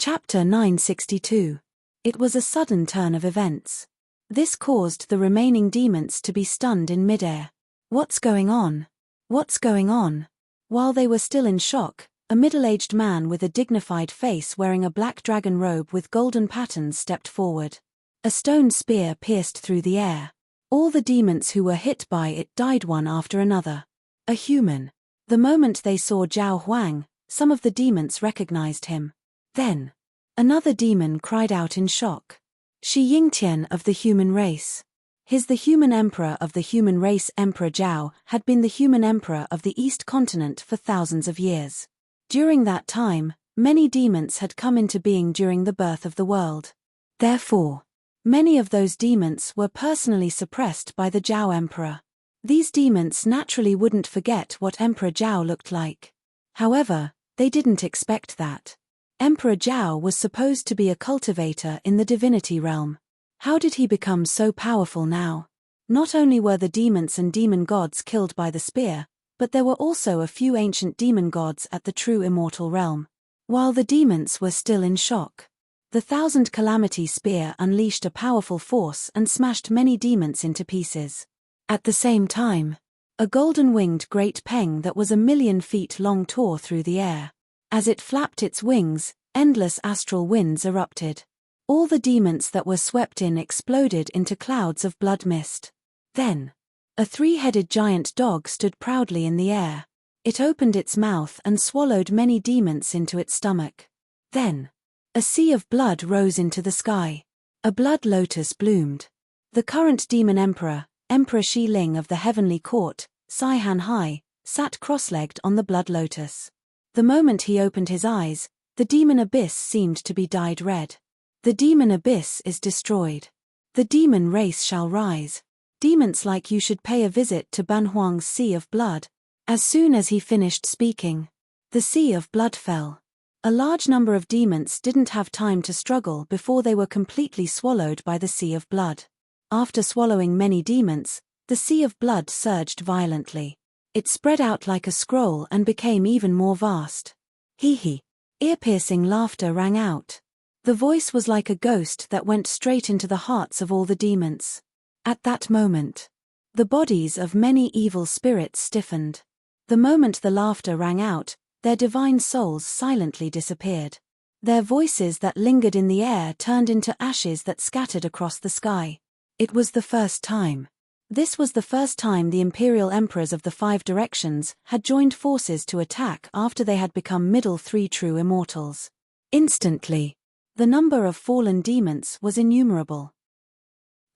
Chapter 962. It was a sudden turn of events. This caused the remaining demons to be stunned in midair. What's going on? What's going on? While they were still in shock, a middle-aged man with a dignified face wearing a black dragon robe with golden patterns stepped forward. A stone spear pierced through the air. All the demons who were hit by it died one after another. A human. The moment they saw Zhao Huang, some of the demons recognized him. Then, another demon cried out in shock. Shi Yingtian of the human race. The human emperor of the human race. Emperor Zhao had been the human emperor of the East continent for thousands of years. During that time, many demons had come into being during the birth of the world. Therefore, many of those demons were personally suppressed by the Zhao emperor. These demons naturally wouldn't forget what Emperor Zhao looked like. However, they didn't expect that. Emperor Zhao was supposed to be a cultivator in the divinity realm. How did he become so powerful now? Not only were the demons and demon gods killed by the spear, but there were also a few ancient demon gods at the true immortal realm. While the demons were still in shock, the Thousand Calamity Spear unleashed a powerful force and smashed many demons into pieces. At the same time, a golden-winged great peng that was 1,000,000 feet long tore through the air. As it flapped its wings, endless astral winds erupted. All the demons that were swept in exploded into clouds of blood mist. Then, a 3-headed giant dog stood proudly in the air. It opened its mouth and swallowed many demons into its stomach. Then, a sea of blood rose into the sky. A blood lotus bloomed. The current demon emperor, Emperor Shi Ling of the heavenly court, Sai Han Hai, sat cross-legged on the blood lotus. The moment he opened his eyes, the demon abyss seemed to be dyed red. The demon abyss is destroyed. The demon race shall rise. Demons like you should pay a visit to Banhuang's Sea of Blood. As soon as he finished speaking, the Sea of Blood fell. A large number of demons didn't have time to struggle before they were completely swallowed by the Sea of Blood. After swallowing many demons, the Sea of Blood surged violently. It spread out like a scroll and became even more vast. Hee. Ear-piercing laughter rang out. The voice was like a ghost that went straight into the hearts of all the demons. At that moment, the bodies of many evil spirits stiffened. The moment the laughter rang out, their divine souls silently disappeared. Their voices that lingered in the air turned into ashes that scattered across the sky. It was the first time. This was the first time the imperial emperors of the 5 directions had joined forces to attack after they had become middle 3 true immortals. Instantly, the number of fallen demons was innumerable.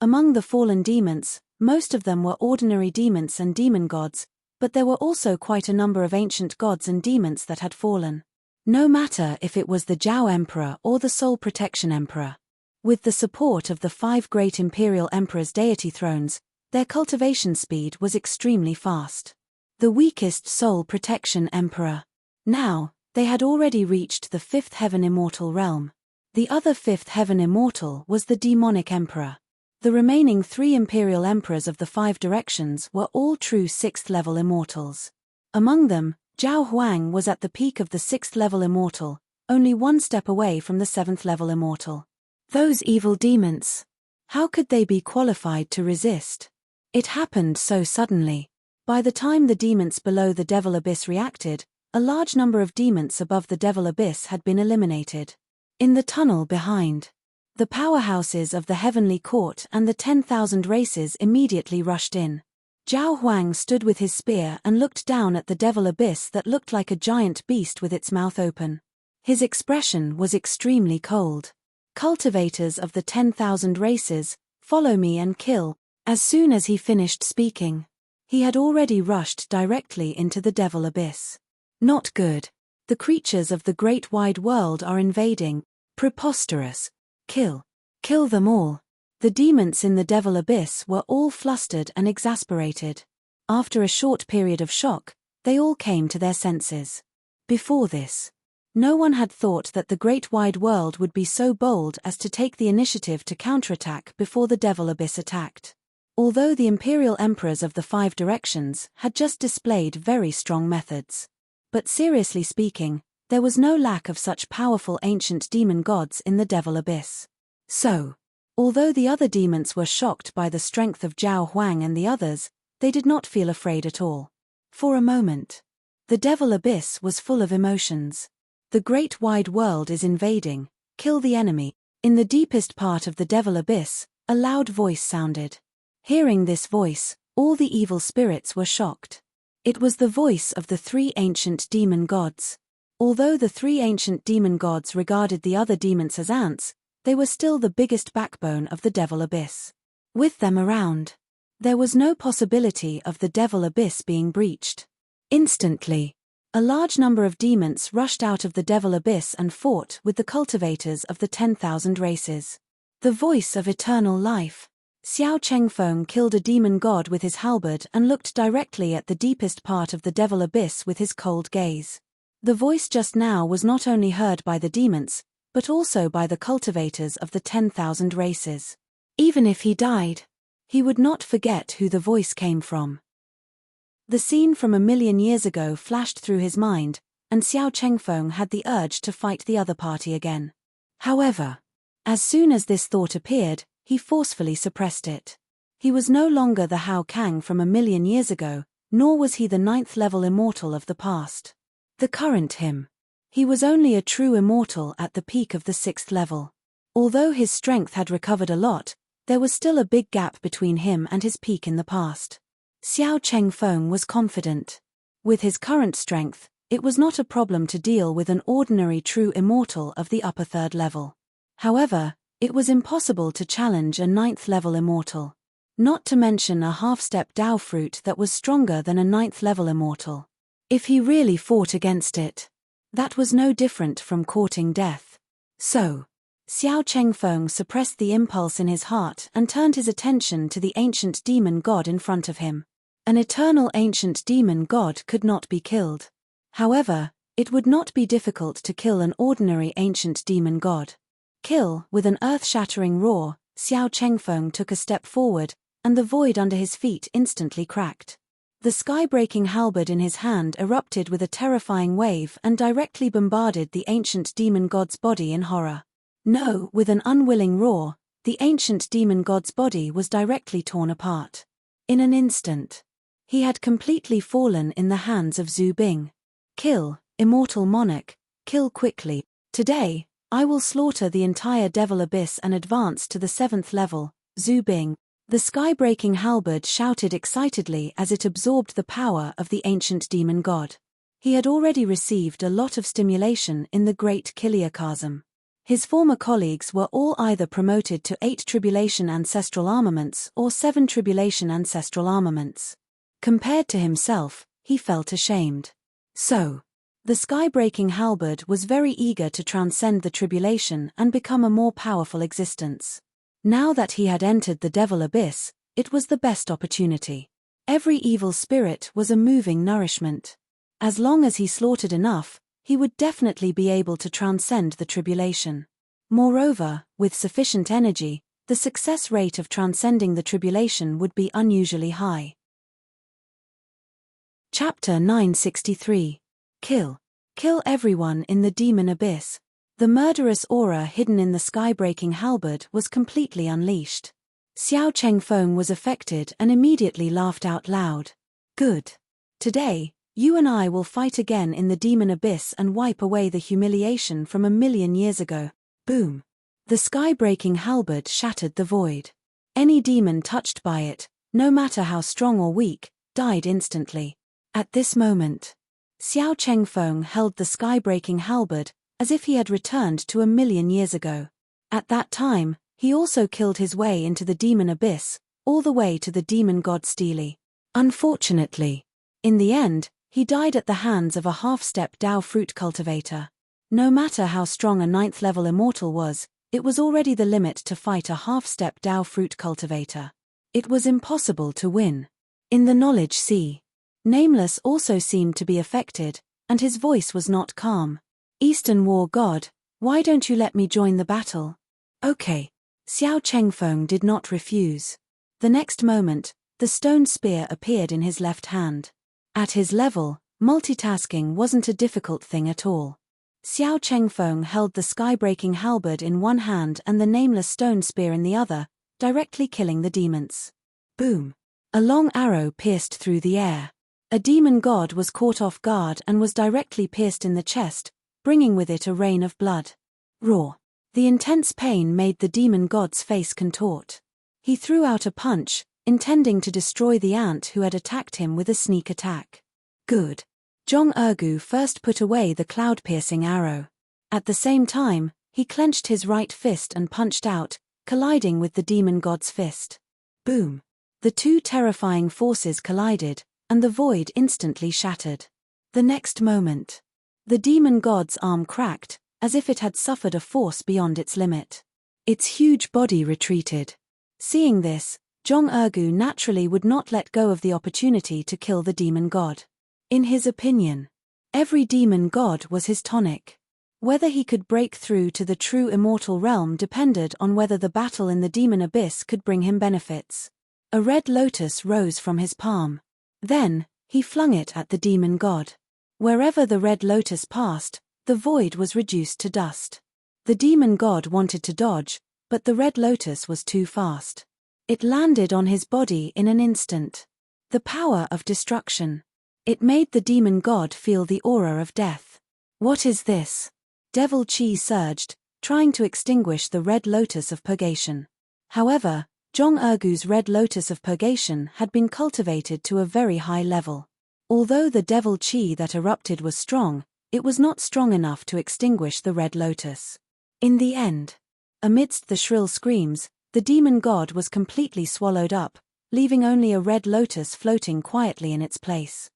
Among the fallen demons, most of them were ordinary demons and demon gods, but there were also quite a number of ancient gods and demons that had fallen. No matter if it was the Zhao Emperor or the Soul Protection Emperor. With the support of the 5 great imperial emperors' deity thrones, their cultivation speed was extremely fast. The weakest Soul Protection Emperor. Now, they had already reached the 5th heaven immortal realm. The other 5th heaven immortal was the demonic emperor. The remaining 3 imperial emperors of the 5 directions were all true 6th level immortals. Among them, Zhao Huang was at the peak of the 6th level immortal, only 1 step away from the 7th level immortal. Those evil demons. How could they be qualified to resist? It happened so suddenly. By the time the demons below the Devil Abyss reacted, a large number of demons above the Devil Abyss had been eliminated. In the tunnel behind, the powerhouses of the Heavenly Court and the 10,000 races immediately rushed in. Zhao Huang stood with his spear and looked down at the Devil Abyss that looked like a giant beast with its mouth open. His expression was extremely cold. Cultivators of the 10,000 races, follow me and kill. As soon as he finished speaking, he had already rushed directly into the Devil Abyss. Not good. The creatures of the great wide world are invading. Preposterous. Kill. Kill them all. The demons in the Devil Abyss were all flustered and exasperated. After a short period of shock, they all came to their senses. Before this, no one had thought that the great wide world would be so bold as to take the initiative to counterattack before the Devil Abyss attacked. Although the imperial emperors of the 5 directions had just displayed very strong methods. But seriously speaking, There was no lack of such powerful ancient demon gods in the Devil Abyss. So, although the other demons were shocked by the strength of Zhao Huang and the others, they did not feel afraid at all. For a moment, the Devil Abyss was full of emotions. The great wide world is invading, kill the enemy. In the deepest part of the Devil Abyss, a loud voice sounded. Hearing this voice, all the evil spirits were shocked. It was the voice of the three ancient demon gods. Although the three ancient demon gods regarded the other demons as ants, they were still the biggest backbone of the Devil Abyss. With them around, there was no possibility of the Devil Abyss being breached. Instantly, a large number of demons rushed out of the Devil Abyss and fought with the cultivators of the 10,000 races. The voice of eternal life. Xiao Chengfeng killed a demon god with his halberd and looked directly at the deepest part of the Devil Abyss with his cold gaze. The voice just now was not only heard by the demons, but also by the cultivators of the 10,000 races. Even if he died, he would not forget who the voice came from. The scene from 1,000,000 years ago flashed through his mind, and Xiao Chengfeng had the urge to fight the other party again. However, as soon as this thought appeared, he forcefully suppressed it. He was no longer the Hao Kang from 1,000,000 years ago, nor was he the 9th-level immortal of the past. The current him. He was only a true immortal at the peak of the 6th level. Although his strength had recovered a lot, there was still a big gap between him and his peak in the past. Xiao Chengfeng was confident. With his current strength, it was not a problem to deal with an ordinary true immortal of the upper 3rd level. However, it was impossible to challenge a 9th-level immortal. Not to mention a half-step Dao fruit that was stronger than a 9th-level immortal. If he really fought against it, that was no different from courting death. So, Xiao Chengfeng suppressed the impulse in his heart and turned his attention to the ancient demon god in front of him. An eternal ancient demon god could not be killed. However, it would not be difficult to kill an ordinary ancient demon god. Kill, with an earth-shattering roar, Xiao Chengfeng took a step forward, and the void under his feet instantly cracked. The sky-breaking halberd in his hand erupted with a terrifying wave and directly bombarded the ancient demon god's body in horror. No, with an unwilling roar, the ancient demon god's body was directly torn apart. In an instant, he had completely fallen in the hands of Zhu Bing. Kill, immortal monarch, kill quickly. Today, I will slaughter the entire Devil Abyss and advance to the 7th level, Zhu Bing. The sky-breaking halberd shouted excitedly as it absorbed the power of the ancient demon god. He had already received a lot of stimulation in the Great Kiliachasm. His former colleagues were all either promoted to 8 Tribulation Ancestral Armaments or 7 Tribulation Ancestral Armaments. Compared to himself, he felt ashamed. So, the sky-breaking halberd was very eager to transcend the tribulation and become a more powerful existence. Now that he had entered the Devil Abyss, it was the best opportunity. Every evil spirit was a moving nourishment. As long as he slaughtered enough, he would definitely be able to transcend the tribulation. Moreover, with sufficient energy, the success rate of transcending the tribulation would be unusually high. Chapter 963. Kill. Kill everyone in the Demon Abyss. The murderous aura hidden in the sky-breaking halberd was completely unleashed. Xiao Chengfeng was affected and immediately laughed out loud. Good. Today, you and I will fight again in the Demon Abyss and wipe away the humiliation from 1,000,000 years ago. Boom. The sky-breaking halberd shattered the void. Any demon touched by it, no matter how strong or weak, died instantly. At this moment, Xiao Chengfeng held the sky-breaking halberd as if he had returned to 1,000,000 years ago. At that time, he also killed his way into the Demon Abyss, all the way to the demon god Steely. Unfortunately, in the end, he died at the hands of a half-step Dao fruit cultivator. No matter how strong a 9th-level immortal was, it was already the limit to fight a half-step Dao fruit cultivator. It was impossible to win. In the Knowledge Sea, Nameless also seemed to be affected, and his voice was not calm. Eastern War God, why don't you let me join the battle? Okay. Xiao Chengfeng did not refuse. The next moment, the stone spear appeared in his left hand. At his level, multitasking wasn't a difficult thing at all. Xiao Chengfeng held the sky-breaking halberd in one hand and the nameless stone spear in the other, directly killing the demons. Boom! A long arrow pierced through the air. A demon god was caught off guard and was directly pierced in the chest, bringing with it a rain of blood. Roar! The intense pain made the demon god's face contort. He threw out a punch, intending to destroy the ant who had attacked him with a sneak attack. Good. Zhong Ergu first put away the cloud-piercing arrow. At the same time, he clenched his right fist and punched out, colliding with the demon god's fist. Boom! The two terrifying forces collided, and the void instantly shattered. The next moment, the demon god's arm cracked, as if it had suffered a force beyond its limit. Its huge body retreated. Seeing this, Zhong Ergu naturally would not let go of the opportunity to kill the demon god. In his opinion, every demon god was his tonic. Whether he could break through to the true immortal realm depended on whether the battle in the demon abyss could bring him benefits. A red lotus rose from his palm. Then, he flung it at the demon god. Wherever the red lotus passed, the void was reduced to dust. The demon god wanted to dodge, but the red lotus was too fast. It landed on his body in an instant. The power of destruction. It made the demon god feel the aura of death. What is this? Devil Chi surged, trying to extinguish the red lotus of purgation. However, Zhong Ergu's red lotus of purgation had been cultivated to a very high level. Although the devil Chi that erupted was strong, it was not strong enough to extinguish the red lotus. In the end, amidst the shrill screams, the demon god was completely swallowed up, leaving only a red lotus floating quietly in its place.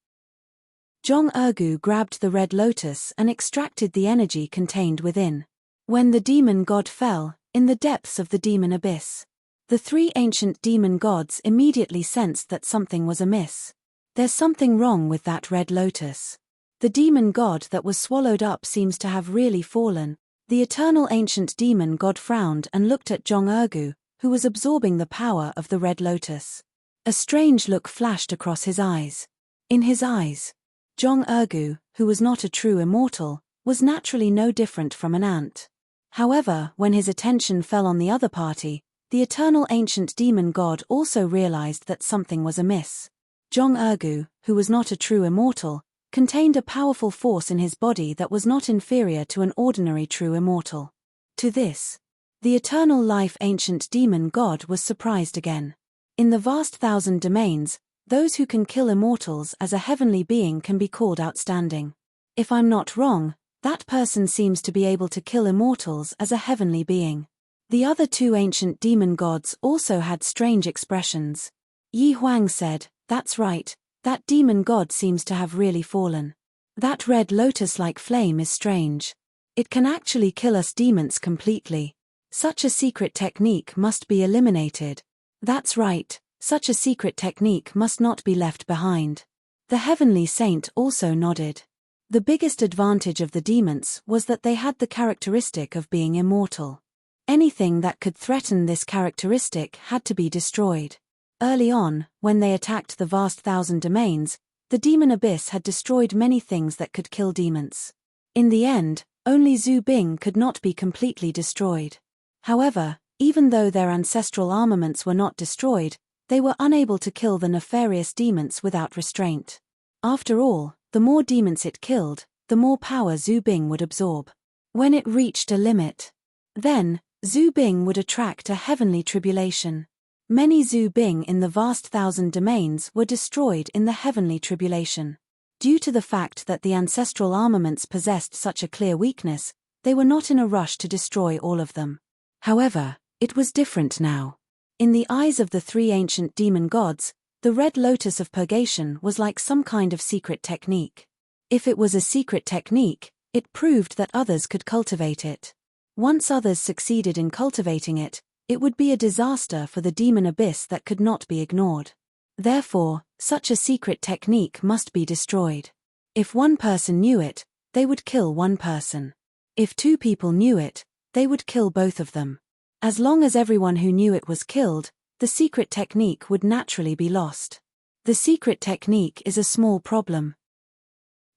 Zhong Ergu grabbed the red lotus and extracted the energy contained within. When the demon god fell, in the depths of the demon abyss, the three ancient demon gods immediately sensed that something was amiss. There's something wrong with that red lotus. The demon god that was swallowed up seems to have really fallen. The eternal ancient demon god frowned and looked at Zhong Ergu, who was absorbing the power of the red lotus. A strange look flashed across his eyes. In his eyes, Zhong Ergu, who was not a true immortal, was naturally no different from an ant. However, when his attention fell on the other party, the eternal ancient demon god also realized that something was amiss. Zhong Ergu, who was not a true immortal, contained a powerful force in his body that was not inferior to an ordinary true immortal. To this, the eternal life ancient demon god was surprised again. In the vast thousand domains, those who can kill immortals as a heavenly being can be called outstanding. If I'm not wrong, that person seems to be able to kill immortals as a heavenly being. The other two ancient demon gods also had strange expressions. Yi Huang said, "That's right, that demon god seems to have really fallen. That red lotus-like flame is strange. It can actually kill us demons completely. Such a secret technique must be eliminated." That's right, such a secret technique must not be left behind. The heavenly saint also nodded. The biggest advantage of the demons was that they had the characteristic of being immortal. Anything that could threaten this characteristic had to be destroyed. Early on, when they attacked the vast thousand domains, the demon abyss had destroyed many things that could kill demons. In the end, only Zhu Bing could not be completely destroyed. However, even though their ancestral armaments were not destroyed, they were unable to kill the nefarious demons without restraint. After all, the more demons it killed, the more power Zhu Bing would absorb. When it reached a limit, then, Zhu Bing would attract a heavenly tribulation. Many Zhu Bing in the vast thousand domains were destroyed in the heavenly tribulation. Due to the fact that the ancestral armaments possessed such a clear weakness, they were not in a rush to destroy all of them. However, it was different now. In the eyes of the three ancient demon gods, the red lotus of purgation was like some kind of secret technique. If it was a secret technique, it proved that others could cultivate it. Once others succeeded in cultivating it, it would be a disaster for the demon abyss that could not be ignored. Therefore, such a secret technique must be destroyed. If one person knew it, they would kill one person. If two people knew it, they would kill both of them. As long as everyone who knew it was killed, the secret technique would naturally be lost. The secret technique is a small problem.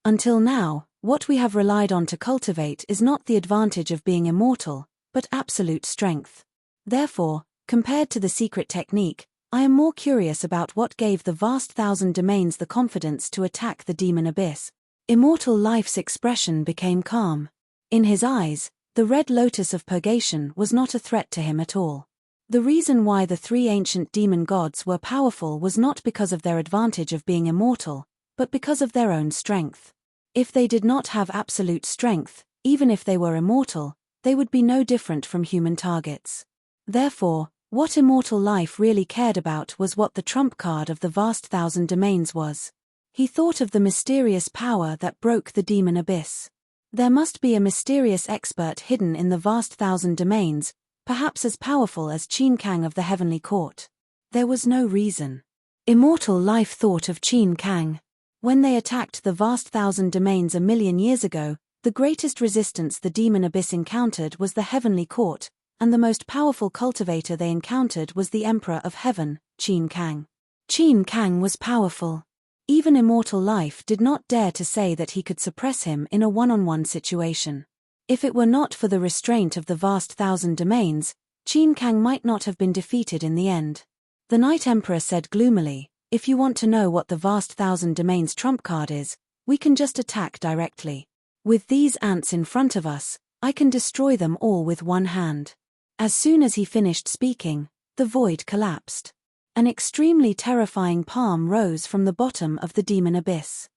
Until now, What we have relied on to cultivate is not the advantage of being immortal, but absolute strength. Therefore, compared to the secret technique, I am more curious about what gave the vast thousand domains the confidence to attack the demon abyss. Immortal Life's expression became calm. In his eyes, the red lotus of purgation was not a threat to him at all. The reason why the three ancient demon gods were powerful was not because of their advantage of being immortal, but because of their own strength. If they did not have absolute strength, even if they were immortal, they would be no different from human targets. Therefore, what Immortal Life really cared about was what the trump card of the vast thousand domains was. He thought of the mysterious power that broke the demon abyss. There must be a mysterious expert hidden in the vast thousand domains, perhaps as powerful as Qin Kang of the Heavenly Court. There was no reason. Immortal Life thought of Qin Kang. When they attacked the vast thousand domains 1,000,000 years ago, the greatest resistance the demon abyss encountered was the Heavenly Court, and the most powerful cultivator they encountered was the Emperor of Heaven, Qin Kang. Qin Kang was powerful. Even Immortal Life did not dare to say that he could suppress him in a one-on-one situation. If it were not for the restraint of the vast thousand domains, Qin Kang might not have been defeated in the end. The Night Emperor said gloomily, "If you want to know what the vast thousand domains trump card is, we can just attack directly. With these ants in front of us, I can destroy them all with one hand." As soon as he finished speaking, the void collapsed. An extremely terrifying palm rose from the bottom of the demon abyss.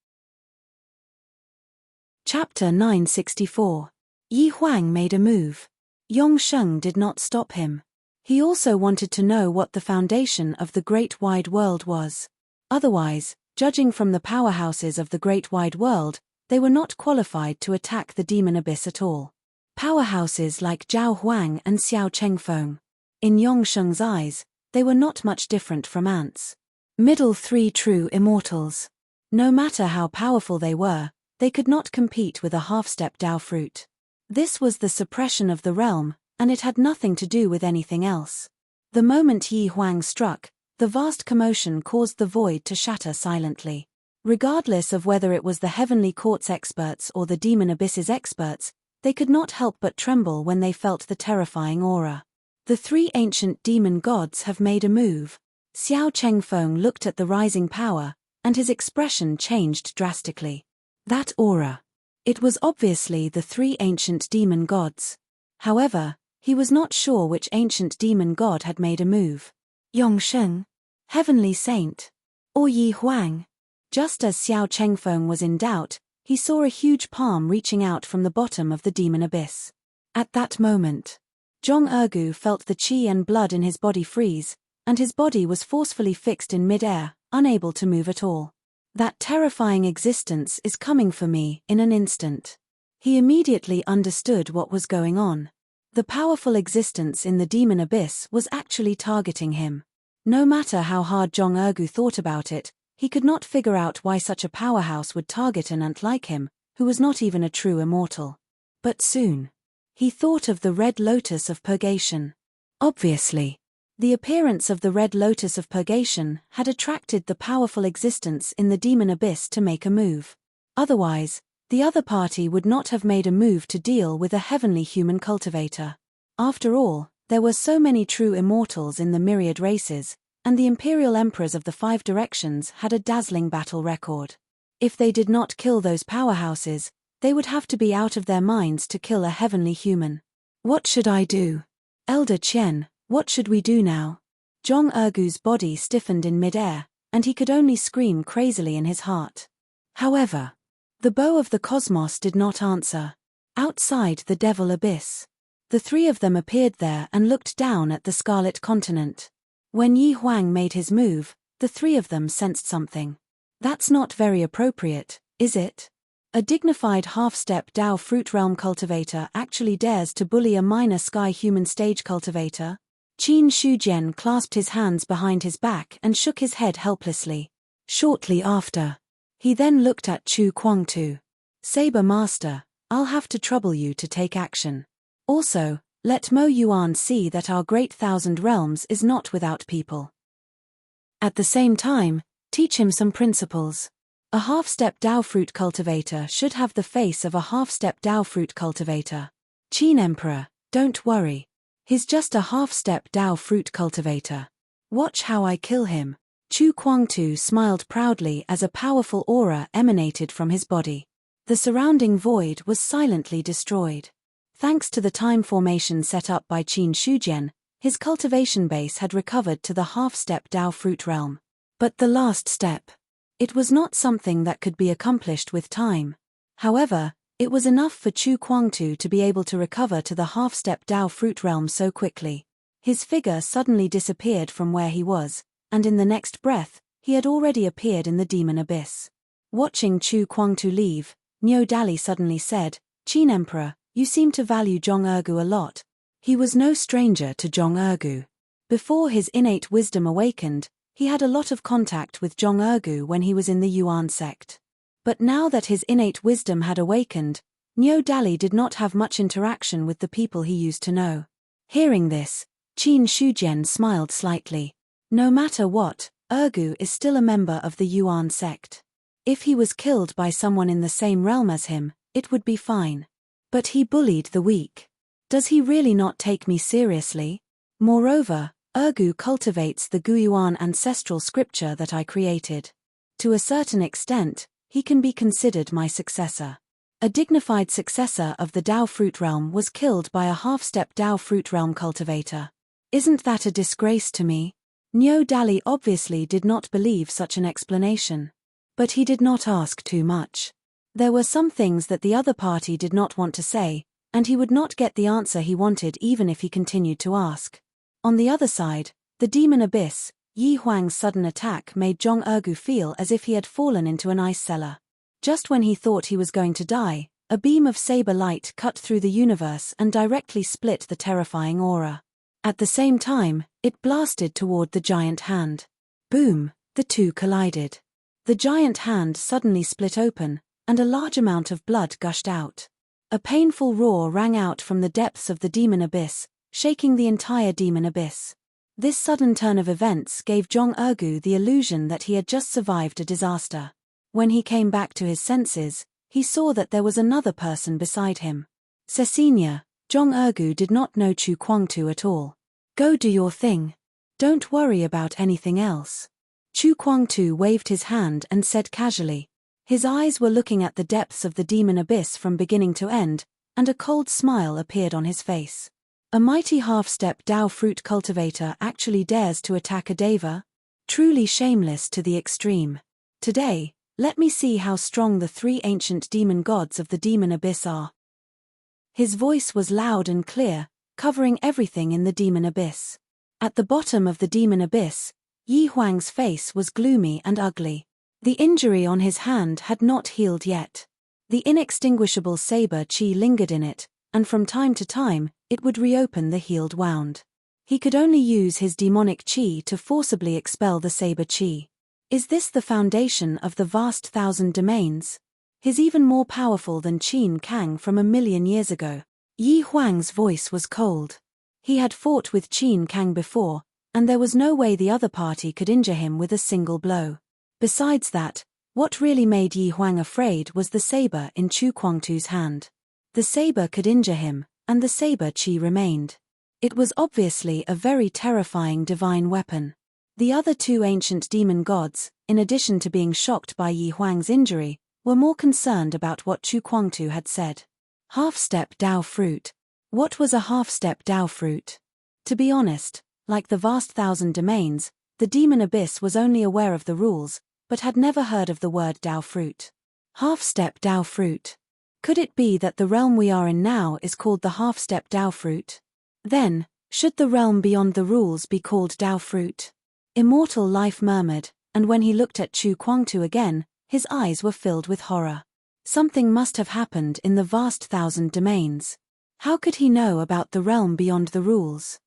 Chapter 964. Yi Huang made a move. Yongsheng did not stop him. He also wanted to know what the foundation of the Great Wide World was. Otherwise, judging from the powerhouses of the Great Wide World, they were not qualified to attack the demon abyss at all. Powerhouses like Zhao Huang and Xiao Chengfeng. In Yongsheng's eyes, they were not much different from ants. Middle three true immortals. No matter how powerful they were, they could not compete with a half-step Dao fruit. This was the suppression of the realm, and it had nothing to do with anything else. The moment Yi Huang struck, the vast commotion caused the void to shatter silently. Regardless of whether it was the Heavenly Court's experts or the Demon Abyss's experts, they could not help but tremble when they felt the terrifying aura. The three ancient demon gods have made a move. Xiao Chengfeng looked at the rising power, and his expression changed drastically. That aura. It was obviously the three ancient demon gods. However, he was not sure which ancient demon god had made a move. Yongsheng, Heavenly Saint, or Yi Huang. Just as Xiao Chengfeng was in doubt, he saw a huge palm reaching out from the bottom of the demon abyss. At that moment, Zhong Ergu felt the qi and blood in his body freeze, and his body was forcefully fixed in mid-air, unable to move at all. That terrifying existence is coming for me in an instant. He immediately understood what was going on. The powerful existence in the demon abyss was actually targeting him. No matter how hard Zhong Ergu thought about it, he could not figure out why such a powerhouse would target an ant like him, who was not even a true immortal. But soon, he thought of the red lotus of purgation. Obviously, the appearance of the red lotus of purgation had attracted the powerful existence in the demon abyss to make a move. Otherwise, the other party would not have made a move to deal with a heavenly human cultivator. After all, there were so many true immortals in the myriad races, and the imperial emperors of the 5 directions had a dazzling battle record. If they did not kill those powerhouses, they would have to be out of their minds to kill a heavenly human. What should I do? Elder Qian, what should we do now? Zhong Ergu's body stiffened in mid-air, and he could only scream crazily in his heart. However, the bow of the cosmos did not answer. Outside the devil abyss, the 3 of them appeared there and looked down at the Scarlet Continent. When Yi Huang made his move, the 3 of them sensed something. That's not very appropriate, is it? A dignified half-step Dao fruit realm cultivator actually dares to bully a minor sky human stage cultivator? Qin Shujian clasped his hands behind his back and shook his head helplessly. Shortly after, he then looked at Chu Kuangtu. Saber Master, I'll have to trouble you to take action. Also, let Mo Yuan see that our great 1,000 realms is not without people. At the same time, teach him some principles. A half-step Dao fruit cultivator should have the face of a half-step Dao fruit cultivator. Qin Emperor, don't worry. He's just a half-step Dao fruit cultivator. Watch how I kill him. Chu Kuangtu smiled proudly as a powerful aura emanated from his body. The surrounding void was silently destroyed. Thanks to the time formation set up by Qin Shujian, his cultivation base had recovered to the half-step Dao fruit realm. But the last step. It was not something that could be accomplished with time. However, it was enough for Chu Kuangtu to be able to recover to the half-step Dao fruit realm so quickly. His figure suddenly disappeared from where he was, and in the next breath, he had already appeared in the demon abyss. Watching Chu Kuangtu leave, Niu Dali suddenly said, Qin Emperor, you seem to value Zhong Ergu a lot. He was no stranger to Zhong Ergu. Before his innate wisdom awakened, he had a lot of contact with Zhong Ergu when he was in the Yuan sect. But now that his innate wisdom had awakened, Niu Dali did not have much interaction with the people he used to know. Hearing this, Qin Shujian smiled slightly. No matter what, Ergu is still a member of the Yuan sect. If he was killed by someone in the same realm as him, it would be fine. But he bullied the weak. Does he really not take me seriously? Moreover, Ergu cultivates the Guyuan ancestral scripture that I created. To a certain extent, he can be considered my successor. A dignified successor of the Dao fruit realm was killed by a half-step Dao fruit realm cultivator. Isn't that a disgrace to me? Niu Dali obviously did not believe such an explanation. But he did not ask too much. There were some things that the other party did not want to say, and he would not get the answer he wanted even if he continued to ask. On the other side, the demon abyss, Yi Huang's sudden attack made Zhong Ergu feel as if he had fallen into an ice cellar. Just when he thought he was going to die, a beam of saber light cut through the universe and directly split the terrifying aura. At the same time, it blasted toward the giant hand. Boom, the two collided. The giant hand suddenly split open, and a large amount of blood gushed out. A painful roar rang out from the depths of the demon abyss, shaking the entire demon abyss. This sudden turn of events gave Zhong Ergu the illusion that he had just survived a disaster. When he came back to his senses, he saw that there was another person beside him. Cecilia, Zhong Ergu did not know Chu Kuangtu at all. Go do your thing. Don't worry about anything else. Chu Kuangtu waved his hand and said casually. His eyes were looking at the depths of the demon abyss from beginning to end, and a cold smile appeared on his face. A mighty half-step Dao fruit cultivator actually dares to attack a deva? Truly shameless to the extreme. Today, let me see how strong the three ancient demon gods of the demon abyss are. His voice was loud and clear, covering everything in the demon abyss. At the bottom of the demon abyss, Yi Huang's face was gloomy and ugly. The injury on his hand had not healed yet. The inextinguishable saber qi lingered in it, and from time to time, it would reopen the healed wound. He could only use his demonic qi to forcibly expel the saber qi. Is this the foundation of the vast thousand domains? He's even more powerful than Qin Kang from 1,000,000 years ago. Yi Huang's voice was cold. He had fought with Qin Kang before, and there was no way the other party could injure him with a single blow. Besides that, what really made Yi Huang afraid was the saber in Chu Kuangtu's hand. The saber could injure him, and the saber qi remained. It was obviously a very terrifying divine weapon. The other two ancient demon gods, in addition to being shocked by Yi Huang's injury, were more concerned about what Chu Kuangtu had said. Half-step Dao fruit. What was a half-step Dao fruit? To be honest, like the vast thousand domains, the demon abyss was only aware of the rules, but had never heard of the word Dao fruit. Half-step Dao fruit. Could it be that the realm we are in now is called the half-step Dao fruit? Then, should the realm beyond the rules be called Dao fruit? Immortal Life murmured, and when he looked at Chu Kuangtu again, his eyes were filled with horror. Something must have happened in the vast thousand domains. How could he know about the realm beyond the rules?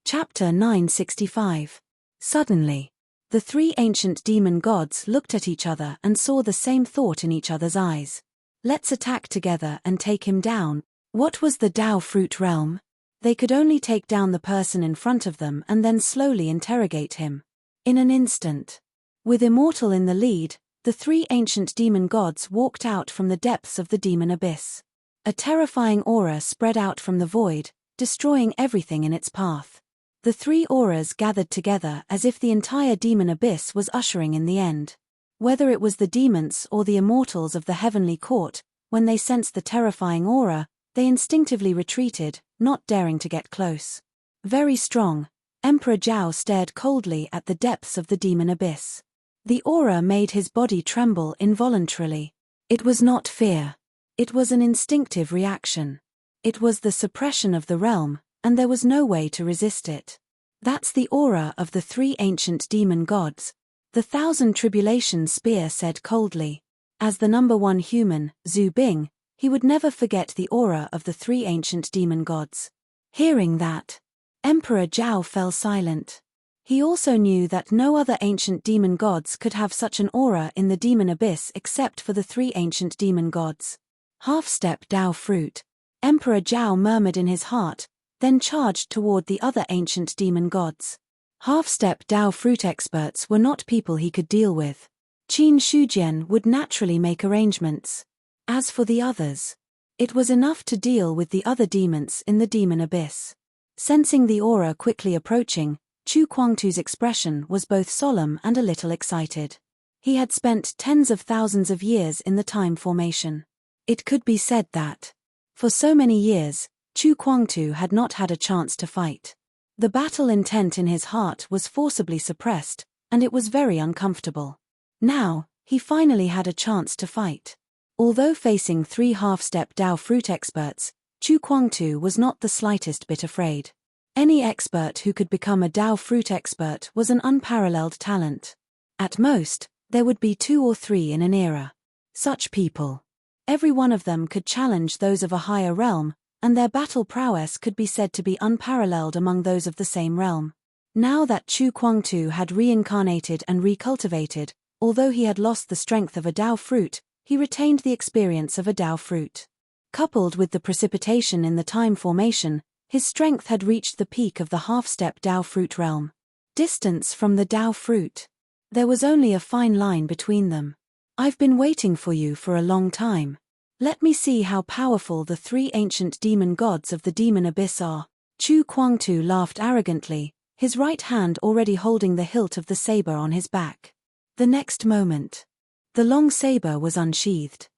Chapter 965. Suddenly, the three ancient demon gods looked at each other and saw the same thought in each other's eyes. Let's attack together and take him down. What was the Dao fruit realm? They could only take down the person in front of them and then slowly interrogate him. In an instant. With Immortal in the lead, the three ancient demon gods walked out from the depths of the demon abyss. A terrifying aura spread out from the void, destroying everything in its path. The three auras gathered together as if the entire demon abyss was ushering in the end. Whether it was the demons or the immortals of the heavenly court, when they sensed the terrifying aura, they instinctively retreated, not daring to get close. Very strong, Emperor Zhao stared coldly at the depths of the demon abyss. The aura made his body tremble involuntarily. It was not fear. It was an instinctive reaction. It was the suppression of the realm, and there was no way to resist it. That's the aura of the three ancient demon gods, the Thousand Tribulations Spear said coldly. As the number one human, Zhu Bing, he would never forget the aura of the three ancient demon gods. Hearing that, Emperor Zhao fell silent. He also knew that no other ancient demon gods could have such an aura in the demon abyss except for the three ancient demon gods. Half-step Dao fruit, Emperor Zhao murmured in his heart, then charged toward the other ancient demon gods. Half-step Dao fruit experts were not people he could deal with. Qin Shujian would naturally make arrangements. As for the others, it was enough to deal with the other demons in the demon abyss. Sensing the aura quickly approaching, Chu Kuangtu's expression was both solemn and a little excited. He had spent tens of thousands of years in the time formation. It could be said that, for so many years, Chu Kuangtu had not had a chance to fight. The battle intent in his heart was forcibly suppressed, and it was very uncomfortable. Now, he finally had a chance to fight. Although facing three half-step Dao fruit experts, Chu Kuangtu was not the slightest bit afraid. Any expert who could become a Dao fruit expert was an unparalleled talent. At most, there would be 2 or 3 in an era. Such people. Every one of them could challenge those of a higher realm, and their battle prowess could be said to be unparalleled among those of the same realm. Now that Chu Kuangtu had reincarnated and recultivated, although he had lost the strength of a Dao fruit, he retained the experience of a Dao fruit. Coupled with the precipitation in the time formation, his strength had reached the peak of the half-step Dao fruit realm. Distance from the Dao fruit. There was only a fine line between them. I've been waiting for you for a long time. Let me see how powerful the three ancient demon gods of the demon abyss are. Chu Kuangtu laughed arrogantly, his right hand already holding the hilt of the saber on his back. The next moment, the long saber was unsheathed.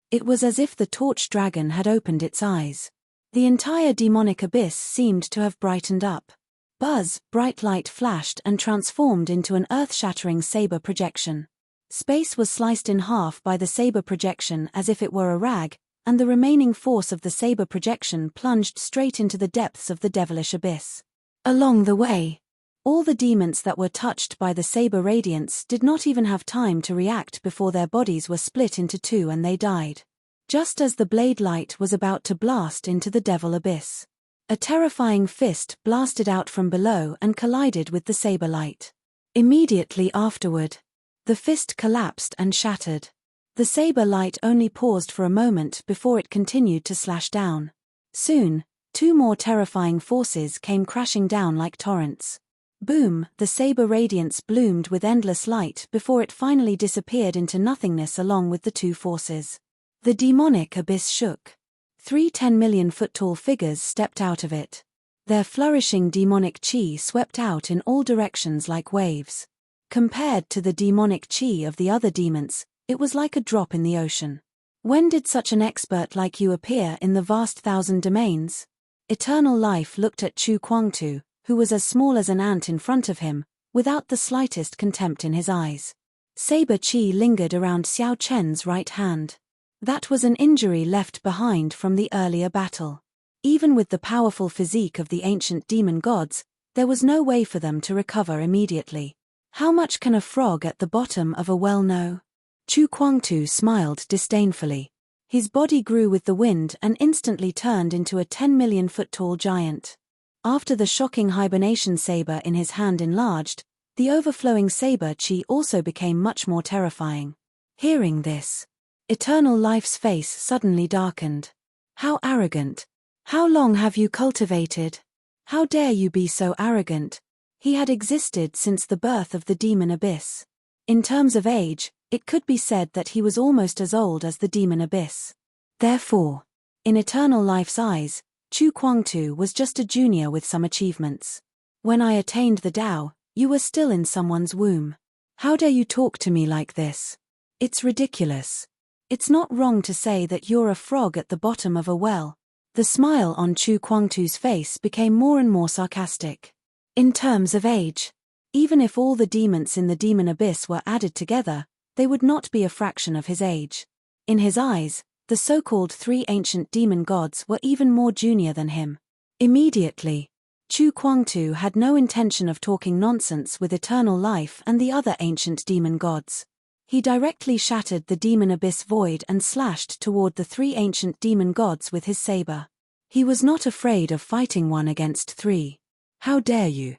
It was as if the torch dragon had opened its eyes. The entire demonic abyss seemed to have brightened up. Buzz, bright light flashed and transformed into an earth-shattering saber projection. Space was sliced in half by the saber projection as if it were a rag, and the remaining force of the saber projection plunged straight into the depths of the devilish abyss. Along the way, all the demons that were touched by the saber radiance did not even have time to react before their bodies were split into 2 and they died. Just as the blade light was about to blast into the devil abyss, a terrifying fist blasted out from below and collided with the saber light. Immediately afterward, the fist collapsed and shattered. The saber light only paused for a moment before it continued to slash down. Soon, 2 more terrifying forces came crashing down like torrents. Boom, the saber radiance bloomed with endless light before it finally disappeared into nothingness along with the 2 forces. The demonic abyss shook. 3 10-million-foot-tall figures stepped out of it. Their flourishing demonic chi swept out in all directions like waves. Compared to the demonic chi of the other demons, it was like a drop in the ocean. When did such an expert like you appear in the vast thousand domains? Eternal Life looked at Chu Kuangtu, who was as small as an ant in front of him, without the slightest contempt in his eyes. Saber chi lingered around Xiao Chen's right hand. That was an injury left behind from the earlier battle. Even with the powerful physique of the ancient demon gods, there was no way for them to recover immediately. How much can a frog at the bottom of a well know? Chu Kuangtu smiled disdainfully. His body grew with the wind and instantly turned into a 10-million-foot-tall giant. After the shocking hibernation saber in his hand enlarged, the overflowing saber chi also became much more terrifying. Hearing this, Eternal Life's face suddenly darkened. How arrogant! How long have you cultivated? How dare you be so arrogant? He had existed since the birth of the demon abyss. In terms of age, it could be said that he was almost as old as the demon abyss. Therefore, in eternal life's eyes, Chu Kuang-tu was just a junior with some achievements. When I attained the Tao, you were still in someone's womb. How dare you talk to me like this? It's ridiculous. It's not wrong to say that you're a frog at the bottom of a well. The smile on Chu Kuang-tu's face became more and more sarcastic. In terms of age, even if all the demons in the demon abyss were added together, they would not be a fraction of his age. In his eyes, the so-called three ancient demon gods were even more junior than him. Immediately, Chu Kuang-tu had no intention of talking nonsense with eternal life and the other ancient demon gods. He directly shattered the demon abyss void and slashed toward the three ancient demon gods with his saber. He was not afraid of fighting one against three. How dare you?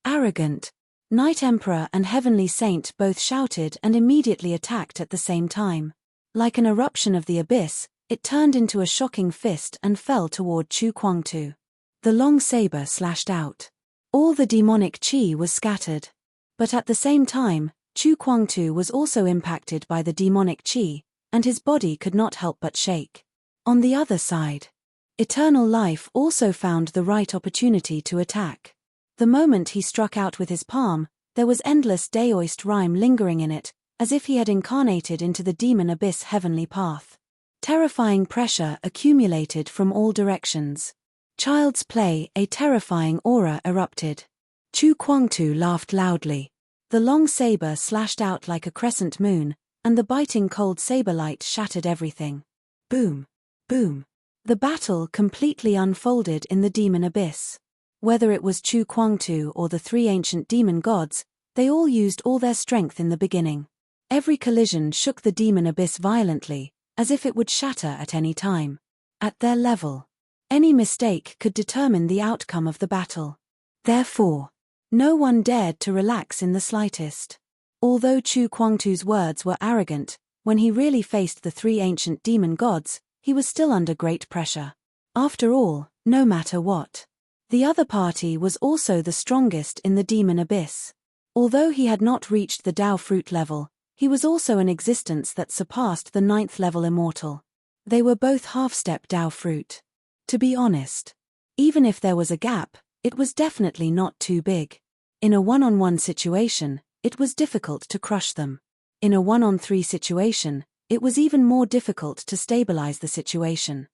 Arrogant. Night Emperor and Heavenly Saint both shouted and immediately attacked at the same time. Like an eruption of the abyss, it turned into a shocking fist and fell toward Chu Kuang-tu. The long saber slashed out. All the demonic chi was scattered. But at the same time, Chu Kuang-tu was also impacted by the demonic chi, and his body could not help but shake. On the other side, Eternal Life also found the right opportunity to attack. The moment he struck out with his palm, there was endless Daoist rhyme lingering in it, as if he had incarnated into the demon abyss heavenly path. Terrifying pressure accumulated from all directions. Child's play, a terrifying aura erupted. Chu Kuang-tu laughed loudly. The long saber slashed out like a crescent moon, and the biting cold saber light shattered everything. Boom! Boom! The battle completely unfolded in the demon abyss. Whether it was Chu Kuang-tu or the three ancient demon gods, they all used all their strength in the beginning. Every collision shook the demon abyss violently, as if it would shatter at any time. At their level, any mistake could determine the outcome of the battle. Therefore, no one dared to relax in the slightest. Although Chu Kuang-tu's words were arrogant, when he really faced the three ancient demon gods, he was still under great pressure. After all, no matter what, the other party was also the strongest in the demon abyss. Although he had not reached the Tao fruit level, he was also an existence that surpassed the 9th level immortal. They were both half-step Tao fruit. To be honest, even if there was a gap, it was definitely not too big. In a one-on-one situation, it was difficult to crush them. In a one-on-three situation, it was even more difficult to stabilize the situation.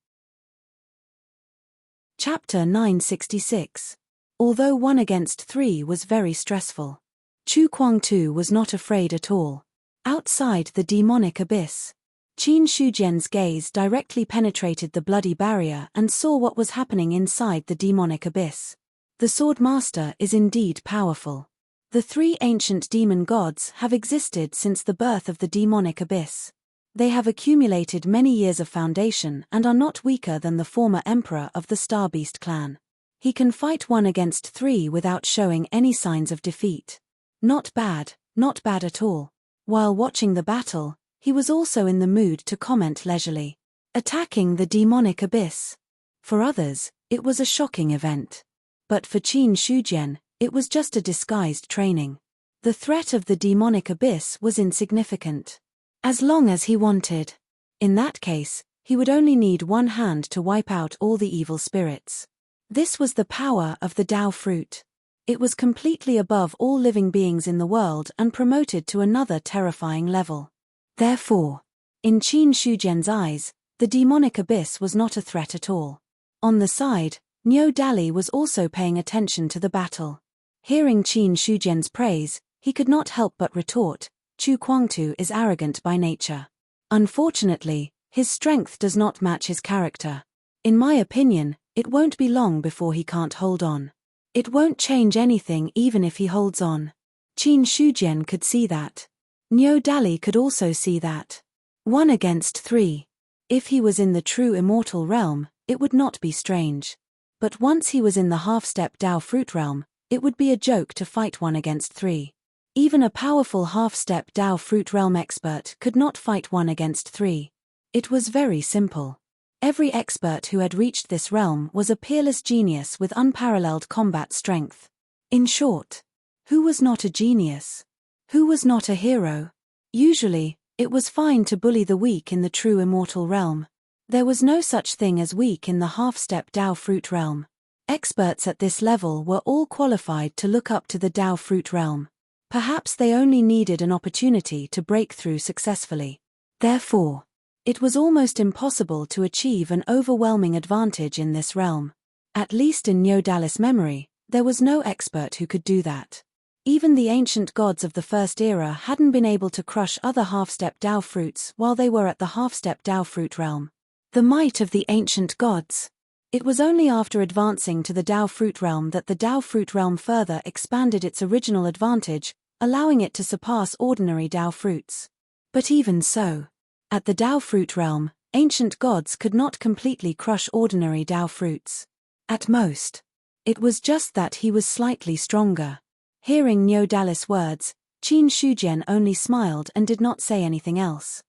Chapter 966. Although 1 against 3 was very stressful, Chu Kuang-tu was not afraid at all. Outside the demonic abyss, Qin Shujian's gaze directly penetrated the bloody barrier and saw what was happening inside the demonic abyss. The Sword Master is indeed powerful. The three ancient demon gods have existed since the birth of the demonic abyss. They have accumulated many years of foundation and are not weaker than the former emperor of the Star Beast clan. He can fight 1 against 3 without showing any signs of defeat. Not bad at all. While watching the battle, he was also in the mood to comment leisurely. Attacking the demonic abyss. For others, it was a shocking event. But for Qin Shujian, it was just a disguised training. The threat of the demonic abyss was insignificant. As long as he wanted. In that case, he would only need one hand to wipe out all the evil spirits. This was the power of the Tao fruit. It was completely above all living beings in the world and promoted to another terrifying level. Therefore, in Qin Shujian's eyes, the demonic abyss was not a threat at all. On the side, Niu Dali was also paying attention to the battle. Hearing Qin Shujian's praise, he could not help but retort, Chu Kuang-tu is arrogant by nature. Unfortunately, his strength does not match his character. In my opinion, it won't be long before he can't hold on. It won't change anything even if he holds on. Qin Shujian could see that. Niu Dali could also see that. 1 against 3. If he was in the true immortal realm, it would not be strange. But once he was in the half-step Tao fruit realm, it would be a joke to fight 1 against 3. Even a powerful half-step Tao fruit realm expert could not fight 1 against 3. It was very simple. Every expert who had reached this realm was a peerless genius with unparalleled combat strength. In short, who was not a genius? Who was not a hero? Usually, it was fine to bully the weak in the true immortal realm. There was no such thing as weak in the half-step Dao fruit realm. Experts at this level were all qualified to look up to the Dao fruit realm. Perhaps they only needed an opportunity to break through successfully. Therefore, it was almost impossible to achieve an overwhelming advantage in this realm. At least in Nyo-Dallis memory, there was no expert who could do that. Even the ancient gods of the first era hadn't been able to crush other half-step Dao fruits while they were at the half-step Dao fruit realm. The might of the ancient gods. It was only after advancing to the Dao fruit realm that the Dao fruit realm further expanded its original advantage, allowing it to surpass ordinary Dao fruits. But even so, at the Dao fruit realm, ancient gods could not completely crush ordinary Dao fruits. At most, it was just that he was slightly stronger. Hearing Nyo-Dallis' words, Qin Shujian only smiled and did not say anything else.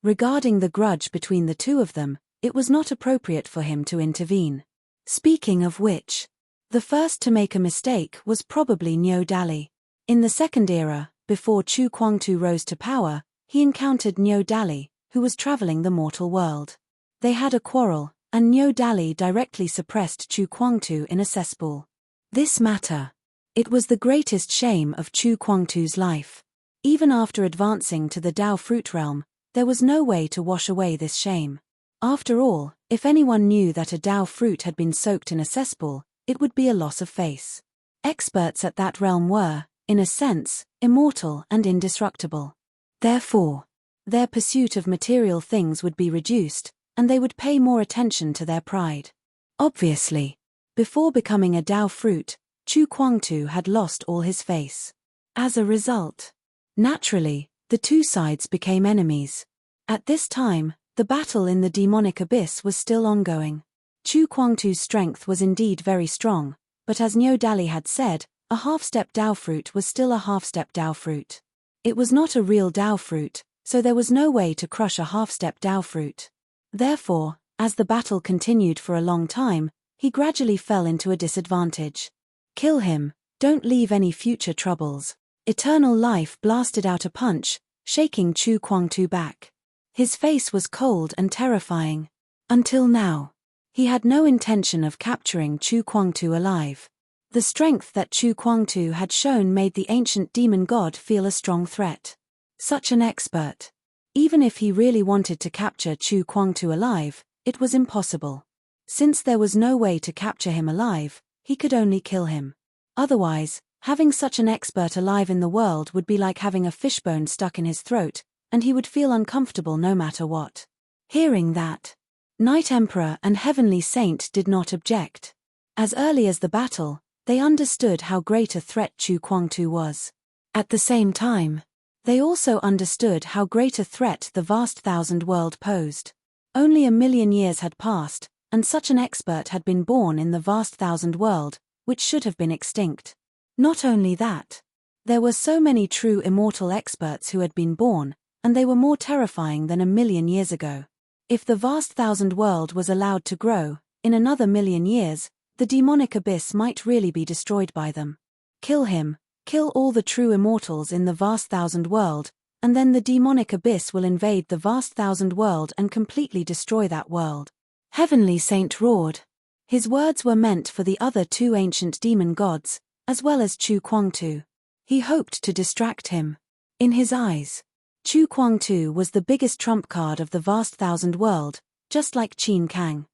Regarding the grudge between the two of them, it was not appropriate for him to intervene. Speaking of which, the first to make a mistake was probably Nyo-Dalli. In the second era, before Chu Kuangtu rose to power, he encountered Nyo-Dalli, who was traveling the mortal world. They had a quarrel, and Nyo-Dalli directly suppressed Chu Kuangtu in a cesspool. This matter. It was the greatest shame of Chu Kuangtu's life. Even after advancing to the Dao fruit realm, there was no way to wash away this shame. After all, if anyone knew that a Dao fruit had been soaked in a cesspool, it would be a loss of face. Experts at that realm were, in a sense, immortal and indestructible. Therefore, their pursuit of material things would be reduced, and they would pay more attention to their pride. Obviously, before becoming a Dao fruit, Chu Kuangtu had lost all his face. As a result, naturally, the two sides became enemies. At this time, the battle in the demonic abyss was still ongoing. Chu Kuangtu's strength was indeed very strong, but as Nyo-Dalli had said, a half-step Dao fruit was still a half-step Dao fruit. It was not a real Dao fruit, so there was no way to crush a half-step Dao fruit. Therefore, as the battle continued for a long time, he gradually fell into a disadvantage. Kill him, don't leave any future troubles. Eternal Life blasted out a punch, shaking Chu Kuangtu back. His face was cold and terrifying. Until now, he had no intention of capturing Chu Kuangtu alive. The strength that Chu Kuangtu had shown made the ancient demon god feel a strong threat. Such an expert. Even if he really wanted to capture Chu Kuangtu alive, it was impossible. Since there was no way to capture him alive, he could only kill him. Otherwise, having such an expert alive in the world would be like having a fishbone stuck in his throat, and he would feel uncomfortable no matter what. Hearing that, Night Emperor and Heavenly Saint did not object. As early as the battle, they understood how great a threat Chu Kuangtu was. At the same time, they also understood how great a threat the vast thousand world posed. Only 1,000,000 years had passed, and such an expert had been born in the vast thousand world, which should have been extinct. Not only that, there were so many true immortal experts who had been born, and they were more terrifying than 1,000,000 years ago. If the vast thousand world was allowed to grow, in another 1,000,000 years, the demonic abyss might really be destroyed by them. Kill him, kill all the true immortals in the vast thousand world, and then the demonic abyss will invade the vast thousand world and completely destroy that world. Heavenly Saint roared. His words were meant for the other two ancient demon gods, as well as Chu Kuangtu. He hoped to distract him. In his eyes, Chu Kuangtu was the biggest trump card of the vast thousand world, just like Qin Kang.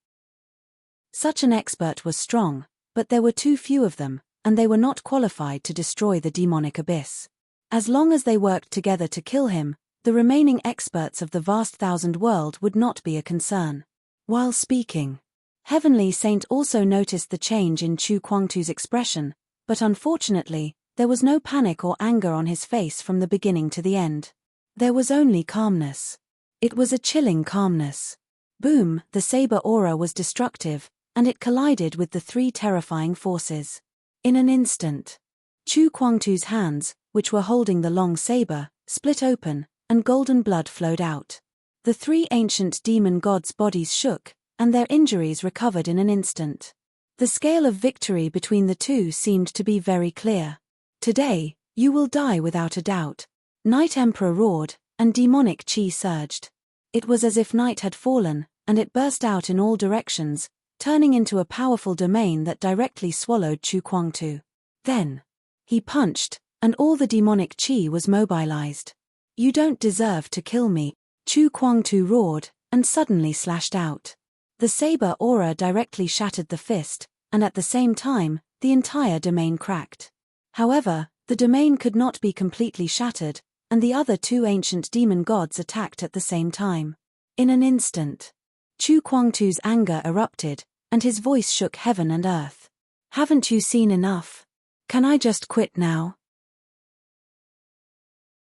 Such an expert was strong, but there were too few of them, and they were not qualified to destroy the demonic abyss. As long as they worked together to kill him, the remaining experts of the vast thousand world would not be a concern. While speaking, Heavenly Saint also noticed the change in Chu Kuangtu's expression, but unfortunately, there was no panic or anger on his face from the beginning to the end. There was only calmness. It was a chilling calmness. Boom, the saber aura was destructive, and it collided with the three terrifying forces. In an instant, Chu Kuangtu's hands, which were holding the long saber, split open, and golden blood flowed out. The three ancient demon gods' bodies shook, and their injuries recovered in an instant. The scale of victory between the two seemed to be very clear. Today, you will die without a doubt. Night Emperor roared, and demonic chi surged. It was as if night had fallen, and it burst out in all directions, turning into a powerful domain that directly swallowed Chu Kuang-tu. Then, he punched, and all the demonic chi was mobilized. You don't deserve to kill me, Chu Kuang-tu roared, and suddenly slashed out. The saber aura directly shattered the fist, and at the same time, the entire domain cracked. However, the domain could not be completely shattered, and the other two ancient demon gods attacked at the same time. In an instant, Chu Kuang-tu's anger erupted, and his voice shook heaven and earth. Haven't you seen enough? Can I just quit now?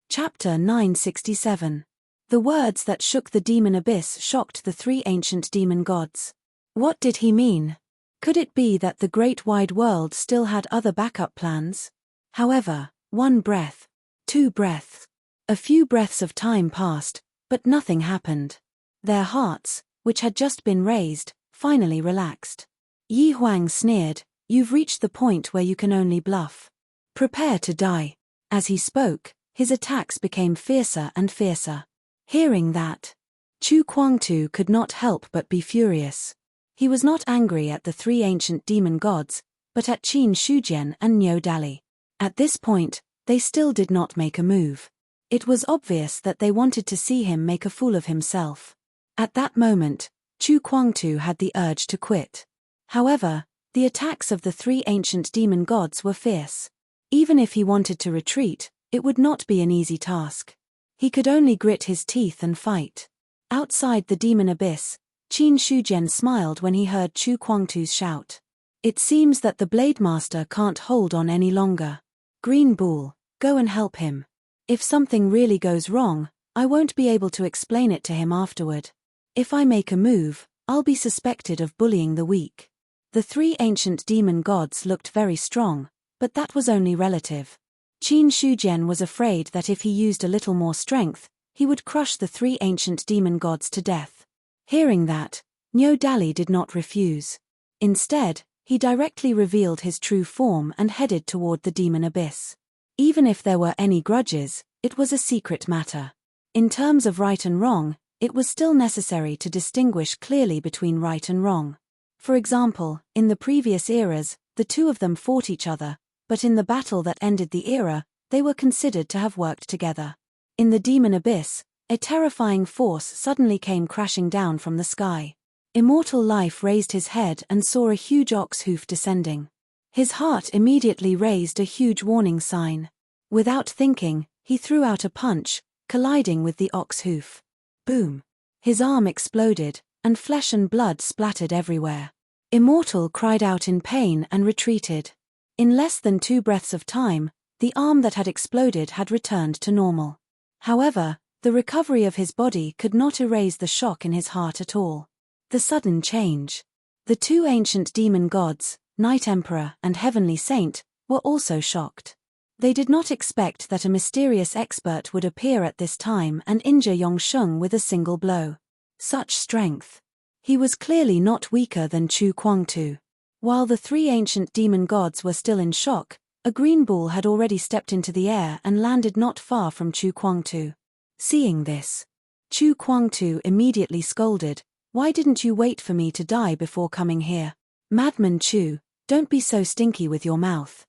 Chapter 967. The words that shook the demon abyss shocked the three ancient demon gods. What did he mean? Could it be that the great wide world still had other backup plans? However, 1 breath, 2 breaths. A few breaths of time passed, but nothing happened. Their hearts, which had just been raised, finally relaxed. Yi Huang sneered, "You've reached the point where you can only bluff. Prepare to die." As he spoke, his attacks became fiercer and fiercer. Hearing that, Chu Kuang-tu could not help but be furious. He was not angry at the three ancient demon gods, but at Qin Shujian and Niu Dali. At this point, they still did not make a move. It was obvious that they wanted to see him make a fool of himself. At that moment, Chu Kuang-tu had the urge to quit. However, the attacks of the three ancient demon gods were fierce. Even if he wanted to retreat, it would not be an easy task. He could only grit his teeth and fight. Outside the demon abyss, Qin Shujian smiled when he heard Chu Kuang-tu's shout. It seems that the Blade Master can't hold on any longer. Green Bull, go and help him. If something really goes wrong, I won't be able to explain it to him afterward. If I make a move, I'll be suspected of bullying the weak. The three ancient demon gods looked very strong, but that was only relative. Qin Shujian was afraid that if he used a little more strength, he would crush the three ancient demon gods to death. Hearing that, Niu Dali did not refuse. Instead, he directly revealed his true form and headed toward the demon abyss. Even if there were any grudges, it was a secret matter. In terms of right and wrong, it was still necessary to distinguish clearly between right and wrong. For example, in the previous eras, the two of them fought each other, but in the battle that ended the era, they were considered to have worked together. In the demon abyss, a terrifying force suddenly came crashing down from the sky. Immortal Life raised his head and saw a huge ox hoof descending. His heart immediately raised a huge warning sign. Without thinking, he threw out a punch, colliding with the ox hoof. Boom! His arm exploded, and flesh and blood splattered everywhere. Immortal cried out in pain and retreated. In less than 2 breaths of time, the arm that had exploded had returned to normal. However, the recovery of his body could not erase the shock in his heart at all. The sudden change. The two ancient demon gods, Night Emperor and Heavenly Saint, were also shocked. They did not expect that a mysterious expert would appear at this time and injure Yongsheng with a single blow. Such strength. He was clearly not weaker than Chu Kuang-tu. While the three ancient demon gods were still in shock, a green bull had already stepped into the air and landed not far from Chu Kuang-tu. Seeing this, Chu Kuang-tu immediately scolded, "Why didn't you wait for me to die before coming here? Madman Chu, don't be so stinky with your mouth.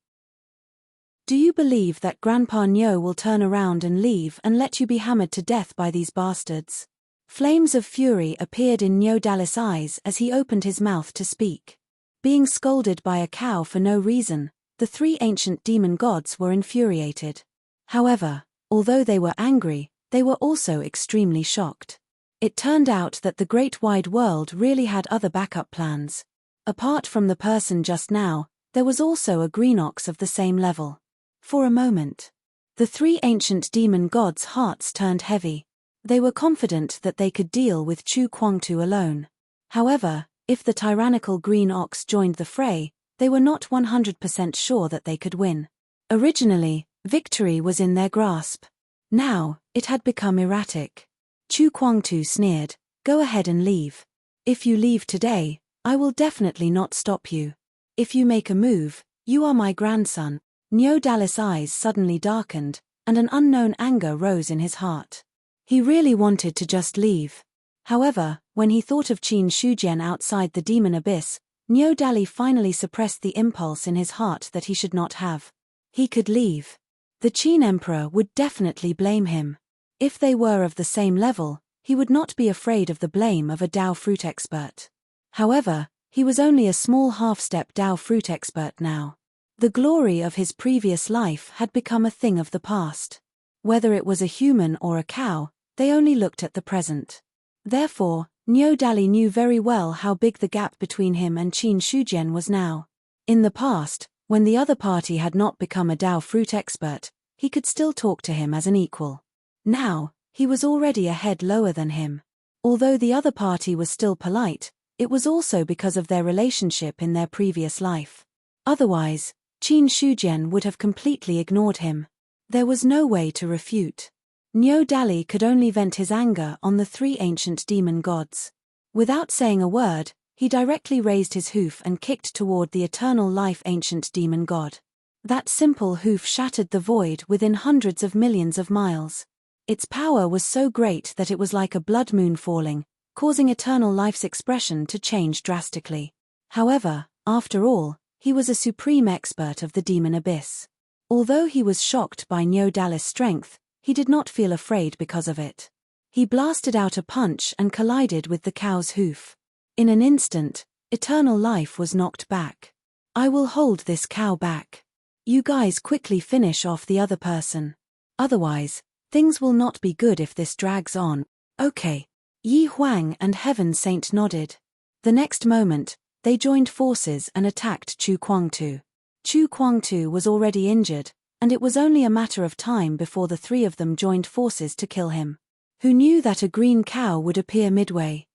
Do you believe that Grandpa Niu will turn around and leave and let you be hammered to death by these bastards?" Flames of fury appeared in Niu Dali's eyes as he opened his mouth to speak. Being scolded by a cow for no reason, the three ancient demon gods were infuriated. However, although they were angry, they were also extremely shocked. It turned out that the great wide world really had other backup plans. Apart from the person just now, there was also a green ox of the same level. For a moment, the three ancient demon gods' hearts turned heavy. They were confident that they could deal with Chu Kuang-tu alone. However, if the tyrannical green ox joined the fray, they were not 100% sure that they could win. Originally, victory was in their grasp. Now, it had become erratic. Chu Kuang-tu sneered, "Go ahead and leave. If you leave today, I will definitely not stop you." If you make a move, you are my grandson. Nyo Dal's eyes suddenly darkened, and an unknown anger rose in his heart. He really wanted to just leave. However, when he thought of Qin Shujian outside the demon abyss, Nyo Dali finally suppressed the impulse in his heart that he should not have. He could leave. The Qin Emperor would definitely blame him. If they were of the same level, he would not be afraid of the blame of a Dao fruit expert. However, he was only a small half-step Dao fruit expert now. The glory of his previous life had become a thing of the past. Whether it was a human or a cow, they only looked at the present. Therefore, Nyo Dali knew very well how big the gap between him and Qin Shujian was now. In the past, when the other party had not become a Dao fruit expert, he could still talk to him as an equal. Now, he was already a head lower than him. Although the other party was still polite, it was also because of their relationship in their previous life. Otherwise, Qin Shujian would have completely ignored him. There was no way to refute. Nyo Dali could only vent his anger on the three ancient demon gods. Without saying a word, he directly raised his hoof and kicked toward the eternal life ancient demon god. That simple hoof shattered the void within hundreds of millions of miles. Its power was so great that it was like a blood moon falling, causing eternal life's expression to change drastically. However, after all, he was a supreme expert of the demon abyss. Although he was shocked by Nyo Dali's strength, he did not feel afraid because of it. He blasted out a punch and collided with the cow's hoof. In an instant, eternal life was knocked back. I will hold this cow back. You guys quickly finish off the other person. Otherwise, things will not be good if this drags on. Okay. Yi Huang and Heaven Saint nodded. The next moment, they joined forces and attacked Chu Kuangtu. Chu Kuangtu was already injured, and it was only a matter of time before the three of them joined forces to kill him. Who knew that a green cow would appear midway?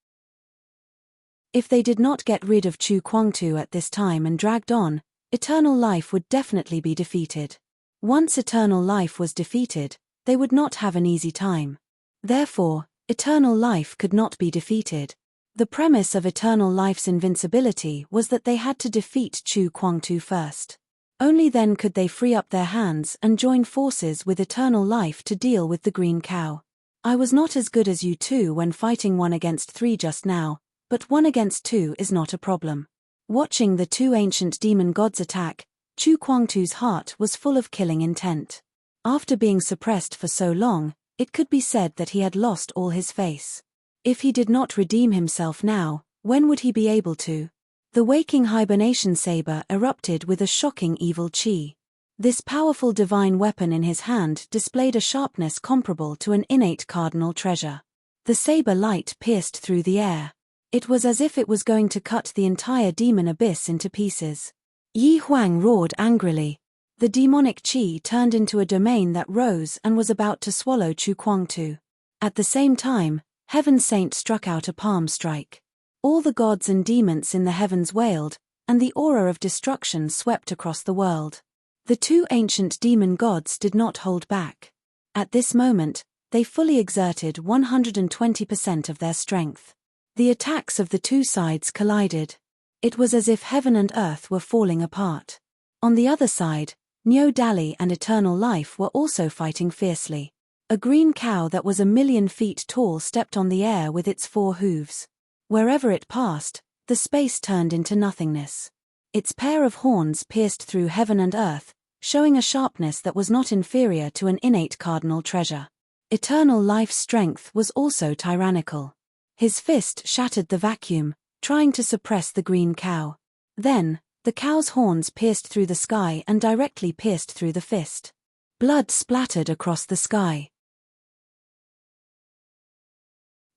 If they did not get rid of Chu Kuangtu at this time and dragged on, eternal life would definitely be defeated. Once eternal life was defeated, they would not have an easy time. Therefore, eternal life could not be defeated. The premise of eternal life's invincibility was that they had to defeat Chu Kuangtu first. Only then could they free up their hands and join forces with eternal life to deal with the green cow. I was not as good as you two when fighting 1 against 3 just now, but 1 against 2 is not a problem. Watching the two ancient demon gods attack, Chu Kuangtu's heart was full of killing intent. After being suppressed for so long, it could be said that he had lost all his face. If he did not redeem himself now, when would he be able to? The waking hibernation saber erupted with a shocking evil chi. This powerful divine weapon in his hand displayed a sharpness comparable to an innate cardinal treasure. The saber light pierced through the air. It was as if it was going to cut the entire demon abyss into pieces. Yi Huang roared angrily. The demonic chi turned into a domain that rose and was about to swallow Chu Kuangtu. At the same time, Heaven Saint struck out a palm strike. All the gods and demons in the heavens wailed, and the aura of destruction swept across the world. The two ancient demon gods did not hold back. At this moment, they fully exerted 120% of their strength. The attacks of the two sides collided. It was as if heaven and earth were falling apart. On the other side, Nyo Dali and Eternal Life were also fighting fiercely. A green cow that was 1,000,000 feet tall stepped on the air with its 4 hooves. Wherever it passed, the space turned into nothingness. Its pair of horns pierced through heaven and earth, showing a sharpness that was not inferior to an innate cardinal treasure. Eternal Life's strength was also tyrannical. His fist shattered the vacuum, trying to suppress the green cow. Then, the cow's horns pierced through the sky and directly pierced through the fist. Blood splattered across the sky.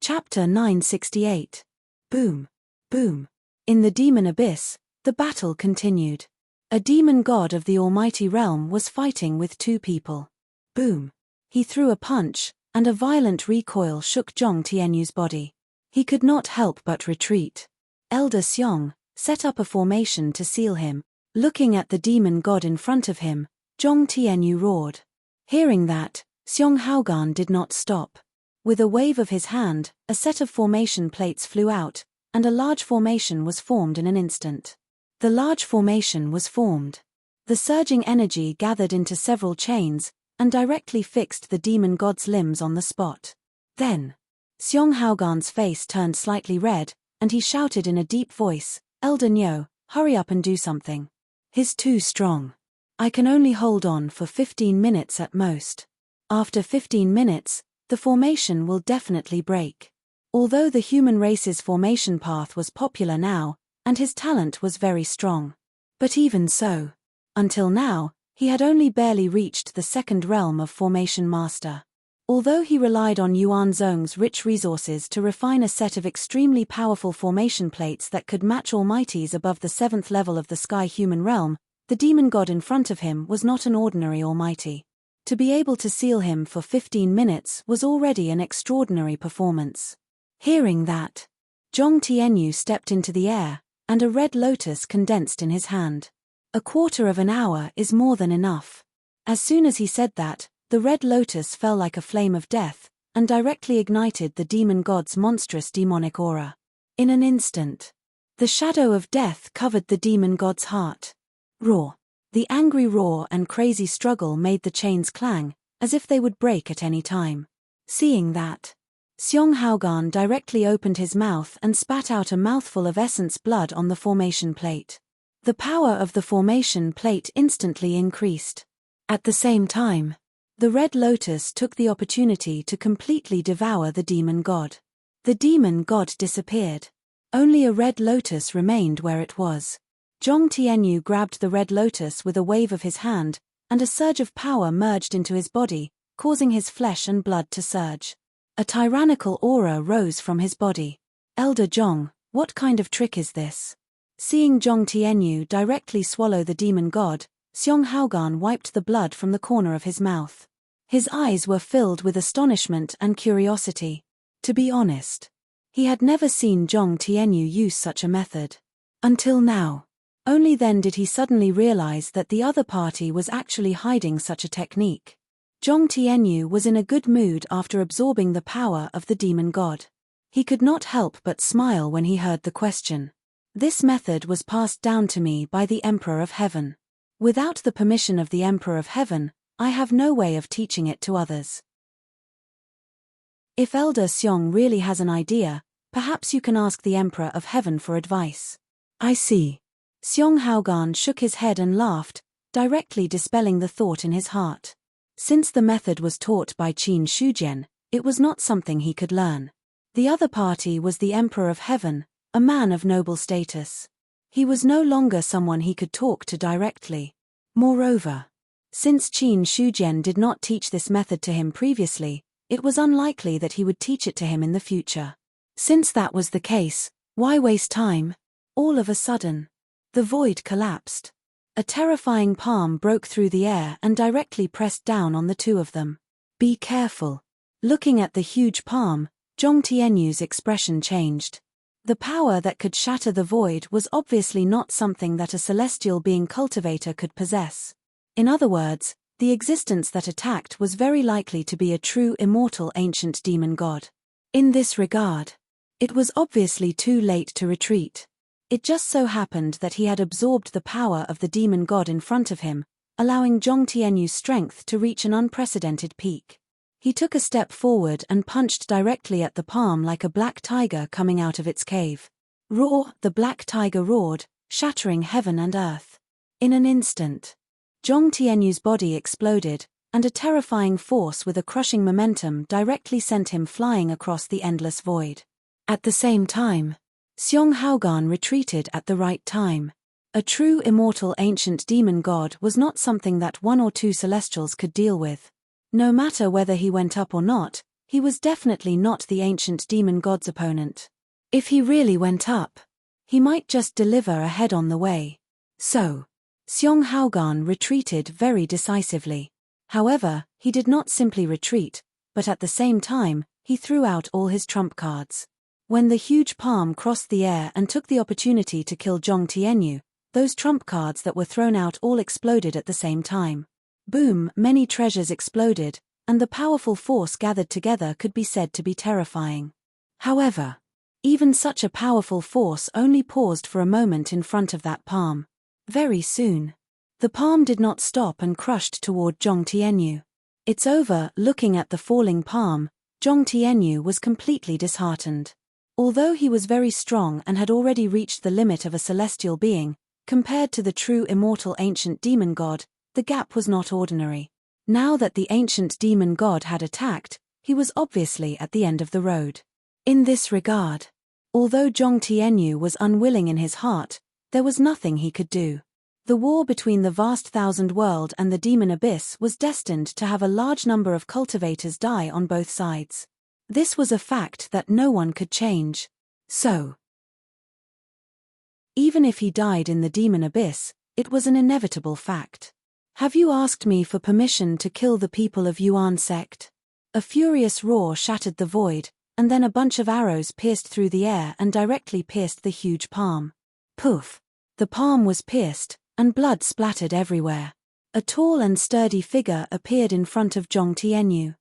Chapter 968. Boom. Boom. In the demon abyss, the battle continued. A demon god of the almighty realm was fighting with 2 people. Boom. He threw a punch, and a violent recoil shook Zhong Tianyu's body. He could not help but retreat. Elder Xiong set up a formation to seal him. Looking at the demon god in front of him, Zhong Tianyu roared. Hearing that, Xiong Haogan did not stop. With a wave of his hand, a set of formation plates flew out, and a large formation was formed in an instant. The large formation was formed. The surging energy gathered into several chains, and directly fixed the demon god's limbs on the spot. Then, Seong Haogan's face turned slightly red, and he shouted in a deep voice, "Elder Nyo, hurry up and do something. He's too strong. I can only hold on for 15 minutes at most. After 15 minutes, the formation will definitely break." Although the human race's formation path was popular now, and his talent was very strong. But even so, until now, he had only barely reached the second realm of Formation Master. Although he relied on Yuan Zhong's rich resources to refine a set of extremely powerful formation plates that could match almighties above the 7th level of the Sky Human Realm, the demon god in front of him was not an ordinary almighty. To be able to seal him for 15 minutes was already an extraordinary performance. Hearing that, Zhong Tianyu stepped into the air, and a red lotus condensed in his hand. A quarter of an hour is more than enough. As soon as he said that, the red lotus fell like a flame of death, and directly ignited the demon god's monstrous demonic aura. In an instant, the shadow of death covered the demon god's heart. Roar! The angry roar and crazy struggle made the chains clang, as if they would break at any time. Seeing that, Seong Haogan directly opened his mouth and spat out a mouthful of essence blood on the formation plate. The power of the formation plate instantly increased. At the same time, the red lotus took the opportunity to completely devour the demon god. The demon god disappeared. Only a red lotus remained where it was. Zhong Tianyu grabbed the red lotus with a wave of his hand, and a surge of power merged into his body, causing his flesh and blood to surge. A tyrannical aura rose from his body. "Elder Zhong, what kind of trick is this?" Seeing Zhong Tianyu directly swallow the demon god, Seong Haogan wiped the blood from the corner of his mouth. His eyes were filled with astonishment and curiosity. To be honest, he had never seen Zhong Tianyu use such a method. Until now. Only then did he suddenly realize that the other party was actually hiding such a technique. Zhong Tianyu was in a good mood after absorbing the power of the demon god. He could not help but smile when he heard the question. "This method was passed down to me by the Emperor of Heaven. Without the permission of the Emperor of Heaven, I have no way of teaching it to others. If Elder Seong really has an idea, perhaps you can ask the Emperor of Heaven for advice." "I see." Seong Haogan shook his head and laughed, directly dispelling the thought in his heart. Since the method was taught by Qin Shujian, it was not something he could learn. The other party was the Emperor of Heaven, a man of noble status. He was no longer someone he could talk to directly. Moreover, since Qin Shujian did not teach this method to him previously, it was unlikely that he would teach it to him in the future. Since that was the case, why waste time? All of a sudden, the void collapsed. A terrifying palm broke through the air and directly pressed down on the two of them. "Be careful." Looking at the huge palm, Zhong Tianyu's expression changed. The power that could shatter the void was obviously not something that a celestial being cultivator could possess. In other words, the existence that attacked was very likely to be a true immortal ancient demon god. In this regard, it was obviously too late to retreat. It just so happened that he had absorbed the power of the demon god in front of him, allowing Zhong Tianyu's strength to reach an unprecedented peak. He took a step forward and punched directly at the palm like a black tiger coming out of its cave. Roar! The black tiger roared, shattering heaven and earth. In an instant, Zhong Tianyu's body exploded, and a terrifying force with a crushing momentum directly sent him flying across the endless void. At the same time, Seong Haogan retreated at the right time. A true immortal ancient demon god was not something that one or two celestials could deal with. No matter whether he went up or not, he was definitely not the ancient demon god's opponent. If he really went up, he might just deliver a head on the way. So, Seong Haogan retreated very decisively. However, he did not simply retreat, but at the same time, he threw out all his trump cards. When the huge palm crossed the air and took the opportunity to kill Zhong Tianyu, those trump cards that were thrown out all exploded at the same time. Boom! Many treasures exploded, and the powerful force gathered together could be said to be terrifying. However, Even such a powerful force only paused for a moment in front of that palm. Very soon, the palm did not stop and crushed toward Zhong Tianyu. It's over. Looking at the falling palm, Zhong Tianyu was completely disheartened. Although he was very strong and had already reached the limit of a celestial being, compared to the true immortal ancient demon god, the gap was not ordinary. Now that the ancient demon god had attacked, he was obviously at the end of the road. In this regard, although Zhong Tianyu was unwilling in his heart, there was nothing he could do. The war between the vast thousand world and the demon abyss was destined to have a large number of cultivators die on both sides. This was a fact that no one could change. So, even if he died in the demon abyss, it was an inevitable fact. Have you asked me for permission to kill the people of Yuan sect? A furious roar shattered the void, and then a bunch of arrows pierced through the air and directly pierced the huge palm. Poof! The palm was pierced, and blood splattered everywhere. A tall and sturdy figure appeared in front of Zhong Tianyu.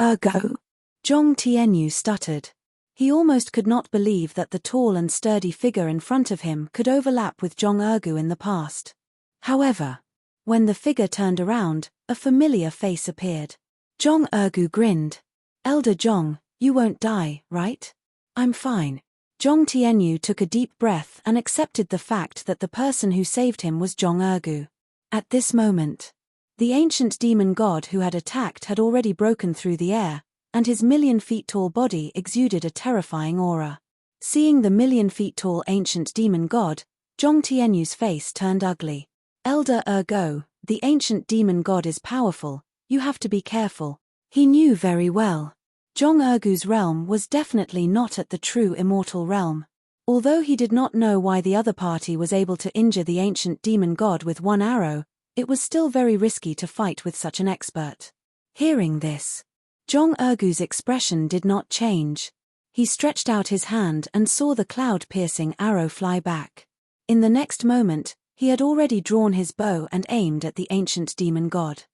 Ergo? Zhong Tianyu stuttered. He almost could not believe that the tall and sturdy figure in front of him could overlap with Zhong Ergu in the past. However, when the figure turned around, a familiar face appeared. Zhong Ergu grinned. Elder Zhong, you won't die, right? I'm fine. Zhong Tianyu took a deep breath and accepted the fact that the person who saved him was Zhong Ergu. At this moment, the ancient demon god who had attacked had already broken through the air, and his million-feet-tall body exuded a terrifying aura. Seeing the million-feet-tall ancient demon god, Zhong Tianyu's face turned ugly. Elder Ergo, the ancient demon god is powerful, you have to be careful. He knew very well. Zhong Ergu's realm was definitely not at the true immortal realm. Although he did not know why the other party was able to injure the ancient demon god with one arrow, it was still very risky to fight with such an expert. Hearing this, Zhong Ergu's expression did not change. He stretched out his hand and saw the cloud-piercing arrow fly back. In the next moment, he had already drawn his bow and aimed at the ancient demon god.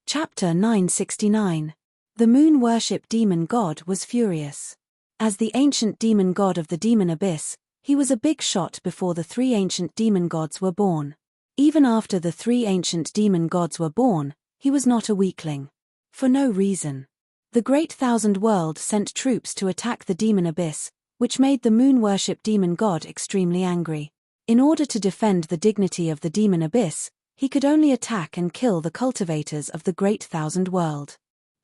Chapter 969. The moon worship demon god was furious. As the ancient demon god of the demon abyss, he was a big shot before the three ancient demon gods were born. Even after the three ancient demon gods were born, he was not a weakling. For no reason. The Great Thousand World sent troops to attack the demon abyss, which made the moon worship demon god extremely angry. In order to defend the dignity of the demon abyss, he could only attack and kill the cultivators of the Great Thousand World.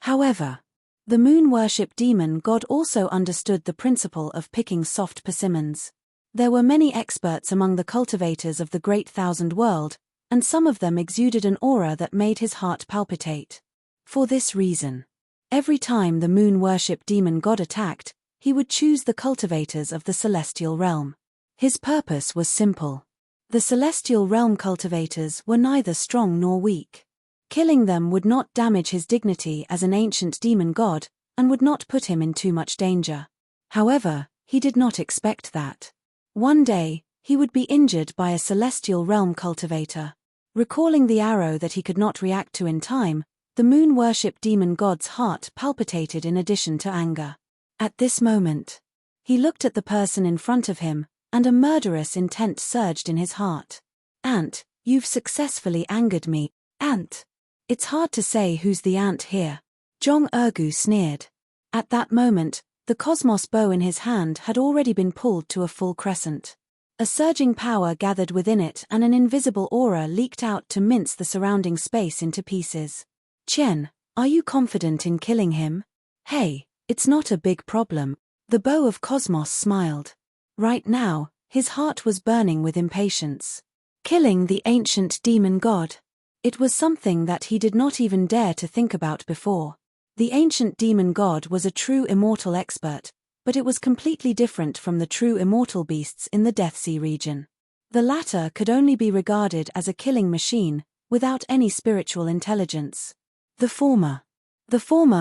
However, the moon worship demon god also understood the principle of picking soft persimmons. There were many experts among the cultivators of the Great Thousand World, and some of them exuded an aura that made his heart palpitate. For this reason, every time the moon worship demon god attacked, he would choose the cultivators of the celestial realm. His purpose was simple. The celestial realm cultivators were neither strong nor weak. Killing them would not damage his dignity as an ancient demon god, and would not put him in too much danger. However, he did not expect that. One day, he would be injured by a celestial realm cultivator. Recalling the arrow that he could not react to in time, the moon worship demon god's heart palpitated in addition to anger. At this moment, he looked at the person in front of him, and a murderous intent surged in his heart. Ant, you've successfully angered me, Ant. It's hard to say who's the ant here. Zhong Ergu sneered. At that moment, the cosmos bow in his hand had already been pulled to a full crescent. A surging power gathered within it and an invisible aura leaked out to mince the surrounding space into pieces. Qian, are you confident in killing him? Hey, it's not a big problem. The bow of cosmos smiled. Right now, his heart was burning with impatience. Killing the ancient demon god. It was something that he did not even dare to think about before. The ancient demon god was a true immortal expert, but it was completely different from the true immortal beasts in the Death Sea region. The latter could only be regarded as a killing machine, without any spiritual intelligence. The former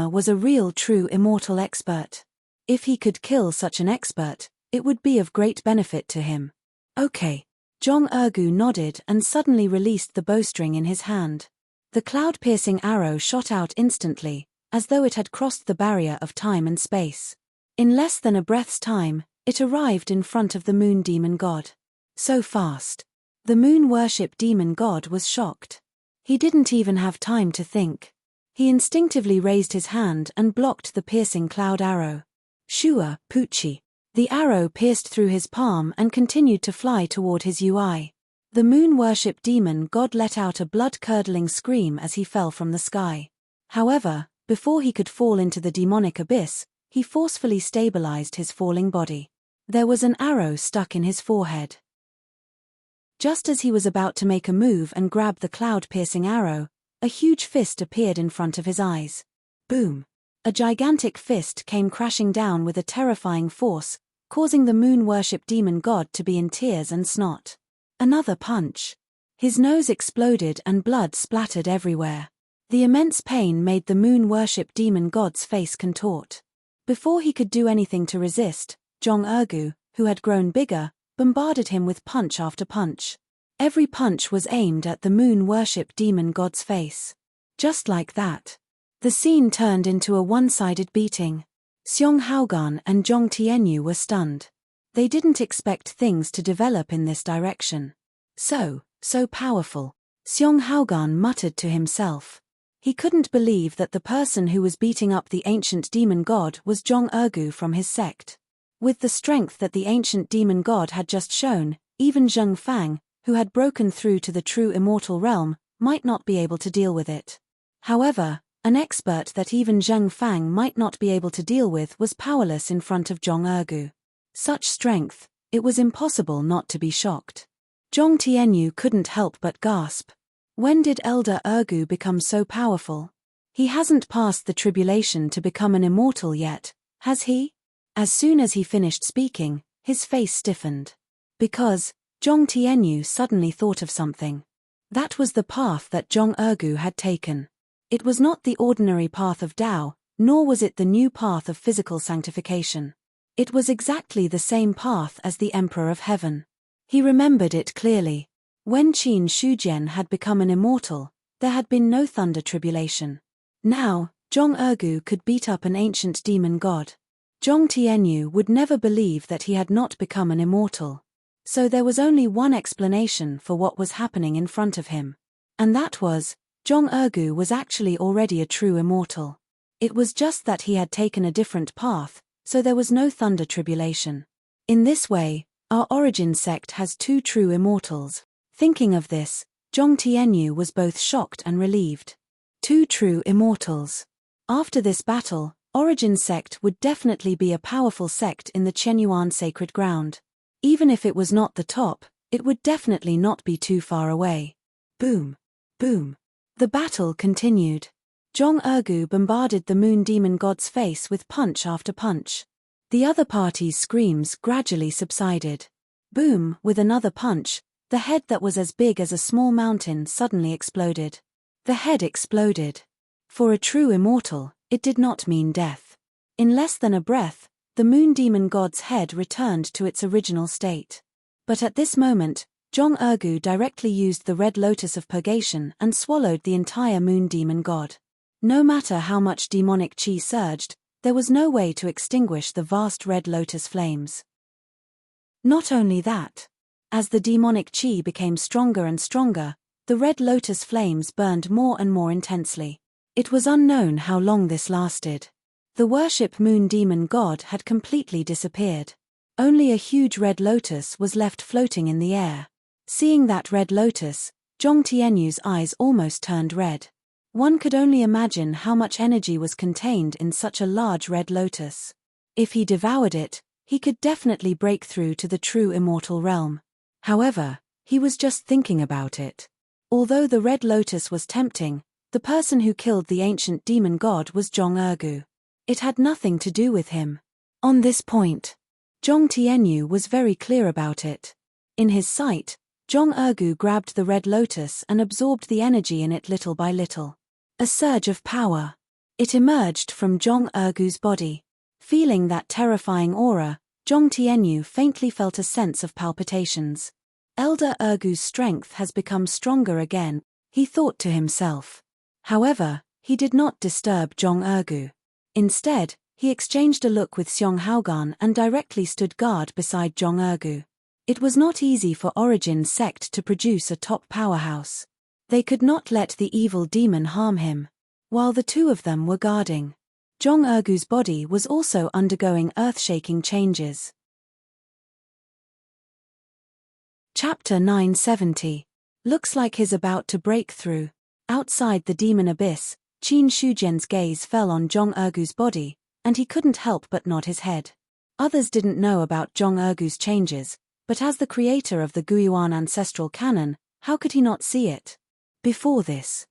was a real true immortal expert. If he could kill such an expert, it would be of great benefit to him. Okay. Zhong Ergu nodded and suddenly released the bowstring in his hand. The cloud-piercing arrow shot out instantly, as though it had crossed the barrier of time and space. In less than a breath's time, it arrived in front of the moon demon god. So fast. The moon worship demon god was shocked. He didn't even have time to think. He instinctively raised his hand and blocked the piercing cloud arrow. Shua, Pucci. The arrow pierced through his palm and continued to fly toward his UI. The moon worship demon god let out a blood-curdling scream as he fell from the sky. However, before he could fall into the demonic abyss, he forcefully stabilized his falling body. There was an arrow stuck in his forehead. Just as he was about to make a move and grab the cloud-piercing arrow, a huge fist appeared in front of his eyes. Boom! A gigantic fist came crashing down with a terrifying force, causing the moon worship demon god to be in tears and snot. Another punch. His nose exploded and blood splattered everywhere. The immense pain made the moon worship demon god's face contort. Before he could do anything to resist, Jong Ergu, who had grown bigger, bombarded him with punch after punch. Every punch was aimed at the moon worship demon god's face. Just like that. The scene turned into a one-sided beating. Xiong Haogan and Zhong Tianyu were stunned. They didn't expect things to develop in this direction. So powerful. Xiong Haogan muttered to himself. He couldn't believe that the person who was beating up the ancient demon god was Zhong Ergu from his sect. With the strength that the ancient demon god had just shown, even Zheng Fang, who had broken through to the true immortal realm, might not be able to deal with it. However, an expert that even Zheng Fang might not be able to deal with was powerless in front of Zhong Ergu. Such strength, it was impossible not to be shocked. Zhong Tianyu couldn't help but gasp. When did Elder Ergu become so powerful? He hasn't passed the tribulation to become an immortal yet, has he? As soon as he finished speaking, his face stiffened. Because, Zhong Tianyu suddenly thought of something. That was the path that Zhong Ergu had taken. It was not the ordinary path of Tao, nor was it the new path of physical sanctification. It was exactly the same path as the Emperor of Heaven. He remembered it clearly. When Qin Shujian had become an immortal, there had been no thunder tribulation. Now, Zhong Ergu could beat up an ancient demon god. Zhong Tianyu would never believe that he had not become an immortal. So there was only one explanation for what was happening in front of him. And that was, Zhong Ergu was actually already a true immortal. It was just that he had taken a different path, so there was no thunder tribulation. In this way, our origin sect has two true immortals. Thinking of this, Zhong Tianyu was both shocked and relieved. Two true immortals. After this battle, Origin sect would definitely be a powerful sect in the Qianyuan sacred ground. Even if it was not the top, it would definitely not be too far away. Boom. Boom. The battle continued. Zhong Ergu bombarded the moon demon god's face with punch after punch. The other party's screams gradually subsided. Boom, with another punch, the head that was as big as a small mountain suddenly exploded. The head exploded. For a true immortal, it did not mean death. In less than a breath, the moon demon god's head returned to its original state. But at this moment, Zhong Ergu directly used the red lotus of purgation and swallowed the entire moon demon god. No matter how much demonic qi surged, there was no way to extinguish the vast red lotus flames. Not only that, as the demonic qi became stronger and stronger, the red lotus flames burned more and more intensely. It was unknown how long this lasted. The worship moon demon god had completely disappeared. Only a huge red lotus was left floating in the air. Seeing that red lotus, Zhong Tianyu's eyes almost turned red. One could only imagine how much energy was contained in such a large red lotus. If he devoured it, he could definitely break through to the true immortal realm. However, he was just thinking about it. Although the red lotus was tempting, the person who killed the ancient demon god was Zhong Ergu. It had nothing to do with him. On this point, Zhong Tianyu was very clear about it. In his sight, Zhong Ergu grabbed the red lotus and absorbed the energy in it little by little. A surge of power. It emerged from Zhong Ergu's body. Feeling that terrifying aura, Zhong Tianyu faintly felt a sense of palpitations. Elder Ergu's strength has become stronger again, he thought to himself. However, He did not disturb Zhong-ergu. Instead, he exchanged a look with Xiong Haogan and directly stood guard beside Zhong-ergu. It was not easy for Origin's sect to produce a top powerhouse. They could not let the evil demon harm him. While the two of them were guarding, Zhong-ergu's body was also undergoing earth-shaking changes. Chapter 970. Looks like he's about to break through. Outside the demon abyss, Qin Shujian's gaze fell on Zhong-ergu's body, and he couldn't help but nod his head. Others didn't know about Zhong-ergu's changes, but as the creator of the Guiyuan ancestral canon, how could he not see it? Before this,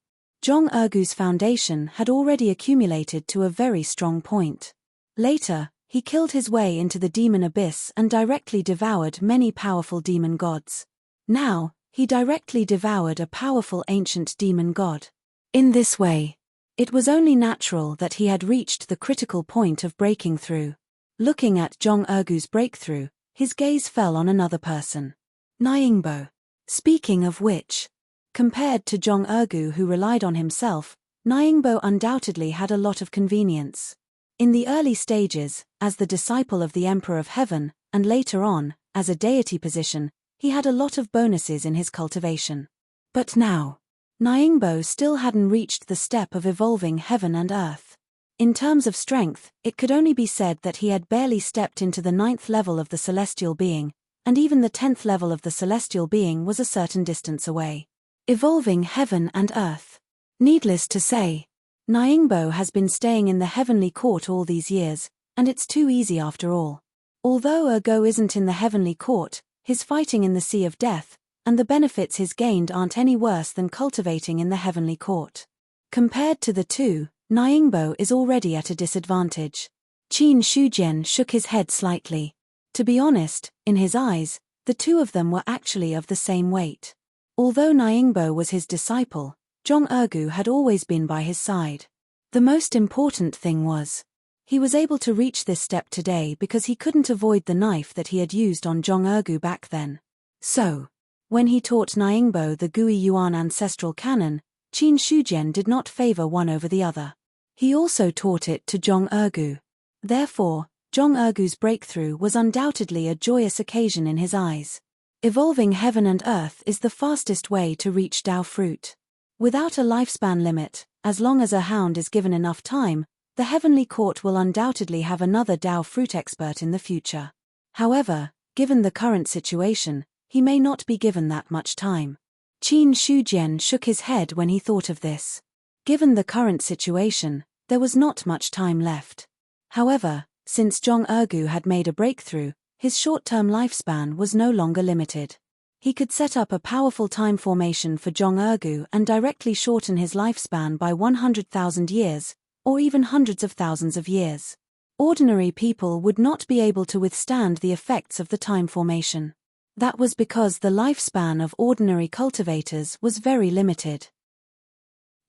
Zhong-ergu's foundation had already accumulated to a very strong point. Later, he killed his way into the demon abyss and directly devoured many powerful demon gods. Now, he directly devoured a powerful ancient demon god. In this way, it was only natural that he had reached the critical point of breaking through. Looking at Zhong-ergu's breakthrough, his gaze fell on another person. Ningbo. Speaking of which, compared to Zhong-ergu who relied on himself, Ningbo undoubtedly had a lot of convenience. In the early stages, as the disciple of the Emperor of Heaven, and later on, as a deity position, he had a lot of bonuses in his cultivation. But now, Ningbo still hadn't reached the step of evolving heaven and earth. In terms of strength, it could only be said that he had barely stepped into the 9th level of the celestial being, and even the 10th level of the celestial being was a certain distance away. Evolving heaven and earth. Needless to say, Ningbo has been staying in the heavenly court all these years, and it's too easy after all. Although Ergo isn't in the heavenly court, his fighting in the Sea of Death, and the benefits he's gained aren't any worse than cultivating in the heavenly court. Compared to the two, Ningbo is already at a disadvantage. Qin Shujian shook his head slightly. To be honest, in his eyes, the two of them were actually of the same weight. Although Ningbo was his disciple, Zhong-ergu had always been by his side. The most important thing was, he was able to reach this step today because he couldn't avoid the knife that he had used on Zhong-ergu back then. So, when he taught Ningbo the Guiyuan ancestral canon, Qin Shujian did not favor one over the other. He also taught it to Zhong-ergu. Therefore, Zhong-ergu's breakthrough was undoubtedly a joyous occasion in his eyes. Evolving heaven and earth is the fastest way to reach Dao fruit. Without a lifespan limit, as long as a hound is given enough time, the heavenly court will undoubtedly have another Dao fruit expert in the future. However, given the current situation, he may not be given that much time. Qin Shujian shook his head when he thought of this. Given the current situation, there was not much time left. However, since Zhong-ergu had made a breakthrough, his short-term lifespan was no longer limited. He could set up a powerful time formation for Zhong-ergu and directly shorten his lifespan by 100,000 years, or even hundreds of thousands of years. Ordinary people would not be able to withstand the effects of the time formation. That was because the lifespan of ordinary cultivators was very limited.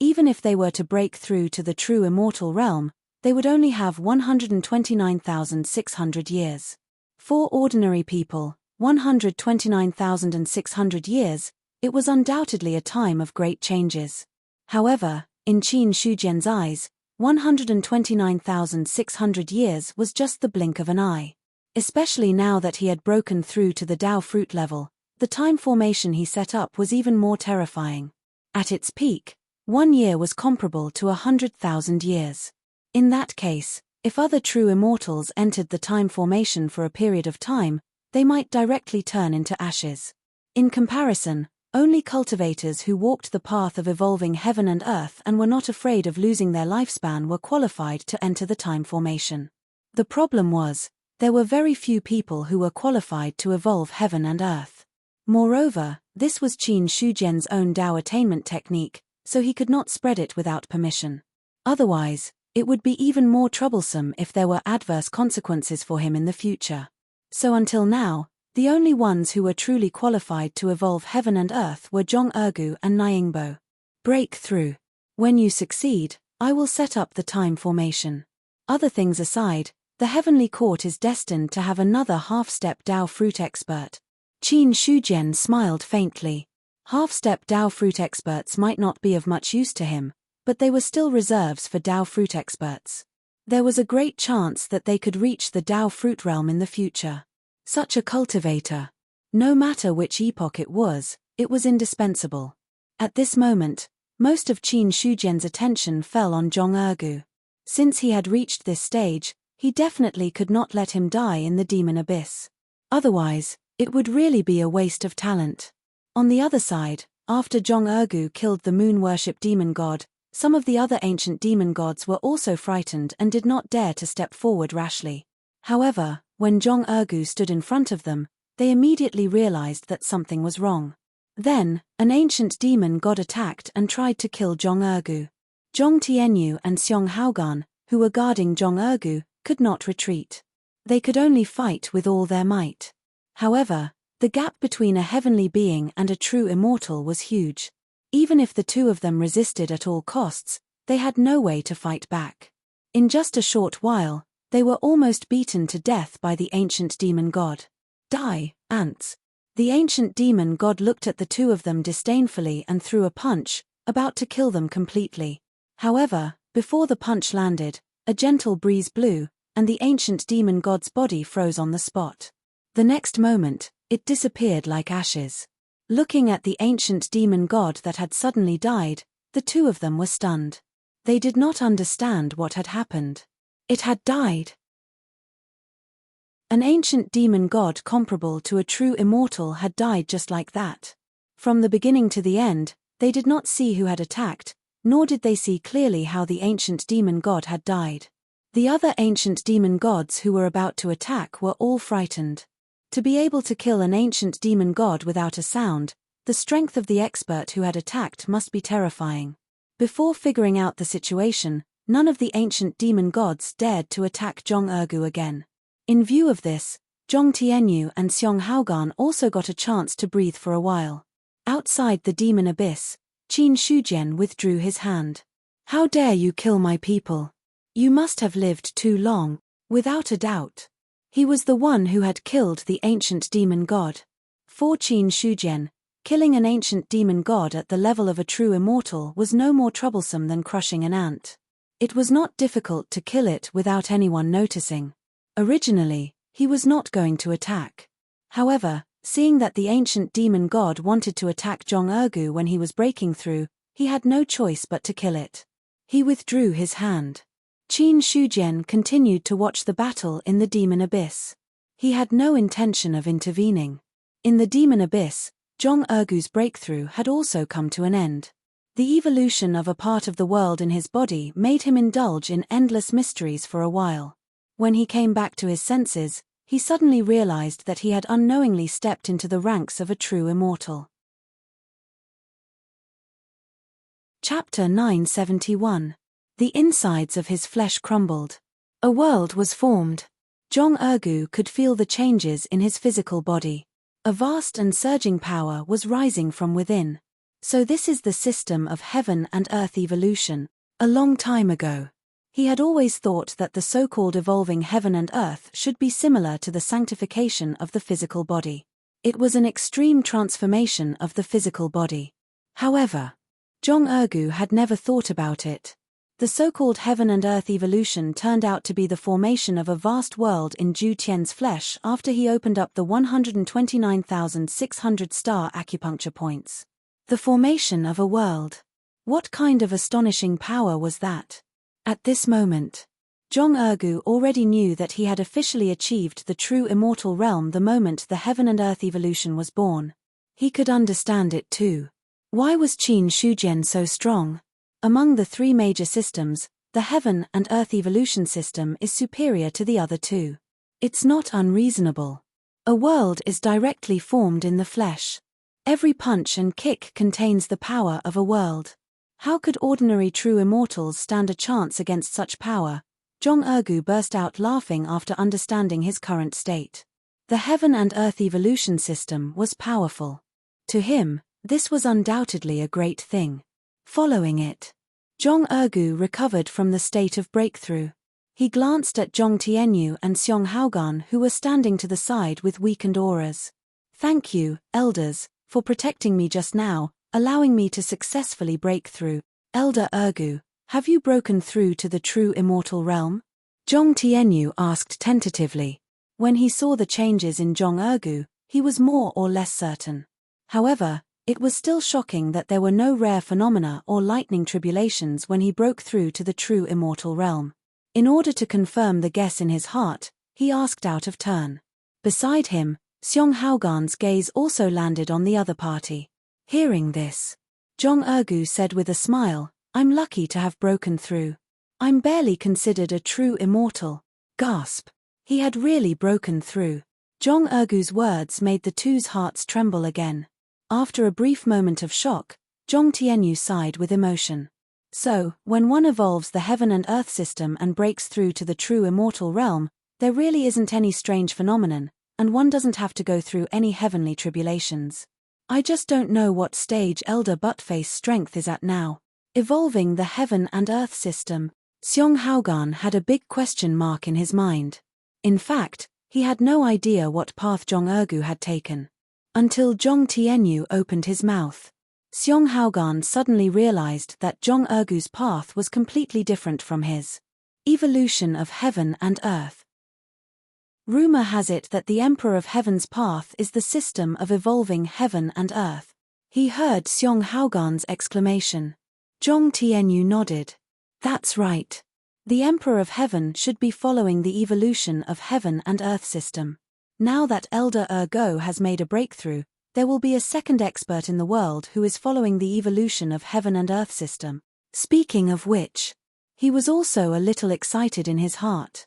Even if they were to break through to the true immortal realm, they would only have 129,600 years. For ordinary people, 129,600 years, it was undoubtedly a time of great changes. However, in Qin Shujian's eyes, 129,600 years was just the blink of an eye. Especially now that he had broken through to the Dao fruit level, the time formation he set up was even more terrifying. At its peak, 1 year was comparable to 100,000 years. In that case, if other true immortals entered the time formation for a period of time, they might directly turn into ashes. In comparison, only cultivators who walked the path of evolving heaven and earth and were not afraid of losing their lifespan were qualified to enter the time formation. The problem was, there were very few people who were qualified to evolve heaven and earth. Moreover, this was Qin Shujian's own Dao attainment technique, so he could not spread it without permission. Otherwise, it would be even more troublesome if there were adverse consequences for him in the future. So until now, the only ones who were truly qualified to evolve heaven and earth were Zhong-ergu and Ningbo. Breakthrough. When you succeed, I will set up the time formation. Other things aside, the heavenly court is destined to have another half-step Dao fruit expert. Qin Shujian smiled faintly. Half-step Dao fruit experts might not be of much use to him, but they were still reserves for Dao fruit experts. There was a great chance that they could reach the Dao fruit realm in the future. Such a cultivator. No matter which epoch it was indispensable. At this moment, most of Qin Shujian's attention fell on Zhong Ergu. Since he had reached this stage, he definitely could not let him die in the demon abyss. Otherwise, it would really be a waste of talent. On the other side, after Zhong Ergu killed the moon-worship demon god, some of the other ancient demon gods were also frightened and did not dare to step forward rashly. However, when Zhong Ergu stood in front of them, they immediately realized that something was wrong. Then, an ancient demon god attacked and tried to kill Zhong Ergu. Zhong Tianyu and Xiong Haogan, who were guarding Zhong Ergu, could not retreat. They could only fight with all their might. However, the gap between a heavenly being and a true immortal was huge. Even if the two of them resisted at all costs, they had no way to fight back. In just a short while, they were almost beaten to death by the ancient demon god. Die, ants. The ancient demon god looked at the two of them disdainfully and threw a punch, about to kill them completely. However, before the punch landed, a gentle breeze blew, and the ancient demon god's body froze on the spot. The next moment, it disappeared like ashes. Looking at the ancient demon god that had suddenly died, the two of them were stunned. They did not understand what had happened. It had died. An ancient demon god comparable to a true immortal had died just like that. From the beginning to the end, they did not see who had attacked, nor did they see clearly how the ancient demon god had died. The other ancient demon gods who were about to attack were all frightened. To be able to kill an ancient demon god without a sound, the strength of the expert who had attacked must be terrifying. Before figuring out the situation, none of the ancient demon gods dared to attack Zhong Ergu again. In view of this, Zhong Tianyu and Xiong Haogan also got a chance to breathe for a while. Outside the demon abyss, Qin Shujian withdrew his hand. How dare you kill my people? You must have lived too long. Without a doubt. He was the one who had killed the ancient demon god. For Qin Shujian, killing an ancient demon god at the level of a true immortal was no more troublesome than crushing an ant. It was not difficult to kill it without anyone noticing. Originally, he was not going to attack. However, seeing that the ancient demon god wanted to attack Zhong Ergu when he was breaking through, he had no choice but to kill it. He withdrew his hand. Qin Shujian continued to watch the battle in the demon abyss. He had no intention of intervening. In the demon abyss, Zhong Ergu's breakthrough had also come to an end. The evolution of a part of the world in his body made him indulge in endless mysteries for a while. When he came back to his senses, he suddenly realized that he had unknowingly stepped into the ranks of a true immortal. Chapter 971. The insides of his flesh crumbled. A world was formed. Zhong Ergu could feel the changes in his physical body. A vast and surging power was rising from within. So this is the system of heaven and earth evolution. A long time ago, he had always thought that the so-called evolving heaven and earth should be similar to the sanctification of the physical body. It was an extreme transformation of the physical body. However, Zhong Ergu had never thought about it. The so-called heaven and earth evolution turned out to be the formation of a vast world in Zhu Tian's flesh after he opened up the 129,600 star acupuncture points. The formation of a world. What kind of astonishing power was that? At this moment, Zhong Ergu already knew that he had officially achieved the true immortal realm the moment the heaven and earth evolution was born. He could understand it too. Why was Qin Shujian so strong? Among the three major systems, the heaven and earth evolution system is superior to the other two. It's not unreasonable. A world is directly formed in the flesh. Every punch and kick contains the power of a world. How could ordinary true immortals stand a chance against such power? Zhong Ergu burst out laughing after understanding his current state. The heaven and earth evolution system was powerful. To him, this was undoubtedly a great thing. Following it, Zhong Ergu recovered from the state of breakthrough. He glanced at Zhong Tianyu and Xiong Haogan who were standing to the side with weakened auras. Thank you, elders, for protecting me just now, allowing me to successfully break through. Elder Ergu, have you broken through to the true immortal realm? Zhong Tianyu asked tentatively. When he saw the changes in Zhong Ergu, he was more or less certain. However, it was still shocking that there were no rare phenomena or lightning tribulations when he broke through to the true immortal realm. In order to confirm the guess in his heart, he asked out of turn. Beside him, Xiong Haogan's gaze also landed on the other party. Hearing this, Zhong Ergu said with a smile, I'm lucky to have broken through. I'm barely considered a true immortal. Gasp. He had really broken through. Zhong Ergu's words made the two's hearts tremble again. After a brief moment of shock, Zhong Tianyu sighed with emotion. So, when one evolves the heaven and earth system and breaks through to the true immortal realm, there really isn't any strange phenomenon, and one doesn't have to go through any heavenly tribulations. I just don't know what stage Elder Buttface strength is at now. Evolving the heaven and earth system, Xiong Haogan had a big question mark in his mind. In fact, he had no idea what path Zhong Ergu had taken. Until Zhong Tianyu opened his mouth. Xiong Haogan suddenly realized that Zhong Ergu's path was completely different from his. Evolution of heaven and earth. Rumor has it that the Emperor of Heaven's path is the system of evolving heaven and earth. He heard Xiong Haogan's exclamation. Zhong Tianyu nodded. That's right. The Emperor of Heaven should be following the evolution of heaven and earth system. Now that Elder Ergo has made a breakthrough, there will be a second expert in the world who is following the evolution of heaven and earth system. Speaking of which, he was also a little excited in his heart.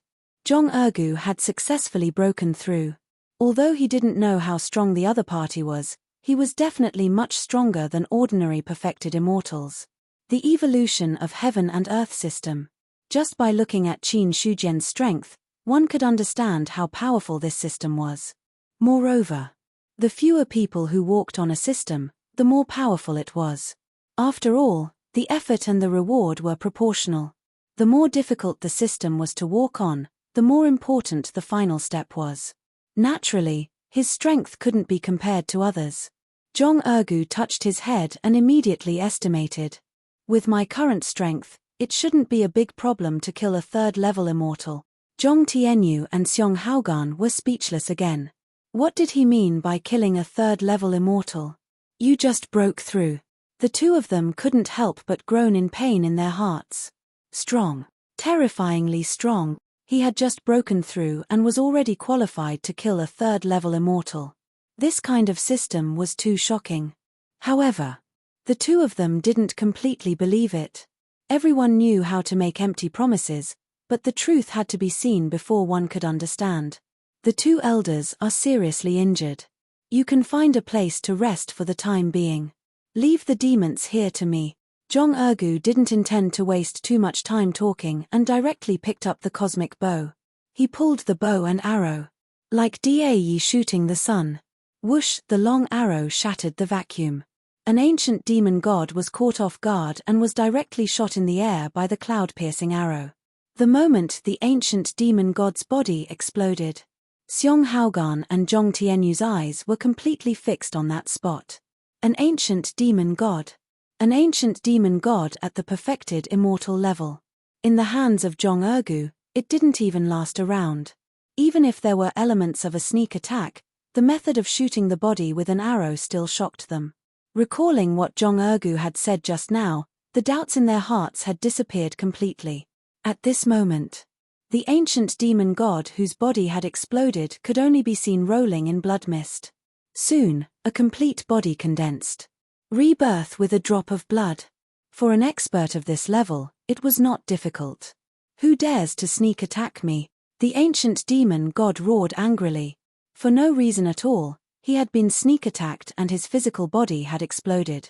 Zhong Ergu had successfully broken through. Although he didn't know how strong the other party was, he was definitely much stronger than ordinary perfected immortals. The evolution of heaven and earth system. Just by looking at Qin Shujian's strength, one could understand how powerful this system was. Moreover, the fewer people who walked on a system, the more powerful it was. After all, the effort and the reward were proportional. The more difficult the system was to walk on, the more important the final step was. Naturally, his strength couldn't be compared to others. Zhong Ergu touched his head and immediately estimated. With my current strength, it shouldn't be a big problem to kill a third-level immortal. Zhong Tianyu and Xiong Haogan were speechless again. What did he mean by killing a third-level immortal? You just broke through. The two of them couldn't help but groan in pain in their hearts. Strong. Terrifyingly strong. He had just broken through and was already qualified to kill a third-level immortal. This kind of system was too shocking. However, the two of them didn't completely believe it. Everyone knew how to make empty promises, but the truth had to be seen before one could understand. The two elders are seriously injured. You can find a place to rest for the time being. Leave the demons here to me. Zhong Ergu didn't intend to waste too much time talking and directly picked up the cosmic bow. He pulled the bow and arrow. Like Dai shooting the sun. Whoosh, the long arrow shattered the vacuum. An ancient demon god was caught off guard and was directly shot in the air by the cloud-piercing arrow. The moment the ancient demon god's body exploded, Xiong Haogan and Zhong Tianyu's eyes were completely fixed on that spot. An ancient demon god. An ancient demon god at the perfected immortal level. In the hands of Zhong Ergu, it didn't even last a round. Even if there were elements of a sneak attack, the method of shooting the body with an arrow still shocked them. Recalling what Zhong Ergu had said just now, the doubts in their hearts had disappeared completely. At this moment, the ancient demon god whose body had exploded could only be seen rolling in blood mist. Soon, a complete body condensed. Rebirth with a drop of blood. For an expert of this level, it was not difficult. Who dares to sneak attack me? The ancient demon god roared angrily. For no reason at all, he had been sneak attacked and his physical body had exploded.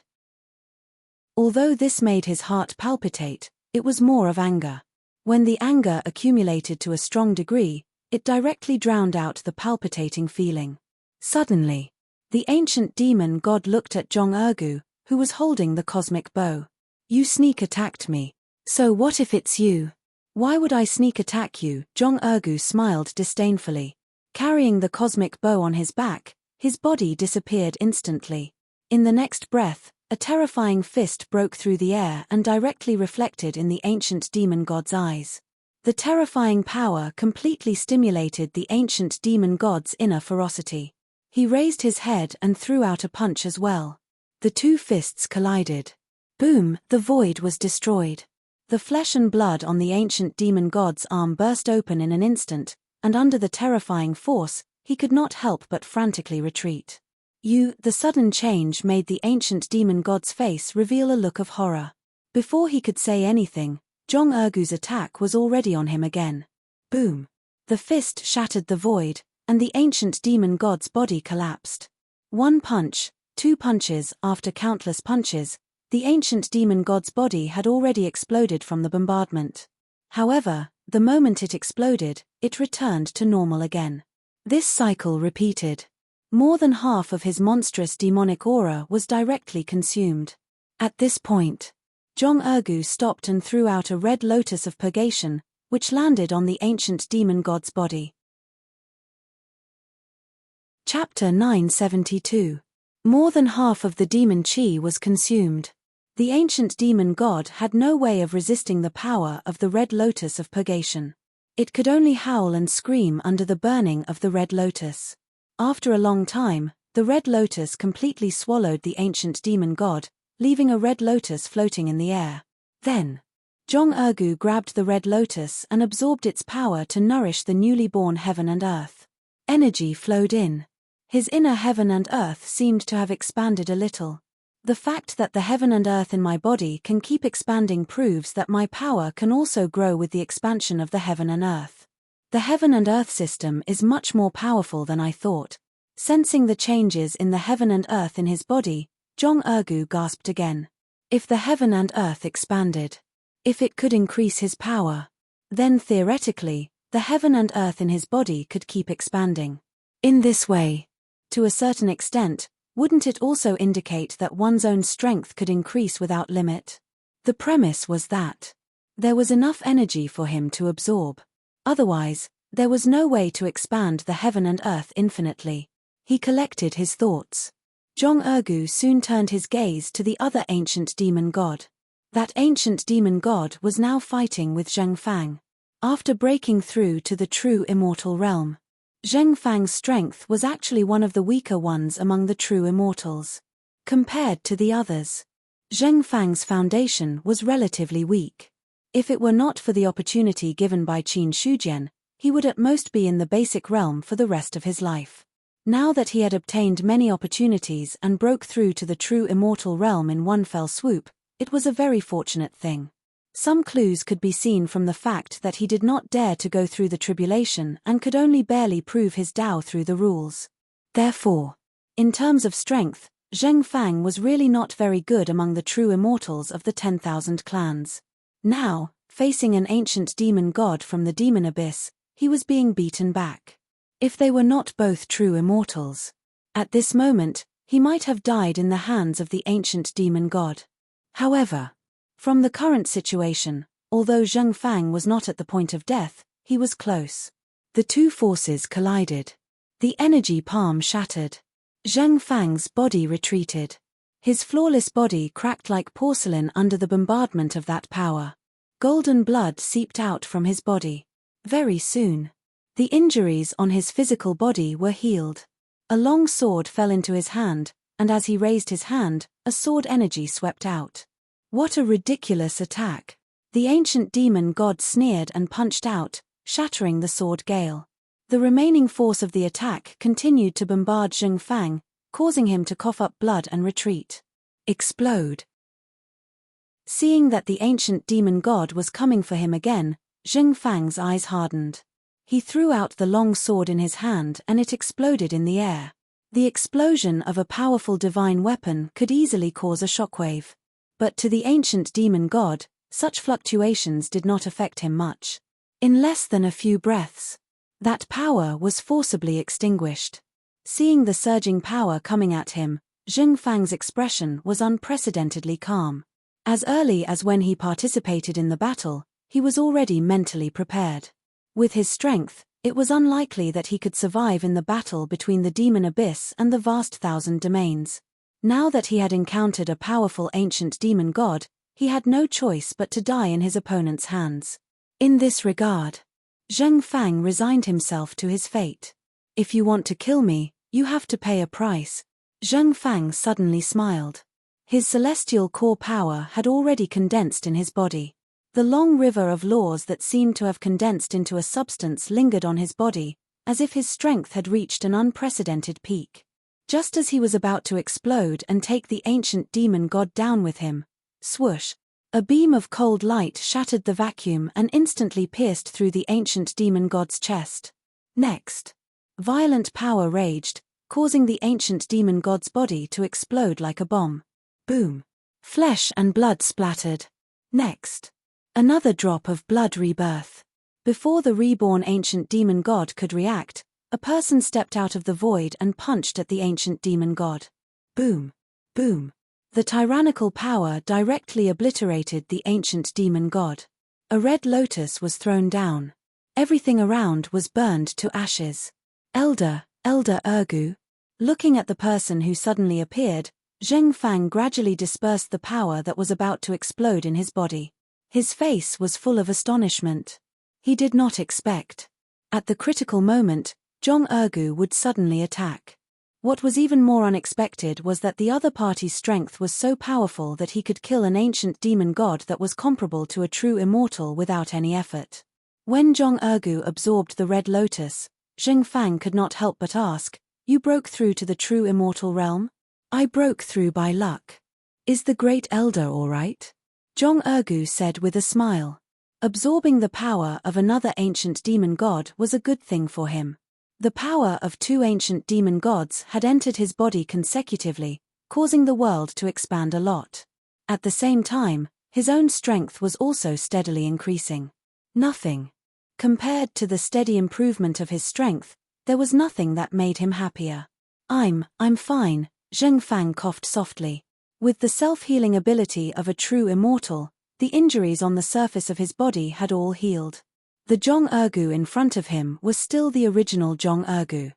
Although this made his heart palpitate, it was more of anger. When the anger accumulated to a strong degree, it directly drowned out the palpitating feeling. Suddenly, the ancient demon god looked at Zhong Ergu, who was holding the cosmic bow. You sneak attacked me. So what if it's you? Why would I sneak attack you? Zhong Ergu smiled disdainfully. Carrying the cosmic bow on his back, his body disappeared instantly. In the next breath, A terrifying fist broke through the air and directly reflected in the ancient demon god's eyes. The terrifying power completely stimulated the ancient demon god's inner ferocity. He raised his head and threw out a punch as well. The two fists collided. Boom, the void was destroyed. The flesh and blood on the ancient demon god's arm burst open in an instant, and under the terrifying force, he could not help but frantically retreat. The sudden change made the ancient demon god's face reveal a look of horror. Before he could say anything, Jong Ergu's attack was already on him again. Boom! The fist shattered the void, and the ancient demon god's body collapsed. One punch, two punches, after countless punches, the ancient demon god's body had already exploded from the bombardment. However, the moment it exploded, it returned to normal again. This cycle repeated. More than half of his monstrous demonic aura was directly consumed. At this point, Jong Ergu stopped and threw out a red lotus of purgation, which landed on the ancient demon god's body. Chapter 972. More than half of the demon chi was consumed. The ancient demon god had no way of resisting the power of the red lotus of purgation. It could only howl and scream under the burning of the red lotus. After a long time, the red lotus completely swallowed the ancient demon god, leaving a red lotus floating in the air. Then, Jong Ergu grabbed the red lotus and absorbed its power to nourish the newly born heaven and earth. Energy flowed in. His inner heaven and earth seemed to have expanded a little. The fact that the heaven and earth in my body can keep expanding proves that my power can also grow with the expansion of the heaven and earth. The heaven and earth system is much more powerful than I thought. Sensing the changes in the heaven and earth in his body, Jong Ergu gasped again. If the heaven and earth expanded, if it could increase his power, then theoretically, the heaven and earth in his body could keep expanding. In this way, to a certain extent, wouldn't it also indicate that one's own strength could increase without limit? The premise was that there was enough energy for him to absorb. Otherwise, there was no way to expand the heaven and earth infinitely. He collected his thoughts. Jong Ergu soon turned his gaze to the other ancient demon god. That ancient demon god was now fighting with Zheng Fang. After breaking through to the true immortal realm, Zheng Fang's strength was actually one of the weaker ones among the true immortals. Compared to the others, Zheng Fang's foundation was relatively weak. If it were not for the opportunity given by Qin Shujian, he would at most be in the basic realm for the rest of his life. Now that he had obtained many opportunities and broke through to the true immortal realm in one fell swoop, it was a very fortunate thing. Some clues could be seen from the fact that he did not dare to go through the tribulation and could only barely prove his Tao through the rules. Therefore, in terms of strength, Zheng Fang was really not very good among the true immortals of the 10,000 clans. Now, facing an ancient demon god from the demon abyss, he was being beaten back. If they were not both true immortals, at this moment, he might have died in the hands of the ancient demon god. However, from the current situation, although Zheng Fang was not at the point of death, he was close. The two forces collided. The energy palm shattered. Zheng Fang's body retreated. His flawless body cracked like porcelain under the bombardment of that power. Golden blood seeped out from his body. Very soon, the injuries on his physical body were healed. A long sword fell into his hand, and as he raised his hand, a sword energy swept out. What a ridiculous attack! The ancient demon god sneered and punched out, shattering the sword gale. The remaining force of the attack continued to bombard Zheng Fang, causing him to cough up blood and retreat. Explode! Seeing that the ancient demon god was coming for him again, Zheng Fang's eyes hardened. He threw out the long sword in his hand and it exploded in the air. The explosion of a powerful divine weapon could easily cause a shockwave. But to the ancient demon god, such fluctuations did not affect him much. In less than a few breaths, that power was forcibly extinguished. Seeing the surging power coming at him, Zheng Fang's expression was unprecedentedly calm. As early as when he participated in the battle, he was already mentally prepared. With his strength, it was unlikely that he could survive in the battle between the demon abyss and the vast thousand domains. Now that he had encountered a powerful ancient demon god, he had no choice but to die in his opponent's hands. In this regard, Zheng Fang resigned himself to his fate. If you want to kill me, you have to pay a price. Zheng Fang suddenly smiled. His celestial core power had already condensed in his body. The long river of laws that seemed to have condensed into a substance lingered on his body, as if his strength had reached an unprecedented peak. Just as he was about to explode and take the ancient demon god down with him, swoosh! A beam of cold light shattered the vacuum and instantly pierced through the ancient demon god's chest. Next, violent power raged, causing the ancient demon god's body to explode like a bomb. Boom! Flesh and blood splattered. Next, another drop of blood rebirth. Before the reborn ancient demon god could react, a person stepped out of the void and punched at the ancient demon god. Boom! Boom! The tyrannical power directly obliterated the ancient demon god. A red lotus was thrown down. Everything around was burned to ashes. Elder Ergu. Looking at the person who suddenly appeared, Zheng Fang gradually dispersed the power that was about to explode in his body. His face was full of astonishment. He did not expect. At the critical moment, Zhong Ergu would suddenly attack. What was even more unexpected was that the other party's strength was so powerful that he could kill an ancient demon god that was comparable to a true immortal without any effort. When Zhong Ergu absorbed the red lotus, Zheng Fang could not help but ask, "You broke through to the true immortal realm?" "I broke through by luck. Is the great elder all right?" Zhong Ergu said with a smile. Absorbing the power of another ancient demon god was a good thing for him. The power of two ancient demon gods had entered his body consecutively, causing the world to expand a lot. At the same time, his own strength was also steadily increasing. Nothing. Compared to the steady improvement of his strength, there was nothing that made him happier. I'm fine," Zheng Fang coughed softly. With the self-healing ability of a true immortal, the injuries on the surface of his body had all healed. The Zhong Ergu in front of him was still the original Zhong Ergu.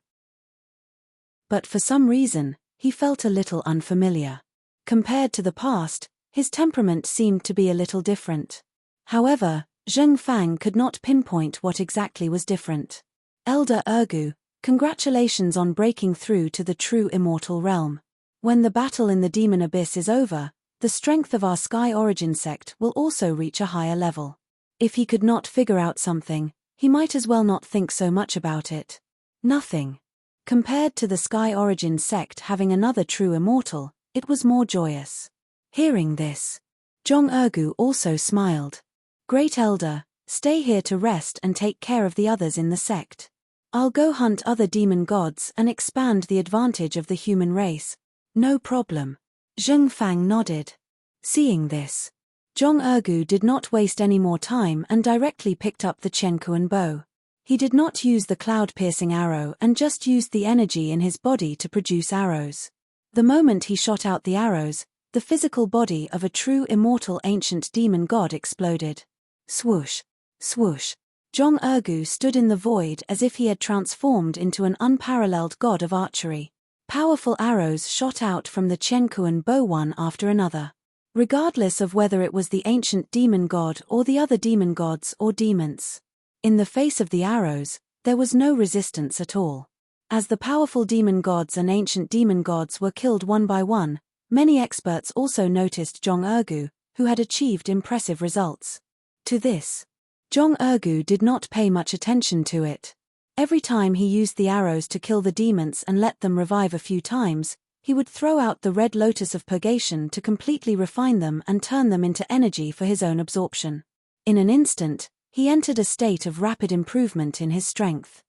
But for some reason, he felt a little unfamiliar. Compared to the past, his temperament seemed to be a little different. However, Zheng Fang could not pinpoint what exactly was different. "Elder Ergu, congratulations on breaking through to the true immortal realm. When the battle in the demon abyss is over, the strength of our Sky Origin sect will also reach a higher level." If he could not figure out something, he might as well not think so much about it. Nothing. Compared to the Sky Origin sect having another true immortal, it was more joyous. Hearing this, Zhong Ergu also smiled. "Great Elder, stay here to rest and take care of the others in the sect. I'll go hunt other demon gods and expand the advantage of the human race." "No problem." Zheng Fang nodded. Seeing this, Zhong Ergu did not waste any more time and directly picked up the Qianquan bow. He did not use the cloud-piercing arrow and just used the energy in his body to produce arrows. The moment he shot out the arrows, the physical body of a true immortal ancient demon god exploded. Swoosh! Swoosh! Zhong Ergu stood in the void as if he had transformed into an unparalleled god of archery. Powerful arrows shot out from the Qianquan bow one after another. Regardless of whether it was the ancient demon god or the other demon gods or demons. In the face of the arrows, there was no resistance at all. As the powerful demon gods and ancient demon gods were killed one by one, many experts also noticed Zhong Ergu, who had achieved impressive results. To this, Zhong Ergu did not pay much attention to it. Every time he used the arrows to kill the demons and let them revive a few times, he would throw out the red lotus of purgation to completely refine them and turn them into energy for his own absorption. In an instant, he entered a state of rapid improvement in his strength.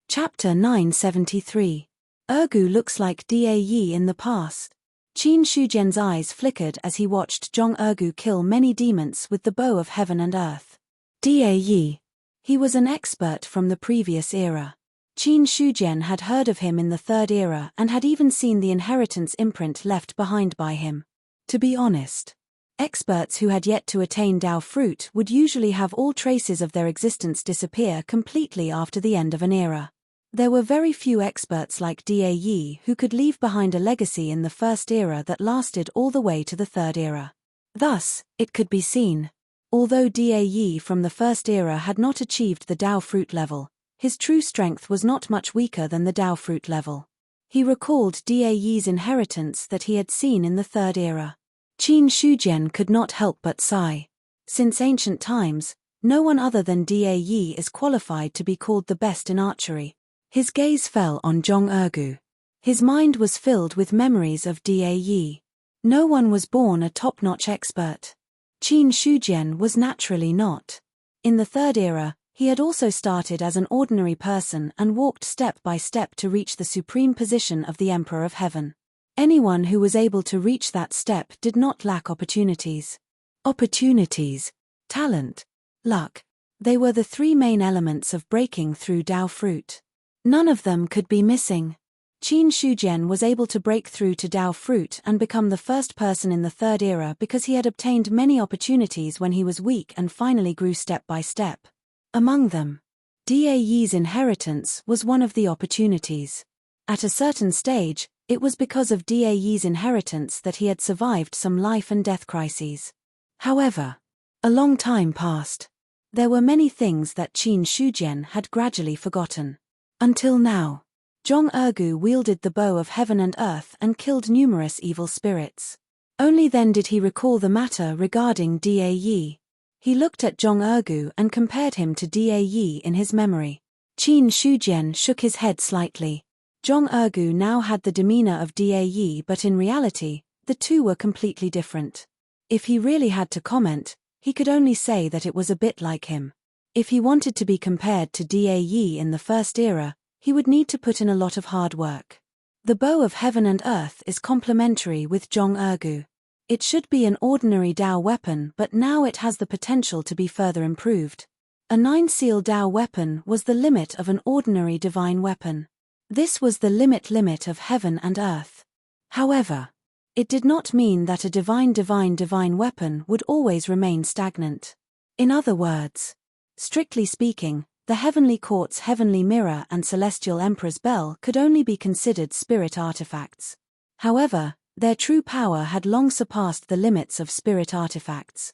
Chapter 973. Ergu looks like Dae in the past. Qin Shujian's eyes flickered as he watched Zhong Ergu kill many demons with the bow of heaven and earth. Dae. He was an expert from the previous era. Qin Shujian had heard of him in the Third Era and had even seen the inheritance imprint left behind by him. To be honest, experts who had yet to attain Dao fruit would usually have all traces of their existence disappear completely after the end of an era. There were very few experts like Dae who could leave behind a legacy in the first era that lasted all the way to the third era. Thus, it could be seen. Although Dae from the first era had not achieved the Dao fruit level, his true strength was not much weaker than the Dao fruit level. He recalled Dae's inheritance that he had seen in the third era. Qin Shujian could not help but sigh. Since ancient times, no one other than Dae is qualified to be called the best in archery. His gaze fell on Zhong Ergu. His mind was filled with memories of Dae. No one was born a top-notch expert. Qin Shujian was naturally not. In the third era, he had also started as an ordinary person and walked step by step to reach the supreme position of the Emperor of Heaven. Anyone who was able to reach that step did not lack opportunities. Opportunities, talent, luck. They were the three main elements of breaking through Dao fruit. None of them could be missing. Qin Shujian was able to break through to Dao fruit and become the first person in the third era because he had obtained many opportunities when he was weak and finally grew step by step. Among them, Dae's inheritance was one of the opportunities. At a certain stage, it was because of Dae's inheritance that he had survived some life and death crises. However, a long time passed. There were many things that Qin Shujian had gradually forgotten. Until now. Zhong Ergu wielded the bow of heaven and earth and killed numerous evil spirits. Only then did he recall the matter regarding Dae. He looked at Zhong Ergu and compared him to Dae in his memory. Qin Shujian shook his head slightly. Zhong Ergu now had the demeanor of Dae, but in reality, the two were completely different. If he really had to comment, he could only say that it was a bit like him. If he wanted to be compared to Dae in the first era, he would need to put in a lot of hard work. The bow of heaven and earth is complementary with Zhong Ergu. It should be an ordinary Dao weapon, but now it has the potential to be further improved. A 9-seal Dao weapon was the limit of an ordinary divine weapon. This was the limit of heaven and earth. However, it did not mean that a divine weapon would always remain stagnant. In other words, strictly speaking, the Heavenly Court's Heavenly Mirror and Celestial Emperor's Bell could only be considered spirit artifacts. However, their true power had long surpassed the limits of spirit artifacts.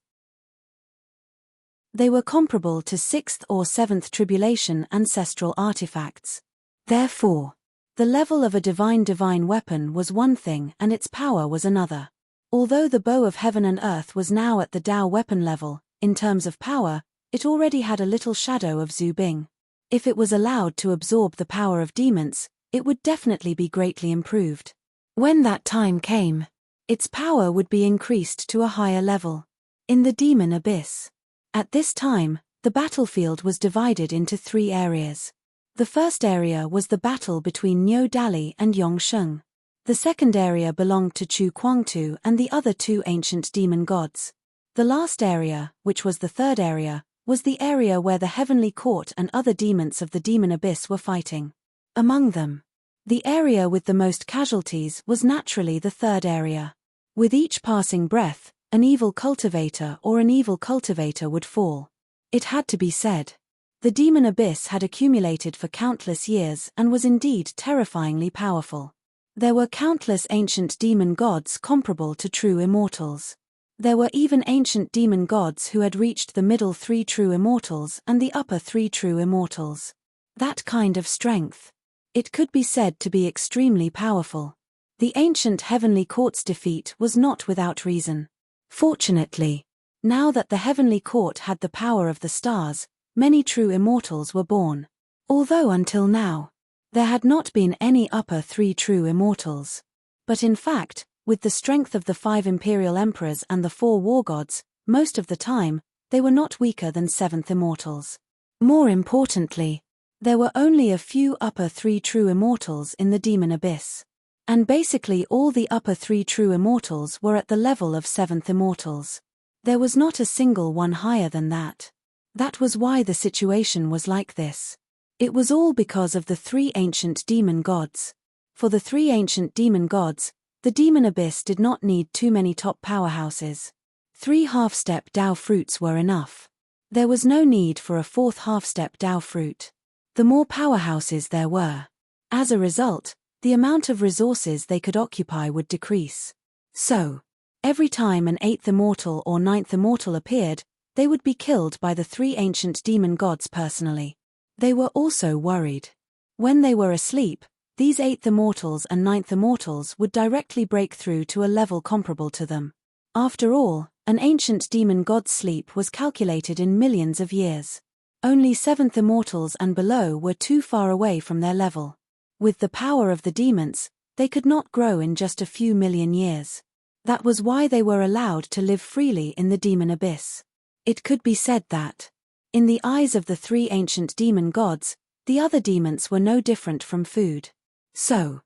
They were comparable to 6th or 7th tribulation ancestral artifacts. Therefore, the level of a divine weapon was one thing and its power was another. Although the bow of heaven and earth was now at the Dao weapon level, in terms of power, it already had a little shadow of Zhu Bing. If it was allowed to absorb the power of demons, it would definitely be greatly improved. When that time came, its power would be increased to a higher level. In the demon abyss. At this time, the battlefield was divided into 3 areas. The first area was the battle between Niu Dali and Yong Sheng. The second area belonged to Chu Kuangtu and the other 2 ancient demon gods. The last area, which was the third area, was the area where the Heavenly Court and other demons of the demon abyss were fighting. Among them, the area with the most casualties was naturally the third area. With each passing breath, an evil cultivator would fall. It had to be said. The demon abyss had accumulated for countless years and was indeed terrifyingly powerful. There were countless ancient demon gods comparable to true immortals. There were even ancient demon gods who had reached the middle 3 true immortals and the upper 3 true immortals. That kind of strength. It could be said to be extremely powerful. The ancient Heavenly Court's defeat was not without reason. Fortunately, now that the Heavenly Court had the power of the stars, many true immortals were born. Although until now, there had not been any upper 3 true immortals. But in fact, with the strength of the 5 imperial emperors and the 4 war gods, most of the time, they were not weaker than 7th immortals. More importantly, there were only a few upper 3 true immortals in the demon abyss. And basically all the upper 3 true immortals were at the level of 7th immortals. There was not a single one higher than that. That was why the situation was like this. It was all because of the 3 ancient demon gods. For the 3 ancient demon gods, the demon abyss did not need too many top powerhouses. 3 half-step Dao fruits were enough. There was no need for a 4th half-step Dao fruit. the more powerhouses there were. As a result, the amount of resources they could occupy would decrease. So, every time an 8th immortal or 9th immortal appeared, they would be killed by the 3 ancient demon gods personally. They were also worried. When they were asleep, these 8th immortals and 9th immortals would directly break through to a level comparable to them. After all, an ancient demon god's sleep was calculated in millions of years. Only 7th immortals and below were too far away from their level. With the power of the demons, they could not grow in just a few million years. That was why they were allowed to live freely in the demon abyss. It could be said that, in the eyes of the 3 ancient demon gods, the other demons were no different from food. So,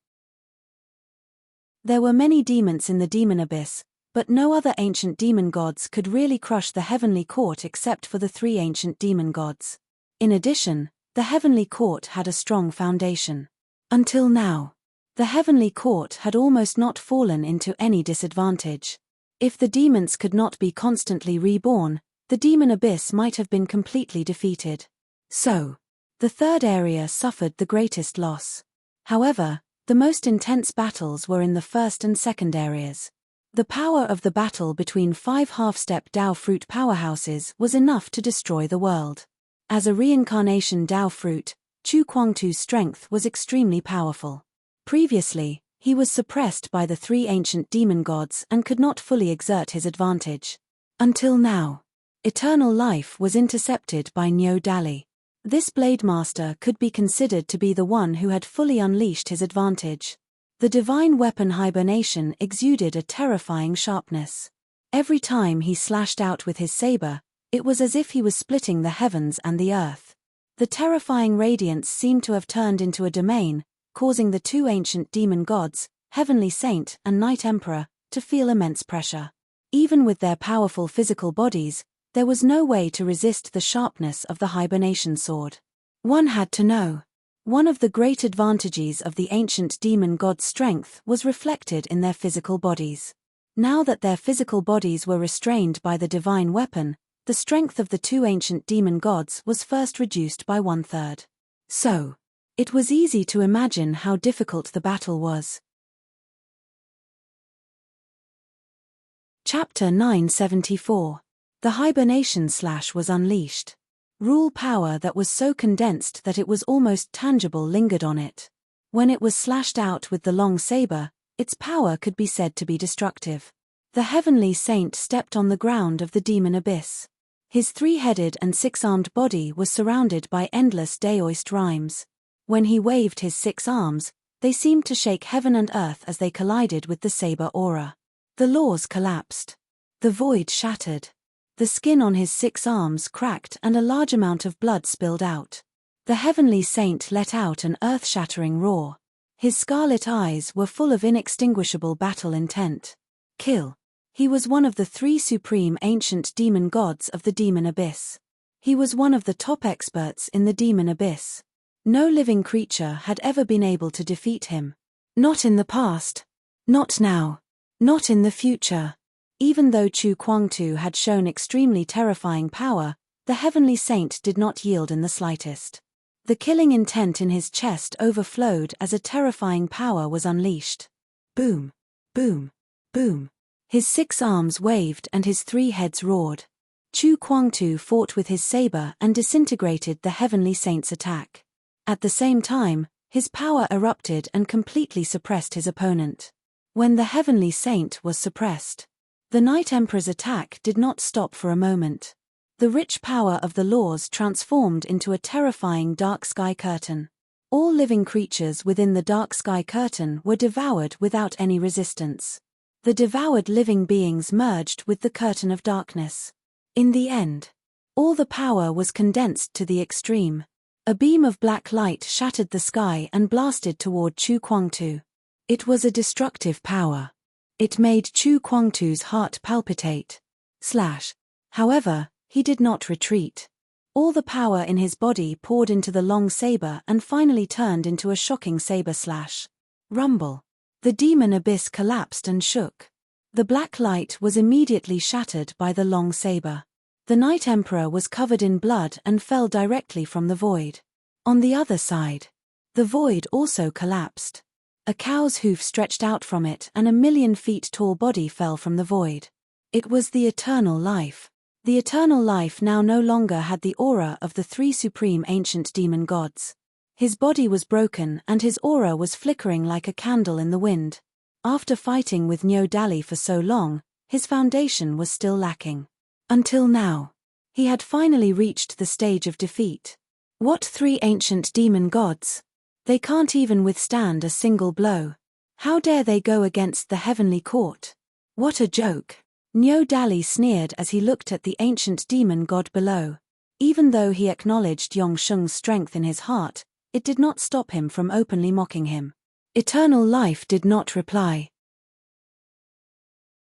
there were many demons in the demon abyss, but no other ancient demon gods could really crush the heavenly court except for the 3 ancient demon gods. In addition, the heavenly court had a strong foundation. Until now, the heavenly court had almost not fallen into any disadvantage. If the demons could not be constantly reborn, the demon abyss might have been completely defeated. So, the 3rd area suffered the greatest loss. However, the most intense battles were in the 1st and 2nd areas. The power of the battle between 5 half-step Dao fruit powerhouses was enough to destroy the world. As a reincarnation Dao fruit, Chu Kuangtu's strength was extremely powerful. Previously, he was suppressed by the 3 ancient demon gods and could not fully exert his advantage. Until now, eternal life was intercepted by Nyo Dali. This Blade Master could be considered to be the one who had fully unleashed his advantage. The divine weapon hibernation exuded a terrifying sharpness. Every time he slashed out with his saber, it was as if he was splitting the heavens and the earth. The terrifying radiance seemed to have turned into a domain, causing the 2 ancient demon gods, Heavenly Saint and Night Emperor, to feel immense pressure. Even with their powerful physical bodies, there was no way to resist the sharpness of the hibernation sword. One had to know. One of the great advantages of the ancient demon god's strength was reflected in their physical bodies. Now that their physical bodies were restrained by the divine weapon, the strength of the 2 ancient demon gods was first reduced by 1/3. So, it was easy to imagine how difficult the battle was. Chapter 974. The hibernation slash was unleashed. Rule power that was so condensed that it was almost tangible lingered on it. When it was slashed out with the long saber, its power could be said to be destructive. The Heavenly Saint stepped on the ground of the demon abyss. His 3-headed and 6-armed body was surrounded by endless Daoist rhymes. When he waved his 6 arms, they seemed to shake heaven and earth as they collided with the saber aura. The laws collapsed. The void shattered. The skin on his 6 arms cracked and a large amount of blood spilled out. The Heavenly Saint let out an earth-shattering roar. His scarlet eyes were full of inextinguishable battle intent. Kill. He was one of the 3 supreme ancient demon gods of the demon abyss. He was one of the top experts in the demon abyss. No living creature had ever been able to defeat him. Not in the past. Not now. Not in the future. Even though Chu Kuangtu had shown extremely terrifying power, the Heavenly Saint did not yield in the slightest. The killing intent in his chest overflowed as a terrifying power was unleashed. Boom. Boom. Boom. His 6 arms waved and his 3 heads roared. Chu Kuangtu fought with his saber and disintegrated the Heavenly Saint's attack. At the same time, his power erupted and completely suppressed his opponent. When the Heavenly Saint was suppressed, the Night Emperor's attack did not stop for a moment. The rich power of the laws transformed into a terrifying dark sky curtain. All living creatures within the dark sky curtain were devoured without any resistance. The devoured living beings merged with the curtain of darkness. In the end, all the power was condensed to the extreme. A beam of black light shattered the sky and blasted toward Chu Kuangtu. It was a destructive power. It made Chu Kuangtu's heart palpitate. However, he did not retreat. All the power in his body poured into the long saber and finally turned into a shocking saber slash. Rumble. The demon abyss collapsed and shook. The black light was immediately shattered by the long saber. The Night Emperor was covered in blood and fell directly from the void. On the other side, the void also collapsed. A cow's hoof stretched out from it and a 1,000,000 feet tall body fell from the void. It was the eternal life. The eternal life now no longer had the aura of the 3 supreme ancient demon gods. His body was broken and his aura was flickering like a candle in the wind. After fighting with Nyo Dali for so long, his foundation was still lacking. Until now, he had finally reached the stage of defeat. What 3 ancient demon gods? They can't even withstand a single blow. How dare they go against the heavenly court? What a joke! Nyo Dali sneered as he looked at the ancient demon god below. Even though he acknowledged Yongsheng's strength in his heart, it did not stop him from openly mocking him. Eternal Life did not reply.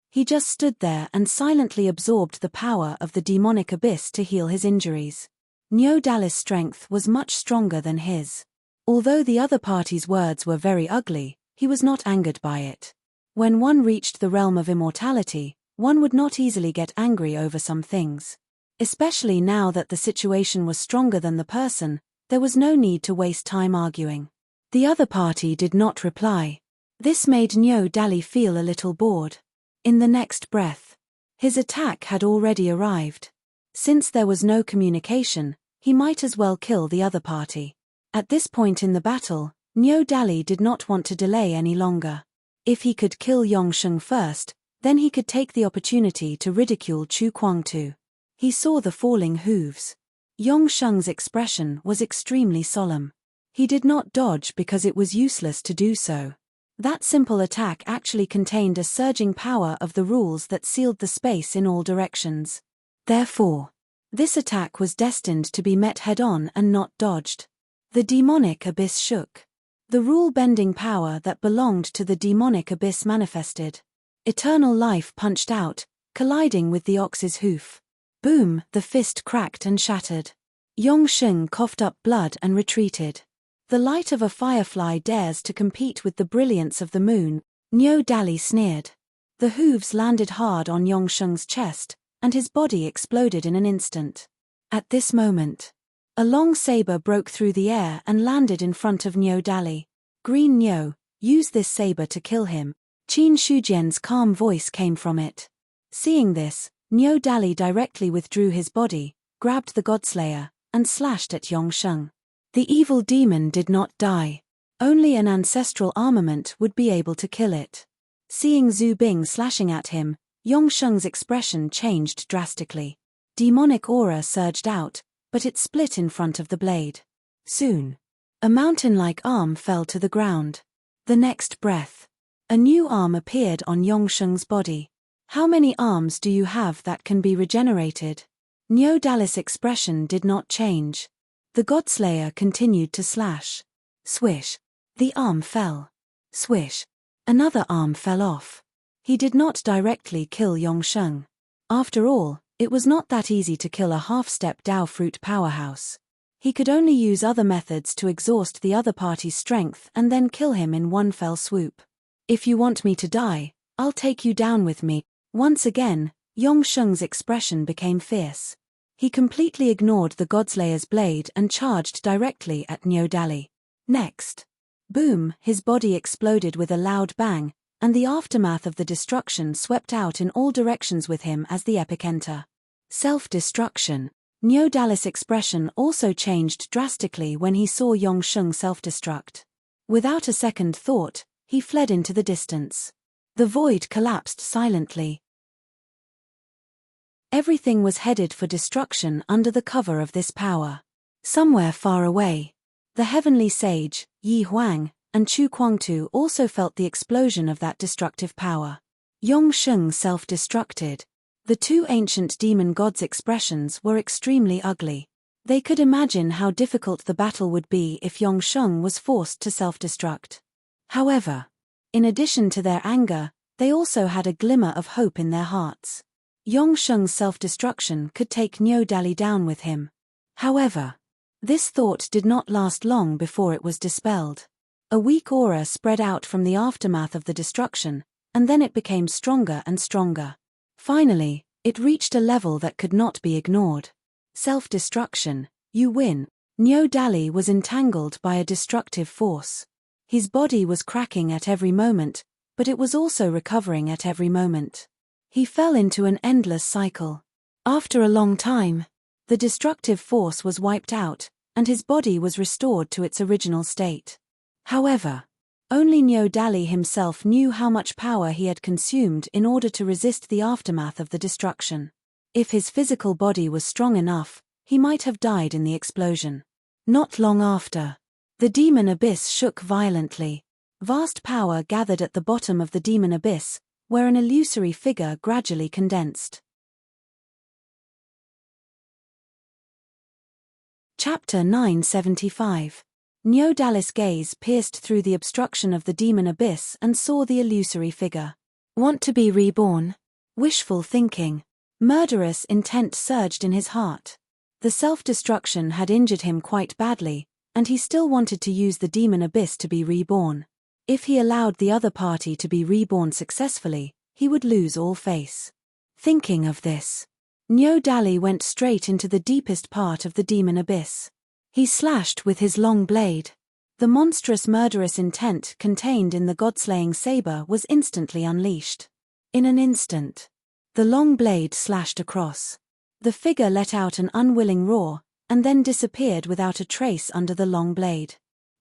He just stood there and silently absorbed the power of the demonic abyss to heal his injuries. Nyo Dali's strength was much stronger than his. Although the other party's words were very ugly, he was not angered by it. When one reached the realm of immortality, one would not easily get angry over some things. Especially now that the situation was stronger than the person, there was no need to waste time arguing. The other party did not reply. This made Nyo Dali feel a little bored. In the next breath, his attack had already arrived. Since there was no communication, he might as well kill the other party. At this point in the battle, Nyo Dali did not want to delay any longer. If he could kill Yongsheng first, then he could take the opportunity to ridicule Chu Kuangtu. He saw the falling hooves. Yongsheng's expression was extremely solemn. He did not dodge because it was useless to do so. That simple attack actually contained a surging power of the rules that sealed the space in all directions. Therefore, this attack was destined to be met head-on and not dodged. The demonic abyss shook. The rule-bending power that belonged to the demonic abyss manifested. Eternal Life punched out, colliding with the ox's hoof. Boom, the fist cracked and shattered. Yongsheng coughed up blood and retreated. The light of a firefly dares to compete with the brilliance of the moon, Nyo Dali sneered. The hooves landed hard on Yongsheng's chest, and his body exploded in an instant. At this moment, a long saber broke through the air and landed in front of Nyo Dali. Green Nyo, use this saber to kill him. Qin Shujian's calm voice came from it. Seeing this, Nyo Dali directly withdrew his body, grabbed the Godslayer, and slashed at Yongsheng. The evil demon did not die. Only an ancestral armament would be able to kill it. Seeing Zhu Bing slashing at him, Yongsheng's expression changed drastically. Demonic aura surged out, but it split in front of the blade. Soon, a mountain-like arm fell to the ground. The next breath, a new arm appeared on Yongsheng's body. How many arms do you have that can be regenerated? Nyo Dali's expression did not change. The Godslayer continued to slash. Swish. The arm fell. Swish. Another arm fell off. He did not directly kill Yongsheng. After all, it was not that easy to kill a half-step Dao fruit powerhouse. He could only use other methods to exhaust the other party's strength and then kill him in one fell swoop. If you want me to die, I'll take you down with me. Once again, Yongsheng's expression became fierce. He completely ignored the Godslayer's blade and charged directly at Nyo Dali. Next. Boom, his body exploded with a loud bang, and the aftermath of the destruction swept out in all directions with him as the epic enter. Self-destruction. Nyo Dali's expression also changed drastically when he saw Yongsheng self-destruct. Without a second thought, he fled into the distance. The void collapsed silently. Everything was headed for destruction under the cover of this power. Somewhere far away, the heavenly sage, Yi Huang, and Chu Kuangtu also felt the explosion of that destructive power. Yongsheng self-destructed. The 2 ancient demon gods' expressions were extremely ugly. They could imagine how difficult the battle would be if Yongsheng was forced to self-destruct. However, in addition to their anger, they also had a glimmer of hope in their hearts. Yongsheng's self-destruction could take Nyo Dali down with him. However, this thought did not last long before it was dispelled. A weak aura spread out from the aftermath of the destruction, and then it became stronger and stronger. Finally, it reached a level that could not be ignored. Self-destruction, you win. Nyo Dali was entangled by a destructive force. His body was cracking at every moment, but it was also recovering at every moment. He fell into an endless cycle. After a long time, the destructive force was wiped out, and his body was restored to its original state. However, only Nyo Dali himself knew how much power he had consumed in order to resist the aftermath of the destruction. If his physical body was strong enough, he might have died in the explosion. Not long after, the demon abyss shook violently. Vast power gathered at the bottom of the demon abyss, where an illusory figure gradually condensed. Chapter 975. Nyo Dali's gaze pierced through the obstruction of the demon abyss and saw the illusory figure. Want to be reborn? Wishful thinking. Murderous intent surged in his heart. The self-destruction had injured him quite badly, and he still wanted to use the demon abyss to be reborn. If he allowed the other party to be reborn successfully, he would lose all face. Thinking of this, Nyo Dali went straight into the deepest part of the demon abyss. He slashed with his long blade. The monstrous murderous intent contained in the god-slaying saber was instantly unleashed. In an instant, the long blade slashed across. The figure let out an unwilling roar, and then disappeared without a trace under the long blade.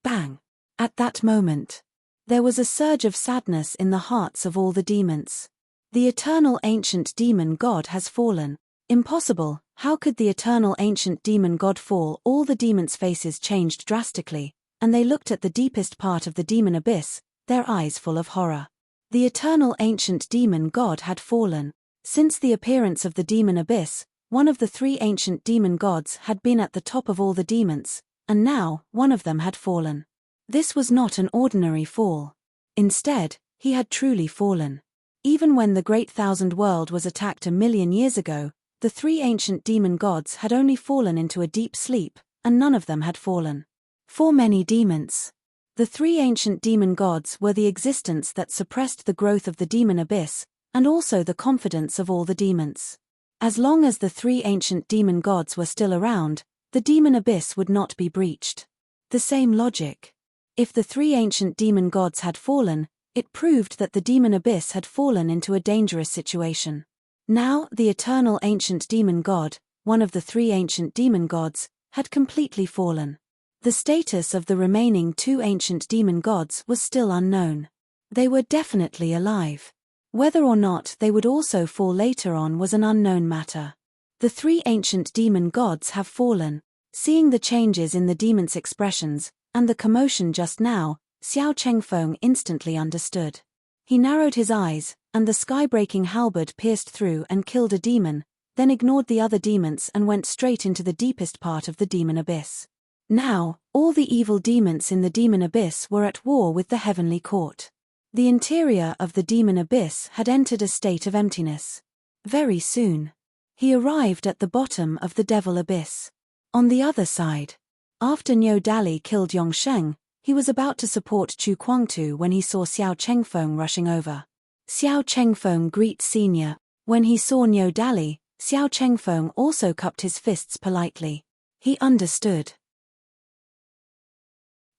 Bang! At that moment, there was a surge of sadness in the hearts of all the demons. The eternal ancient demon god has fallen. Impossible, how could the eternal ancient demon god fall? All the demons' faces changed drastically, and they looked at the deepest part of the demon abyss, their eyes full of horror. The eternal ancient demon god had fallen. Since the appearance of the demon abyss, one of the three ancient demon gods had been at the top of all the demons, and now, one of them had fallen. This was not an ordinary fall. Instead, he had truly fallen. Even when the Great Thousand World was attacked 1,000,000 years ago, the three ancient demon gods had only fallen into a deep sleep, and none of them had fallen. For many demons, the three ancient demon gods were the existence that suppressed the growth of the demon abyss, and also the confidence of all the demons. As long as the three ancient demon gods were still around, the demon abyss would not be breached. The same logic. If the three ancient demon gods had fallen, it proved that the demon abyss had fallen into a dangerous situation. Now, the eternal ancient demon god, one of the three ancient demon gods, had completely fallen. The status of the remaining two ancient demon gods was still unknown. They were definitely alive. Whether or not they would also fall later on was an unknown matter. The three ancient demon gods have fallen. Seeing the changes in the demons' expressions, and the commotion just now, Xiao Chengfeng instantly understood. He narrowed his eyes, and the sky-breaking halberd pierced through and killed a demon, then ignored the other demons and went straight into the deepest part of the demon abyss. Now, all the evil demons in the demon abyss were at war with the heavenly court. The interior of the demon abyss had entered a state of emptiness. Very soon, he arrived at the bottom of the devil abyss. On the other side, after Nyo Dali killed Yongsheng, he was about to support Chu Kuangtu when he saw Xiao Chengfeng rushing over. Xiao Chengfeng greets senior. When he saw Nyo Dali, Xiao Chengfeng also cupped his fists politely. He understood.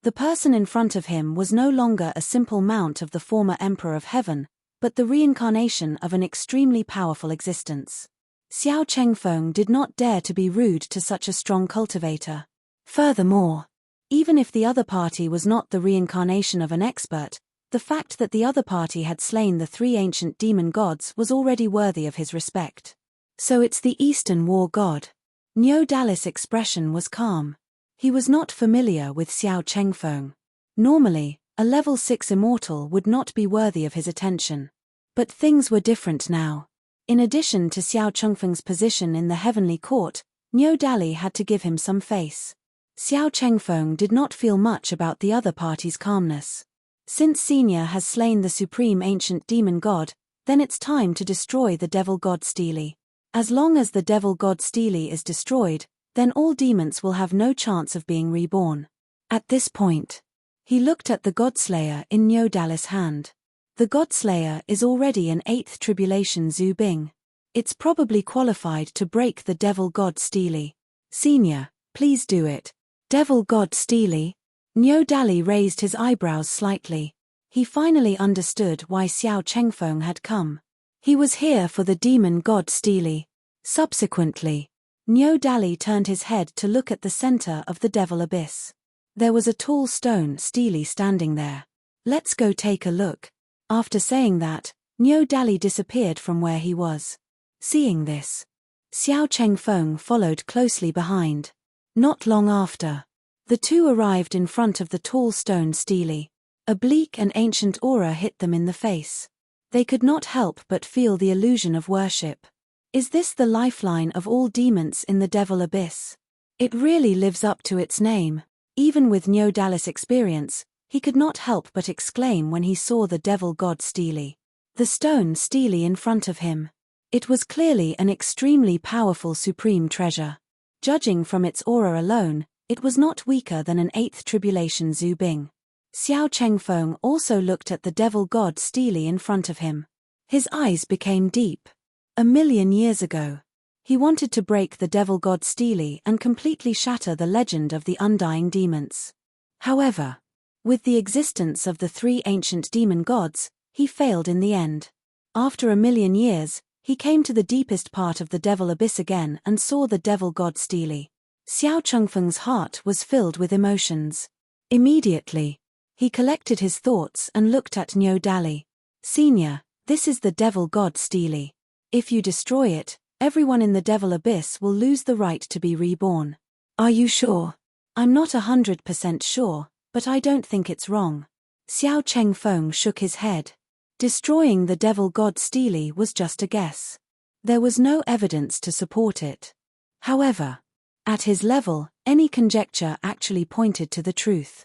The person in front of him was no longer a simple mount of the former Emperor of Heaven, but the reincarnation of an extremely powerful existence. Xiao Chengfeng did not dare to be rude to such a strong cultivator. Furthermore, even if the other party was not the reincarnation of an expert, the fact that the other party had slain the three ancient demon gods was already worthy of his respect. So it's the Eastern War God. Nyo Dali's expression was calm. He was not familiar with Xiao Chengfeng. Normally, a level 6 immortal would not be worthy of his attention. But things were different now. In addition to Xiao Chengfeng's position in the heavenly court, Nyo Dali had to give him some face. Xiao Chengfeng did not feel much about the other party's calmness. Since Senior has slain the supreme ancient demon god, then it's time to destroy the devil god Steely. As long as the devil god Steely is destroyed, then all demons will have no chance of being reborn. At this point, he looked at the Godslayer in Nyo Dali's hand. The Godslayer is already an 8th tribulation Zhu Bing. It's probably qualified to break the devil god Steely. Senior, please do it. Devil god Steely? Niu Dali raised his eyebrows slightly. He finally understood why Xiao Chengfeng had come. He was here for the demon god Steely. Subsequently, Niu Dali turned his head to look at the center of the devil abyss. There was a tall stone Steely standing there. Let's go take a look. After saying that, Niu Dali disappeared from where he was. Seeing this, Xiao Chengfeng followed closely behind. Not long after, the two arrived in front of the tall stone Steely. A bleak and ancient aura hit them in the face. They could not help but feel the illusion of worship. Is this the lifeline of all demons in the devil abyss? It really lives up to its name. Even with Niu Dali's experience, he could not help but exclaim when he saw the devil god Steely. The stone Steely in front of him. It was clearly an extremely powerful supreme treasure. Judging from its aura alone, it was not weaker than an 8th tribulation Zubing. Xiao Chengfeng also looked at the devil god Steely in front of him. His eyes became deep. 1,000,000 years ago, he wanted to break the devil god Steely and completely shatter the legend of the undying demons. However, with the existence of the 3 ancient demon gods, he failed in the end. After 1,000,000 years, he came to the deepest part of the devil abyss again and saw the devil god Steely. Xiao Chengfeng's heart was filled with emotions. Immediately, he collected his thoughts and looked at Niu Dali. Senior, this is the devil god Steely. If you destroy it, everyone in the devil abyss will lose the right to be reborn. Are you sure? I'm not 100% sure, but I don't think it's wrong. Xiao Chengfeng shook his head. Destroying the devil god Steely was just a guess. There was no evidence to support it. However, at his level, any conjecture actually pointed to the truth.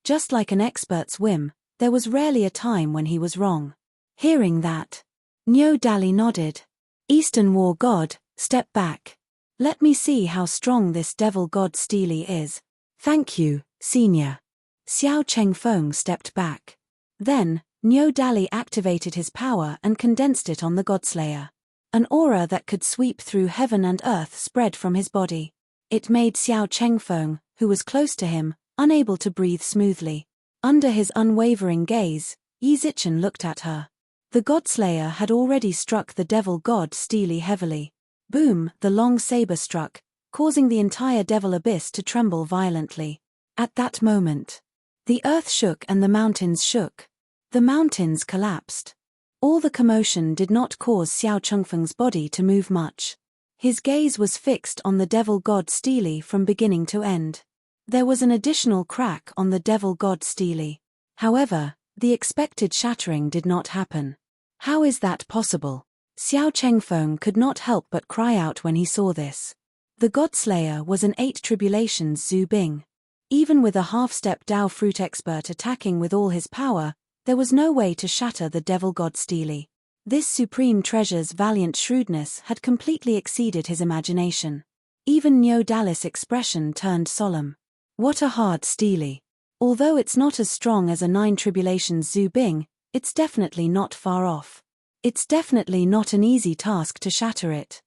Just like an expert's whim, there was rarely a time when he was wrong. Hearing that, Niu Dali nodded. Eastern War God, step back. Let me see how strong this devil god Steely is. Thank you, Senior. Xiao Chengfeng stepped back. Then, Niu Dali activated his power and condensed it on the Godslayer. An aura that could sweep through heaven and earth spread from his body. It made Xiao Chengfeng, who was close to him, unable to breathe smoothly. Under his unwavering gaze, Yi Zichen looked at her. The Godslayer had already struck the devil god Steely heavily. Boom, the long saber struck, causing the entire devil abyss to tremble violently. At that moment, the earth shook and the mountains shook. The mountains collapsed. All the commotion did not cause Xiao Chengfeng's body to move much. His gaze was fixed on the devil god Steely from beginning to end. There was an additional crack on the devil god Steely. However, the expected shattering did not happen. How is that possible? Xiao Chengfeng could not help but cry out when he saw this. The Godslayer was an 8 tribulations Zubing. Even with a half-step Dao fruit expert attacking with all his power, there was no way to shatter the devil god Steely. This supreme treasure's valiant shrewdness had completely exceeded his imagination. Even Niu Dali's expression turned solemn. What a hard Steely. Although it's not as strong as a 9 tribulations Zubing, it's definitely not far off. It's definitely not an easy task to shatter it.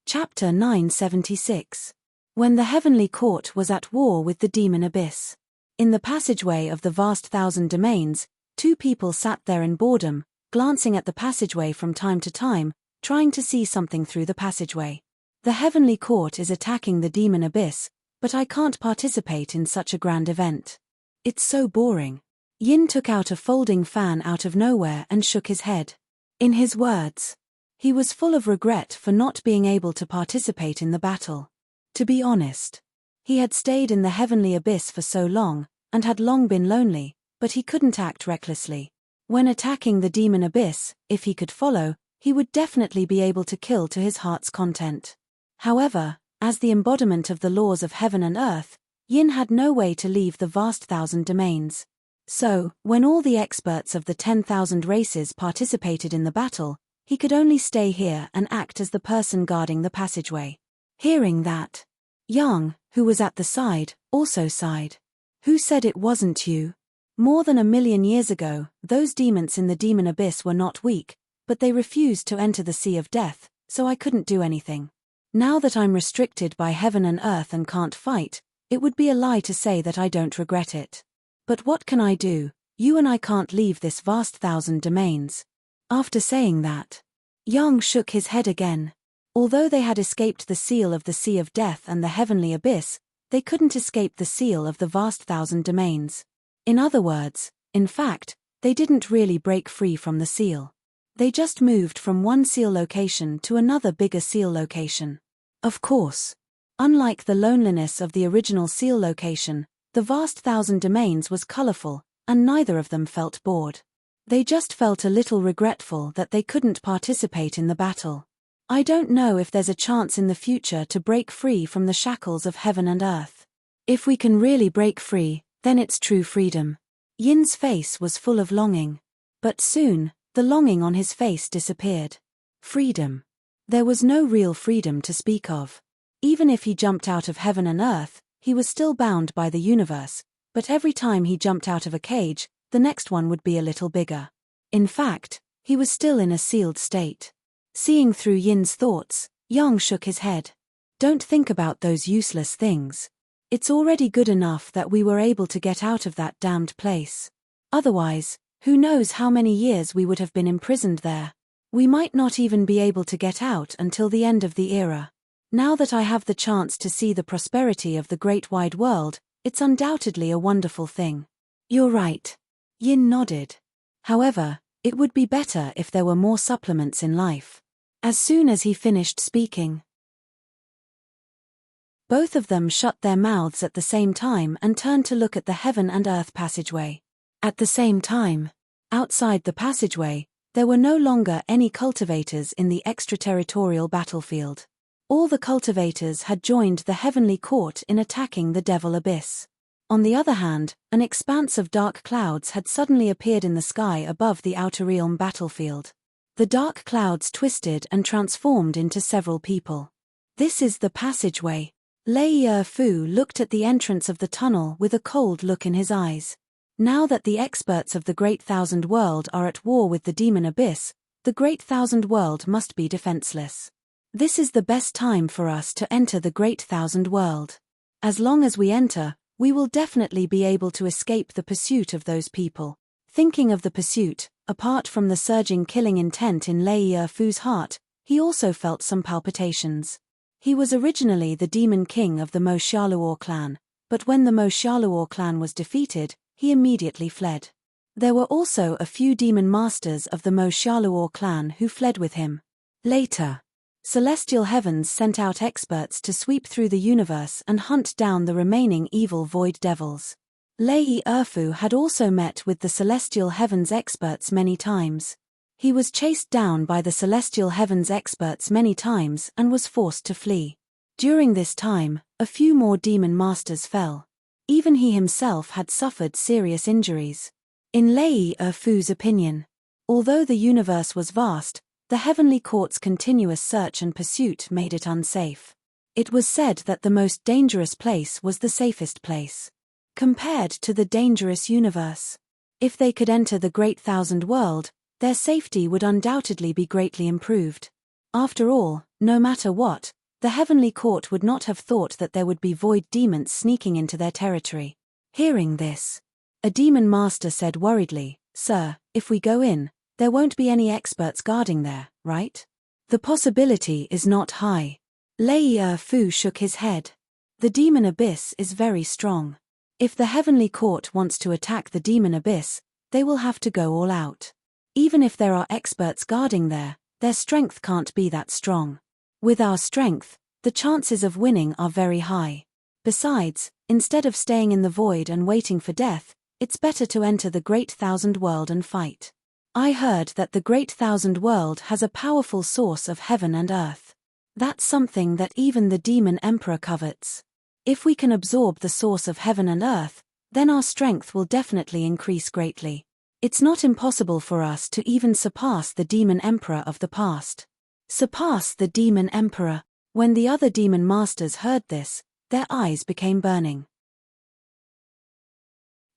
Chapter 976. When the heavenly court was at war with the demon abyss. In the passageway of the vast thousand domains, 2 people sat there in boredom, glancing at the passageway from time to time, trying to see something through the passageway. The heavenly court is attacking the demon abyss, but I can't participate in such a grand event. It's so boring. Yin took out a folding fan out of nowhere and shook his head. In his words, he was full of regret for not being able to participate in the battle. To be honest, he had stayed in the heavenly abyss for so long, and had long been lonely, but he couldn't act recklessly. When attacking the demon abyss, if he could follow, he would definitely be able to kill to his heart's content. However, as the embodiment of the laws of heaven and earth, Yin had no way to leave the vast thousand domains. So, when all the experts of the 10,000 races participated in the battle, he could only stay here and act as the person guarding the passageway. Hearing that, Yang, who was at the side, also sighed. Who said it wasn't you? More than 1,000,000 years ago, those demons in the demon abyss were not weak, but they refused to enter the sea of death, so I couldn't do anything. Now that I'm restricted by heaven and earth and can't fight, it would be a lie to say that I don't regret it. But what can I do? You and I can't leave this vast 1,000 domains. After saying that, Yang shook his head again. Although they had escaped the seal of the Sea of Death and the heavenly abyss, they couldn't escape the seal of the vast 1,000 domains. In other words, in fact, they didn't really break free from the seal. They just moved from one seal location to another bigger seal location. Of course, unlike the loneliness of the original seal location, the vast 1,000 domains was colorful, and neither of them felt bored. They just felt a little regretful that they couldn't participate in the battle. I don't know if there's a chance in the future to break free from the shackles of heaven and earth. If we can really break free, then it's true freedom. Yin's face was full of longing. But soon, the longing on his face disappeared. Freedom. There was no real freedom to speak of. Even if he jumped out of heaven and earth, he was still bound by the universe, but every time he jumped out of a cage, the next one would be a little bigger. In fact, he was still in a sealed state. Seeing through Yin's thoughts, Yang shook his head. Don't think about those useless things. It's already good enough that we were able to get out of that damned place. Otherwise, who knows how many years we would have been imprisoned there. We might not even be able to get out until the end of the era. Now that I have the chance to see the prosperity of the great wide world, it's undoubtedly a wonderful thing. You're right. Yin nodded. However, it would be better if there were more supplements in life. As soon as he finished speaking, both of them shut their mouths at the same time and turned to look at the heaven and earth passageway. At the same time, outside the passageway, there were no longer any cultivators in the extraterritorial battlefield. All the cultivators had joined the heavenly court in attacking the Devil Abyss. On the other hand, an expanse of dark clouds had suddenly appeared in the sky above the outer realm battlefield. The dark clouds twisted and transformed into several people. This is the passageway. Lei Fu looked at the entrance of the tunnel with a cold look in his eyes. Now that the experts of the Great Thousand World are at war with the Demon Abyss, the Great Thousand World must be defenseless. This is the best time for us to enter the Great Thousand World. As long as we enter, we will definitely be able to escape the pursuit of those people. Thinking of the pursuit, apart from the surging killing intent in Lei Fu's heart, he also felt some palpitations. He was originally the demon king of the Mo Xiaoluo clan, but when the Mo Xiaoluo clan was defeated, he immediately fled. There were also a few demon masters of the Mo Xiaoluo clan who fled with him. Later, Celestial Heavens sent out experts to sweep through the universe and hunt down the remaining evil void devils. Lei Fu had also met with the Celestial Heavens experts many times. He was chased down by the Celestial Heavens experts many times and was forced to flee. During this time, a few more demon masters fell. Even he himself had suffered serious injuries. In Lei Fu's opinion, although the universe was vast, the heavenly court's continuous search and pursuit made it unsafe. It was said that the most dangerous place was the safest place. Compared to the dangerous universe, if they could enter the Great Thousand World, their safety would undoubtedly be greatly improved. After all, no matter what, the heavenly court would not have thought that there would be void demons sneaking into their territory. Hearing this, a demon master said worriedly, "Sir, if we go in, there won't be any experts guarding there, right?" "The possibility is not high." Lei Fu shook his head. "The Demon Abyss is very strong. If the Heavenly Court wants to attack the Demon Abyss, they will have to go all out. Even if there are experts guarding there, their strength can't be that strong. With our strength, the chances of winning are very high. Besides, instead of staying in the void and waiting for death, it's better to enter the Great Thousand World and fight. I heard that the Great Thousand World has a powerful source of heaven and earth. That's something that even the Demon Emperor covets. If we can absorb the source of heaven and earth, then our strength will definitely increase greatly. It's not impossible for us to even surpass the Demon Emperor of the past." Surpass the Demon Emperor. When the other demon masters heard this, their eyes became burning.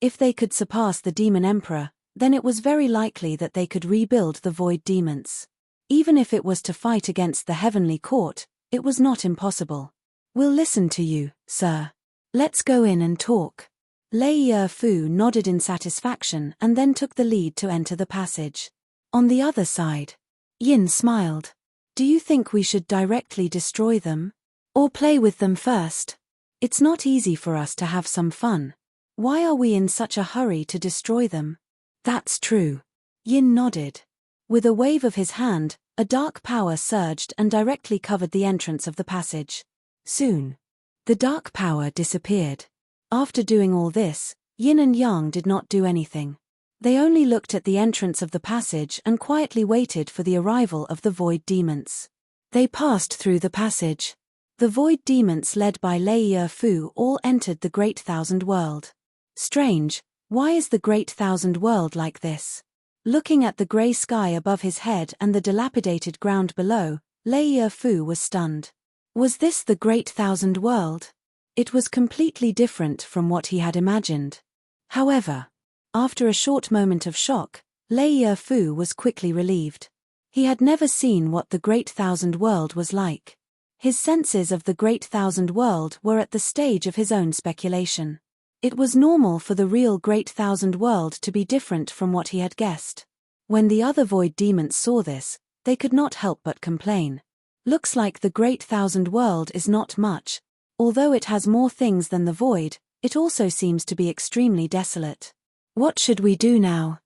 If they could surpass the Demon Emperor, then it was very likely that they could rebuild the void demons. Even if it was to fight against the heavenly court, it was not impossible. We'll listen to you, sir. Let's go in and talk. Lei Fu nodded in satisfaction and then took the lead to enter the passage. On the other side, Yin smiled. Do you think we should directly destroy them? Or play with them first? It's not easy for us to have some fun. Why are we in such a hurry to destroy them? That's true. Yin nodded. With a wave of his hand, a dark power surged and directly covered the entrance of the passage. Soon, the dark power disappeared. After doing all this, Yin and Yang did not do anything. They only looked at the entrance of the passage and quietly waited for the arrival of the void demons. They passed through the passage. The void demons led by Lei Fu all entered the Great Thousand World. Strange, why is the Great Thousand World like this? Looking at the grey sky above his head and the dilapidated ground below, Lei Fu was stunned. Was this the Great Thousand World? It was completely different from what he had imagined. However, after a short moment of shock, Lei Fu was quickly relieved. He had never seen what the Great Thousand World was like. His senses of the Great Thousand World were at the stage of his own speculation. It was normal for the real Great Thousand World to be different from what he had guessed. When the other void demons saw this, they could not help but complain. Looks like the Great Thousand World is not much. Although it has more things than the void, it also seems to be extremely desolate. What should we do now?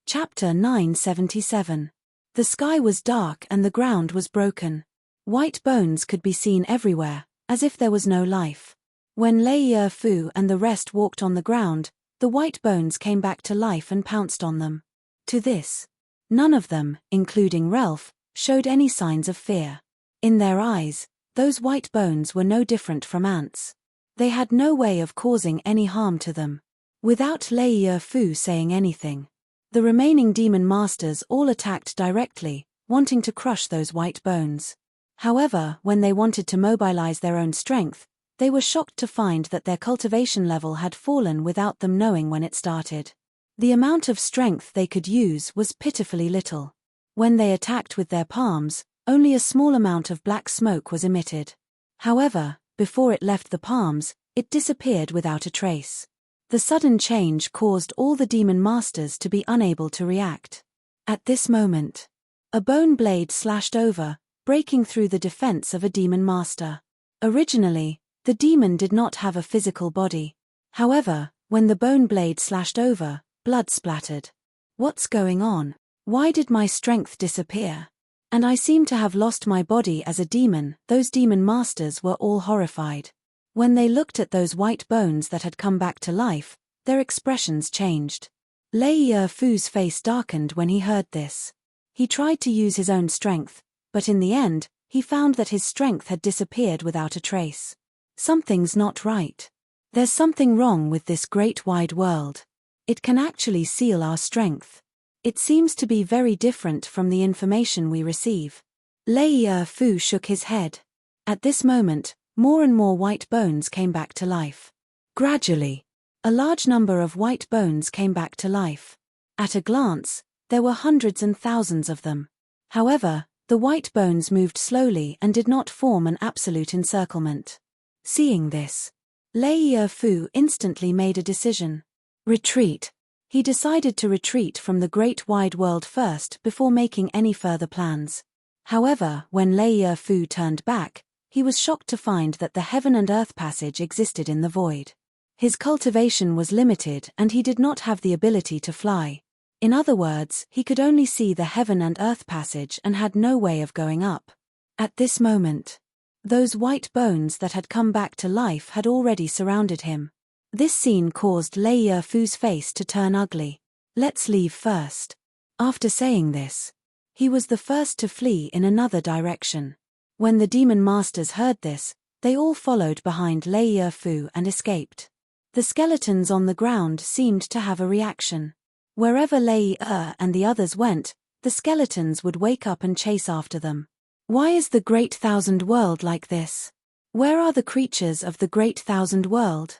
Chapter 977. The sky was dark and the ground was broken. White bones could be seen everywhere, as if there was no life. When Lei Fu and the rest walked on the ground, the white bones came back to life and pounced on them. To this, none of them, including Ralph, showed any signs of fear. In their eyes, those white bones were no different from ants. They had no way of causing any harm to them. Without Lei Fu saying anything, the remaining demon masters all attacked directly, wanting to crush those white bones. However, when they wanted to mobilize their own strength, they were shocked to find that their cultivation level had fallen without them knowing when it started. The amount of strength they could use was pitifully little. When they attacked with their palms, only a small amount of black smoke was emitted. However, before it left the palms, it disappeared without a trace. The sudden change caused all the demon masters to be unable to react. At this moment, a bone blade slashed over, breaking through the defense of a demon master. Originally, the demon did not have a physical body. However, when the bone blade slashed over, blood splattered. What's going on? Why did my strength disappear? And I seem to have lost my body as a demon. Those demon masters were all horrified. When they looked at those white bones that had come back to life, their expressions changed. Lei Fu's face darkened when he heard this. He tried to use his own strength, but in the end, he found that his strength had disappeared without a trace. Something's not right. There's something wrong with this great wide world. It can actually seal our strength. It seems to be very different from the information we receive. Lei Fu shook his head. At this moment, more and more white bones came back to life. Gradually, a large number of white bones came back to life. At a glance, there were hundreds and thousands of them. However, the white bones moved slowly and did not form an absolute encirclement. Seeing this, Lei Fu instantly made a decision. Retreat. He decided to retreat from the great wide world first before making any further plans. However, when Lei Fu turned back, he was shocked to find that the heaven and earth passage existed in the void. His cultivation was limited and he did not have the ability to fly. In other words, he could only see the heaven and earth passage and had no way of going up. At this moment, those white bones that had come back to life had already surrounded him. This scene caused Lei Fu's face to turn ugly. Let's leave first. After saying this, he was the first to flee in another direction. When the demon masters heard this, they all followed behind Lei Fu and escaped. The skeletons on the ground seemed to have a reaction. Wherever Lei and the others went, the skeletons would wake up and chase after them. Why is the Great Thousand World like this? Where are the creatures of the Great Thousand World?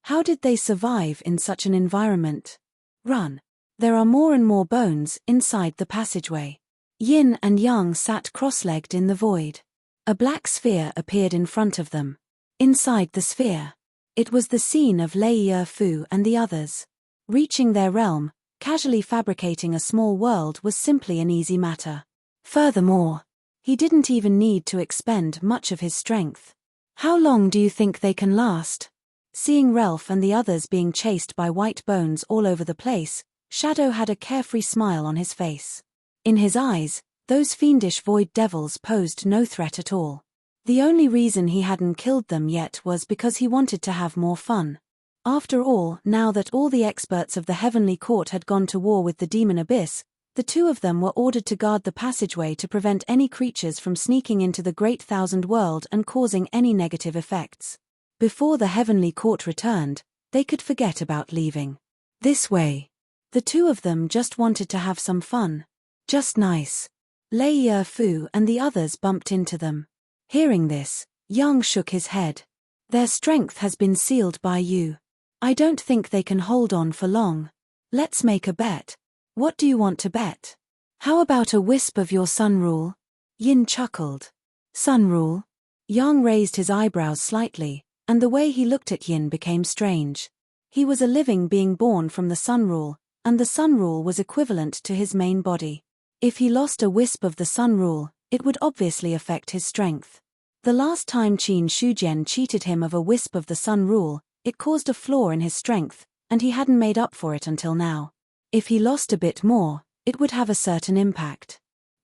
How did they survive in such an environment? Run. There are more and more bones inside the passageway. Yin and Yang sat cross-legged in the void. A black sphere appeared in front of them. Inside the sphere, it was the scene of Lei Fu and the others. Reaching their realm, casually fabricating a small world was simply an easy matter. Furthermore, he didn't even need to expend much of his strength. How long do you think they can last? Seeing Ralph and the others being chased by white bones all over the place, Shadow had a carefree smile on his face. In his eyes, those fiendish void devils posed no threat at all. The only reason he hadn't killed them yet was because he wanted to have more fun. After all, now that all the experts of the Heavenly Court had gone to war with the Demon Abyss, the two of them were ordered to guard the passageway to prevent any creatures from sneaking into the Great Thousand World and causing any negative effects. Before the Heavenly Court returned, they could forget about leaving. This way. The two of them just wanted to have some fun. Just nice. Lei Fu and the others bumped into them. Hearing this, Yang shook his head. Their strength has been sealed by you. I don't think they can hold on for long. Let's make a bet. What do you want to bet? How about a wisp of your sun rule? Yin chuckled. Sun rule? Yang raised his eyebrows slightly, and the way he looked at Yin became strange. He was a living being born from the sun rule, and the sun rule was equivalent to his main body. If he lost a wisp of the sun rule, it would obviously affect his strength. The last time Qin Shujian cheated him of a wisp of the sun rule, it caused a flaw in his strength, and he hadn't made up for it until now. If he lost a bit more, it would have a certain impact.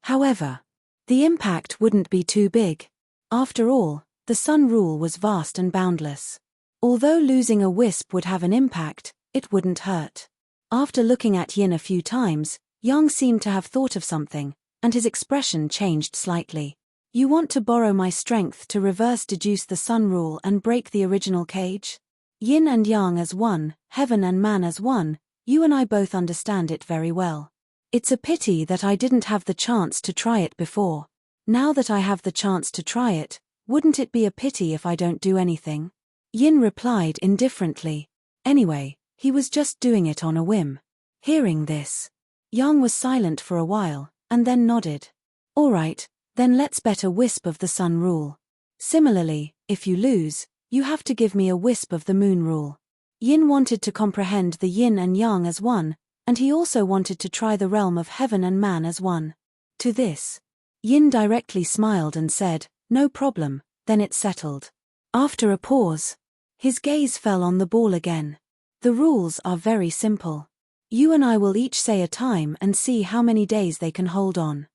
However, the impact wouldn't be too big. After all, the sun rule was vast and boundless. Although losing a wisp would have an impact, it wouldn't hurt. After looking at Yin a few times, Yang seemed to have thought of something, and his expression changed slightly. You want to borrow my strength to reverse deduce the sun rule and break the original cage? Yin and Yang as one, heaven and man as one, you and I both understand it very well. It's a pity that I didn't have the chance to try it before. Now that I have the chance to try it, wouldn't it be a pity if I don't do anything? Yin replied indifferently. Anyway, he was just doing it on a whim. Hearing this, Yang was silent for a while, and then nodded. All right, then let's bet a wisp of the sun rule. Similarly, if you lose, you have to give me a wisp of the moon rule. Yin wanted to comprehend the yin and yang as one, and he also wanted to try the realm of heaven and man as one. To this, Yin directly smiled and said, no problem, then it's settled. After a pause, his gaze fell on the ball again. The rules are very simple. You and I will each say a time and see how many days they can hold on.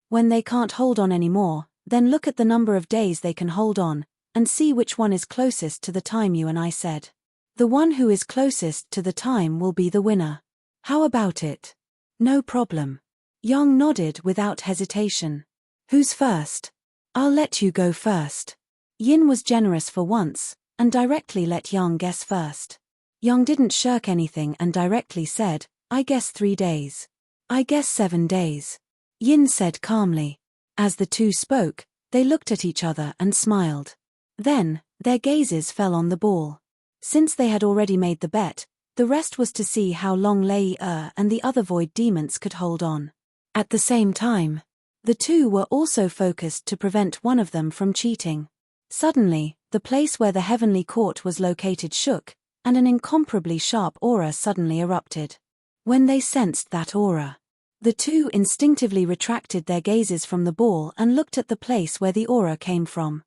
When they can't hold on anymore, then look at the number of days they can hold on, and see which one is closest to the time you and I said. The one who is closest to the time will be the winner. How about it? No problem. Yang nodded without hesitation. Who's first? I'll let you go first. Yin was generous for once, and directly let Yang guess first. Yang didn't shirk anything and directly said, I guess 3 days. I guess 7 days. Yin said calmly. As the two spoke, they looked at each other and smiled. Then, their gazes fell on the ball. Since they had already made the bet, the rest was to see how long Lei and the other void demons could hold on. At the same time, the two were also focused to prevent one of them from cheating. Suddenly, the place where the Heavenly Court was located shook, and an incomparably sharp aura suddenly erupted. When they sensed that aura, the two instinctively retracted their gazes from the ball and looked at the place where the aura came from.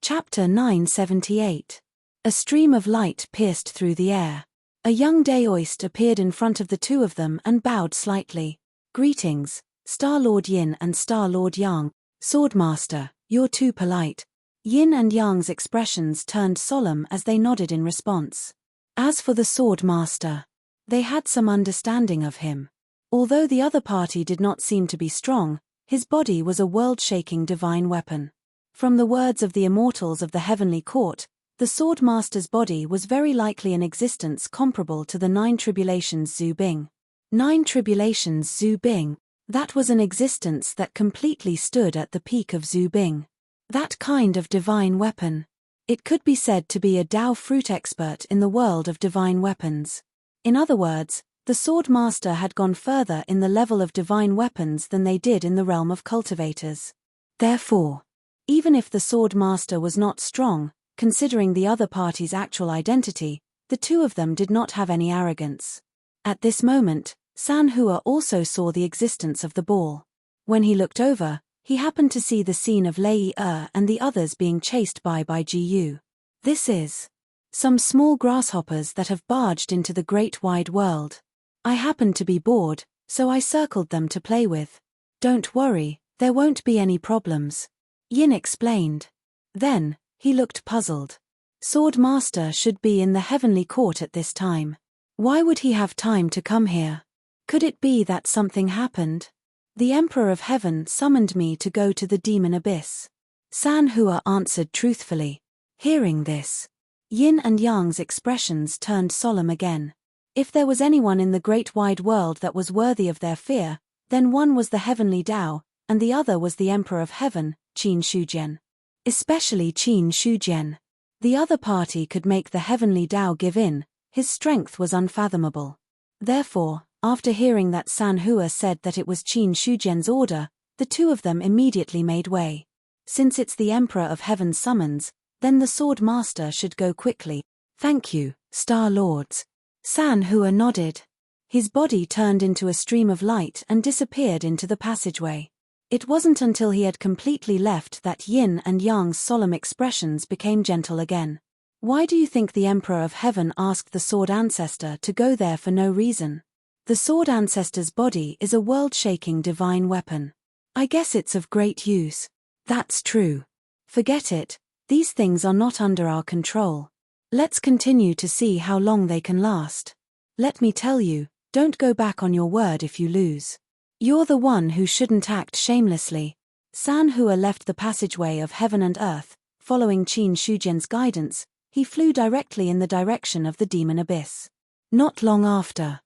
Chapter 978. A stream of light pierced through the air. A young Daoist appeared in front of the two of them and bowed slightly. Greetings, Star-Lord Yin and Star-Lord Yang. Swordmaster, you're too polite. Yin and Yang's expressions turned solemn as they nodded in response. As for the Swordmaster, they had some understanding of him. Although the other party did not seem to be strong, his body was a world-shaking divine weapon. From the words of the immortals of the Heavenly Court, the Swordmaster's body was very likely an existence comparable to the 9 Tribulations Zhu Bing. 9 Tribulations Zhu Bing. That was an existence that completely stood at the peak of Zhu Bing. That kind of divine weapon. It could be said to be a Dao fruit expert in the world of divine weapons. In other words, the Sword Master had gone further in the level of divine weapons than they did in the realm of cultivators. Therefore, even if the Sword Master was not strong, considering the other party's actual identity, the two of them did not have any arrogance. At this moment, San Hua also saw the existence of the ball. When he looked over, he happened to see the scene of Lei and the others being chased by Jiu. This is some small grasshoppers that have barged into the great wide world. I happened to be bored, so I circled them to play with. Don't worry, there won't be any problems. Yin explained. Then, he looked puzzled. Sword Master should be in the heavenly court at this time. Why would he have time to come here? Could it be that something happened? The Emperor of Heaven summoned me to go to the demon abyss. San Hua answered truthfully. Hearing this, Yin and Yang's expressions turned solemn again. If there was anyone in the great wide world that was worthy of their fear, then one was the heavenly Dao, and the other was the Emperor of Heaven, Qin Shujian. Especially Qin Shujian. The other party could make the heavenly Dao give in, his strength was unfathomable. Therefore, after hearing that San Hua said that it was Qin Shujian's order, the two of them immediately made way. Since it's the Emperor of Heaven's summons, then the Sword Master should go quickly. Thank you, Star Lords. San Hua nodded. His body turned into a stream of light and disappeared into the passageway. It wasn't until he had completely left that Yin and Yang's solemn expressions became gentle again. Why do you think the Emperor of Heaven asked the Sword Ancestor to go there for no reason? The Sword Ancestor's body is a world-shaking divine weapon. I guess it's of great use. That's true. Forget it, these things are not under our control. Let's continue to see how long they can last. Let me tell you, don't go back on your word if you lose. You're the one who shouldn't act shamelessly. San Hua left the passageway of heaven and earth. Following Qin Shujian's guidance, he flew directly in the direction of the demon abyss. Not long after,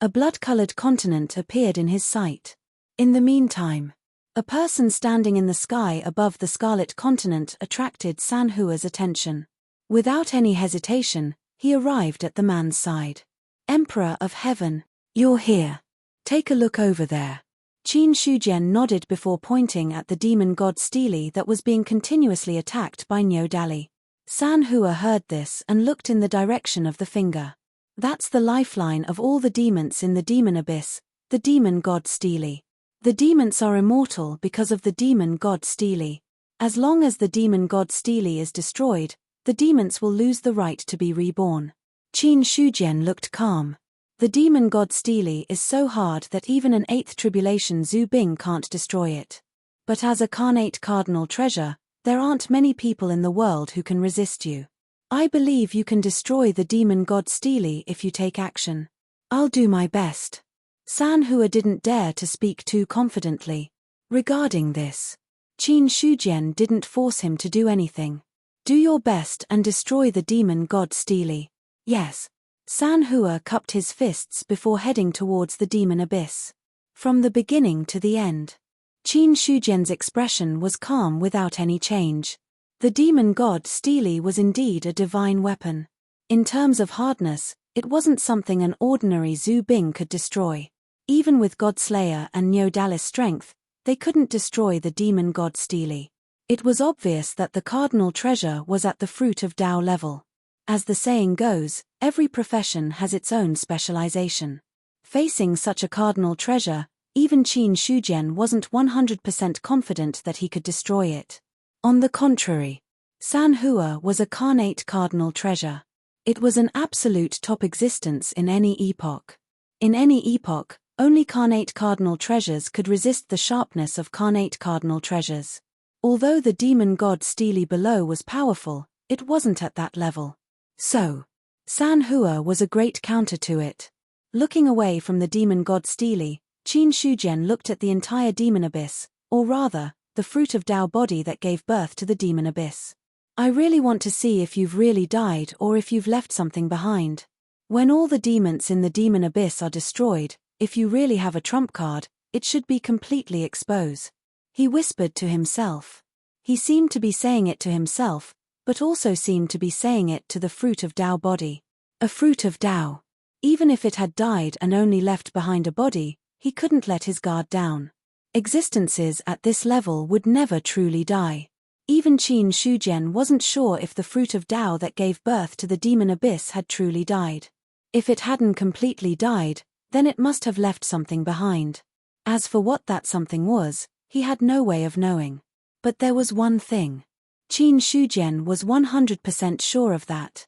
a blood-colored continent appeared in his sight. In the meantime, a person standing in the sky above the scarlet continent attracted San Hua's attention. Without any hesitation, he arrived at the man's side. Emperor of Heaven, you're here. Take a look over there. Qin Shujian nodded before pointing at the demon god Steely that was being continuously attacked by Niu Dali. San Hua heard this and looked in the direction of the finger. That's the lifeline of all the demons in the demon abyss, the demon god Steely. The demons are immortal because of the demon god Steely. As long as the demon god Steely is destroyed, the demons will lose the right to be reborn. Qin Shujian looked calm. The demon god Steely is so hard that even an 8th tribulation Zhu Bing can't destroy it. But as a carnate cardinal treasure, there aren't many people in the world who can resist you. I believe you can destroy the demon god Steely if you take action. I'll do my best. San Hua didn't dare to speak too confidently. Regarding this, Qin Shujian didn't force him to do anything. Do your best and destroy the demon god Steely. Yes. San Hua cupped his fists before heading towards the demon abyss. From the beginning to the end, Qin Shujian's expression was calm without any change. The demon god Steely was indeed a divine weapon. In terms of hardness, it wasn't something an ordinary Zhu Bing could destroy. Even with Godslayer and Niu Dali's strength, they couldn't destroy the demon god Steely. It was obvious that the cardinal treasure was at the fruit of Dao level. As the saying goes, every profession has its own specialization. Facing such a cardinal treasure, even Qin Shujian wasn't 100% confident that he could destroy it. On the contrary, San Hua was a carnate cardinal treasure. It was an absolute top existence in any epoch. In any epoch, only carnate cardinal treasures could resist the sharpness of carnate cardinal treasures. Although the demon god Steely below was powerful, it wasn't at that level. So, San Hua was a great counter to it. Looking away from the demon god Steely, Qin Shujian looked at the entire demon abyss, or rather, the fruit of Dao body that gave birth to the demon abyss. I really want to see if you've really died or if you've left something behind. When all the demons in the demon abyss are destroyed, if you really have a trump card, it should be completely exposed. He whispered to himself. He seemed to be saying it to himself, but also seemed to be saying it to the fruit of Tao body. A fruit of Tao. Even if it had died and only left behind a body, he couldn't let his guard down. Existences at this level would never truly die. Even Qin Shujian wasn't sure if the fruit of Tao that gave birth to the demon abyss had truly died. If it hadn't completely died, then it must have left something behind. As for what that something was, he had no way of knowing. But there was one thing. Qin Shujian was 100% sure of that.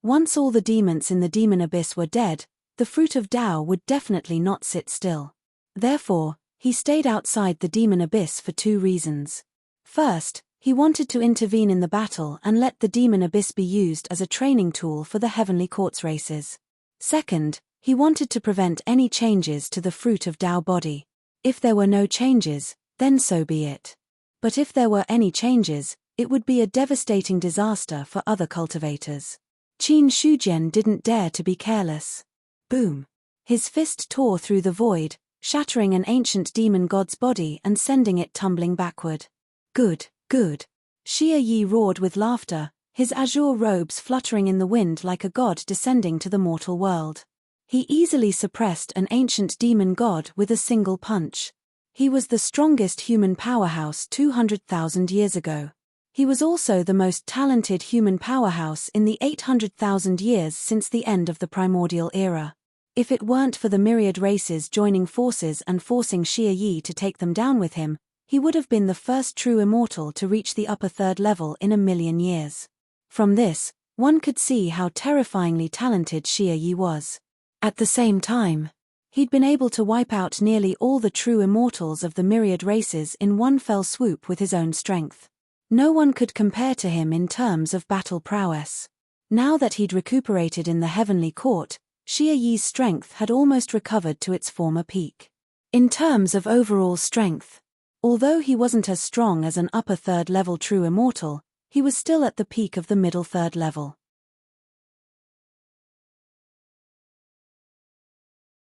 Once all the demons in the demon abyss were dead, the fruit of Tao would definitely not sit still. Therefore, he stayed outside the demon abyss for 2 reasons. First, he wanted to intervene in the battle and let the demon abyss be used as a training tool for the heavenly courts races. Second, he wanted to prevent any changes to the fruit of Tao body. If there were no changes, then so be it. But if there were any changes, it would be a devastating disaster for other cultivators. Qin Shujian didn't dare to be careless. Boom! His fist tore through the void, shattering an ancient demon god's body and sending it tumbling backward. Good, good. Xie Yi roared with laughter, his azure robes fluttering in the wind like a god descending to the mortal world. He easily suppressed an ancient demon god with a single punch. He was the strongest human powerhouse 200,000 years ago. He was also the most talented human powerhouse in the 800,000 years since the end of the primordial era. If it weren't for the myriad races joining forces and forcing Xie Yi to take them down with him, he would have been the first true immortal to reach the upper 3rd level in 1,000,000 years. From this, one could see how terrifyingly talented Xie Yi was. At the same time, he'd been able to wipe out nearly all the true immortals of the myriad races in one fell swoop with his own strength. No one could compare to him in terms of battle prowess. Now that he'd recuperated in the heavenly court, Xie Yi's strength had almost recovered to its former peak. In terms of overall strength, although he wasn't as strong as an upper 3rd level true immortal, he was still at the peak of the middle 3rd level.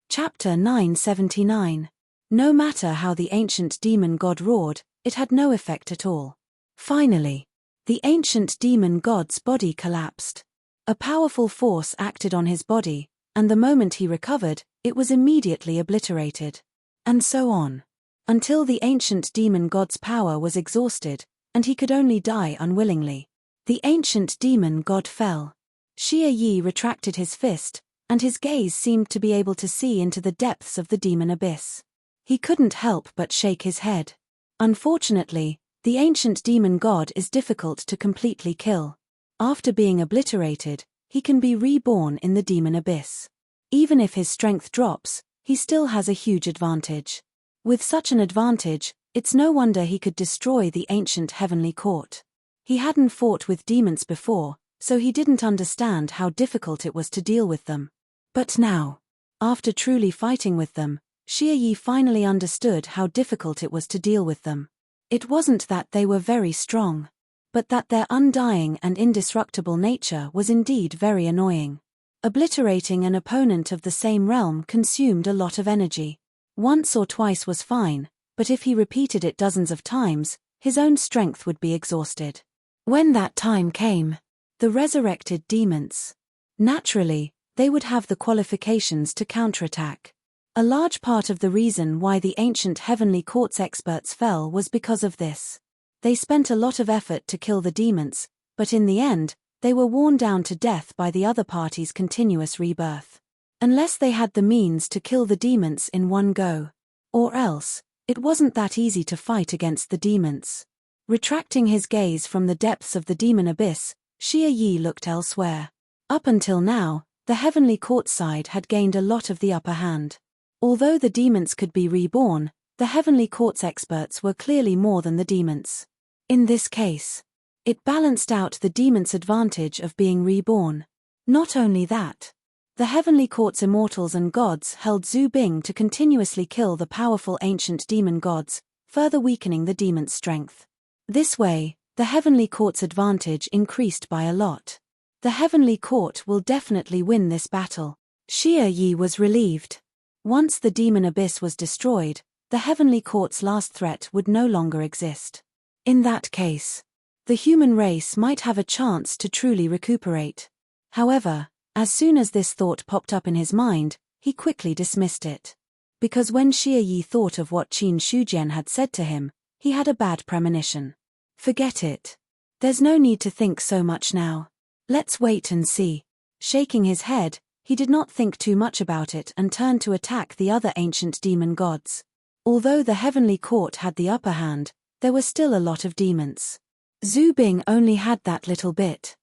Chapter 979. No matter how the ancient demon god roared, it had no effect at all. Finally, the ancient demon god's body collapsed. A powerful force acted on his body, and the moment he recovered, it was immediately obliterated. And so on. Until the ancient demon god's power was exhausted, and he could only die unwillingly. The ancient demon god fell. Xie Yi retracted his fist, and his gaze seemed to be able to see into the depths of the demon abyss. He couldn't help but shake his head. Unfortunately, the ancient demon god is difficult to completely kill. After being obliterated, he can be reborn in the demon abyss. Even if his strength drops, he still has a huge advantage. With such an advantage, it's no wonder he could destroy the ancient heavenly court. He hadn't fought with demons before, so he didn't understand how difficult it was to deal with them. But now, after truly fighting with them, Xie Yi finally understood how difficult it was to deal with them. It wasn't that they were very strong, but that their undying and indestructible nature was indeed very annoying. Obliterating an opponent of the same realm consumed a lot of energy. Once or twice was fine, but if he repeated it dozens of times, his own strength would be exhausted. When that time came, the resurrected demons. Naturally, they would have the qualifications to counterattack. A large part of the reason why the ancient heavenly courts experts fell was because of this. They spent a lot of effort to kill the demons, but in the end, they were worn down to death by the other party's continuous rebirth. Unless they had the means to kill the demons in one go. Or else, it wasn't that easy to fight against the demons. Retracting his gaze from the depths of the demon abyss, Xie Yi looked elsewhere. Up until now, the heavenly court side had gained a lot of the upper hand. Although the demons could be reborn, the heavenly courts experts were clearly more than the demons. In this case, it balanced out the demons' advantage of being reborn. Not only that, the heavenly court's immortals and gods held Zhu Bing to continuously kill the powerful ancient demon gods, further weakening the demons' strength. This way, the heavenly court's advantage increased by a lot. The heavenly court will definitely win this battle, Xie Yi was relieved. Once the demon abyss was destroyed, the heavenly court's last threat would no longer exist. In that case, the human race might have a chance to truly recuperate. However, as soon as this thought popped up in his mind, he quickly dismissed it. Because when Xie Yi thought of what Qin Shujian had said to him, he had a bad premonition. Forget it. There's no need to think so much now. Let's wait and see. Shaking his head, he did not think too much about it and turned to attack the other ancient demon gods. Although the heavenly court had the upper hand, there were still a lot of demons. Zhu Bing only had that little bit.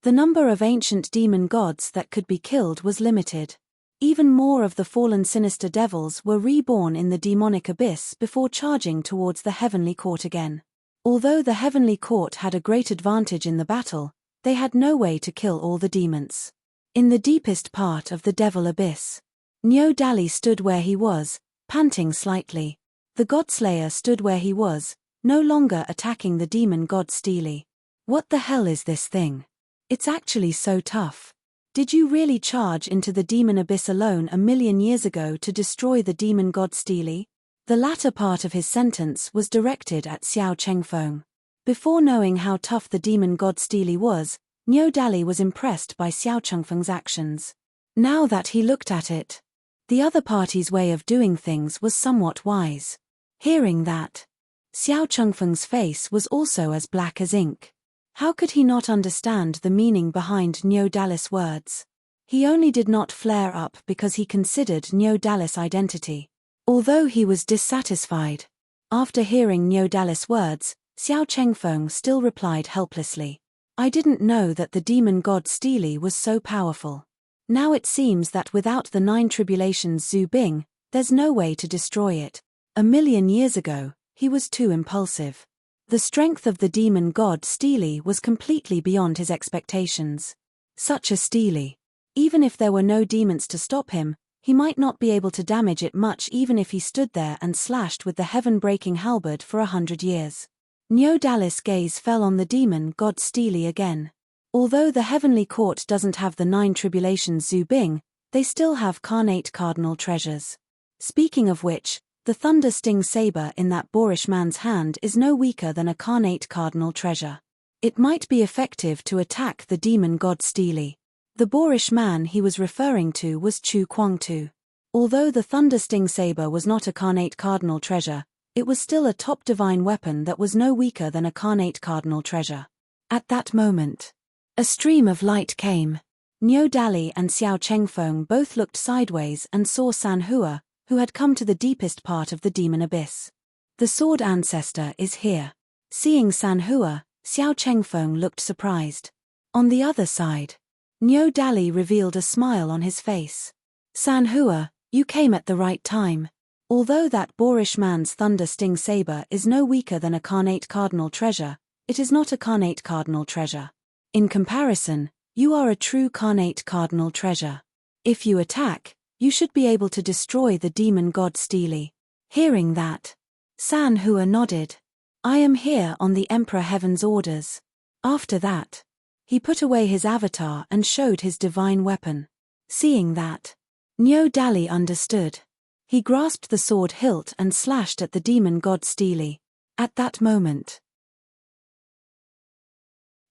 The number of ancient demon gods that could be killed was limited. Even more of the fallen sinister devils were reborn in the demonic abyss before charging towards the heavenly court again. Although the heavenly court had a great advantage in the battle, they had no way to kill all the demons. In the deepest part of the devil abyss, Niu Dali stood where he was, panting slightly. The Godslayer stood where he was, no longer attacking the demon god Steely. What the hell is this thing? It's actually so tough. Did you really charge into the demon abyss alone 1,000,000 years ago to destroy the demon god Steely? The latter part of his sentence was directed at Xiao Chengfeng. Before knowing how tough the demon god Steely was, Niu Dali was impressed by Xiao Chengfeng's actions. Now that he looked at it, the other party's way of doing things was somewhat wise. Hearing that, Xiao Chengfeng's face was also as black as ink. How could he not understand the meaning behind Niu Dali's words? He only did not flare up because he considered Niu Dali's identity. Although he was dissatisfied, after hearing Niu Dali's words, Xiao Chengfeng still replied helplessly. I didn't know that the demon god Steely was so powerful. Now it seems that without the 9 tribulations Zhu Bing, there's no way to destroy it. 1,000,000 years ago, he was too impulsive. The strength of the demon god Steely was completely beyond his expectations. Such a Steely. Even if there were no demons to stop him, he might not be able to damage it much even if he stood there and slashed with the heaven-breaking halberd for 100 years. Niu Dali's gaze fell on the demon god Steely again. Although the heavenly court doesn't have the 9 tribulations Zhu Bing, they still have carnate cardinal treasures. Speaking of which, the thunder sting saber in that boorish man's hand is no weaker than a carnate cardinal treasure. It might be effective to attack the demon god Steely. The boorish man he was referring to was Chu Kuangtu. Although the thunder sting saber was not a carnate cardinal treasure, it was still a top divine weapon that was no weaker than a carnate cardinal treasure. At that moment, a stream of light came. Niu Dali and Xiao Chengfeng both looked sideways and saw San Hua, who had come to the deepest part of the demon abyss. The sword ancestor is here. Seeing San Hua, Xiao Chengfeng looked surprised. On the other side, Niu Dali revealed a smile on his face. San Hua, you came at the right time. Although that boorish man's thunder sting saber is no weaker than a carnate cardinal treasure, it is not a carnate cardinal treasure. In comparison, you are a true carnate cardinal treasure. If you attack, you should be able to destroy the demon god Steely. Hearing that, San Hua nodded. I am here on the Emperor Heaven's orders. After that, he put away his avatar and showed his divine weapon. Seeing that, Niu Dali understood. He grasped the sword hilt and slashed at the demon god Steely. At that moment,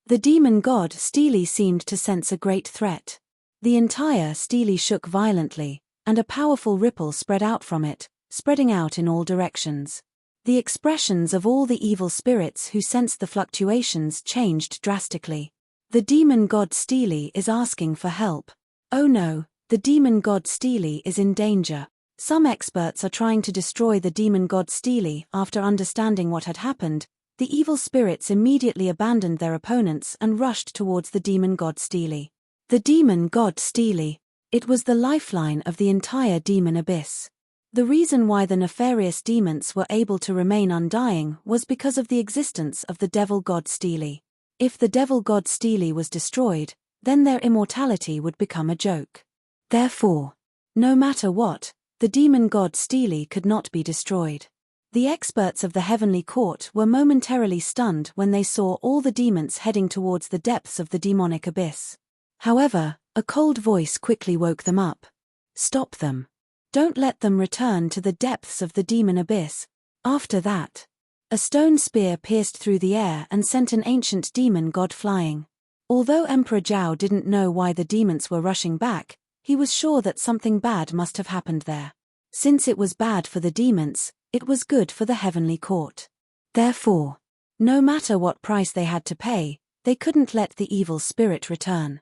the demon god Steely seemed to sense a great threat. The entire Steely shook violently, and a powerful ripple spread out from it, spreading out in all directions. The expressions of all the evil spirits who sensed the fluctuations changed drastically. The demon god Steely is asking for help. Oh no, the demon god Steely is in danger. Some experts are trying to destroy the demon god Steely. After understanding what had happened, the evil spirits immediately abandoned their opponents and rushed towards the demon god Steely. The demon god Steely. It was the lifeline of the entire demon abyss. The reason why the nefarious demons were able to remain undying was because of the existence of the devil god Steely. If the devil god Steely was destroyed, then their immortality would become a joke. Therefore, no matter what, the demon god Steely could not be destroyed. The experts of the heavenly court were momentarily stunned when they saw all the demons heading towards the depths of the demonic abyss. However, a cold voice quickly woke them up. Stop them. Don't let them return to the depths of the demon abyss. After that, a stone spear pierced through the air and sent an ancient demon god flying. Although Emperor Zhao didn't know why the demons were rushing back, he was sure that something bad must have happened there. Since it was bad for the demons, it was good for the heavenly court. Therefore, no matter what price they had to pay, they couldn't let the evil spirit return.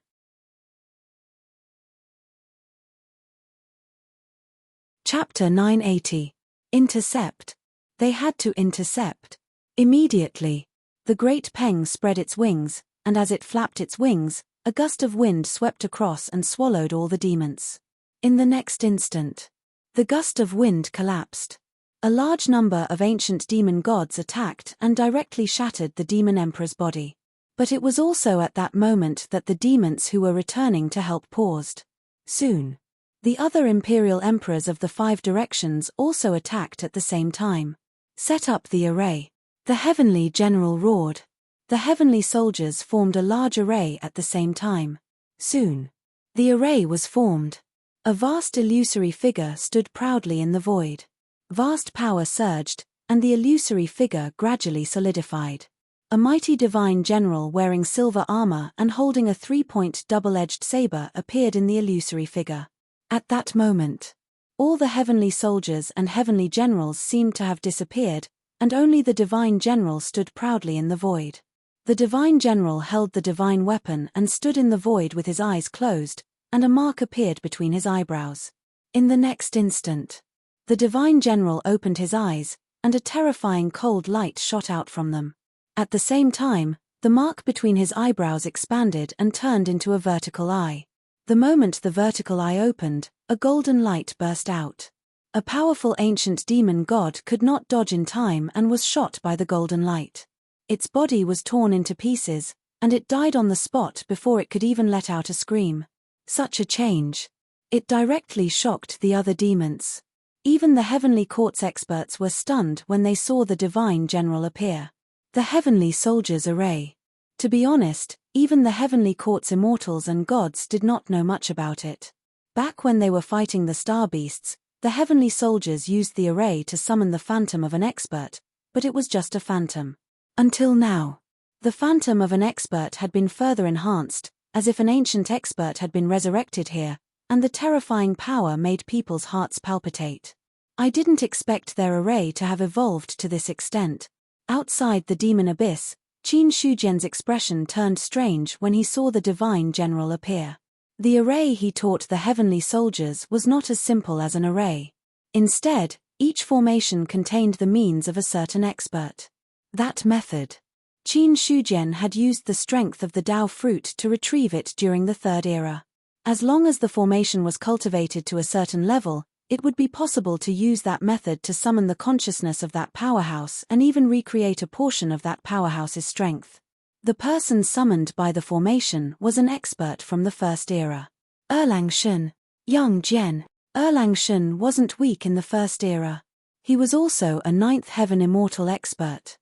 Chapter 980. Intercept. They had to intercept. Immediately, the great Peng spread its wings, and as it flapped its wings, a gust of wind swept across and swallowed all the demons. In the next instant, the gust of wind collapsed. A large number of ancient demon gods attacked and directly shattered the demon emperor's body. But it was also at that moment that the demons who were returning to help paused. Soon, the other imperial emperors of the 5 directions also attacked at the same time. Set up the array. The heavenly general roared. The heavenly soldiers formed a large array at the same time. Soon, the array was formed. A vast illusory figure stood proudly in the void. Vast power surged, and the illusory figure gradually solidified. A mighty divine general wearing silver armor and holding a 3-point double-edged saber appeared in the illusory figure. At that moment, all the heavenly soldiers and heavenly generals seemed to have disappeared, and only the divine general stood proudly in the void. The divine general held the divine weapon and stood in the void with his eyes closed, and a mark appeared between his eyebrows. In the next instant, the divine general opened his eyes, and a terrifying cold light shot out from them. At the same time, the mark between his eyebrows expanded and turned into a vertical eye. The moment the vertical eye opened, a golden light burst out. A powerful ancient demon god could not dodge in time and was shot by the golden light. Its body was torn into pieces, and it died on the spot before it could even let out a scream. Such a change. It directly shocked the other demons. Even the heavenly court's experts were stunned when they saw the divine general appear. The heavenly soldiers' array. To be honest, even the heavenly court's immortals and gods did not know much about it. Back when they were fighting the star beasts, the heavenly soldiers used the array to summon the phantom of an expert, but it was just a phantom. Until now, the phantom of an expert had been further enhanced, as if an ancient expert had been resurrected here, and the terrifying power made people's hearts palpitate. I didn't expect their array to have evolved to this extent. Outside the demon abyss, Qin Shujian's expression turned strange when he saw the divine general appear. The array he taught the heavenly soldiers was not as simple as an array. Instead, each formation contained the means of a certain expert. That method. Qin Shujian had used the strength of the Dao fruit to retrieve it during the Third Era. As long as the formation was cultivated to a certain level, it would be possible to use that method to summon the consciousness of that powerhouse and even recreate a portion of that powerhouse's strength. The person summoned by the formation was an expert from the First Era. Erlang Shen. Young Jian. Erlang Shen wasn't weak in the First Era. He was also a 9th Heaven Immortal expert.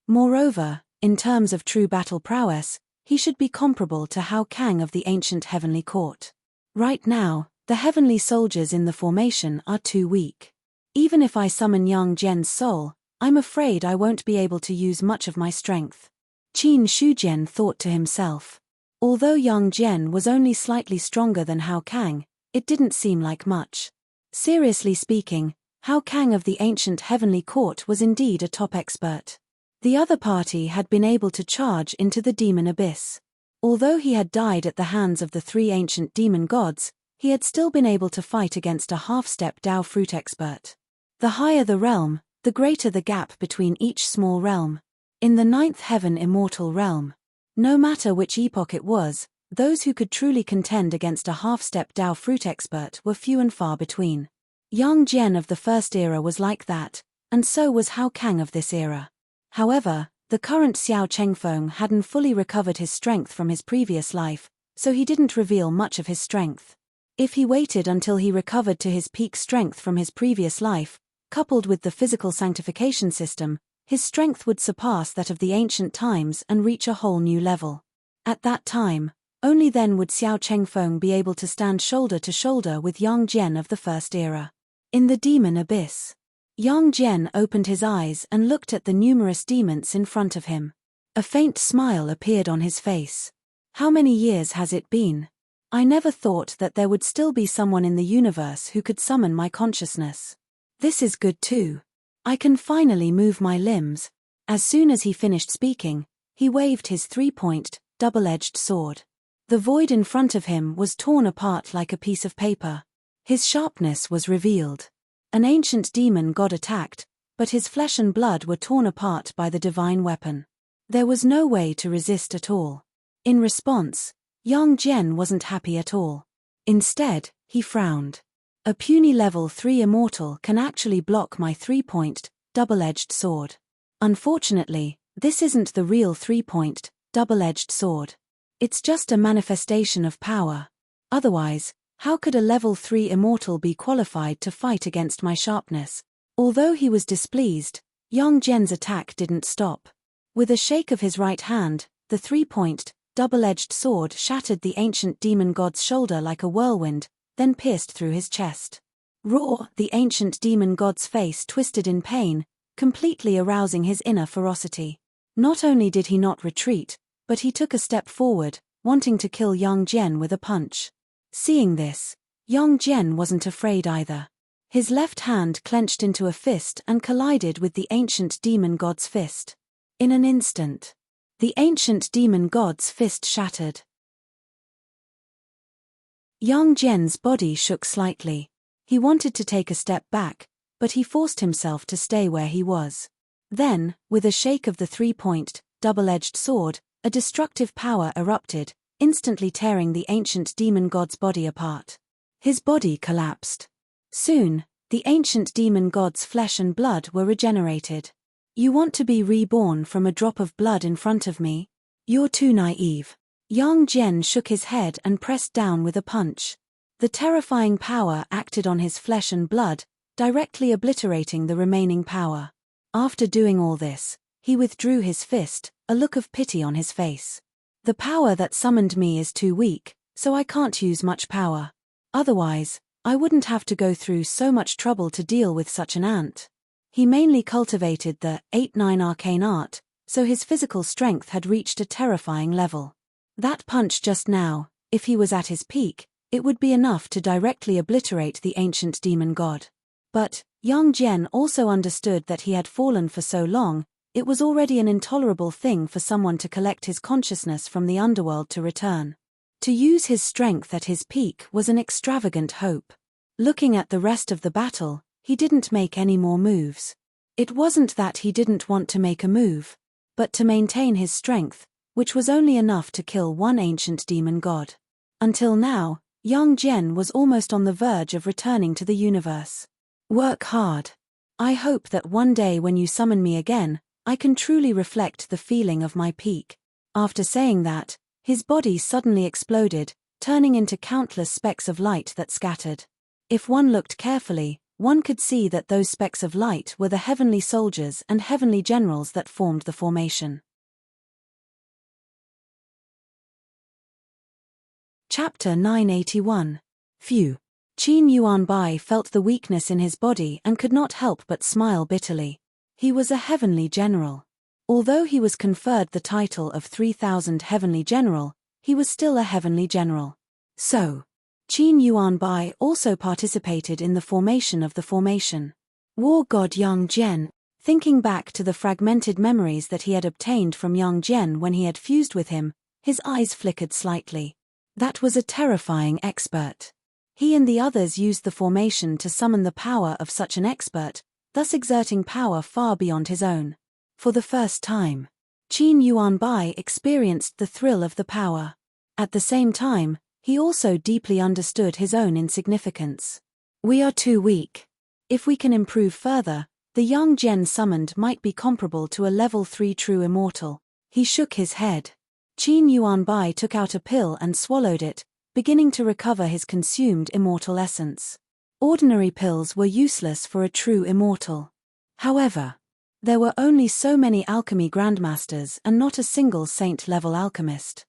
Moreover, in terms of true battle prowess, he should be comparable to Hao Kang of the ancient heavenly court. Right now, the heavenly soldiers in the formation are too weak. Even if I summon Yang Jian's soul, I'm afraid I won't be able to use much of my strength. Qin Shujian thought to himself. Although Yang Jian was only slightly stronger than Hao Kang, it didn't seem like much. Seriously speaking, Hao Kang of the ancient heavenly court was indeed a top expert. The other party had been able to charge into the demon abyss. Although he had died at the hands of the 3 ancient demon gods, he had still been able to fight against a half-step Dao fruit expert. The higher the realm, the greater the gap between each small realm. In the 9th Heaven Immortal realm, no matter which epoch it was, those who could truly contend against a half-step Dao fruit expert were few and far between. Yang Jian of the First Era was like that, and so was Hao Kang of this era. However, the current Xiao Chengfeng hadn't fully recovered his strength from his previous life, so he didn't reveal much of his strength. If he waited until he recovered to his peak strength from his previous life, coupled with the physical sanctification system, his strength would surpass that of the ancient times and reach a whole new level. At that time, only then would Xiao Chengfeng be able to stand shoulder to shoulder with Yang Jian of the First Era. In the demon abyss, Yang Jian opened his eyes and looked at the numerous demons in front of him. A faint smile appeared on his face. How many years has it been? I never thought that there would still be someone in the universe who could summon my consciousness. This is good too. I can finally move my limbs. As soon as he finished speaking, he waved his three-pointed, double-edged sword. The void in front of him was torn apart like a piece of paper. His sharpness was revealed. An ancient demon god attacked, but his flesh and blood were torn apart by the divine weapon. There was no way to resist at all. In response, Yang Jian wasn't happy at all. Instead, he frowned. A puny level 3 immortal can actually block my three-pointed, double-edged sword. Unfortunately, this isn't the real three-pointed, double-edged sword. It's just a manifestation of power. Otherwise, how could a level 3 immortal be qualified to fight against my sharpness? Although he was displeased, Yang Jian's attack didn't stop. With a shake of his right hand, the three-pointed, double-edged sword shattered the ancient demon god's shoulder like a whirlwind, then pierced through his chest. Roar! The ancient demon god's face twisted in pain, completely arousing his inner ferocity. Not only did he not retreat, but he took a step forward, wanting to kill Yang Jian with a punch. Seeing this, Yang Jian wasn't afraid either. His left hand clenched into a fist and collided with the ancient demon god's fist. In an instant, the ancient demon god's fist shattered. Yang Jian's body shook slightly. He wanted to take a step back, but he forced himself to stay where he was. Then, with a shake of the three-pointed, double-edged sword, a destructive power erupted, instantly tearing the ancient demon god's body apart. His body collapsed. Soon, the ancient demon god's flesh and blood were regenerated. You want to be reborn from a drop of blood in front of me? You're too naive. Yang Jian shook his head and pressed down with a punch. The terrifying power acted on his flesh and blood, directly obliterating the remaining power. After doing all this, he withdrew his fist, a look of pity on his face. The power that summoned me is too weak, so I can't use much power. Otherwise, I wouldn't have to go through so much trouble to deal with such an ant. He mainly cultivated the 8-9 arcane art, so his physical strength had reached a terrifying level. That punch just now, if he was at his peak, it would be enough to directly obliterate the ancient demon god. But, Yang Jian also understood that he had fallen for so long, it was already an intolerable thing for someone to collect his consciousness from the underworld to return. To use his strength at his peak was an extravagant hope. Looking at the rest of the battle, he didn't make any more moves. It wasn't that he didn't want to make a move, but to maintain his strength, which was only enough to kill one ancient demon god. Until now, Yang Jian was almost on the verge of returning to the universe. Work hard. I hope that one day when you summon me again, I can truly reflect the feeling of my peak. After saying that, his body suddenly exploded, turning into countless specks of light that scattered. If one looked carefully, one could see that those specks of light were the heavenly soldiers and heavenly generals that formed the formation. Chapter 981. Phew. Qin Yuanbai felt the weakness in his body and could not help but smile bitterly. He was a heavenly general. Although he was conferred the title of 3000 heavenly general, he was still a heavenly general. So, Qin Yuanbai also participated in the formation of the formation. War god Yang Jian, thinking back to the fragmented memories that he had obtained from Yang Jian when he had fused with him, his eyes flickered slightly. That was a terrifying expert. He and the others used the formation to summon the power of such an expert, thus exerting power far beyond his own. For the first time, Qin Yuanbai experienced the thrill of the power. At the same time, he also deeply understood his own insignificance. We are too weak. If we can improve further, the Yang Jian summoned might be comparable to a level 3 true immortal. He shook his head. Qin Yuanbai took out a pill and swallowed it, beginning to recover his consumed immortal essence. Ordinary pills were useless for a true immortal. However, there were only so many alchemy grandmasters and not a single saint-level alchemist.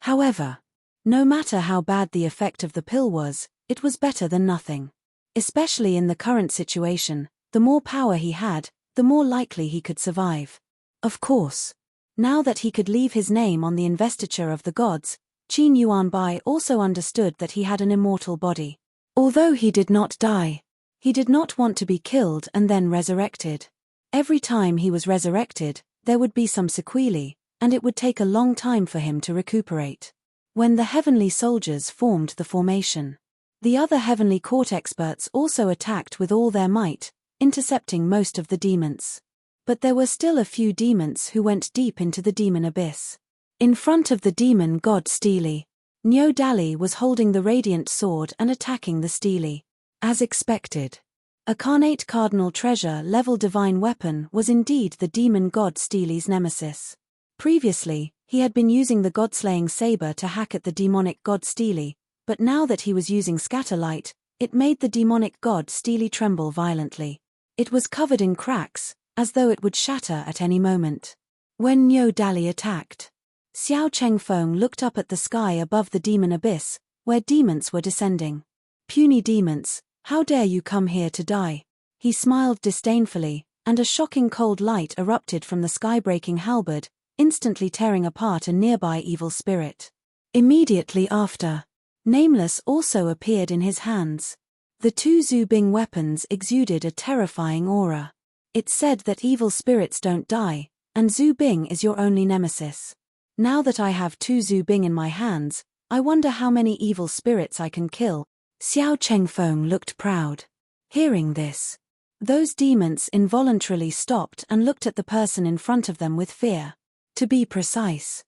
However, no matter how bad the effect of the pill was, it was better than nothing. Especially in the current situation, the more power he had, the more likely he could survive. Of course. Now that he could leave his name on the investiture of the gods, Qin Yuanbai also understood that he had an immortal body. Although he did not die, he did not want to be killed and then resurrected. Every time he was resurrected, there would be some sequelae, and it would take a long time for him to recuperate. When the heavenly soldiers formed the formation, the other heavenly court experts also attacked with all their might, intercepting most of the demons. But there were still a few demons who went deep into the demon abyss. In front of the demon god Steely, Nyo Dali was holding the radiant sword and attacking the Steely. As expected, a carnate cardinal treasure level divine weapon was indeed the demon god Steely's nemesis. Previously, he had been using the god-slaying saber to hack at the demonic god Steely, but now that he was using Scatterlight, it made the demonic god Steely tremble violently. It was covered in cracks, as though it would shatter at any moment. When Nyo Dali attacked, Xiao Chengfeng looked up at the sky above the demon abyss, where demons were descending. "Puny demons, how dare you come here to die?" He smiled disdainfully, and a shocking cold light erupted from the sky-breaking halberd, instantly tearing apart a nearby evil spirit. Immediately after, Nameless also appeared in his hands. The two Zubing weapons exuded a terrifying aura. It said that evil spirits don't die, and Zubing is your only nemesis. Now that I have two Zubing in my hands, I wonder how many evil spirits I can kill. Xiao Chengfeng looked proud. Hearing this, those demons involuntarily stopped and looked at the person in front of them with fear. To be precise,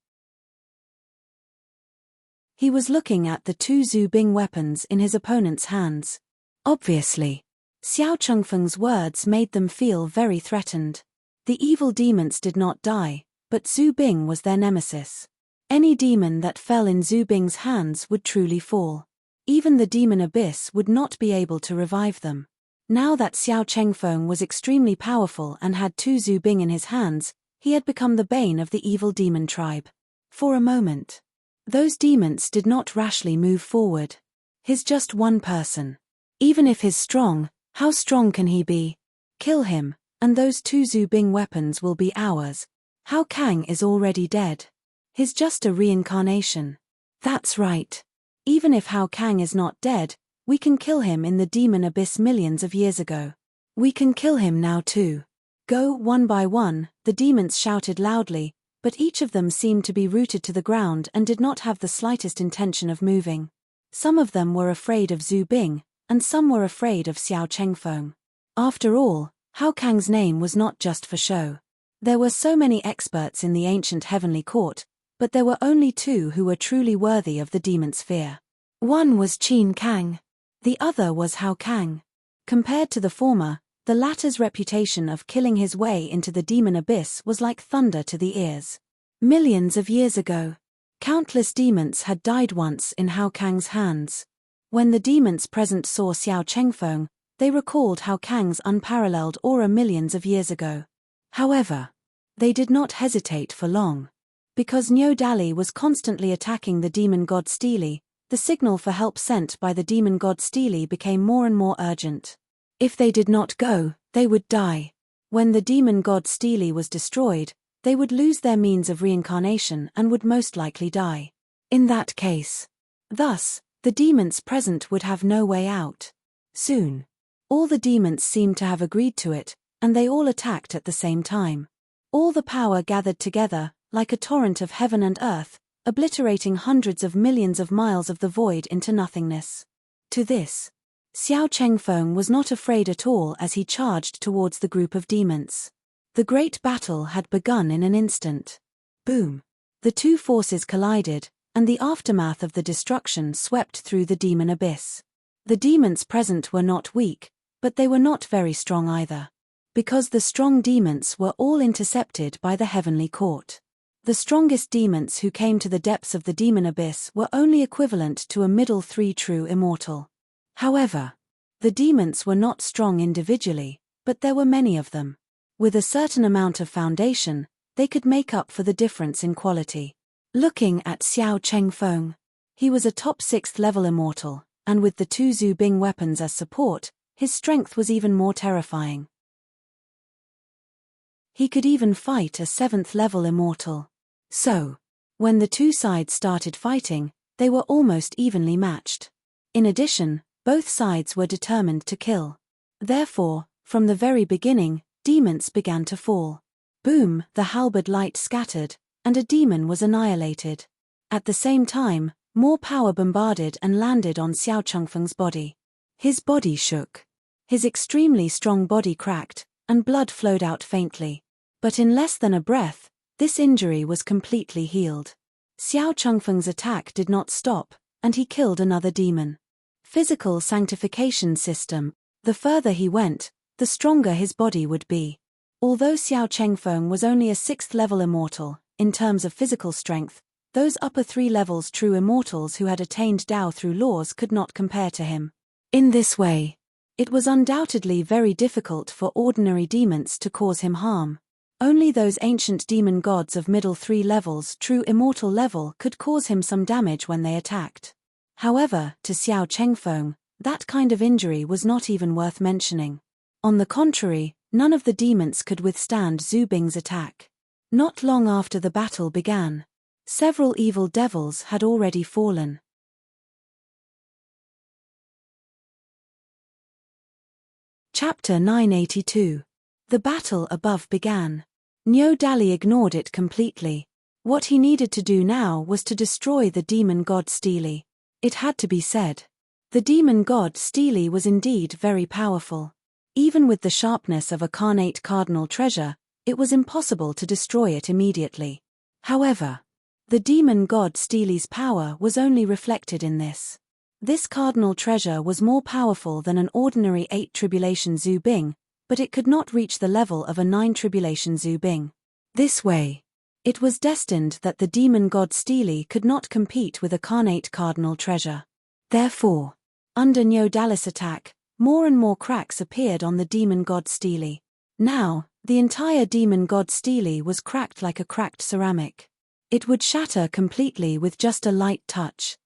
he was looking at the two Zubing weapons in his opponent's hands. Obviously, Xiao Chengfeng's words made them feel very threatened. The evil demons did not die, but Zubing was their nemesis. Any demon that fell in Zubing's hands would truly fall. Even the demon abyss would not be able to revive them. Now that Xiao Chengfeng was extremely powerful and had two Zubing in his hands, he had become the bane of the evil demon tribe. For a moment, those demons did not rashly move forward. He's just one person. Even if he's strong, how strong can he be? Kill him, and those two Zubing weapons will be ours. Hao Kang is already dead. He's just a reincarnation. That's right. Even if Hao Kang is not dead, we can kill him in the demon abyss millions of years ago. We can kill him now too. Go one by one, the demons shouted loudly, but each of them seemed to be rooted to the ground and did not have the slightest intention of moving. Some of them were afraid of Zubing, and some were afraid of Xiao Chengfeng. After all, Hao Kang's name was not just for show. There were so many experts in the ancient heavenly court, but there were only two who were truly worthy of the demon's fear. One was Qin Kang. The other was Hao Kang. Compared to the former, the latter's reputation of killing his way into the demon abyss was like thunder to the ears. Millions of years ago, countless demons had died once in Hao Kang's hands. When the demons present saw Xiao Chengfeng, they recalled Hao Kang's unparalleled aura millions of years ago. However, they did not hesitate for long. Because Nyo Dali was constantly attacking the demon god Steely, the signal for help sent by the demon god Steely became more and more urgent. If they did not go, they would die. When the demon god Steely was destroyed, they would lose their means of reincarnation and would most likely die. In that case, thus, the demons present would have no way out. Soon, all the demons seemed to have agreed to it, and they all attacked at the same time. All the power gathered together, like a torrent of heaven and earth, obliterating hundreds of millions of miles of the void into nothingness. To this, Xiao Chengfeng was not afraid at all as he charged towards the group of demons. The great battle had begun in an instant. Boom! The two forces collided, and the aftermath of the destruction swept through the demon abyss. The demons present were not weak, but they were not very strong either. Because the strong demons were all intercepted by the heavenly court. The strongest demons who came to the depths of the demon abyss were only equivalent to a middle three true immortal. However, the demons were not strong individually, but there were many of them. With a certain amount of foundation, they could make up for the difference in quality. Looking at Xiao Chengfeng. He was a top 6th level immortal, and with the 2 Zhu Bing weapons as support, his strength was even more terrifying. He could even fight a 7th level immortal. So, when the two sides started fighting, they were almost evenly matched. In addition, both sides were determined to kill. Therefore, from the very beginning, demons began to fall. Boom, the halberd light scattered, and a demon was annihilated. At the same time, more power bombarded and landed on Xiao Chengfeng's body. His body shook. His extremely strong body cracked, and blood flowed out faintly. But in less than a breath, this injury was completely healed. Xiao Chengfeng's attack did not stop, and he killed another demon. Physical sanctification system. The further he went, the stronger his body would be. Although Xiao Chengfeng was only a 6th level immortal, in terms of physical strength, those upper 3 levels true immortals who had attained Tao through laws could not compare to him. In this way, it was undoubtedly very difficult for ordinary demons to cause him harm. Only those ancient demon gods of middle 3 levels true immortal level could cause him some damage when they attacked. However, to Xiao Chengfeng, that kind of injury was not even worth mentioning. On the contrary, none of the demons could withstand Zhu Bing's attack. Not long after the battle began, several evil devils had already fallen. Chapter 982. The battle above began. Niu Dali ignored it completely. What he needed to do now was to destroy the demon god Steely. It had to be said. The demon god Steely was indeed very powerful. Even with the sharpness of a carnate cardinal treasure, it was impossible to destroy it immediately. However, the demon god Steely's power was only reflected in this. This cardinal treasure was more powerful than an ordinary 8 tribulation Zhu Bing, but it could not reach the level of a 9 tribulation Zhu Bing. This way, it was destined that the demon god Steely could not compete with a carnate cardinal treasure. Therefore, under Niu Dali's attack, more and more cracks appeared on the demon god Steely. Now, the entire demon god Steely was cracked like a cracked ceramic. It would shatter completely with just a light touch.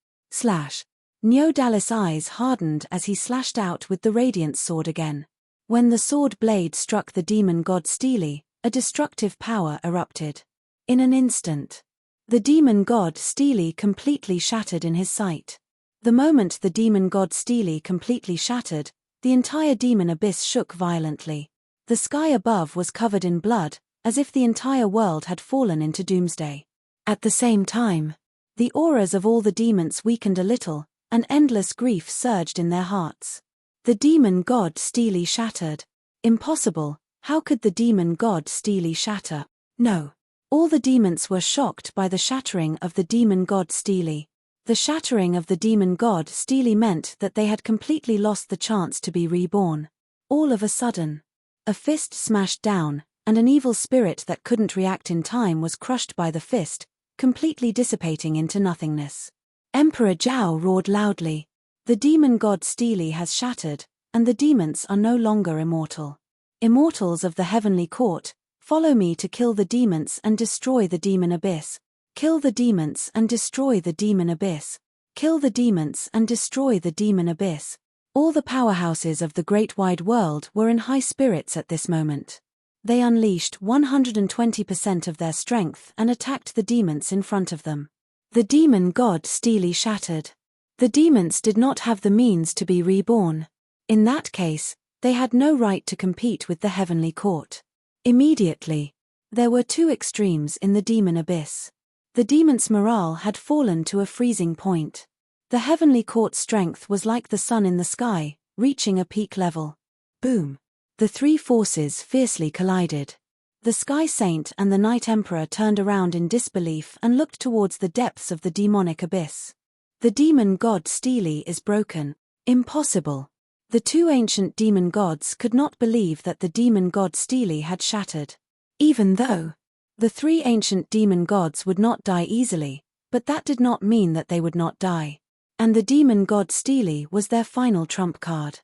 Niu Dali's eyes hardened as he slashed out with the radiant sword again. When the sword blade struck the demon god Steely, a destructive power erupted. In an instant, the demon god Steely completely shattered in his sight. The moment the demon god Steely completely shattered, the entire demon abyss shook violently. The sky above was covered in blood, as if the entire world had fallen into doomsday. At the same time, the auras of all the demons weakened a little, and endless grief surged in their hearts. The demon god Steely shattered. Impossible, how could the demon god Steely shatter? No. All the demons were shocked by the shattering of the demon god Steely. The shattering of the demon god Steely meant that they had completely lost the chance to be reborn. All of a sudden, a fist smashed down, and an evil spirit that couldn't react in time was crushed by the fist, completely dissipating into nothingness. Emperor Zhao roared loudly. The demon god Steely has shattered, and the demons are no longer immortal. Immortals of the heavenly court, follow me to kill the demons and destroy the demon abyss. Kill the demons and destroy the demon abyss. Kill the demons and destroy the demon abyss. All the powerhouses of the great wide world were in high spirits at this moment. They unleashed 120% of their strength and attacked the demons in front of them. The demon god Steely shattered. The demons did not have the means to be reborn. In that case, they had no right to compete with the heavenly court. Immediately, there were 2 extremes in the demon abyss. The demons' morale had fallen to a freezing point. The heavenly court's strength was like the sun in the sky, reaching a peak level. Boom! The 3 forces fiercely collided. The Sky Saint and the Night Emperor turned around in disbelief and looked towards the depths of the demonic abyss. The demon god Steely is broken. Impossible. The 2 ancient demon gods could not believe that the demon god Steely had shattered. Even though the 3 ancient demon gods would not die easily, but that did not mean that they would not die. And the demon god Steely was their final trump card.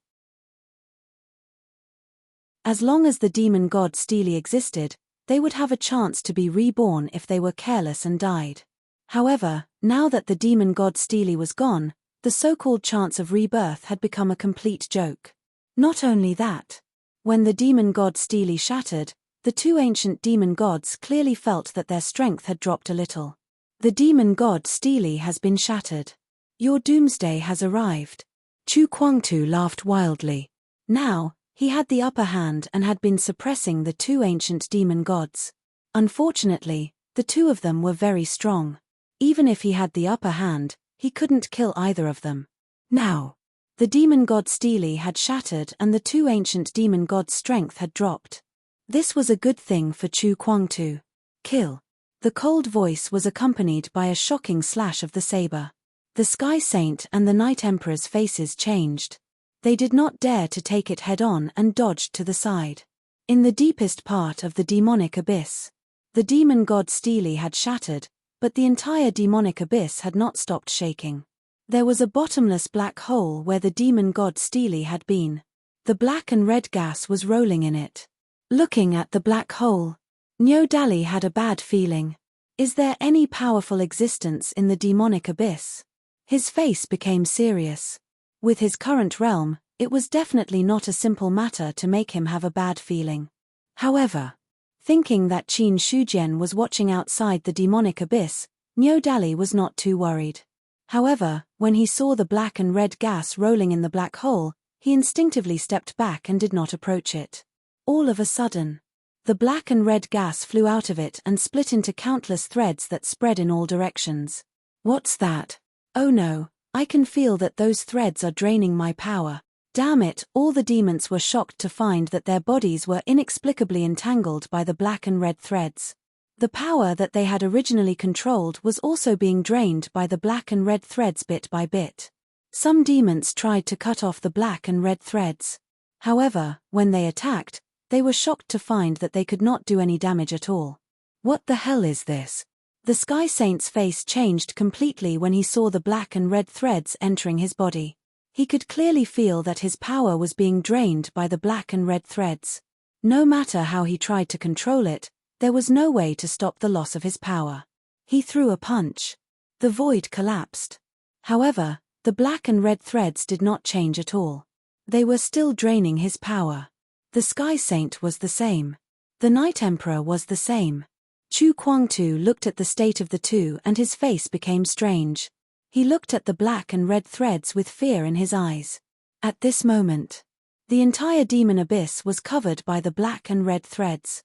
As long as the demon god Steely existed, they would have a chance to be reborn if they were careless and died. However, now that the demon god Steely was gone, the so-called chance of rebirth had become a complete joke. Not only that, when the demon god Steely shattered, the two ancient demon gods clearly felt that their strength had dropped a little. The demon god Steely has been shattered. Your doomsday has arrived. Chu Kuangtu laughed wildly. Now, he had the upper hand and had been suppressing the two ancient demon gods. Unfortunately, the two of them were very strong. Even if he had the upper hand, he couldn't kill either of them. Now, the demon god Steely had shattered and the two ancient demon gods' strength had dropped. This was a good thing for Chu Kuangtu. Kill. The cold voice was accompanied by a shocking slash of the saber. The Sky Saint and the Night Emperor's faces changed. They did not dare to take it head-on and dodged to the side. In the deepest part of the demonic abyss, the demon god Steely had shattered, but the entire demonic abyss had not stopped shaking. There was a bottomless black hole where the demon god Steely had been. The black and red gas was rolling in it. Looking at the black hole, Nyo Dali had a bad feeling. Is there any powerful existence in the demonic abyss? His face became serious. With his current realm, it was definitely not a simple matter to make him have a bad feeling. However, thinking that Qin Shujian was watching outside the demonic abyss, Nyo Dali was not too worried. However, when he saw the black and red gas rolling in the black hole, he instinctively stepped back and did not approach it. All of a sudden, the black and red gas flew out of it and split into countless threads that spread in all directions. What's that? Oh no, I can feel that those threads are draining my power. Damn it, all the demons were shocked to find that their bodies were inexplicably entangled by the black and red threads. The power that they had originally controlled was also being drained by the black and red threads bit by bit. Some demons tried to cut off the black and red threads. However, when they attacked, they were shocked to find that they could not do any damage at all. What the hell is this? The Sky Saint's face changed completely when he saw the black and red threads entering his body. He could clearly feel that his power was being drained by the black and red threads. No matter how he tried to control it, there was no way to stop the loss of his power. He threw a punch. The void collapsed. However, the black and red threads did not change at all. They were still draining his power. The Sky Saint was the same. The Night Emperor was the same. Chu Kuangtu looked at the state of the two and his face became strange. He looked at the black and red threads with fear in his eyes. At this moment, the entire demon abyss was covered by the black and red threads.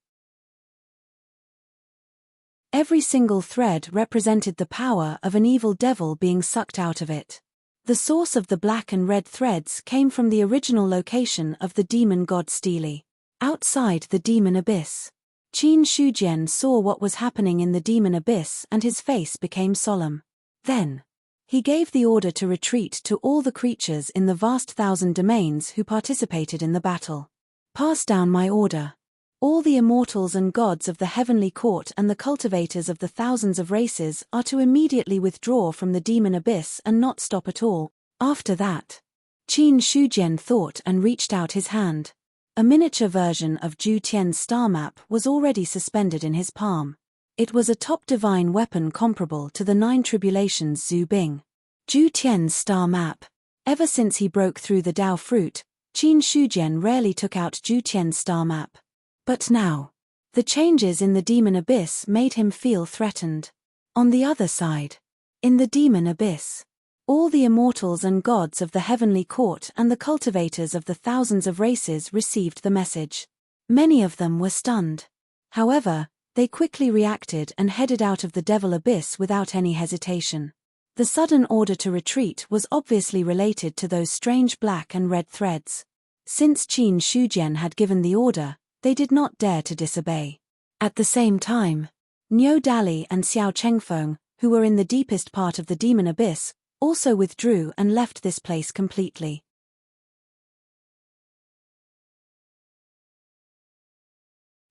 Every single thread represented the power of an evil devil being sucked out of it. The source of the black and red threads came from the original location of the demon god Steely. Outside the demon abyss, Qin Shujian saw what was happening in the demon abyss and his face became solemn. Then, he gave the order to retreat to all the creatures in the vast 1,000 domains who participated in the battle. Pass down my order. All the immortals and gods of the heavenly court and the cultivators of the thousands of races are to immediately withdraw from the demon abyss and not stop at all. After that, Qin Shujian thought and reached out his hand. A miniature version of Zhu Tian's star map was already suspended in his palm. It was a top divine weapon comparable to the 9 tribulations Zhu Bing. Zhu Tian's star map. Ever since he broke through the Dao fruit, Qin Shujian rarely took out Zhu Tian's star map. But now, the changes in the demon abyss made him feel threatened. On the other side, in the demon abyss, all the immortals and gods of the heavenly court and the cultivators of the thousands of races received the message. Many of them were stunned. However, they quickly reacted and headed out of the devil abyss without any hesitation. The sudden order to retreat was obviously related to those strange black and red threads. Since Qin Shujian had given the order, they did not dare to disobey. At the same time, Nyo Dali and Xiao Chengfeng, who were in the deepest part of the demon abyss, also withdrew and left this place completely.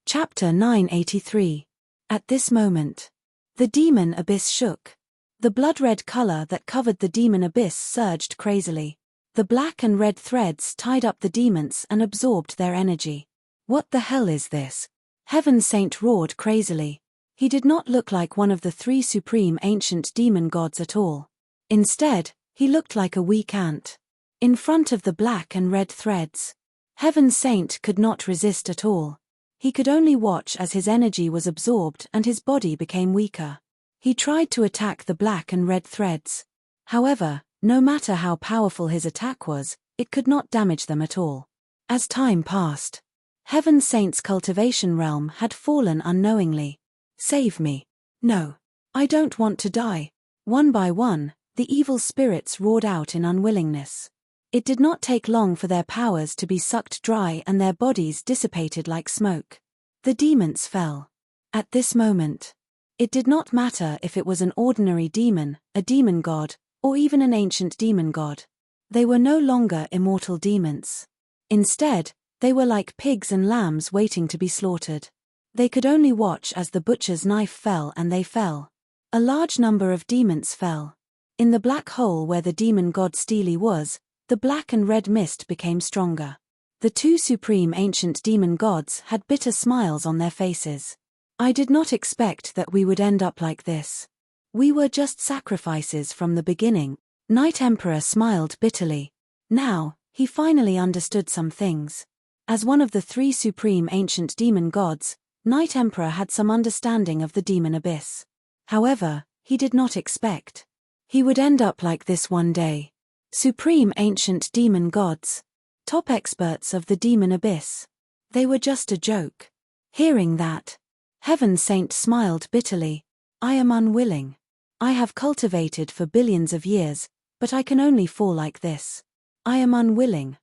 Chapter 983. At this moment, the demon abyss shook. The blood-red color that covered the demon abyss surged crazily. The black and red threads tied up the demons and absorbed their energy. What the hell is this? Heaven Saint roared crazily. He did not look like one of the three supreme ancient demon gods at all. Instead, he looked like a weak ant. In front of the black and red threads. Heaven's Saint could not resist at all. He could only watch as his energy was absorbed and his body became weaker. He tried to attack the black and red threads. However, no matter how powerful his attack was, it could not damage them at all. As time passed, Heaven's Saint's cultivation realm had fallen unknowingly. Save me. No. I don't want to die. One by one, the evil spirits roared out in unwillingness. It did not take long for their powers to be sucked dry and their bodies dissipated like smoke. The demons fell. At this moment, it did not matter if it was an ordinary demon, a demon god, or even an ancient demon god. They were no longer immortal demons. Instead, they were like pigs and lambs waiting to be slaughtered. They could only watch as the butcher's knife fell and they fell. A large number of demons fell. In the black hole where the demon god Steely was, the black and red mist became stronger. The two supreme ancient demon gods had bitter smiles on their faces. I did not expect that we would end up like this. We were just sacrifices from the beginning. Night Emperor smiled bitterly. Now, he finally understood some things. As one of the three supreme ancient demon gods, Night Emperor had some understanding of the demon abyss. However, he did not expect he would end up like this one day. Supreme ancient demon gods. Top experts of the demon abyss. They were just a joke. Hearing that, Heaven's Saint smiled bitterly. I am unwilling. I have cultivated for billions of years, but I can only fall like this. I am unwilling,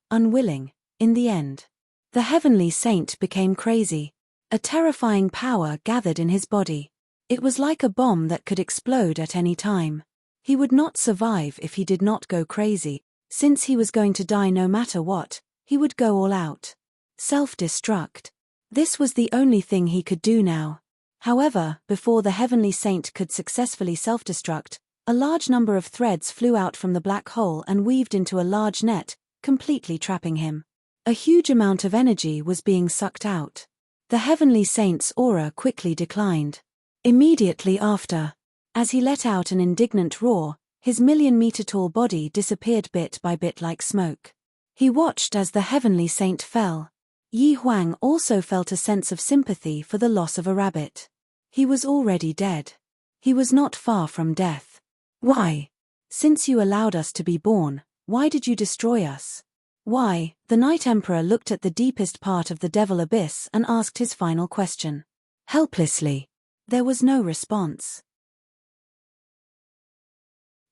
in the end. The Heavenly Saint became crazy. A terrifying power gathered in his body. It was like a bomb that could explode at any time. He would not survive if he did not go crazy. Since he was going to die no matter what, he would go all out. Self-destruct. This was the only thing he could do now. However, before the Heavenly Saint could successfully self-destruct, a large number of threads flew out from the black hole and weaved into a large net, completely trapping him. A huge amount of energy was being sucked out. The Heavenly Saint's aura quickly declined. Immediately after, as he let out an indignant roar, his million-meter-tall body disappeared bit by bit like smoke. He watched as the Heavenly Saint fell. Yi Huang also felt a sense of sympathy for the loss of a rabbit. He was already dead. He was not far from death. Why? Since you allowed us to be born, why did you destroy us? Why? The Night Emperor looked at the deepest part of the Devil Abyss and asked his final question. Helplessly. There was no response.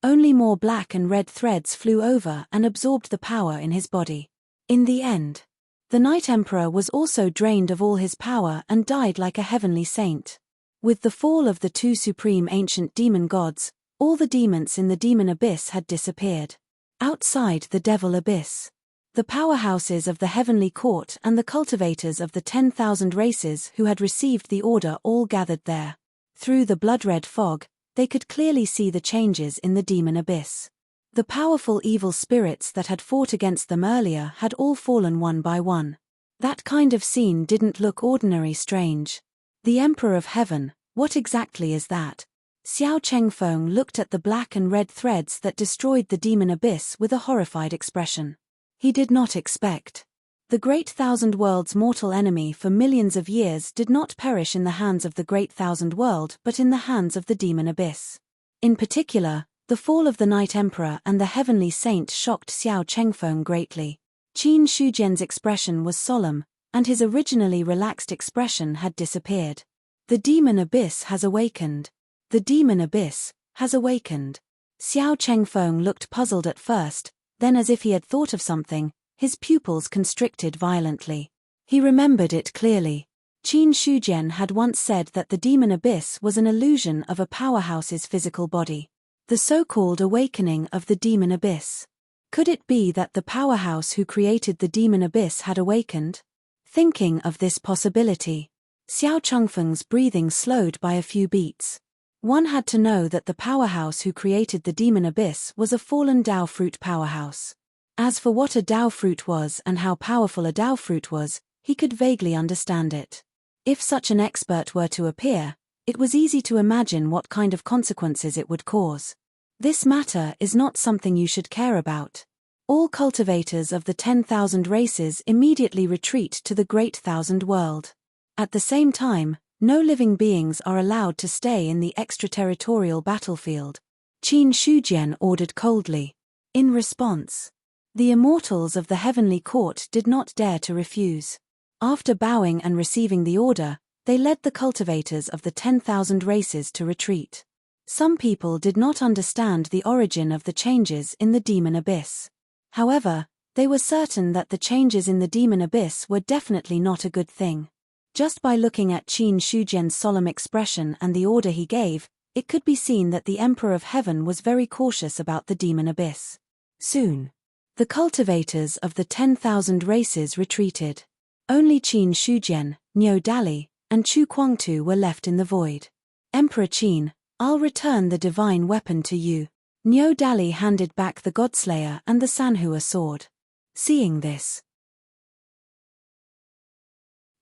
Only more black and red threads flew over and absorbed the power in his body. In the end, the Night Emperor was also drained of all his power and died like a heavenly saint. With the fall of the two supreme ancient demon gods, all the demons in the demon abyss had disappeared. Outside the Devil Abyss, the powerhouses of the heavenly court and the cultivators of the 10,000 races who had received the order all gathered there. Through the blood-red fog, they could clearly see the changes in the demon abyss. The powerful evil spirits that had fought against them earlier had all fallen one by one. That kind of scene didn't look ordinary strange. The Emperor of Heaven, what exactly is that? Xiao Chengfeng looked at the black and red threads that destroyed the demon abyss with a horrified expression. He did not expect. The Great Thousand World's mortal enemy for millions of years did not perish in the hands of the Great Thousand World but in the hands of the demon abyss. In particular, the fall of the Night Emperor and the Heavenly Saint shocked Xiao Chengfeng greatly. Qin Shujian's expression was solemn, and his originally relaxed expression had disappeared. The demon abyss has awakened. The demon abyss has awakened. Xiao Chengfeng looked puzzled at first, then as if he had thought of something, his pupils constricted violently. He remembered it clearly. Qin Shujian had once said that the demon abyss was an illusion of a powerhouse's physical body. The so-called awakening of the demon abyss. Could it be that the powerhouse who created the demon abyss had awakened? Thinking of this possibility, Xiao Chengfeng's breathing slowed by a few beats. One had to know that the powerhouse who created the demon abyss was a fallen Dao fruit powerhouse. As for what a Dao fruit was and how powerful a Dao fruit was, he could vaguely understand it. If such an expert were to appear, It was easy to imagine what kind of consequences it would cause. This matter is not something you should care about. All cultivators of the 10,000 races immediately retreat to the Great Thousand World. At the same time, no living beings are allowed to stay in the extraterritorial battlefield, Qin Shujian ordered coldly. In response, the immortals of the heavenly court did not dare to refuse. After bowing and receiving the order, they led the cultivators of the 10,000 races to retreat. Some people did not understand the origin of the changes in the demon abyss. However, they were certain that the changes in the demon abyss were definitely not a good thing. Just by looking at Qin Shujian's solemn expression and the order he gave, it could be seen that the Emperor of Heaven was very cautious about the demon abyss. Soon, the cultivators of the 10,000 races retreated. Only Qin Shujian, Niu Dali, and Chu Kuangtu were left in the void. Emperor Qin, I'll return the divine weapon to you. Niu Dali handed back the Godslayer and the Sanhua sword. Seeing this,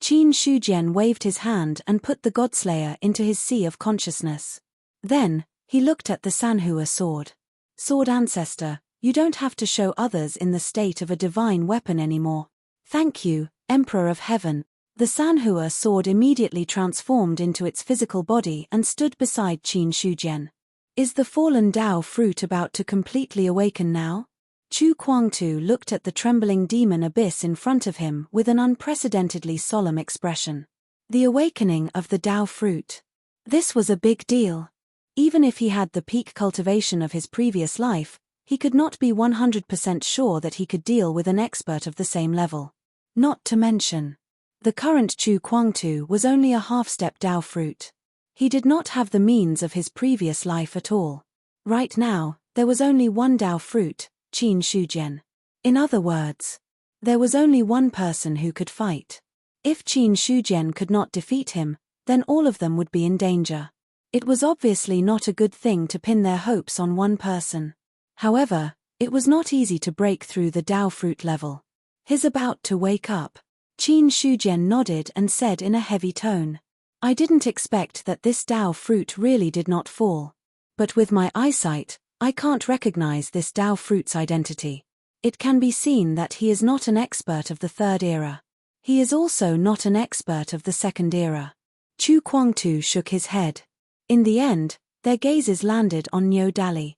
Qin Shujian waved his hand and put the Godslayer into his sea of consciousness. Then, he looked at the Sanhua sword. Sword ancestor, you don't have to show others in the state of a divine weapon anymore. Thank you, Emperor of Heaven. The Sanhua sword immediately transformed into its physical body and stood beside Qin Shujian. Is the fallen Tao fruit about to completely awaken now? Chu Kuangtu looked at the trembling demon abyss in front of him with an unprecedentedly solemn expression. The awakening of the Tao fruit. This was a big deal. Even if he had the peak cultivation of his previous life, he could not be 100% sure that he could deal with an expert of the same level. Not to mention, the current Chu Kuangtu was only a half-step Tao fruit. He did not have the means of his previous life at all. Right now, there was only one Tao fruit, Qin Shujian. In other words, there was only one person who could fight. If Qin Shujian could not defeat him, then all of them would be in danger. It was obviously not a good thing to pin their hopes on one person. However, it was not easy to break through the Tao fruit level. He's about to wake up. Qin Shujian nodded and said in a heavy tone. I didn't expect that this Tao fruit really did not fall. But with my eyesight, I can't recognize this Tao fruit's identity. It can be seen that he is not an expert of the third era. He is also not an expert of the second era. Chu Kuangtu shook his head. In the end, their gazes landed on Niu Dali.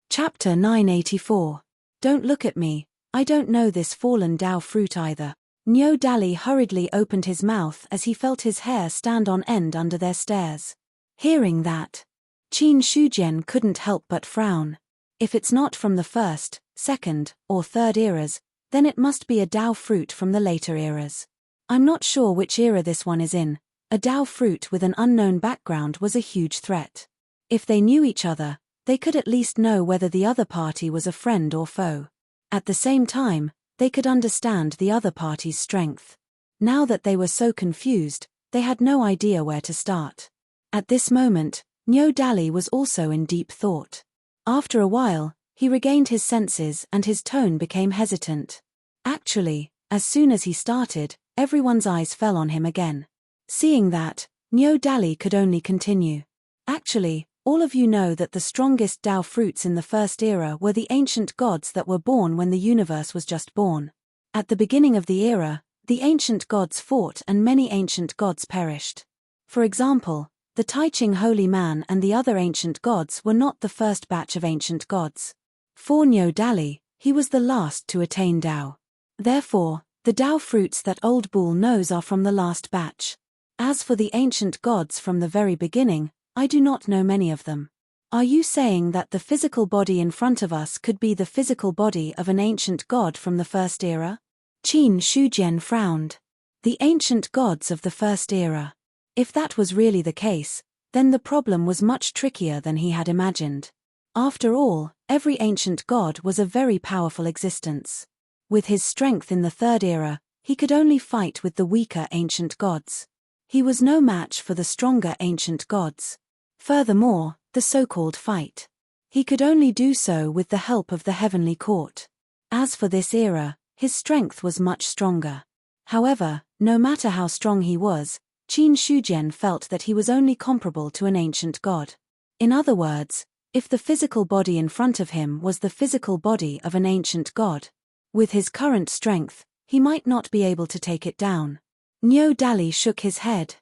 Chapter 984. Don't look at me, I don't know this fallen Tao fruit either. Niu Dali hurriedly opened his mouth as he felt his hair stand on end under their stares. Hearing that, Qin Shujian couldn't help but frown. If it's not from the first, second, or third eras, then it must be a Tao fruit from the later eras. I'm not sure which era this one is in. A Tao fruit with an unknown background was a huge threat. If they knew each other, they could at least know whether the other party was a friend or foe. At the same time, they could understand the other party's strength. Now that they were so confused, they had no idea where to start. At this moment, Niu Dali was also in deep thought. After a while, he regained his senses and his tone became hesitant. Actually, as soon as he started, everyone's eyes fell on him again. Seeing that, Niu Dali could only continue. Actually, all of you know that the strongest Tao fruits in the first era were the ancient gods that were born when the universe was just born. At the beginning of the era, the ancient gods fought and many ancient gods perished. For example, the Taiching Holy Man and the other ancient gods were not the first batch of ancient gods. For Niu Dali, he was the last to attain Tao. Therefore, the Tao fruits that Old Bull knows are from the last batch. As for the ancient gods from the very beginning, I do not know many of them. Are you saying that the physical body in front of us could be the physical body of an ancient god from the first era? Qin Shujian frowned. The ancient gods of the first era. If that was really the case, then the problem was much trickier than he had imagined. After all, every ancient god was a very powerful existence. With his strength in the third era, he could only fight with the weaker ancient gods. He was no match for the stronger ancient gods. Furthermore, the so-called fight. He could only do so with the help of the heavenly court. As for this era, his strength was much stronger. However, no matter how strong he was, Qin Shujian felt that he was only comparable to an ancient god. In other words, if the physical body in front of him was the physical body of an ancient god, with his current strength, he might not be able to take it down. Niu Dali shook his head.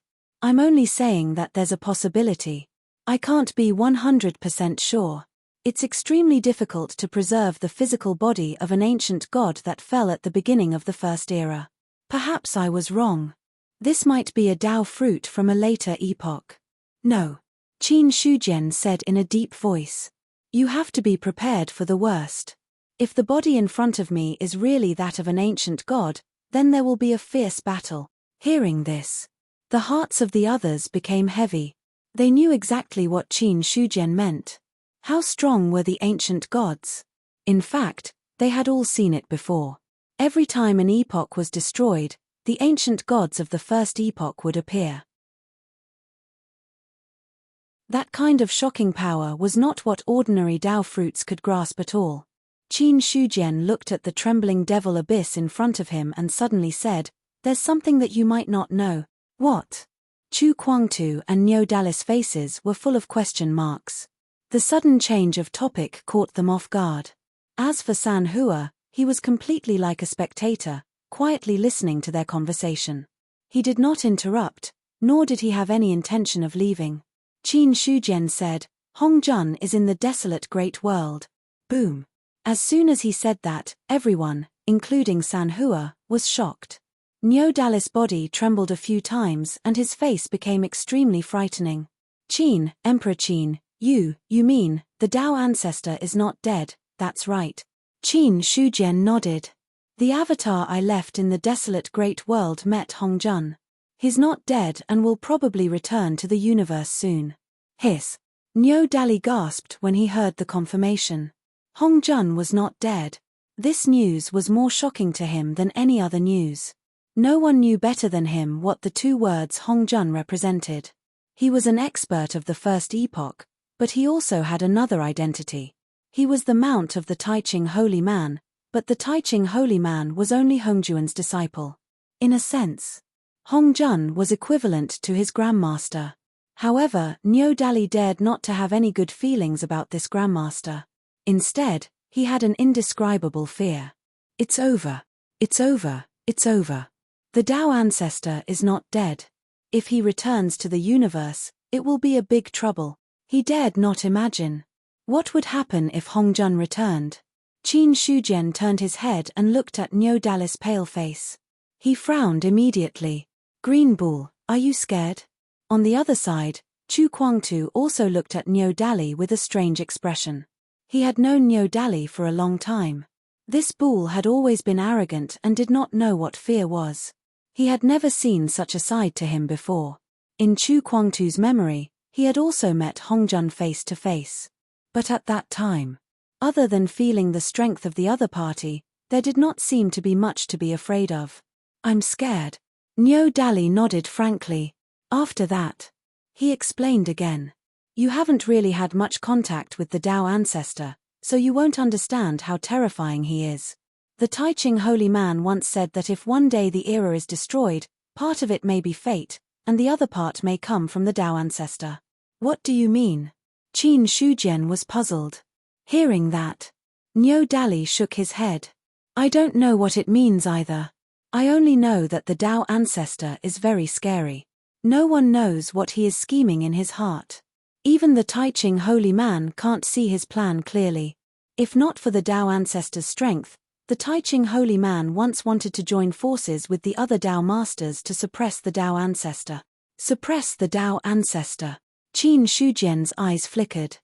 I'm only saying that there's a possibility. I can't be 100% sure. It's extremely difficult to preserve the physical body of an ancient god that fell at the beginning of the First Era. Perhaps I was wrong. This might be a Dao fruit from a later epoch. No. Qin Shujian said in a deep voice. You have to be prepared for the worst. If the body in front of me is really that of an ancient god, then there will be a fierce battle. Hearing this, the hearts of the others became heavy. They knew exactly what Qin Shujian meant. How strong were the ancient gods? In fact, they had all seen it before. Every time an epoch was destroyed, the ancient gods of the first epoch would appear. That kind of shocking power was not what ordinary Dao fruits could grasp at all. Qin Shujian looked at the trembling devil abyss in front of him and suddenly said, "There's something that you might not know." What? Chu Kuangtu and Niu Dali's faces were full of question marks. The sudden change of topic caught them off guard. As for San Hua, he was completely like a spectator, quietly listening to their conversation. He did not interrupt, nor did he have any intention of leaving. Qin Shujian said, "Hong Jun is in the desolate great world." Boom. As soon as he said that, everyone, including San Hua, was shocked. Niu Dali's body trembled a few times and his face became extremely frightening. Qin, Emperor Qin, you mean, the Dao ancestor is not dead, that's right. Qin Shujian nodded. The avatar I left in the desolate great world met Hong Jun. He's not dead and will probably return to the universe soon. Hiss. Niu Dali gasped when he heard the confirmation. Hong Jun was not dead. This news was more shocking to him than any other news. No one knew better than him what the two words Hong Jun represented. He was an expert of the first epoch, but he also had another identity. He was the mount of the Taiching holy man, but the Taiching holy man was only Hongjuan's disciple. In a sense, Hong Jun was equivalent to his grandmaster. However, Niu Dali dared not to have any good feelings about this grandmaster. Instead, he had an indescribable fear. It's over. It's over. It's over. The Dao ancestor is not dead. If he returns to the universe, it will be a big trouble. He dared not imagine. What would happen if Hong Jun returned? Qin Shujian turned his head and looked at Niu Dali's pale face. He frowned immediately. Green Bull, are you scared? On the other side, Chu Kuangtu also looked at Niu Dali with a strange expression. He had known Niu Dali for a long time. This bull had always been arrogant and did not know what fear was. He had never seen such a side to him before. In Chu Kuangtu's memory, he had also met Hong Jun face to face. But at that time, other than feeling the strength of the other party, there did not seem to be much to be afraid of. I'm scared. Niu Dali nodded frankly. After that, he explained again. You haven't really had much contact with the Dao ancestor, so you won't understand how terrifying he is. The Taiching holy man once said that if one day the era is destroyed, part of it may be fate, and the other part may come from the Dao ancestor. What do you mean? Qin Shujian was puzzled. Hearing that, Niu Dali shook his head. I don't know what it means either. I only know that the Dao ancestor is very scary. No one knows what he is scheming in his heart. Even the Taiching holy man can't see his plan clearly. If not for the Dao ancestor's strength, the Taiching holy man once wanted to join forces with the other Dao masters to suppress the Dao ancestor. Suppress the Dao ancestor. Qin Shujian's eyes flickered.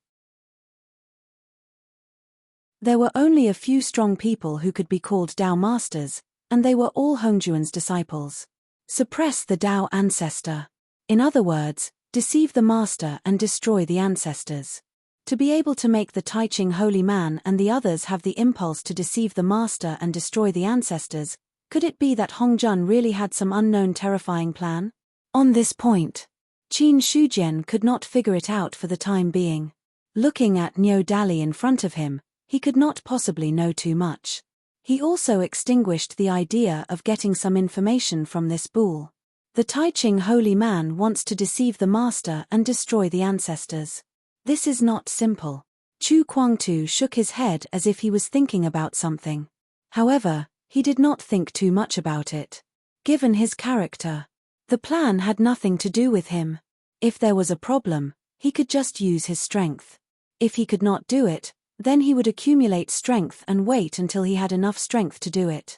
There were only a few strong people who could be called Dao masters, and they were all Hongjuan's disciples. Suppress the Dao ancestor. In other words, deceive the master and destroy the ancestors. To be able to make the Taiching holy man and the others have the impulse to deceive the master and destroy the ancestors, could it be that Hong Jun really had some unknown terrifying plan? On this point, Qin Shujian could not figure it out for the time being. Looking at Niu Dali in front of him, he could not possibly know too much. He also extinguished the idea of getting some information from this bull. The Taiching holy man wants to deceive the master and destroy the ancestors. This is not simple. Chu Kuangtu shook his head as if he was thinking about something. However, he did not think too much about it. Given his character, the plan had nothing to do with him. If there was a problem, he could just use his strength. If he could not do it, then he would accumulate strength and wait until he had enough strength to do it.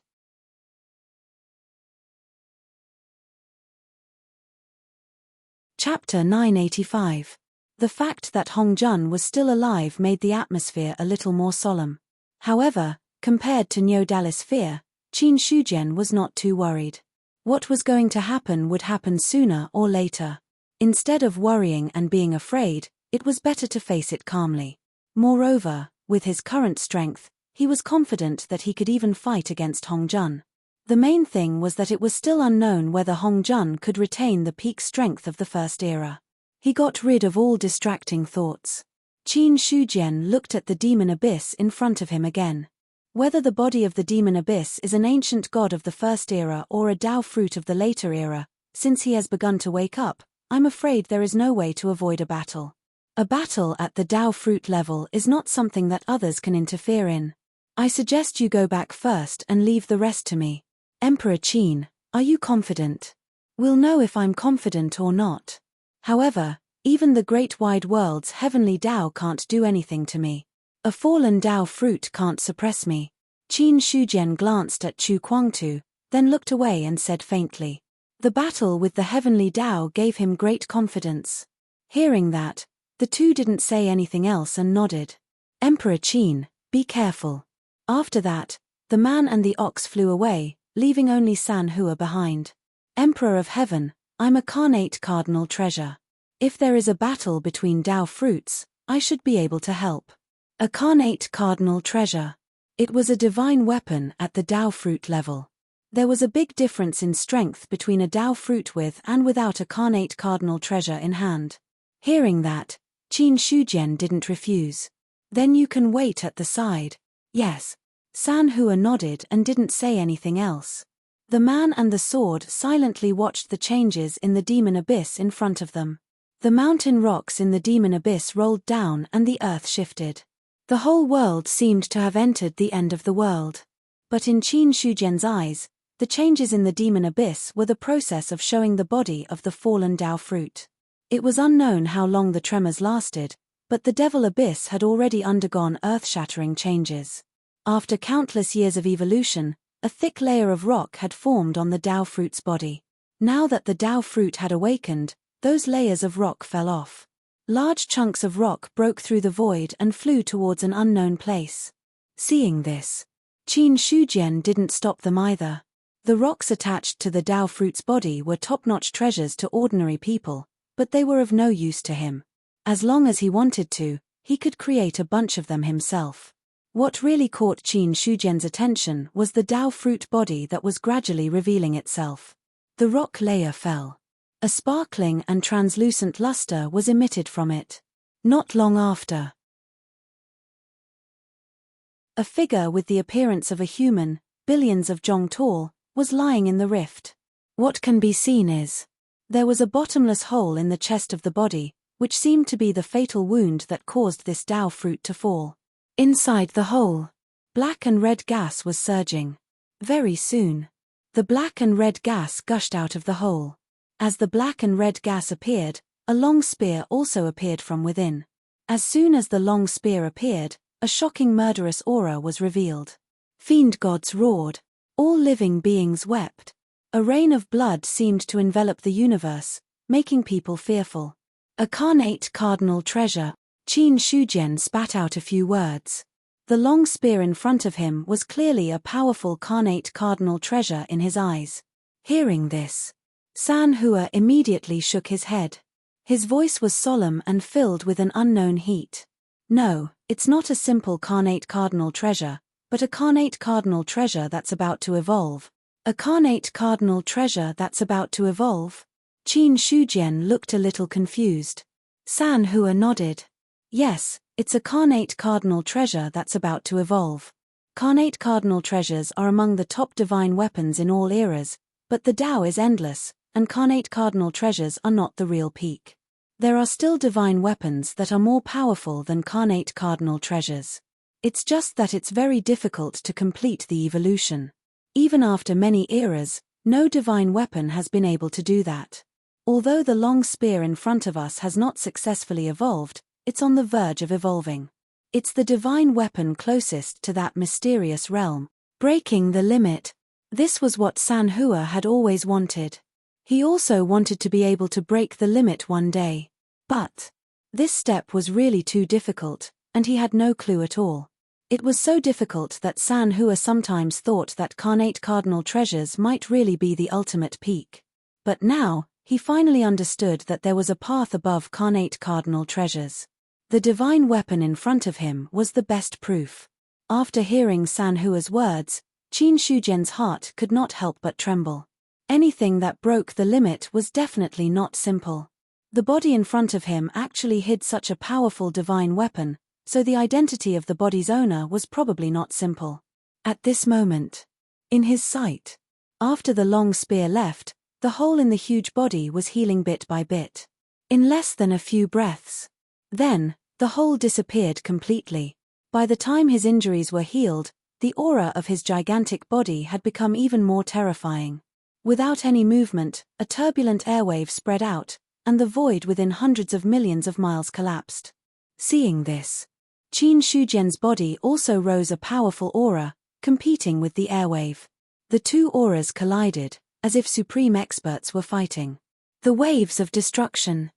Chapter 985. The fact that Hong Jun was still alive made the atmosphere a little more solemn. However, compared to Niu Dali's fear, Qin Shujian was not too worried. What was going to happen would happen sooner or later. Instead of worrying and being afraid, it was better to face it calmly. Moreover, with his current strength, he was confident that he could even fight against Hong Jun. The main thing was that it was still unknown whether Hong Jun could retain the peak strength of the first era. He got rid of all distracting thoughts. Qin Shujian looked at the demon abyss in front of him again. Whether the body of the demon abyss is an ancient god of the first era or a Dao fruit of the later era, since he has begun to wake up, I'm afraid there is no way to avoid a battle. A battle at the Dao fruit level is not something that others can interfere in. I suggest you go back first and leave the rest to me. Emperor Qin, are you confident? We'll know if I'm confident or not. However, even the great wide world's heavenly Dao can't do anything to me. A fallen Dao fruit can't suppress me. Qin Shujian glanced at Chu Kuangtu, then looked away and said faintly. The battle with the heavenly Dao gave him great confidence. Hearing that, the two didn't say anything else and nodded. Emperor Qin, be careful. After that, the man and the ox flew away, leaving only San Hua behind. Emperor of Heaven, I'm a carnate cardinal treasure. If there is a battle between Dao fruits, I should be able to help. A carnate cardinal treasure. It was a divine weapon at the Dao fruit level. There was a big difference in strength between a Dao fruit with and without a carnate cardinal treasure in hand. Hearing that, Qin Shujian didn't refuse. Then you can wait at the side. Yes. San Hua nodded and didn't say anything else. The man and the sword silently watched the changes in the demon abyss in front of them. The mountain rocks in the demon abyss rolled down and the earth shifted. The whole world seemed to have entered the end of the world. But in Qin Shujian's eyes, the changes in the demon abyss were the process of showing the body of the fallen Dao fruit. It was unknown how long the tremors lasted, but the devil abyss had already undergone earth-shattering changes. After countless years of evolution, a thick layer of rock had formed on the Dao fruit's body. Now that the Dao fruit had awakened, those layers of rock fell off. Large chunks of rock broke through the void and flew towards an unknown place. Seeing this, Qin Shujian didn't stop them either. The rocks attached to the Dao fruit's body were top-notch treasures to ordinary people, but they were of no use to him. As long as he wanted to, he could create a bunch of them himself. What really caught Qin Shujian's attention was the Dao fruit body that was gradually revealing itself. The rock layer fell. A sparkling and translucent luster was emitted from it. Not long after, a figure with the appearance of a human, billions of zhong tall, was lying in the rift. What can be seen is, there was a bottomless hole in the chest of the body, which seemed to be the fatal wound that caused this Dao fruit to fall. Inside the hole, black and red gas was surging. Very soon, the black and red gas gushed out of the hole. As the black and red gas appeared, a long spear also appeared from within. As soon as the long spear appeared, a shocking murderous aura was revealed. Fiend gods roared. All living beings wept. A rain of blood seemed to envelop the universe, making people fearful. A carnate cardinal treasure. Qin Shujian spat out a few words. The long spear in front of him was clearly a powerful carnate cardinal treasure in his eyes. Hearing this, San Hua immediately shook his head. His voice was solemn and filled with an unknown heat. No, it's not a simple carnate cardinal treasure, but a carnate cardinal treasure that's about to evolve. A carnate cardinal treasure that's about to evolve? Qin Shujian looked a little confused. San Hua nodded. Yes, it's a carnate cardinal treasure that's about to evolve. Carnate cardinal treasures are among the top divine weapons in all eras, but the Tao is endless, and carnate cardinal treasures are not the real peak. There are still divine weapons that are more powerful than carnate cardinal treasures. It's just that it's very difficult to complete the evolution. Even after many eras, no divine weapon has been able to do that. Although the long spear in front of us has not successfully evolved, it's on the verge of evolving. It's the divine weapon closest to that mysterious realm, breaking the limit. This was what Sanhua had always wanted. He also wanted to be able to break the limit one day. But this step was really too difficult, and he had no clue at all. It was so difficult that Sanhua sometimes thought that carnate cardinal treasures might really be the ultimate peak. But now, he finally understood that there was a path above carnate cardinal treasures. The divine weapon in front of him was the best proof. After hearing Sanhua's words, Qin Shujian's heart could not help but tremble. Anything that broke the limit was definitely not simple. The body in front of him actually hid such a powerful divine weapon, so the identity of the body's owner was probably not simple. At this moment, in his sight, after the long spear left, the hole in the huge body was healing bit by bit. In less than a few breaths. Then, the hole disappeared completely. By the time his injuries were healed, the aura of his gigantic body had become even more terrifying. Without any movement, a turbulent airwave spread out, and the void within hundreds of millions of miles collapsed. Seeing this, Qin Shujian's body also rose a powerful aura, competing with the airwave. The two auras collided, as if supreme experts were fighting. The waves of destruction.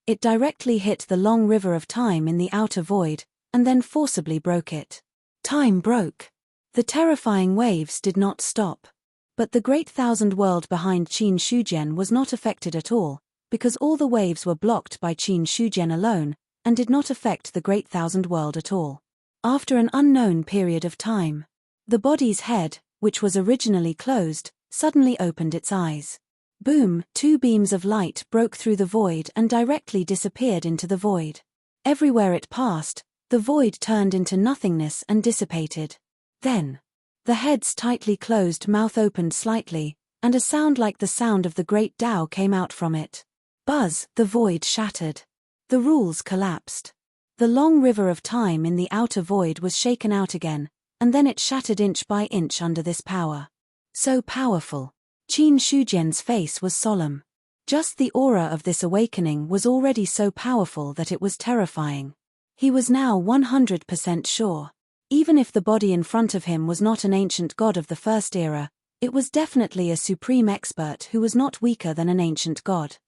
It directly hit the long river of time in the outer void, and then forcibly broke it. Time broke. The terrifying waves did not stop. But the great thousand world behind Qin Shujian was not affected at all, because all the waves were blocked by Qin Shujian alone, and did not affect the great thousand world at all. After an unknown period of time, the body's head, which was originally closed, suddenly opened its eyes. Boom! Two beams of light broke through the void and directly disappeared into the void. Everywhere it passed, the void turned into nothingness and dissipated. Then, the head's tightly closed mouth opened slightly, and a sound like the sound of the great Tao came out from it. Buzz! The void shattered. The rules collapsed. The long river of time in the outer void was shaken out again, and then it shattered inch by inch under this power. So powerful. Qin Shujian's face was solemn. Just the aura of this awakening was already so powerful that it was terrifying. He was now 100% sure. Even if the body in front of him was not an ancient god of the first era, it was definitely a supreme expert who was not weaker than an ancient god.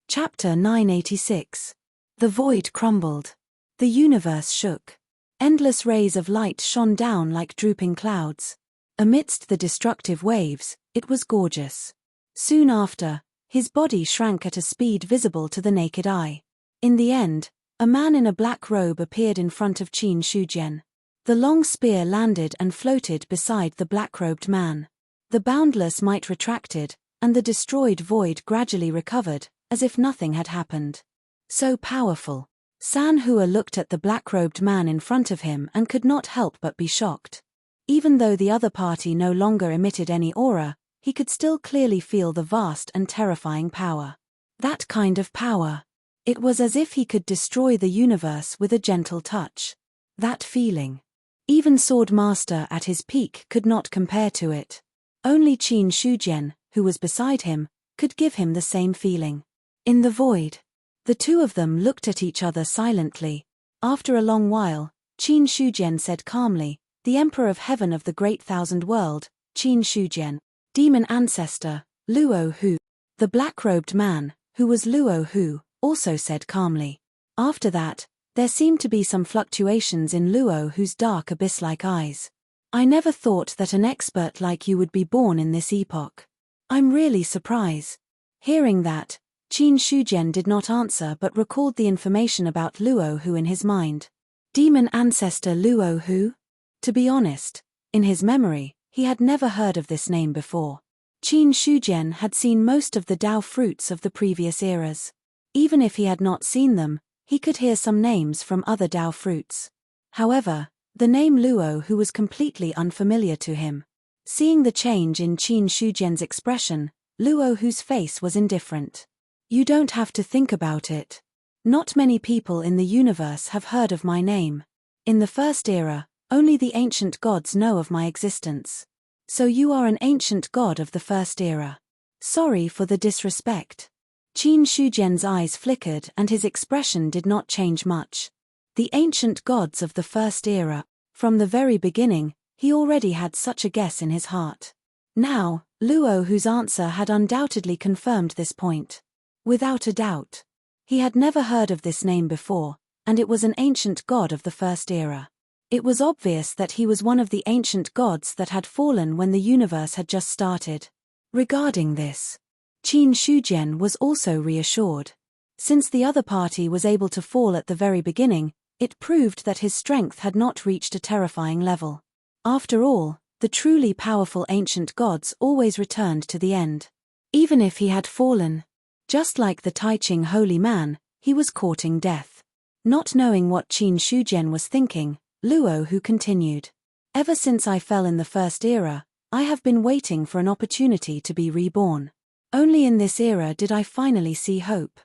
Chapter 986. The void crumbled. The universe shook. Endless rays of light shone down like drooping clouds. Amidst the destructive waves, it was gorgeous. Soon after, his body shrank at a speed visible to the naked eye. In the end, a man in a black robe appeared in front of Qin Shujian. The long spear landed and floated beside the black-robed man. The boundless might retracted, and the destroyed void gradually recovered, as if nothing had happened. So powerful. Sanhua looked at the black-robed man in front of him and could not help but be shocked. Even though the other party no longer emitted any aura, he could still clearly feel the vast and terrifying power. That kind of power. It was as if he could destroy the universe with a gentle touch. That feeling. Even Sword Master at his peak could not compare to it. Only Qin Shujian, who was beside him, could give him the same feeling. In the void. The two of them looked at each other silently. After a long while, Qin Shujian said calmly, "The Emperor of Heaven of the Great Thousand World, Qin Shujian, demon ancestor, Luo Hu." The black-robed man, who was Luo Hu, also said calmly. After that, there seemed to be some fluctuations in Luo Hu's dark abyss-like eyes. "I never thought that an expert like you would be born in this epoch. I'm really surprised." Hearing that, Qin Shujian did not answer but recalled the information about Luo Hu in his mind. Demon ancestor Luo Hu? To be honest, in his memory, he had never heard of this name before. Qin Shujian had seen most of the Tao fruits of the previous eras. Even if he had not seen them, he could hear some names from other Dao fruits. However, the name Luo Hu was completely unfamiliar to him. Seeing the change in Qin Shujian's expression, Luo Hu's face was indifferent. You don't have to think about it. Not many people in the universe have heard of my name. In the first era, only the ancient gods know of my existence. So you are an ancient god of the first era. Sorry for the disrespect. Qin Shujian's eyes flickered and his expression did not change much. The ancient gods of the first era, from the very beginning, he already had such a guess in his heart. Now, Luo Hu's answer had undoubtedly confirmed this point. Without a doubt. He had never heard of this name before, and it was an ancient god of the first era. It was obvious that he was one of the ancient gods that had fallen when the universe had just started. Regarding this, Qin Shujian was also reassured. Since the other party was able to fall at the very beginning, it proved that his strength had not reached a terrifying level. After all, the truly powerful ancient gods always returned to the end. Even if he had fallen, just like the Taiching holy man, he was courting death. Not knowing what Qin Shujian was thinking, Luo Hu continued. Ever since I fell in the first era, I have been waiting for an opportunity to be reborn. Only in this era did I finally see hope.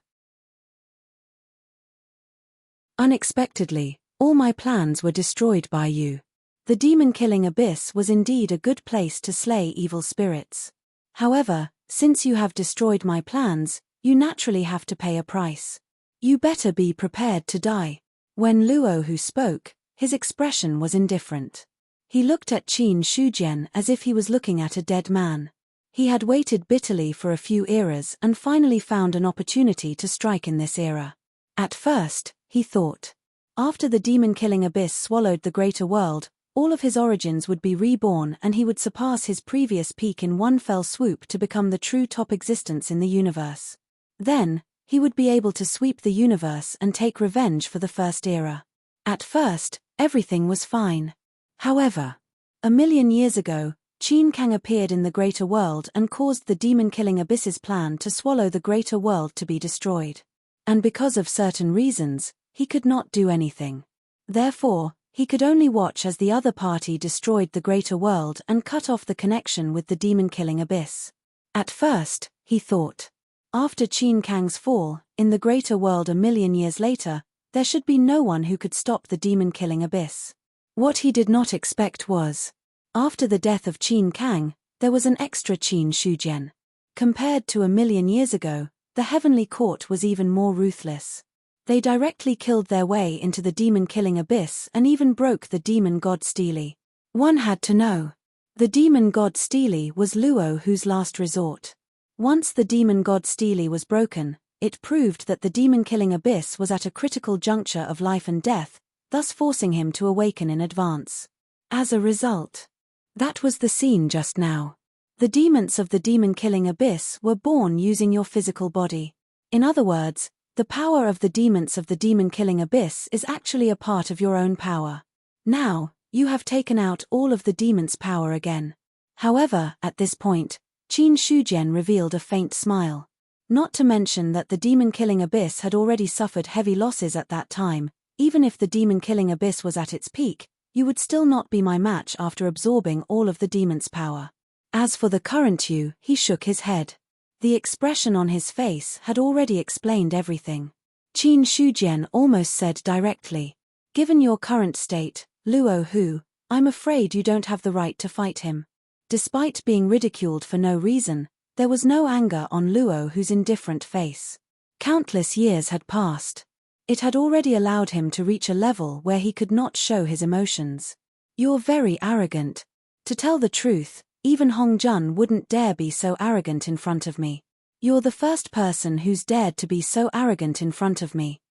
Unexpectedly, all my plans were destroyed by you. The demon-killing abyss was indeed a good place to slay evil spirits. However, since you have destroyed my plans, you naturally have to pay a price. You better be prepared to die. When Luo Hu spoke, his expression was indifferent. He looked at Qin Shujian as if he was looking at a dead man. He had waited bitterly for a few eras and finally found an opportunity to strike in this era. At first, he thought, after the demon-killing abyss swallowed the greater world, all of his origins would be reborn and he would surpass his previous peak in one fell swoop to become the true top existence in the universe. Then, he would be able to sweep the universe and take revenge for the first era. At first, everything was fine. However, 1,000,000 years ago, Qin Kang appeared in the greater world and caused the demon-killing abyss's plan to swallow the greater world to be destroyed. And because of certain reasons, he could not do anything. Therefore, he could only watch as the other party destroyed the greater world and cut off the connection with the demon-killing abyss. At first, he thought, after Qin Kang's fall, in the greater world 1,000,000 years later, there should be no one who could stop the demon-killing abyss. What he did not expect was, after the death of Qin Kang, there was an extra Qin Shujian. Compared to 1,000,000 years ago, the heavenly court was even more ruthless. They directly killed their way into the demon-killing abyss and even broke the demon god Stele. One had to know. The demon god Stele was Luo Hu's last resort. Once the demon god Stele was broken, it proved that the demon-killing abyss was at a critical juncture of life and death, thus forcing him to awaken in advance. As a result, that was the scene just now. The demons of the demon-killing abyss were born using your physical body. In other words, the power of the demons of the demon-killing abyss is actually a part of your own power. Now, you have taken out all of the demons' power again. However, at this point, Qin Shujian revealed a faint smile. Not to mention that the demon-killing abyss had already suffered heavy losses at that time. Even if the demon-killing abyss was at its peak, you would still not be my match after absorbing all of the demon's power. As for the current you, he shook his head. The expression on his face had already explained everything. Qin Shujian almost said directly, given your current state, Luo Hu, I'm afraid you don't have the right to fight him. Despite being ridiculed for no reason, there was no anger on Luo Hu's indifferent face. Countless years had passed. It had already allowed him to reach a level where he could not show his emotions. You're very arrogant. To tell the truth, even Hong Jun wouldn't dare be so arrogant in front of me. You're the first person who's dared to be so arrogant in front of me.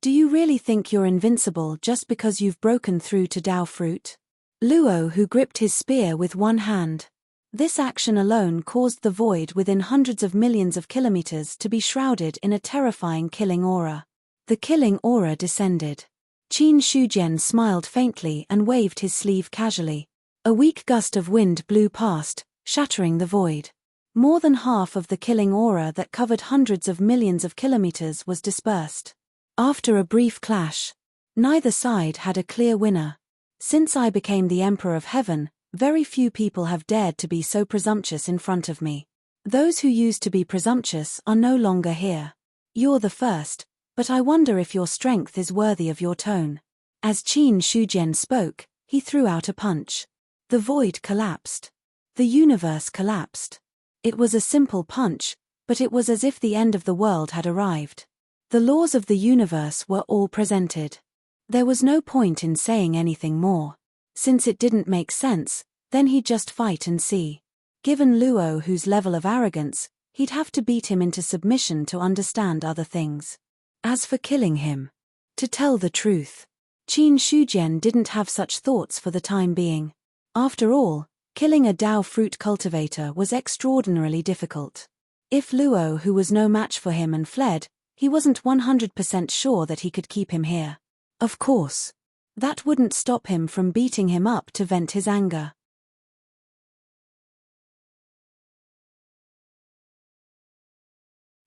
Do you really think you're invincible just because you've broken through to Dao fruit? Luo Hu gripped his spear with one hand. This action alone caused the void within hundreds of millions of kilometers to be shrouded in a terrifying killing aura. The killing aura descended. Qin Shujian smiled faintly and waved his sleeve casually. A weak gust of wind blew past, shattering the void. More than half of the killing aura that covered hundreds of millions of kilometers was dispersed. After a brief clash, neither side had a clear winner. Since I became the Emperor of Heaven, very few people have dared to be so presumptuous in front of me. Those who used to be presumptuous are no longer here. You're the first, but I wonder if your strength is worthy of your tone. As Qin Shujian spoke, he threw out a punch. The void collapsed. The universe collapsed. It was a simple punch, but it was as if the end of the world had arrived. The laws of the universe were all presented. There was no point in saying anything more. Since it didn't make sense, then he'd just fight and see. Given Luo Hu's level of arrogance, he'd have to beat him into submission to understand other things. As for killing him, to tell the truth, Qin Shujian didn't have such thoughts for the time being. After all, killing a Dao fruit cultivator was extraordinarily difficult. If Luo Hu was no match for him and fled, he wasn't 100% sure that he could keep him here. Of course, that wouldn't stop him from beating him up to vent his anger.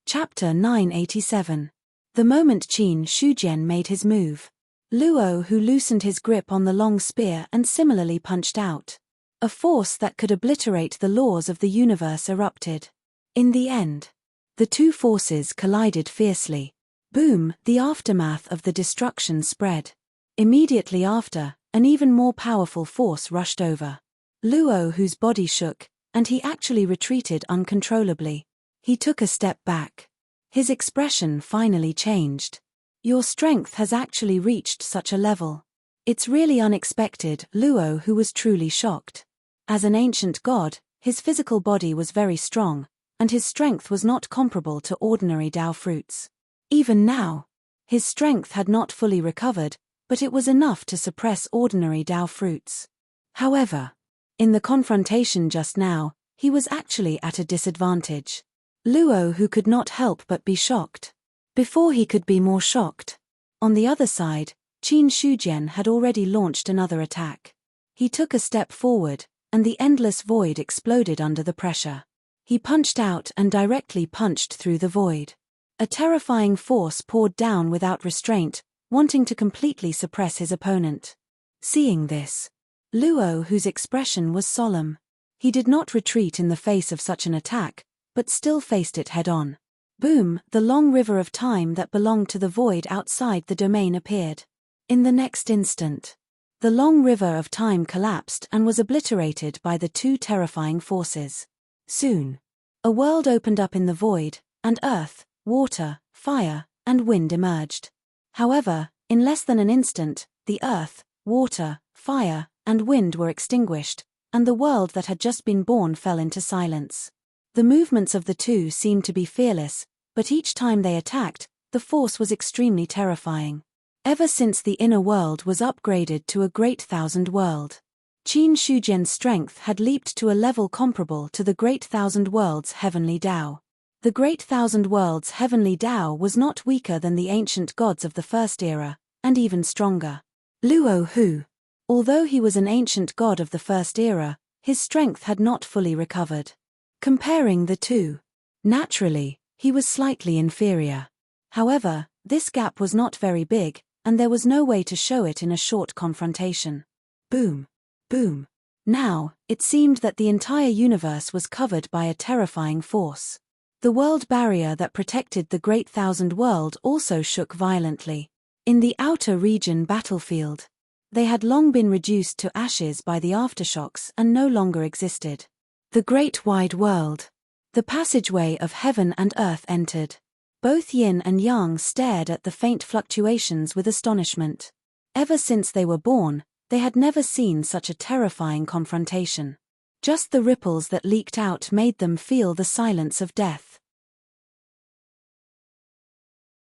Chapter 987. The moment Qin Shujian made his move, Luo Hu loosened his grip on the long spear and similarly punched out. A force that could obliterate the laws of the universe erupted. In the end, the two forces collided fiercely. Boom, the aftermath of the destruction spread. Immediately after, an even more powerful force rushed over. Luo Hu's body shook, and he actually retreated uncontrollably. He took a step back. His expression finally changed. Your strength has actually reached such a level. It's really unexpected. Luo Hu was truly shocked. As an ancient god, his physical body was very strong, and his strength was not comparable to ordinary Dao fruits. Even now, his strength had not fully recovered, but it was enough to suppress ordinary Dao fruits. However, in the confrontation just now, he was actually at a disadvantage. Luo Hu could not help but be shocked. Before he could be more shocked, on the other side, Qin Shujian had already launched another attack. He took a step forward, and the endless void exploded under the pressure. He punched out and directly punched through the void. A terrifying force poured down without restraint, wanting to completely suppress his opponent. Seeing this, Luo Hu's expression was solemn. He did not retreat in the face of such an attack, but still faced it head-on. Boom, the long river of time that belonged to the void outside the domain appeared. In the next instant, the long river of time collapsed and was obliterated by the two terrifying forces. Soon, a world opened up in the void, and earth, water, fire, and wind emerged. However, in less than an instant, the earth, water, fire, and wind were extinguished, and the world that had just been born fell into silence. The movements of the two seemed to be fearless, but each time they attacked, the force was extremely terrifying. Ever since the inner world was upgraded to a great thousand world, Qin Shujian's strength had leaped to a level comparable to the great thousand world's heavenly Dao. The great thousand world's heavenly Dao was not weaker than the ancient gods of the first era, and even stronger. Luo Hu, although he was an ancient god of the first era, his strength had not fully recovered. Comparing the two, naturally, he was slightly inferior. However, this gap was not very big, and there was no way to show it in a short confrontation. Boom. Boom. Now, it seemed that the entire universe was covered by a terrifying force. The world barrier that protected the Great Thousand World also shook violently. In the outer region battlefield, they had long been reduced to ashes by the aftershocks and no longer existed. The Great Wide World. The passageway of heaven and earth entered. Both yin and yang stared at the faint fluctuations with astonishment. Ever since they were born, they had never seen such a terrifying confrontation. Just the ripples that leaked out made them feel the silence of death.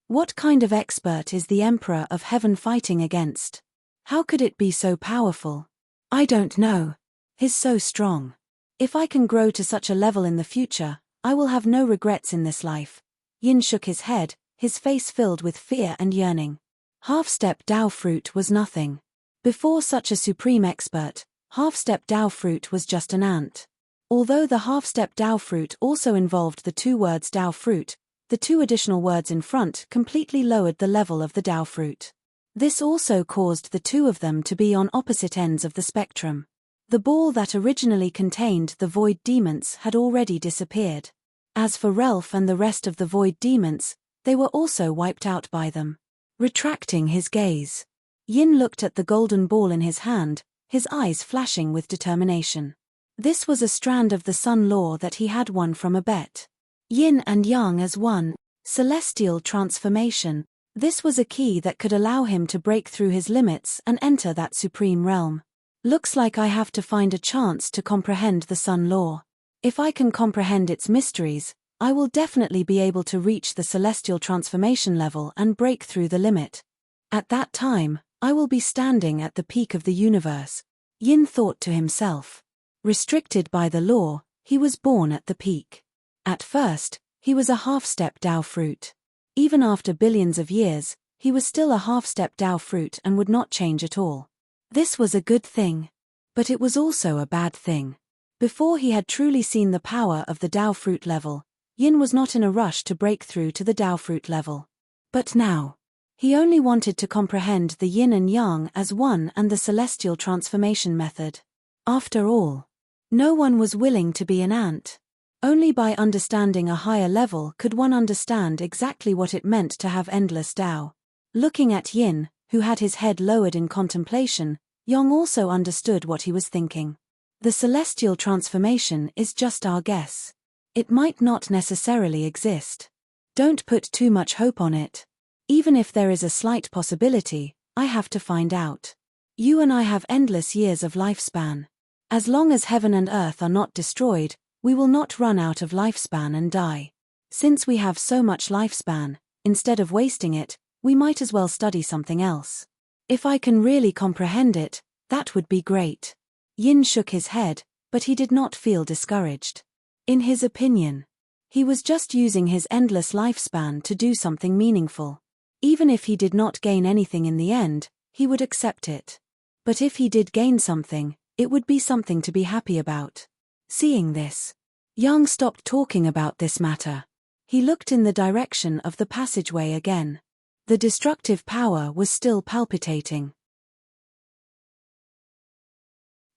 What kind of expert is the Emperor of Heaven fighting against? How could it be so powerful? I don't know. He's so strong. If I can grow to such a level in the future, I will have no regrets in this life. Yin shook his head, his face filled with fear and yearning. Half-step Dao fruit was nothing. Before such a supreme expert, half-step Dao fruit was just an ant. Although the half-step Dao fruit also involved the two words Dao fruit, the two additional words in front completely lowered the level of the Dao fruit. This also caused the two of them to be on opposite ends of the spectrum. The ball that originally contained the void demons had already disappeared. As for Relf and the rest of the void demons, they were also wiped out by them. Retracting his gaze, Yin looked at the golden ball in his hand, his eyes flashing with determination. This was a strand of the Sun Law that he had won from a bet. Yin and Yang as one, celestial transformation. This was a key that could allow him to break through his limits and enter that supreme realm. Looks like I have to find a chance to comprehend the Sun Law. If I can comprehend its mysteries, I will definitely be able to reach the celestial transformation level and break through the limit. At that time, I will be standing at the peak of the universe, Yin thought to himself. Restricted by the law, he was born at the peak. At first, he was a half-step Dao fruit. Even after billions of years, he was still a half-step Dao fruit and would not change at all. This was a good thing. But it was also a bad thing. Before he had truly seen the power of the Dao fruit level, Yin was not in a rush to break through to the Dao fruit level. But now, he only wanted to comprehend the yin and yang as one and the celestial transformation method. After all, no one was willing to be an ant. Only by understanding a higher level could one understand exactly what it meant to have endless Dao. Looking at Yin, who had his head lowered in contemplation, Yang also understood what he was thinking. The celestial transformation is just our guess. It might not necessarily exist. Don't put too much hope on it. Even if there is a slight possibility, I have to find out. You and I have endless years of lifespan. As long as heaven and earth are not destroyed, we will not run out of lifespan and die. Since we have so much lifespan, instead of wasting it, we might as well study something else. If I can really comprehend it, that would be great. Yin shook his head, but he did not feel discouraged. In his opinion, he was just using his endless lifespan to do something meaningful. Even if he did not gain anything in the end, he would accept it. But if he did gain something, it would be something to be happy about. Seeing this, Yang stopped talking about this matter. He looked in the direction of the passageway again. The destructive power was still palpitating.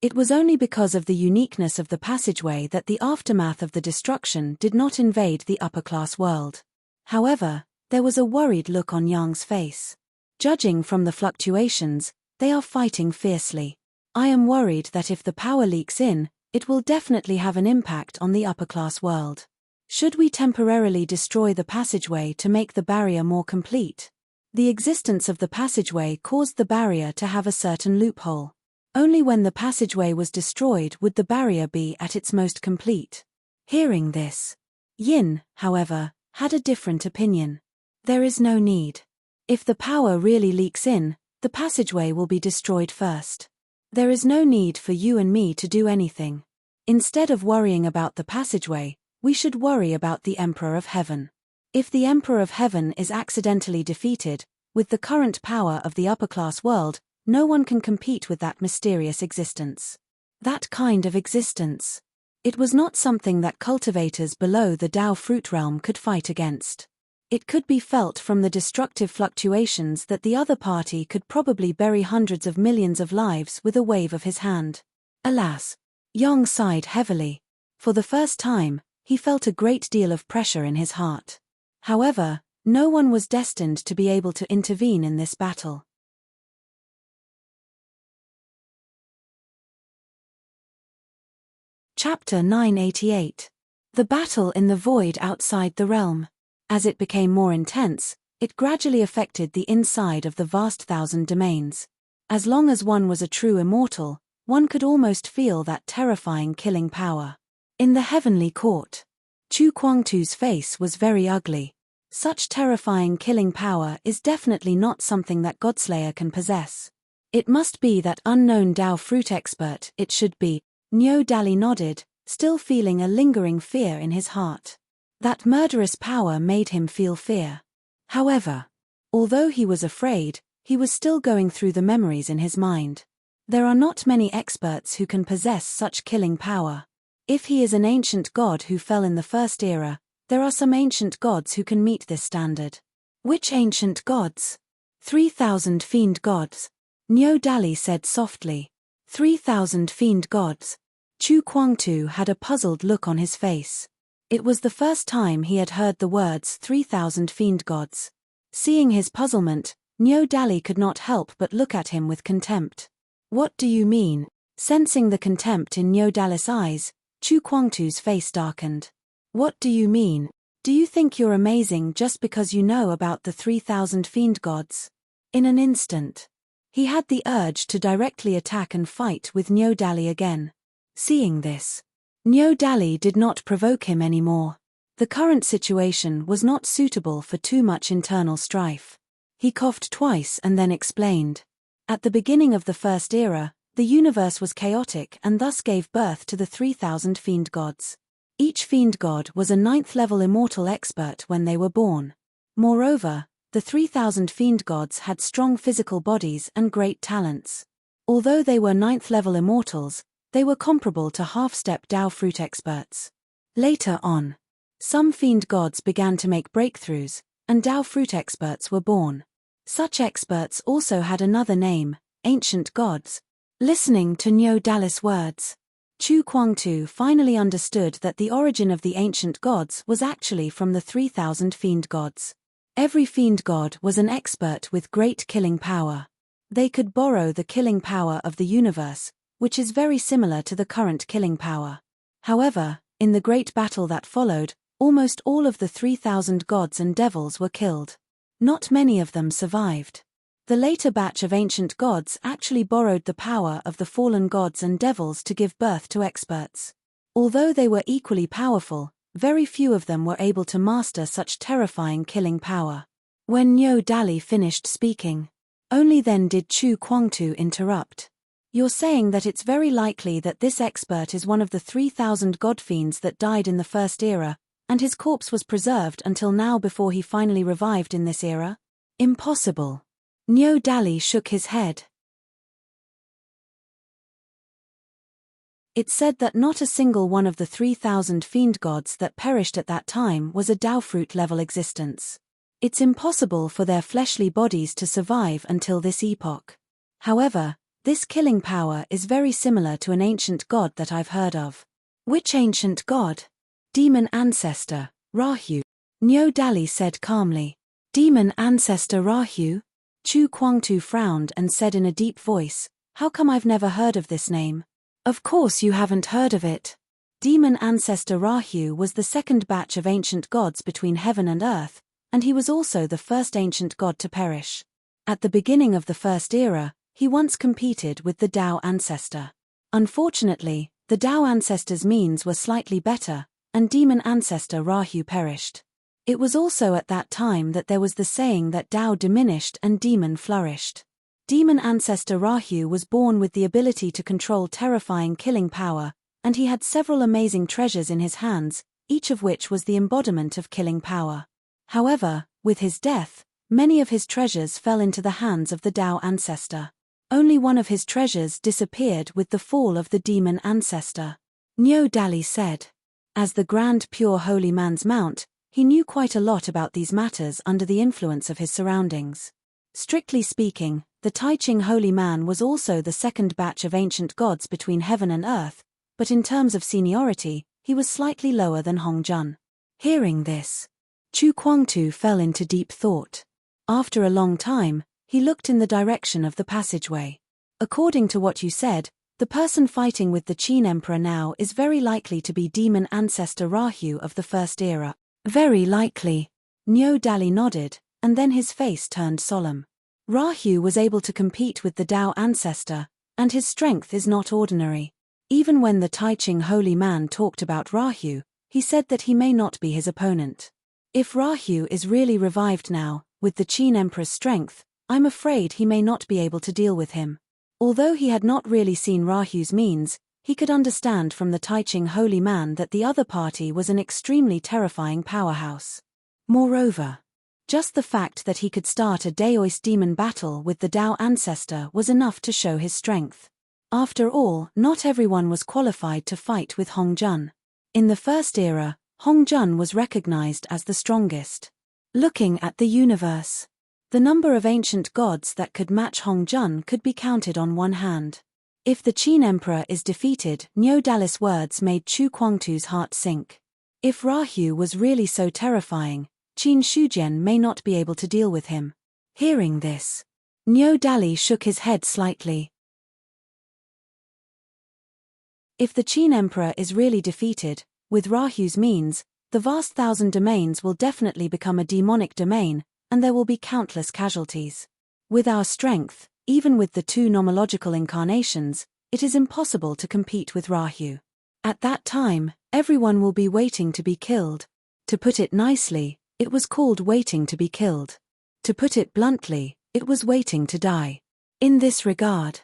It was only because of the uniqueness of the passageway that the aftermath of the destruction did not invade the upper-class world. However, there was a worried look on Yang's face. Judging from the fluctuations, they are fighting fiercely. I am worried that if the power leaks in, it will definitely have an impact on the upper-class world. Should we temporarily destroy the passageway to make the barrier more complete? The existence of the passageway caused the barrier to have a certain loophole. Only when the passageway was destroyed would the barrier be at its most complete. Hearing this, Yin, however, had a different opinion. There is no need. If the power really leaks in, the passageway will be destroyed first. There is no need for you and me to do anything. Instead of worrying about the passageway, we should worry about the Emperor of Heaven. If the Emperor of Heaven is accidentally defeated, with the current power of the upper-class world, no one can compete with that mysterious existence. That kind of existence. It was not something that cultivators below the Dao fruit realm could fight against. It could be felt from the destructive fluctuations that the other party could probably bury hundreds of millions of lives with a wave of his hand. Alas! Yang sighed heavily. For the first time, he felt a great deal of pressure in his heart. However, no one was destined to be able to intervene in this battle. Chapter 988. The battle in the void outside the realm. As it became more intense, it gradually affected the inside of the vast thousand domains. As long as one was a true immortal, one could almost feel that terrifying killing power. In the heavenly court, Chu Kuangtu's face was very ugly. Such terrifying killing power is definitely not something that Godslayer can possess. It must be that unknown Dao fruit expert, it should be. Nyo Dali nodded, still feeling a lingering fear in his heart. That murderous power made him feel fear. However, although he was afraid, he was still going through the memories in his mind. There are not many experts who can possess such killing power. If he is an ancient god who fell in the first era, there are some ancient gods who can meet this standard. Which ancient gods? 3,000 fiend gods. Niu Dali said softly. 3,000 fiend gods. Chu Kuangtu had a puzzled look on his face. It was the first time he had heard the words 3,000 fiend gods. Seeing his puzzlement, Niu Dali could not help but look at him with contempt. What do you mean? Sensing the contempt in Niu Dali's eyes, Chu Kuangtu's face darkened. What do you mean? Do you think you're amazing just because you know about the 3,000 fiend gods? In an instant, he had the urge to directly attack and fight with Niu Dali again. Seeing this, Niu Dali did not provoke him anymore. The current situation was not suitable for too much internal strife. He coughed twice and then explained. At the beginning of the first era, the universe was chaotic and thus gave birth to the 3,000 fiend gods. Each fiend god was a 9th-level immortal expert when they were born. Moreover, the 3,000 fiend gods had strong physical bodies and great talents. Although they were 9th-level immortals, they were comparable to half-step Dao fruit experts. Later on, some fiend gods began to make breakthroughs, and Dao fruit experts were born. Such experts also had another name, ancient gods. Listening to Niu Dali's words, Chu Kuangtu finally understood that the origin of the ancient gods was actually from the 3,000 fiend gods. Every fiend god was an expert with great killing power. They could borrow the killing power of the universe, which is very similar to the current killing power. However, in the great battle that followed, almost all of the 3,000 gods and devils were killed. Not many of them survived. The later batch of ancient gods actually borrowed the power of the fallen gods and devils to give birth to experts. Although they were equally powerful, very few of them were able to master such terrifying killing power. When Niu Dali finished speaking, only then did Chu Kuangtu interrupt. You're saying that it's very likely that this expert is one of the 3,000 godfiends that died in the first era, and his corpse was preserved until now before he finally revived in this era? Impossible. Niu Dali shook his head. It said that not a single one of the 3,000 fiend gods that perished at that time was a Dao fruit level existence. It's impossible for their fleshly bodies to survive until this epoch. However, this killing power is very similar to an ancient god that I've heard of. Which ancient god? Demon ancestor, Rahu. Niu Dali said calmly. Demon ancestor Rahu? Chu Kuangtu frowned and said in a deep voice, how come I've never heard of this name? Of course you haven't heard of it. Demon ancestor Rahu was the second batch of ancient gods between heaven and earth, and he was also the first ancient god to perish. At the beginning of the first era, he once competed with the Dao ancestor. Unfortunately, the Dao ancestor's means were slightly better, and demon ancestor Rahu perished. It was also at that time that there was the saying that Dao diminished and demon flourished. Demon ancestor Rahu was born with the ability to control terrifying killing power, and he had several amazing treasures in his hands, each of which was the embodiment of killing power. However, with his death, many of his treasures fell into the hands of the Dao ancestor. Only one of his treasures disappeared with the fall of the demon ancestor. Niu Dali said. As the grand pure holy man's mount, he knew quite a lot about these matters under the influence of his surroundings. Strictly speaking, the Tai Ching holy man was also the second batch of ancient gods between heaven and earth, but in terms of seniority, he was slightly lower than Hong Jun. Hearing this, Chu Kuangtu fell into deep thought. After a long time, he looked in the direction of the passageway. According to what you said, the person fighting with the Qin Emperor now is very likely to be demon ancestor Rahu of the first era. Very likely. Niu Dali nodded, and then his face turned solemn. Rahu was able to compete with the Dao ancestor, and his strength is not ordinary. Even when the Tai Ching holy man talked about Rahu, he said that he may not be his opponent. If Rahu is really revived now, with the Qin Emperor's strength, I'm afraid he may not be able to deal with him. Although he had not really seen Rahu's means, he could understand from the Tai Ching holy man that the other party was an extremely terrifying powerhouse. Moreover, just the fact that he could start a Daoist demon battle with the Dao ancestor was enough to show his strength. After all, not everyone was qualified to fight with Hong Jun. In the First Era, Hong Jun was recognized as the strongest. Looking at the universe, the number of ancient gods that could match Hong Jun could be counted on one hand. If the Qin Emperor is defeated, Niu Dallis' words made Chu Kuangtu's heart sink. If Rahu was really so terrifying, Qin Shujian may not be able to deal with him. Hearing this, Niu Dali shook his head slightly. If the Qin Emperor is really defeated, with Rahu's means, the vast thousand domains will definitely become a demonic domain, and there will be countless casualties. With our strength, even with the two nomological incarnations, it is impossible to compete with Rahu. At that time, everyone will be waiting to be killed. To put it nicely, it was called waiting to be killed. To put it bluntly, it was waiting to die. In this regard,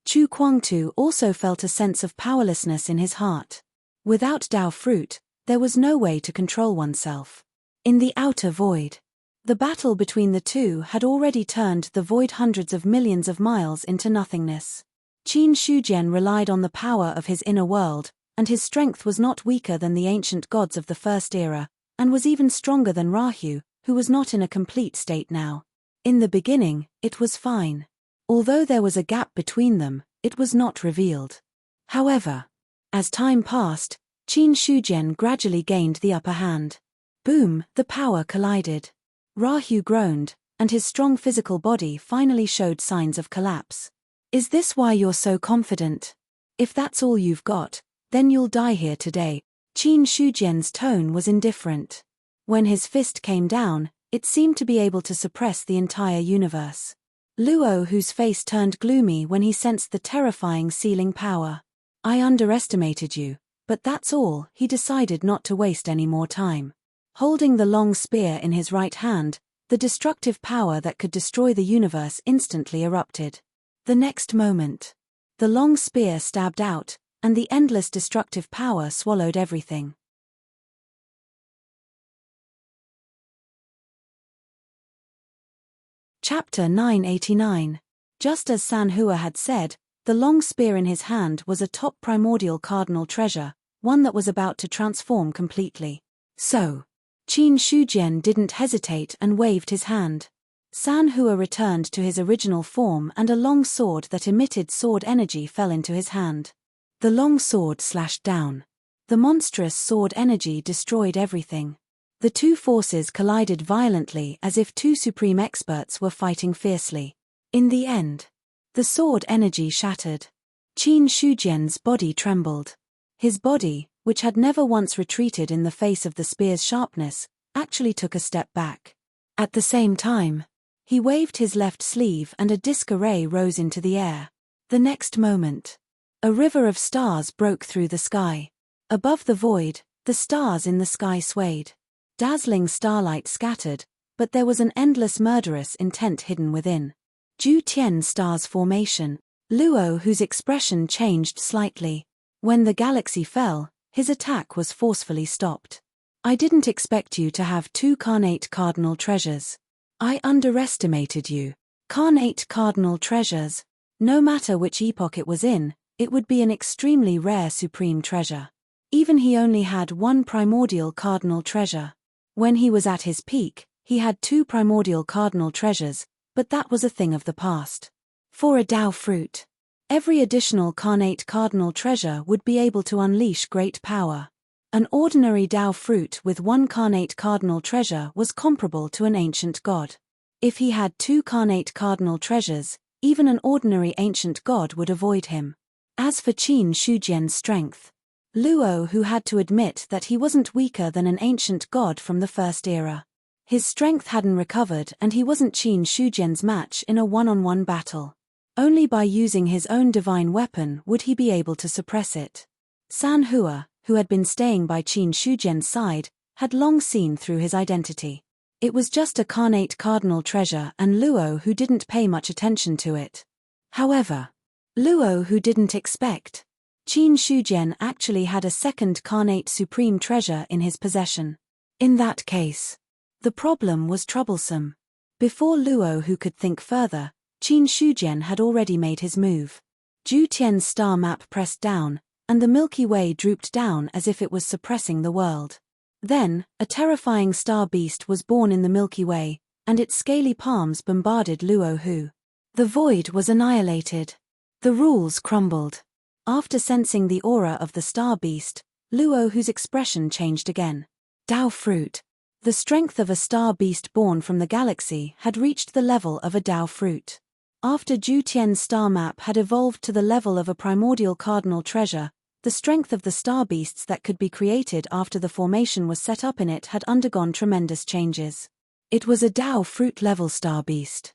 Chu Kuangtu also felt a sense of powerlessness in his heart. Without Dao fruit, there was no way to control oneself. In the outer void, the battle between the two had already turned the void hundreds of millions of miles into nothingness. Qin Shujian relied on the power of his inner world, and his strength was not weaker than the ancient gods of the First Era, and was even stronger than Rahu, who was not in a complete state now. In the beginning, it was fine. Although there was a gap between them, it was not revealed. However, as time passed, Qin Shujian gradually gained the upper hand. Boom, the power collided. Rahu groaned, and his strong physical body finally showed signs of collapse. Is this why you're so confident? If that's all you've got, then you'll die here today. Qin Shujian's tone was indifferent. When his fist came down, it seemed to be able to suppress the entire universe. Luo, whose face turned gloomy when he sensed the terrifying sealing power. I underestimated you, but that's all. He decided not to waste any more time. Holding the long spear in his right hand, the destructive power that could destroy the universe instantly erupted. The next moment, the long spear stabbed out, and the endless destructive power swallowed everything. Chapter 989. Just as Sanhua had said, the long spear in his hand was a top primordial cardinal treasure, one that was about to transform completely. So, Qin Shujian didn't hesitate and waved his hand. Sanhua returned to his original form, and a long sword that emitted sword energy fell into his hand. The long sword slashed down. The monstrous sword energy destroyed everything. The two forces collided violently as if two supreme experts were fighting fiercely. In the end, the sword energy shattered. Qin Shujian's body trembled. His body, which had never once retreated in the face of the spear's sharpness, actually took a step back. At the same time, he waved his left sleeve and a disc array rose into the air. The next moment, a river of stars broke through the sky. Above the void, the stars in the sky swayed. Dazzling starlight scattered, but there was an endless murderous intent hidden within. Ju Tian stars formation. Luo, whose expression changed slightly. When the galaxy fell, his attack was forcefully stopped. I didn't expect you to have two carnate cardinal treasures. I underestimated you. Carnate cardinal treasures. No matter which epoch it was in, it would be an extremely rare supreme treasure. Even he only had one primordial cardinal treasure. When he was at his peak, he had two primordial cardinal treasures, but that was a thing of the past. For a Dao fruit, every additional carnate cardinal treasure would be able to unleash great power. An ordinary Dao fruit with one carnate cardinal treasure was comparable to an ancient god. If he had two carnate cardinal treasures, even an ordinary ancient god would avoid him. As for Qin Shujian's strength, Luo, who had to admit that he wasn't weaker than an ancient god from the First Era. His strength hadn't recovered, and he wasn't Qin Shujian's match in a one-on-one battle. Only by using his own divine weapon would he be able to suppress it. Sanhua, who had been staying by Qin Shujian's side, had long seen through his identity. It was just a carnate cardinal treasure, and Luo, who didn't pay much attention to it. However, Luo, who didn't expect, Qin Shujian actually had a second carnate supreme treasure in his possession. In that case, the problem was troublesome. Before Luo, who could think further, Qin Shujian had already made his move. Zhu Tian's star map pressed down, and the Milky Way drooped down as if it was suppressing the world. Then, a terrifying star beast was born in the Milky Way, and its scaly palms bombarded Luo Hu. The void was annihilated. The rules crumbled. After sensing the aura of the star beast, Luo Hu's expression changed again. Dao fruit. The strength of a star beast born from the galaxy had reached the level of a Dao fruit. After Zhu Tian's star map had evolved to the level of a primordial cardinal treasure, the strength of the star beasts that could be created after the formation was set up in it had undergone tremendous changes. It was a Dao fruit-level star beast.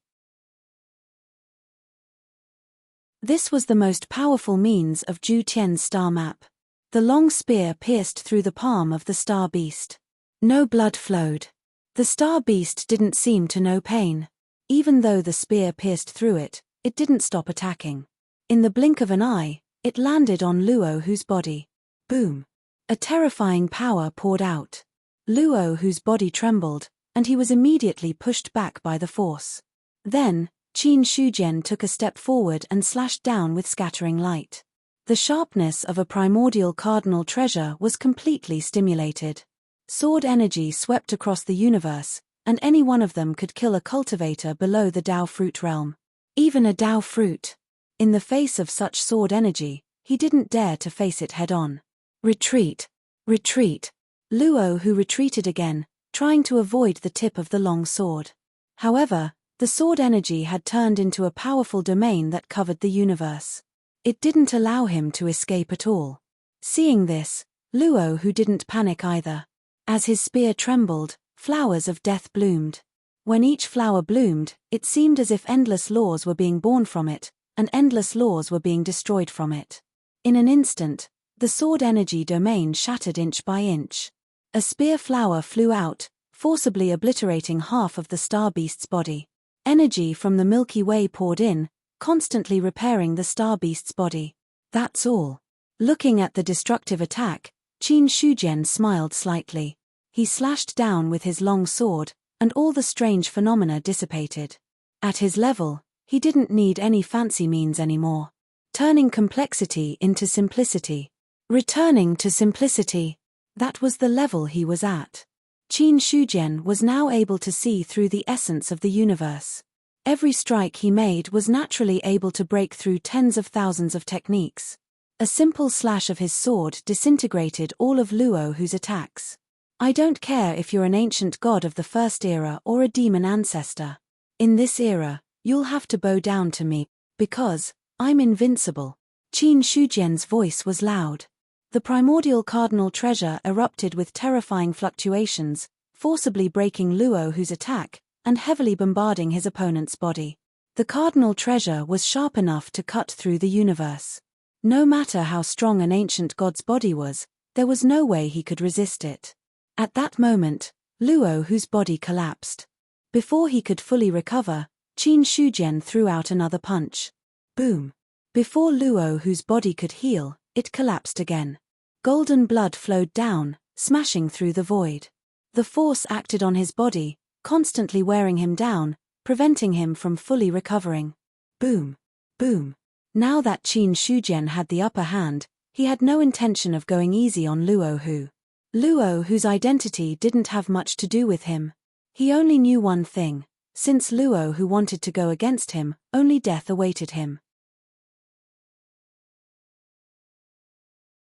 This was the most powerful means of Zhu Tian's star map. The long spear pierced through the palm of the star beast. No blood flowed. The star beast didn't seem to know pain. Even though the spear pierced through it, it didn't stop attacking. In the blink of an eye, it landed on Luo Hu's body. Boom! A terrifying power poured out. Luo Hu's body trembled, and he was immediately pushed back by the force. Then, Qin Shujian took a step forward and slashed down with scattering light. The sharpness of a primordial cardinal treasure was completely stimulated. Sword energy swept across the universe, and any one of them could kill a cultivator below the Dao fruit realm. Even a Dao fruit. In the face of such sword energy, he didn't dare to face it head-on. Retreat! Retreat! Luo Hu retreated again, trying to avoid the tip of the long sword. However, the sword energy had turned into a powerful domain that covered the universe. It didn't allow him to escape at all. Seeing this, Luo Hu didn't panic either. As his spear trembled, flowers of death bloomed. When each flower bloomed, it seemed as if endless laws were being born from it, and endless laws were being destroyed from it. In an instant, the sword energy domain shattered inch by inch. A spear flower flew out, forcibly obliterating half of the star beast's body. Energy from the Milky Way poured in, constantly repairing the star beast's body. That's all. Looking at the destructive attack, Qin Shujian smiled slightly. He slashed down with his long sword, and all the strange phenomena dissipated. At his level, he didn't need any fancy means anymore. Turning complexity into simplicity. Returning to simplicity. That was the level he was at. Qin Shujian was now able to see through the essence of the universe. Every strike he made was naturally able to break through tens of thousands of techniques. A simple slash of his sword disintegrated all of Luo Hu's attacks. I don't care if you're an ancient god of the first era or a demon ancestor. In this era, you'll have to bow down to me, because I'm invincible. Qin Shujian's voice was loud. The primordial cardinal treasure erupted with terrifying fluctuations, forcibly breaking Luo Hu's attack, and heavily bombarding his opponent's body. The cardinal treasure was sharp enough to cut through the universe. No matter how strong an ancient god's body was, there was no way he could resist it. At that moment, Luo Hu's body collapsed. Before he could fully recover, Qin Shujian threw out another punch. Boom! Before Luo Hu's body could heal, it collapsed again. Golden blood flowed down, smashing through the void. The force acted on his body, constantly wearing him down, preventing him from fully recovering. Boom! Boom! Now that Qin Shujian had the upper hand, he had no intention of going easy on Luo Hu. Luo Hu's identity didn't have much to do with him. He only knew one thing: since Luo Hu wanted to go against him, only death awaited him.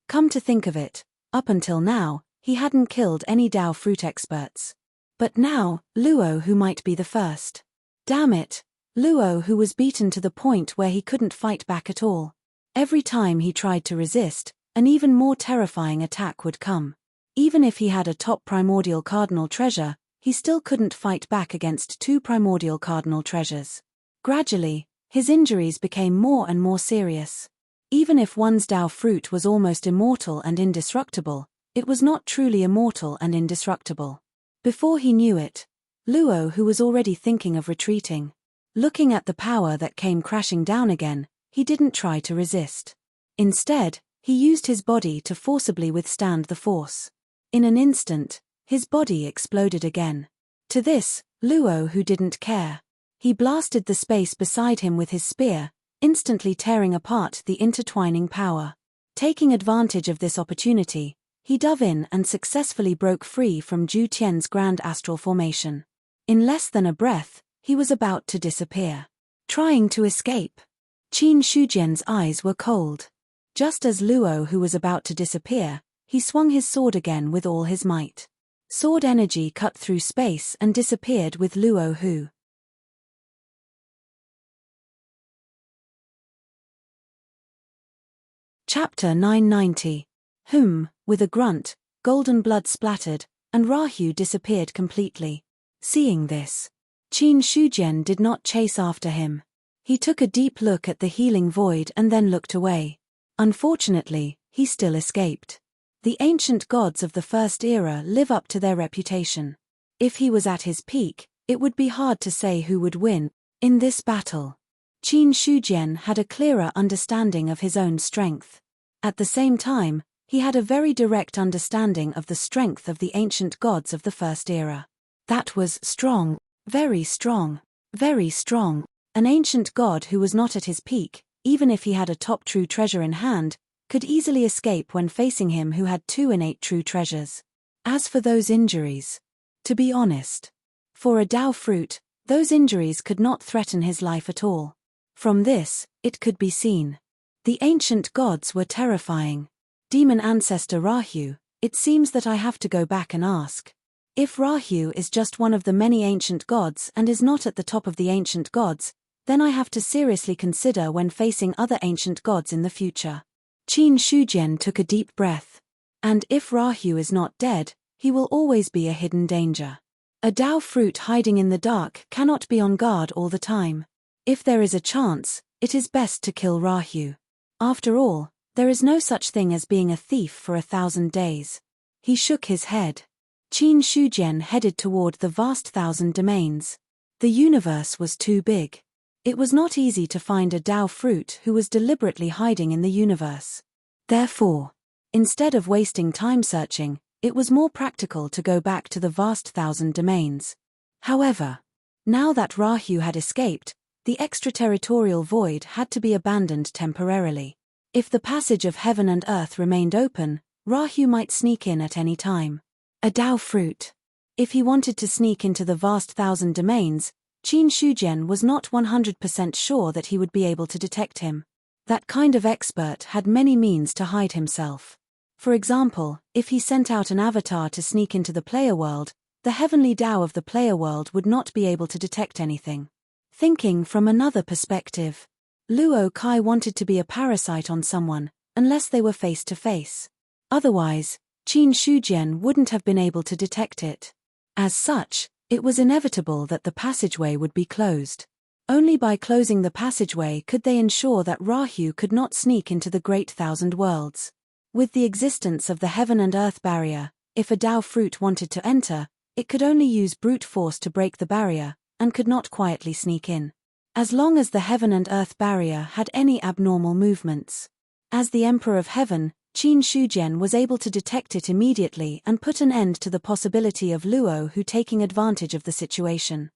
Come to think of it, up until now, he hadn't killed any Dao fruit experts. But now, Luo Hu might be the first. Damn it! Luo Hu was beaten to the point where he couldn't fight back at all. Every time he tried to resist, an even more terrifying attack would come. Even if he had a top primordial cardinal treasure, he still couldn't fight back against two primordial cardinal treasures. Gradually, his injuries became more and more serious. Even if one's Dao fruit was almost immortal and indestructible, it was not truly immortal and indestructible. Before he knew it, Luo Hu was already thinking of retreating. Looking at the power that came crashing down again, he didn't try to resist. Instead, he used his body to forcibly withstand the force. In an instant, his body exploded again. To this, Luo Hu didn't care. He blasted the space beside him with his spear, instantly tearing apart the intertwining power. Taking advantage of this opportunity, he dove in and successfully broke free from Ju Tian's grand astral formation. In less than a breath, he was about to disappear. Trying to escape. Qin Shujian's eyes were cold. Just as Luo, who was about to disappear, he swung his sword again with all his might. Sword energy cut through space and disappeared with Luo who. Chapter 990. With a grunt, golden blood splattered, and Rahu disappeared completely. Seeing this, Qin Shujian did not chase after him. He took a deep look at the healing void and then looked away. Unfortunately, he still escaped. The ancient gods of the First Era live up to their reputation. If he was at his peak, it would be hard to say who would win in this battle. Qin Shujian had a clearer understanding of his own strength. At the same time, he had a very direct understanding of the strength of the ancient gods of the First Era. That was strong, very strong, very strong. An ancient god who was not at his peak, even if he had a top true treasure in hand, could easily escape when facing him who had two innate true treasures. As for those injuries, to be honest, for a Dao fruit, those injuries could not threaten his life at all. From this, it could be seen. The ancient gods were terrifying. Demon ancestor Rahu, it seems that I have to go back and ask. If Rahu is just one of the many ancient gods and is not at the top of the ancient gods, then I have to seriously consider when facing other ancient gods in the future. Qin Shujian took a deep breath. And if Rahu is not dead, he will always be a hidden danger. A Dao fruit hiding in the dark cannot be on guard all the time. If there is a chance, it is best to kill Rahu. After all, there is no such thing as being a thief for 1,000 days. He shook his head. Qin Shujian headed toward the vast thousand domains. The universe was too big. It was not easy to find a Dao fruit who was deliberately hiding in the universe. Therefore, instead of wasting time searching, it was more practical to go back to the vast thousand domains. However, now that Rahu had escaped, the extraterritorial void had to be abandoned temporarily. If the passage of heaven and earth remained open, Rahu might sneak in at any time. A Dao fruit. If he wanted to sneak into the vast thousand domains, Qin Shujian was not 100% sure that he would be able to detect him. That kind of expert had many means to hide himself. For example, if he sent out an avatar to sneak into the player world, the heavenly Dao of the player world would not be able to detect anything. Thinking from another perspective, Luo Kai wanted to be a parasite on someone, unless they were face to face. Otherwise, Qin Shujian wouldn't have been able to detect it. As such, it was inevitable that the passageway would be closed. Only by closing the passageway could they ensure that Rahu could not sneak into the great thousand worlds. With the existence of the heaven and earth barrier, if a Dao fruit wanted to enter, it could only use brute force to break the barrier, and could not quietly sneak in. As long as the heaven and earth barrier had any abnormal movements. As the Emperor of Heaven, Qin Shujian was able to detect it immediately and put an end to the possibility of Luo Hu taking advantage of the situation.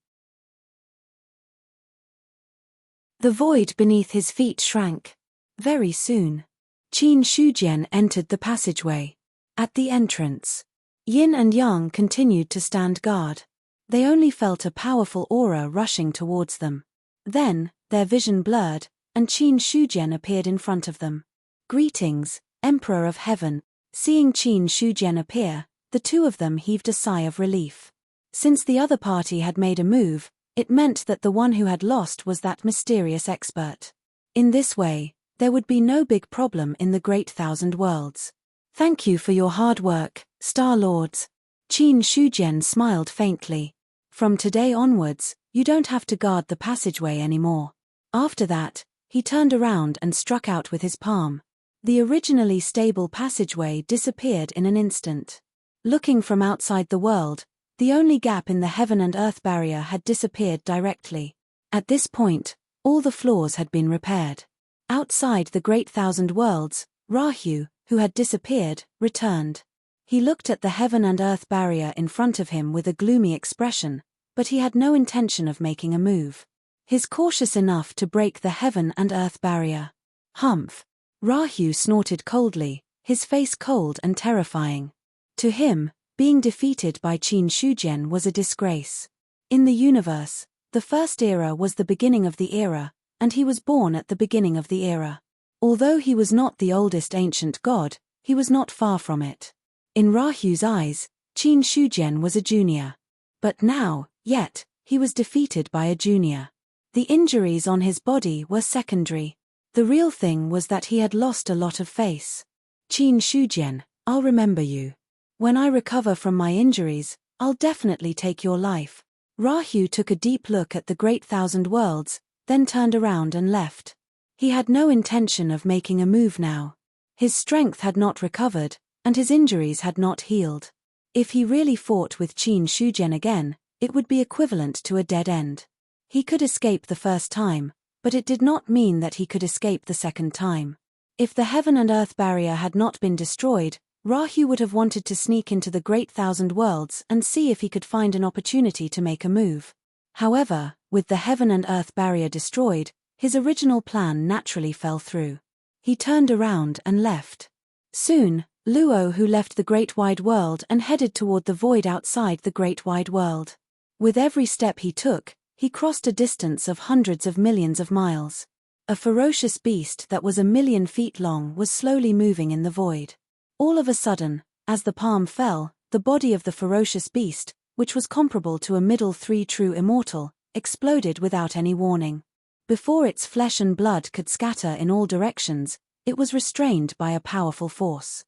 The void beneath his feet shrank. Very soon, Qin Shujian entered the passageway. At the entrance, Yin and Yang continued to stand guard. They only felt a powerful aura rushing towards them. Then, their vision blurred, and Qin Shujian appeared in front of them. Greetings, Emperor of Heaven. Seeing Qin Shujian appear, the two of them heaved a sigh of relief. Since the other party had made a move, it meant that the one who had lost was that mysterious expert. In this way, there would be no big problem in the Great Thousand Worlds. Thank you for your hard work, Star Lords. Qin Shujian smiled faintly. From today onwards, you don't have to guard the passageway anymore. After that, he turned around and struck out with his palm. The originally stable passageway disappeared in an instant. Looking from outside the world, the only gap in the heaven and earth barrier had disappeared directly. At this point, all the flaws had been repaired. Outside the Great Thousand Worlds, Rahu, who had disappeared, returned. He looked at the heaven and earth barrier in front of him with a gloomy expression, but he had no intention of making a move. He's cautious enough to break the heaven and earth barrier. Humph. Rahu snorted coldly, his face cold and terrifying. To him, being defeated by Qin Shujian was a disgrace. In the universe, the first era was the beginning of the era, and he was born at the beginning of the era. Although he was not the oldest ancient god, he was not far from it. In Rahu's eyes, Qin Shujian was a junior. But now, yet, he was defeated by a junior. The injuries on his body were secondary. The real thing was that he had lost a lot of face. Qin Shujian, I'll remember you. When I recover from my injuries, I'll definitely take your life. Rahu took a deep look at the Great Thousand Worlds, then turned around and left. He had no intention of making a move now. His strength had not recovered, and his injuries had not healed. If he really fought with Qin Shujian again, it would be equivalent to a dead end. He could escape the first time, but it did not mean that he could escape the second time. If the heaven and earth barrier had not been destroyed, Rahu would have wanted to sneak into the Great Thousand Worlds and see if he could find an opportunity to make a move. However, with the heaven and earth barrier destroyed, his original plan naturally fell through. He turned around and left. Soon, Luo Hu left the Great Wide World and headed toward the void outside the Great Wide World. With every step he took, he crossed a distance of hundreds of millions of miles. A ferocious beast that was 1,000,000 feet long was slowly moving in the void. All of a sudden, as the palm fell, the body of the ferocious beast, which was comparable to a middle three true immortal, exploded without any warning. Before its flesh and blood could scatter in all directions, it was restrained by a powerful force.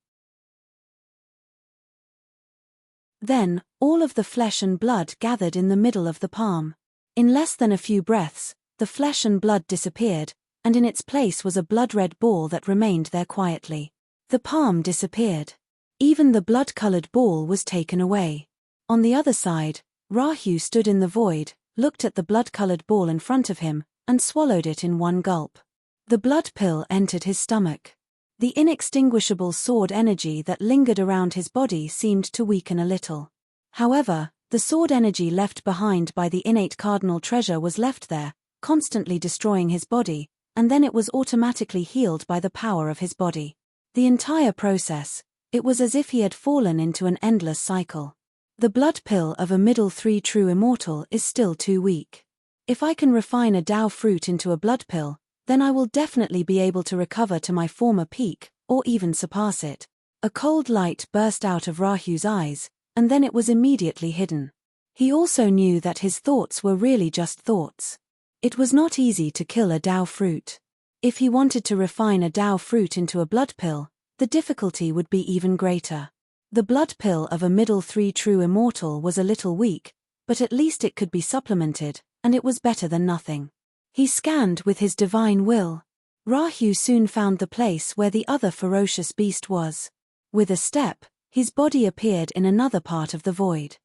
Then, all of the flesh and blood gathered in the middle of the palm. In less than a few breaths, the flesh and blood disappeared, and in its place was a blood-red ball that remained there quietly. The palm disappeared. Even the blood-colored ball was taken away. On the other side, Rahu stood in the void, looked at the blood-colored ball in front of him, and swallowed it in one gulp. The blood pill entered his stomach. The inextinguishable sword energy that lingered around his body seemed to weaken a little. However, the sword energy left behind by the innate cardinal treasure was left there, constantly destroying his body, and then it was automatically healed by the power of his body. The entire process, it was as if he had fallen into an endless cycle. The blood pill of a middle three true immortal is still too weak. If I can refine a Dao fruit into a blood pill, then I will definitely be able to recover to my former peak, or even surpass it. A cold light burst out of Rahu's eyes, and then it was immediately hidden. He also knew that his thoughts were really just thoughts. It was not easy to kill a Dao fruit. If he wanted to refine a Dao fruit into a blood pill, the difficulty would be even greater. The blood pill of a middle three true immortal was a little weak, but at least it could be supplemented, and it was better than nothing. He scanned with his divine will. Rahu soon found the place where the other ferocious beast was. With a step, his body appeared in another part of the void.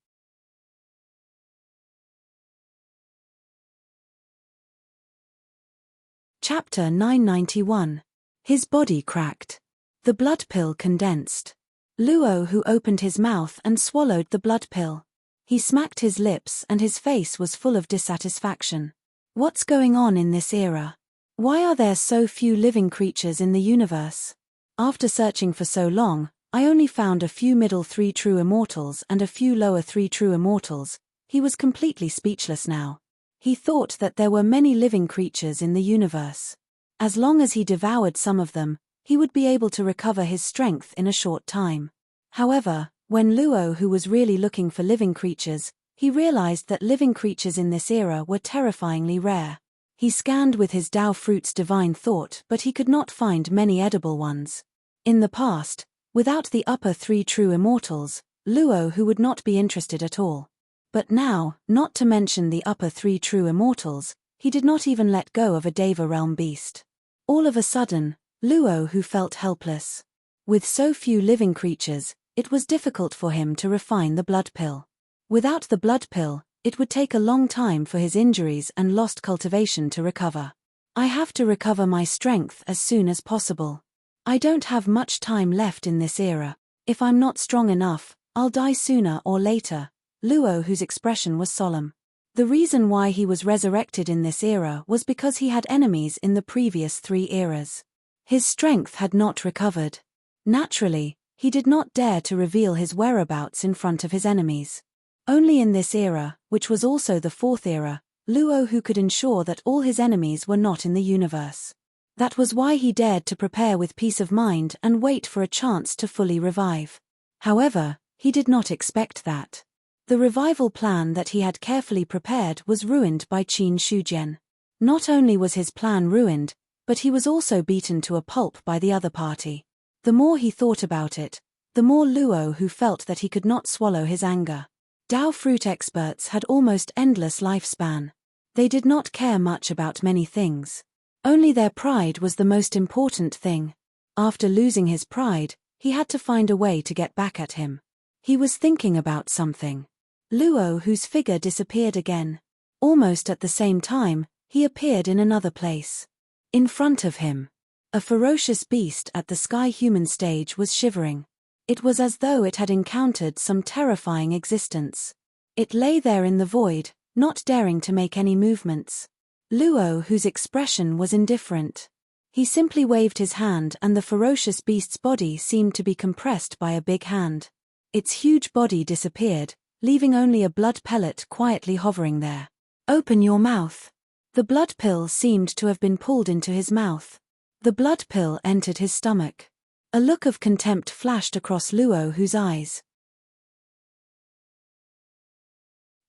Chapter 991. His body cracked. The blood pill condensed. Luo Hu opened his mouth and swallowed the blood pill. He smacked his lips and his face was full of dissatisfaction. What's going on in this era? Why are there so few living creatures in the universe? After searching for so long, I only found a few middle three true immortals and a few lower three true immortals. He was completely speechless now. He thought that there were many living creatures in the universe. As long as he devoured some of them, he would be able to recover his strength in a short time. However, when Luo Hu was really looking for living creatures, he realized that living creatures in this era were terrifyingly rare. He scanned with his Dao fruit's divine thought, but he could not find many edible ones. In the past, without the upper three true immortals, Luo Hu would not be interested at all. But now, not to mention the upper three true immortals, he did not even let go of a Deva realm beast. All of a sudden, Luo Hu felt helpless. With so few living creatures, it was difficult for him to refine the blood pill. Without the blood pill, it would take a long time for his injuries and lost cultivation to recover. I have to recover my strength as soon as possible. I don't have much time left in this era. If I'm not strong enough, I'll die sooner or later. Luo Hu's expression was solemn. The The reason why he was resurrected in this era was because he had enemies in the previous 3 eras. His strength had not recovered. Naturally, he did not dare to reveal his whereabouts in front of his enemies. Only in this era, which was also the 4th era, Luo who could ensure that all his enemies were not in the universe. That was why he dared to prepare with peace of mind and wait for a chance to fully revive. However, he did not expect that. The revival plan that he had carefully prepared was ruined by Qin Shujian. Not only was his plan ruined, but he was also beaten to a pulp by the other party. The more he thought about it, the more Luo who felt that he could not swallow his anger. Dao fruit experts had almost endless lifespan. They did not care much about many things. Only their pride was the most important thing. After losing his pride, he had to find a way to get back at him. He was thinking about something. Luo whose figure disappeared again. Almost at the same time, he appeared in another place. In front of him, a ferocious beast at the sky human stage was shivering. It was as though it had encountered some terrifying existence. It lay there in the void, not daring to make any movements. Luo whose expression was indifferent. He simply waved his hand and the ferocious beast's body seemed to be compressed by a big hand. Its huge body disappeared, leaving only a blood pellet quietly hovering there. "Open your mouth." The blood pill seemed to have been pulled into his mouth. The blood pill entered his stomach. A look of contempt flashed across Luo whose eyes.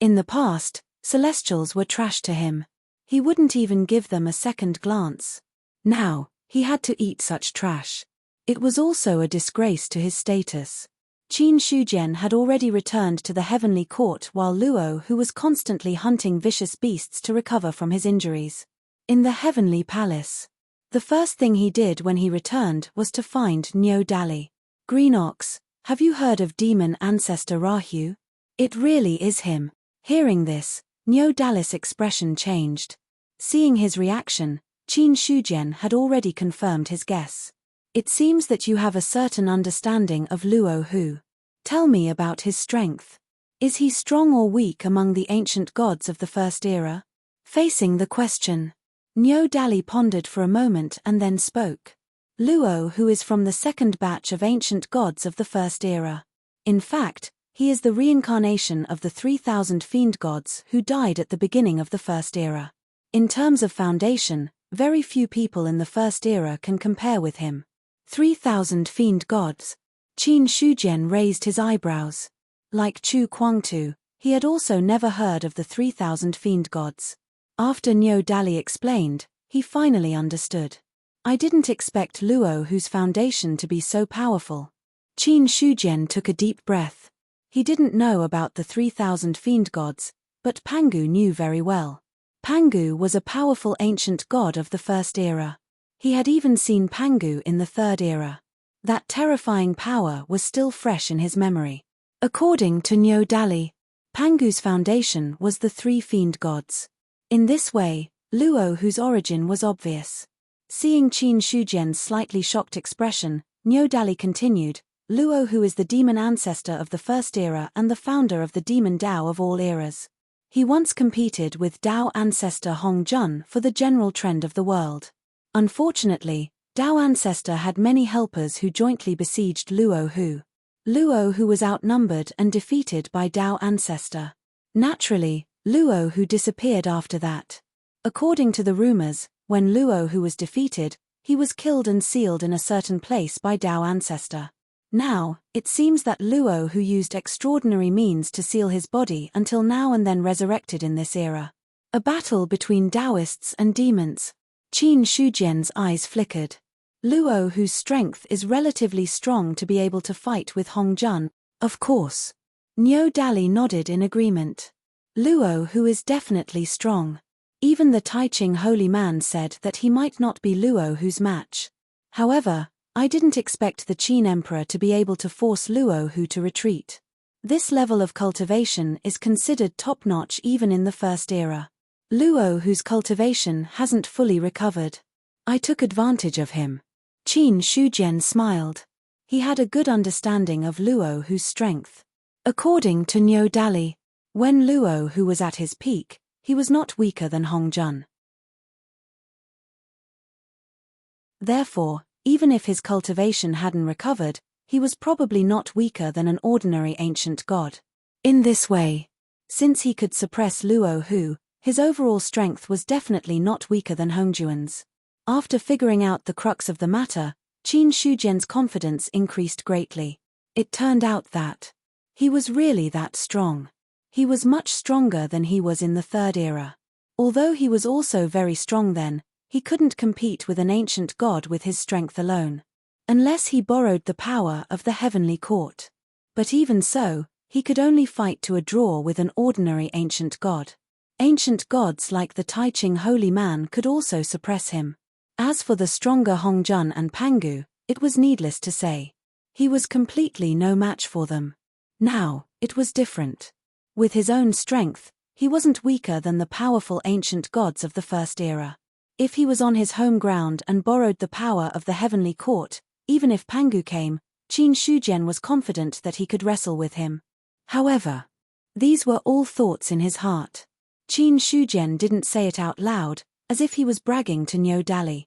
In the past, Celestials were trash to him. He wouldn't even give them a second glance. Now, he had to eat such trash. It was also a disgrace to his status. Qin Shujian had already returned to the heavenly court while Luo who was constantly hunting vicious beasts to recover from his injuries. In the heavenly palace. The first thing he did when he returned was to find Nyo Dali. "Green Ox, have you heard of demon ancestor Rahu? It really is him." Hearing this, Nyo Dali's expression changed. Seeing his reaction, Qin Shujian had already confirmed his guess. "It seems that you have a certain understanding of Luo Hu. Tell me about his strength. Is he strong or weak among the ancient gods of the first era?" Facing the question, Nyo Dali pondered for a moment and then spoke. "Luo Hu is from the second batch of ancient gods of the first era. In fact, he is the reincarnation of the 3,000 fiend gods who died at the beginning of the first era. In terms of foundation, very few people in the first era can compare with him." 3,000 fiend gods. Qin Shujian raised his eyebrows. Like Chu Kuangtu, he had also never heard of the 3,000 fiend gods. After Nyo Dali explained, he finally understood. "I didn't expect Luo Hu's foundation to be so powerful." Qin Shujian took a deep breath. He didn't know about the 3,000 fiend gods, but Pangu knew very well. Pangu was a powerful ancient god of the first era. He had even seen Pangu in the third era. That terrifying power was still fresh in his memory. According to Nyo Dali, Pangu's foundation was the 3 fiend gods. In this way, Luo Hu's origin was obvious. Seeing Qin Shujian's slightly shocked expression, Nyo Dali continued, "Luo Hu is the demon ancestor of the first era and the founder of the demon Dao of all eras. He once competed with Dao ancestor Hong Jun for the general trend of the world. Unfortunately, Dao ancestor had many helpers who jointly besieged Luo Hu. Luo Hu was outnumbered and defeated by Dao ancestor. Naturally, Luo Hu disappeared after that. According to the rumors, when Luo Hu was defeated, he was killed and sealed in a certain place by Dao ancestor. Now, it seems that Luo Hu used extraordinary means to seal his body until now and then resurrected in this era. A battle between Taoists and demons." Qin Shujian's eyes flickered. "Luo Hu's strength is relatively strong to be able to fight with Hong Jun, of course." Nyo Dali nodded in agreement. "Luo Hu is definitely strong. Even the Taiching holy man said that he might not be Luo Hu's match. However, I didn't expect the Qin Emperor to be able to force Luo Hu to retreat. This level of cultivation is considered top-notch even in the first era. Luo Hu's cultivation hasn't fully recovered. I took advantage of him." Qin Shujian smiled. He had a good understanding of Luo Hu's strength. According to Nyo Dali, when Luo Hu was at his peak, he was not weaker than Hongjun. Therefore, even if his cultivation hadn't recovered, he was probably not weaker than an ordinary ancient god. In this way, since he could suppress Luo Hu, his overall strength was definitely not weaker than Hongjuan's. After figuring out the crux of the matter, Qin Shujian's confidence increased greatly. It turned out that he was really that strong. He was much stronger than he was in the Third Era. Although he was also very strong then, he couldn't compete with an ancient god with his strength alone. Unless he borrowed the power of the heavenly court. But even so, he could only fight to a draw with an ordinary ancient god. Ancient gods like the Taiqing holy man could also suppress him. As for the stronger Hongjun and Pangu, it was needless to say. He was completely no match for them. Now, it was different. With his own strength, he wasn't weaker than the powerful ancient gods of the First Era. If he was on his home ground and borrowed the power of the heavenly court, even if Pangu came, Qin Shujian was confident that he could wrestle with him. However, these were all thoughts in his heart. Qin Shujian didn't say it out loud, as if he was bragging to Niu Dali.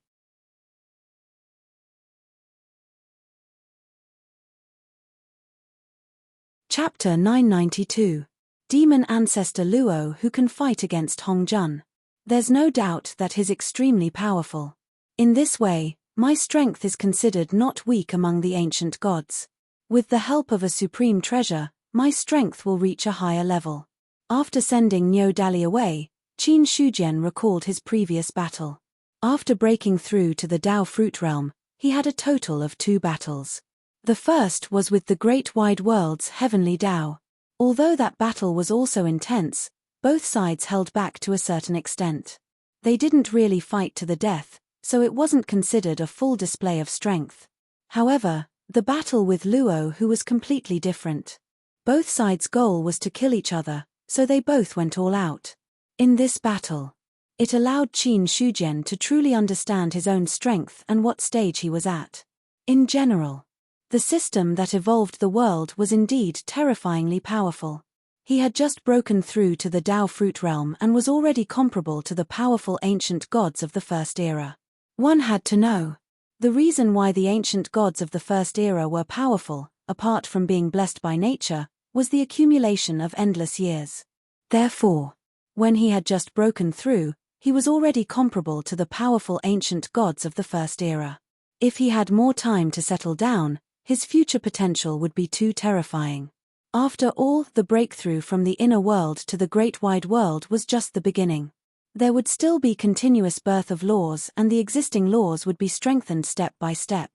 Chapter 992. Demon Ancestor Luo who can fight against Hongjun. There's no doubt that he's extremely powerful. In this way, my strength is considered not weak among the ancient gods. With the help of a supreme treasure, my strength will reach a higher level. After sending Niu Dali away, Qin Shujian recalled his previous battle. After breaking through to the Dao Fruit Realm, he had a total of 2 battles. The first was with the Great Wide World's Heavenly Dao. Although that battle was also intense, both sides held back to a certain extent. They didn't really fight to the death, so it wasn't considered a full display of strength. However, the battle with Luo Hu was completely different. Both sides' goal was to kill each other, so they both went all out. In this battle, it allowed Qin Shujian to truly understand his own strength and what stage he was at. In general, the system that evolved the world was indeed terrifyingly powerful. He had just broken through to the Dao Fruit Realm and was already comparable to the powerful ancient gods of the First Era. One had to know. The reason why the ancient gods of the First Era were powerful, apart from being blessed by nature, was the accumulation of endless years. Therefore, when he had just broken through, he was already comparable to the powerful ancient gods of the First Era. If he had more time to settle down, his future potential would be too terrifying. After all, the breakthrough from the inner world to the great wide world was just the beginning. There would still be continuous birth of laws and the existing laws would be strengthened step by step.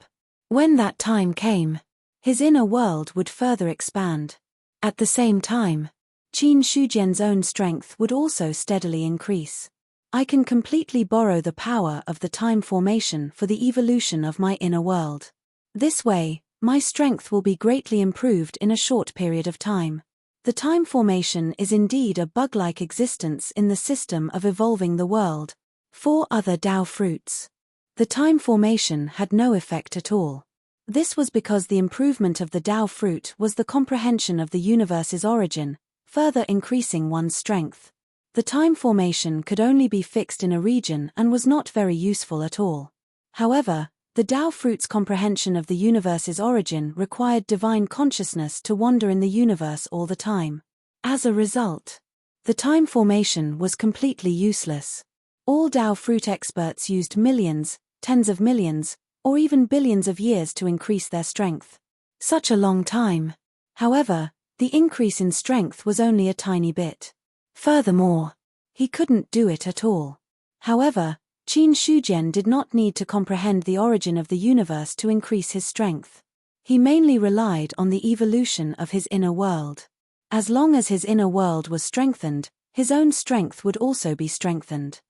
When that time came, his inner world would further expand. At the same time, Qin Shujian's own strength would also steadily increase. I can completely borrow the power of the time formation for the evolution of my inner world. This way, my strength will be greatly improved in a short period of time. The time formation is indeed a bug-like existence in the system of evolving the world. 4 other Dao fruits. The time formation had no effect at all. This was because the improvement of the Dao fruit was the comprehension of the universe's origin, further increasing one's strength. The time formation could only be fixed in a region and was not very useful at all. However, the Dao fruit's comprehension of the universe's origin required divine consciousness to wander in the universe all the time. As a result, the time formation was completely useless. All Dao fruit experts used millions, tens of millions, or even billions of years to increase their strength. Such a long time. However, the increase in strength was only a tiny bit. Furthermore, he couldn't do it at all. However, Qin Shujian did not need to comprehend the origin of the universe to increase his strength. He mainly relied on the evolution of his inner world. As long as his inner world was strengthened, his own strength would also be strengthened.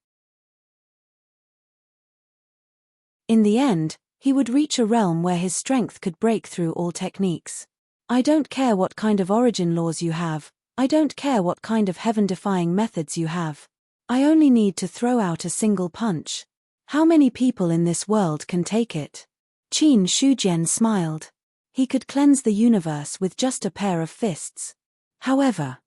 In the end, he would reach a realm where his strength could break through all techniques. I don't care what kind of origin laws you have, I don't care what kind of heaven-defying methods you have. I only need to throw out a single punch. How many people in this world can take it? Qin Shujian smiled. He could cleanse the universe with just a pair of fists. However,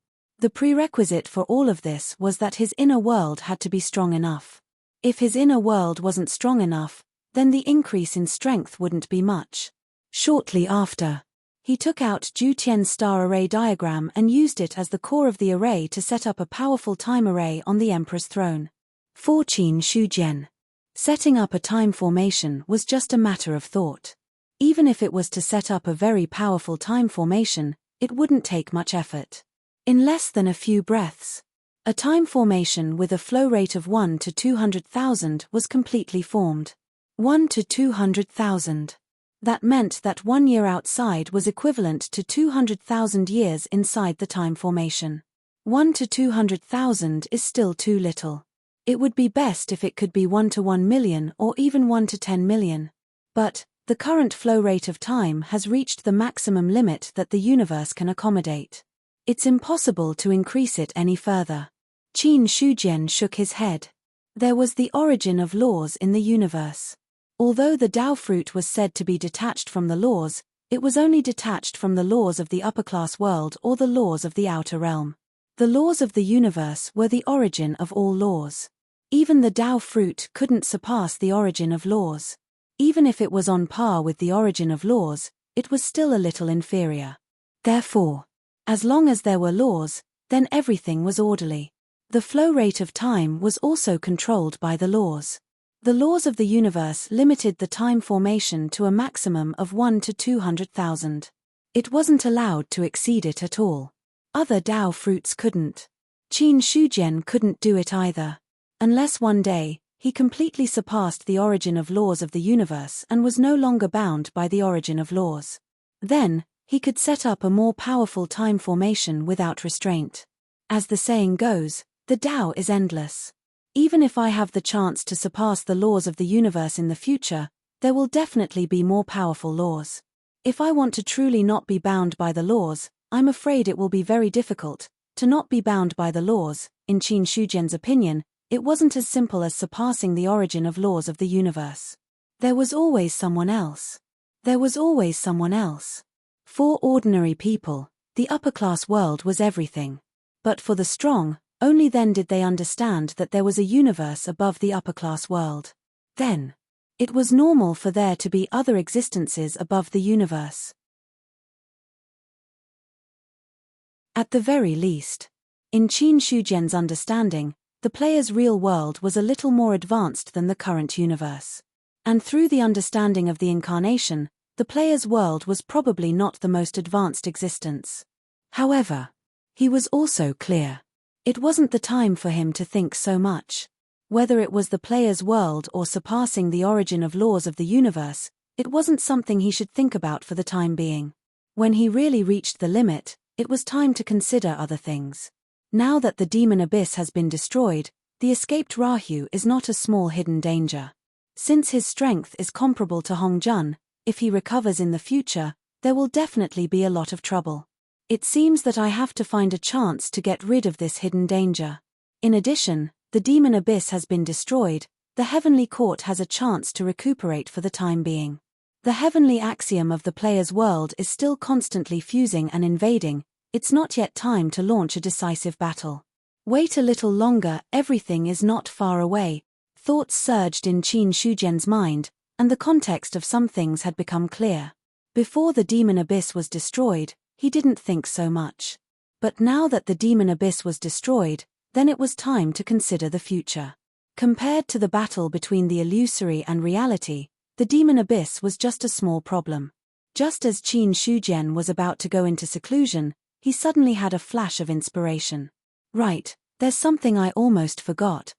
The prerequisite for all of this was that his inner world had to be strong enough. If his inner world wasn't strong enough, then the increase in strength wouldn't be much. Shortly after, he took out Zhu Tian's star array diagram and used it as the core of the array to set up a powerful time array on the emperor's throne. For Qin Shujian, setting up a time formation was just a matter of thought. Even if it was to set up a very powerful time formation, it wouldn't take much effort. In less than a few breaths, a time formation with a flow rate of 1 to 200,000 was completely formed. 1 to 200,000. That meant that 1 year outside was equivalent to 200,000 years inside the time formation. 1 to 200,000 is still too little. It would be best if it could be 1 to 1 million or even 1 to 10 million. But the current flow rate of time has reached the maximum limit that the universe can accommodate. It's impossible to increase it any further. Qin Shujian shook his head. There was the origin of laws in the universe. Although the Tao fruit was said to be detached from the laws, it was only detached from the laws of the upper-class world or the laws of the outer realm. The laws of the universe were the origin of all laws. Even the Tao fruit couldn't surpass the origin of laws. Even if it was on par with the origin of laws, it was still a little inferior. Therefore, as long as there were laws, then everything was orderly. The flow rate of time was also controlled by the laws. The laws of the universe limited the time formation to a maximum of 1 to 200,000. It wasn't allowed to exceed it at all. Other Tao fruits couldn't. Qin Shujian couldn't do it either. Unless one day, he completely surpassed the origin of laws of the universe and was no longer bound by the origin of laws. Then, he could set up a more powerful time formation without restraint. As the saying goes, the Tao is endless. Even if I have the chance to surpass the laws of the universe in the future, there will definitely be more powerful laws. If I want to truly not be bound by the laws, I'm afraid it will be very difficult to not be bound by the laws. In Qin Shujian's opinion, it wasn't as simple as surpassing the origin of laws of the universe. There was always someone else. There was always someone else. For ordinary people, the upper-class world was everything. But for the strong, only then did they understand that there was a universe above the upper-class world. Then, it was normal for there to be other existences above the universe. At the very least, in Qin Shujian's understanding, the player's real world was a little more advanced than the current universe. And through the understanding of the incarnation, the player's world was probably not the most advanced existence. However, he was also clear. It wasn't the time for him to think so much. Whether it was the player's world or surpassing the origin of laws of the universe, it wasn't something he should think about for the time being. When he really reached the limit, it was time to consider other things. Now that the demon abyss has been destroyed, the escaped Rahu is not a small hidden danger. Since his strength is comparable to Hong Jun, if he recovers in the future, there will definitely be a lot of trouble. It seems that I have to find a chance to get rid of this hidden danger. In addition, the demon abyss has been destroyed, the heavenly court has a chance to recuperate for the time being. The heavenly axiom of the player's world is still constantly fusing and invading. It's not yet time to launch a decisive battle. Wait a little longer, everything is not far away. Thoughts surged in Qin Shujian's mind, and the context of some things had become clear. Before the demon abyss was destroyed, he didn't think so much. But now that the demon abyss was destroyed, then it was time to consider the future. Compared to the battle between the illusory and reality, the demon abyss was just a small problem. Just as Qin Shujian was about to go into seclusion, he suddenly had a flash of inspiration. Right, there's something I almost forgot.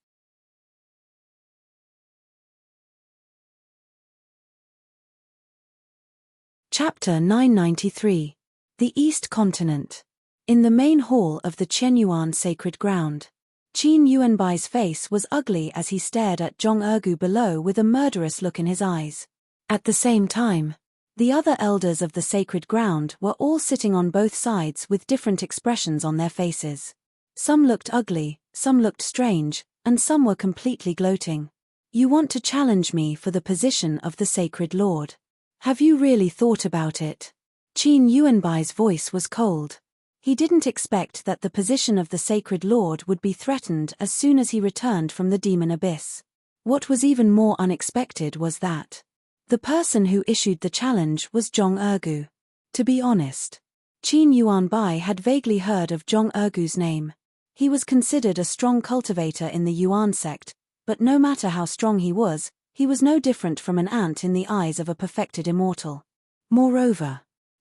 Chapter 993. The East Continent. In the main hall of the Chenyuan Sacred Ground, Qin Yuanbai's face was ugly as he stared at Zhong Ergu below with a murderous look in his eyes. At the same time, the other elders of the sacred ground were all sitting on both sides with different expressions on their faces. Some looked ugly, some looked strange, and some were completely gloating. You want to challenge me for the position of the sacred lord? Have you really thought about it? Qin Yuanbai's voice was cold. He didn't expect that the position of the Sacred Lord would be threatened as soon as he returned from the demon abyss. What was even more unexpected was that the person who issued the challenge was Zhong Ergu. To be honest, Qin Yuanbai had vaguely heard of Zhong Ergu's name. He was considered a strong cultivator in the Yuan sect, but no matter how strong he was no different from an ant in the eyes of a perfected immortal. Moreover,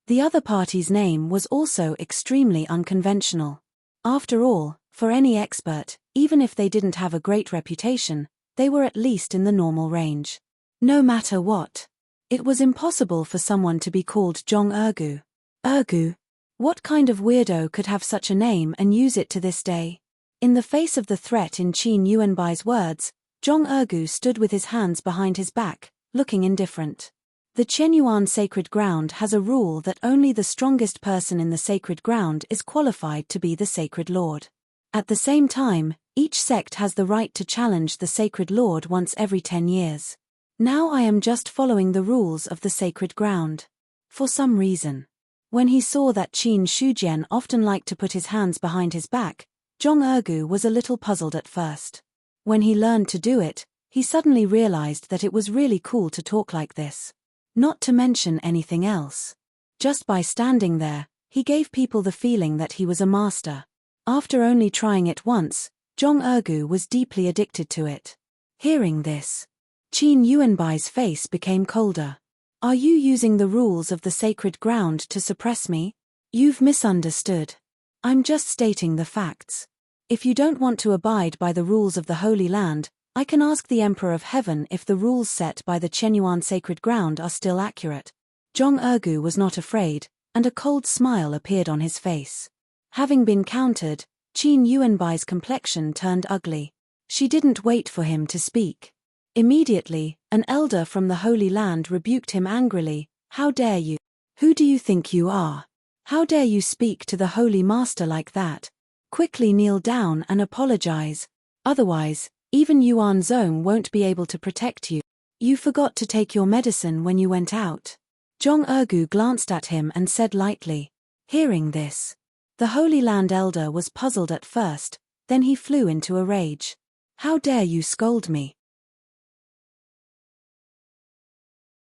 the other party's name was also extremely unconventional. After all, for any expert, even if they didn't have a great reputation, they were at least in the normal range. No matter what, it was impossible for someone to be called Zhong Ergu. Ergu? What kind of weirdo could have such a name and use it to this day? In the face of the threat in Qin Yuanbai's words, Zhong Ergu stood with his hands behind his back, looking indifferent. The Qianyuan sacred ground has a rule that only the strongest person in the sacred ground is qualified to be the sacred lord. At the same time, each sect has the right to challenge the sacred lord once every 10 years. Now I am just following the rules of the sacred ground. For some reason. When he saw that Qin Shujian often liked to put his hands behind his back, Zhong Ergu was a little puzzled at first. When he learned to do it, he suddenly realized that it was really cool to talk like this. Not to mention anything else. Just by standing there, he gave people the feeling that he was a master. After only trying it once, Zhong Ergu was deeply addicted to it. Hearing this, Qin Yuanbai's face became colder. Are you using the rules of the sacred ground to suppress me? You've misunderstood. I'm just stating the facts. If you don't want to abide by the rules of the Holy Land, I can ask the Emperor of Heaven if the rules set by the Qianyuan sacred ground are still accurate. Zhong Ergu was not afraid, and a cold smile appeared on his face. Having been countered, Qin Yuanbai's complexion turned ugly. She didn't wait for him to speak. Immediately, an elder from the Holy Land rebuked him angrily. How dare you? Who do you think you are? How dare you speak to the Holy Master like that? Quickly kneel down and apologize. Otherwise, even Yuan Zong won't be able to protect you. You forgot to take your medicine when you went out. Zhong Ergu glanced at him and said lightly. Hearing this, the Holy Land elder was puzzled at first, then he flew into a rage. How dare you scold me?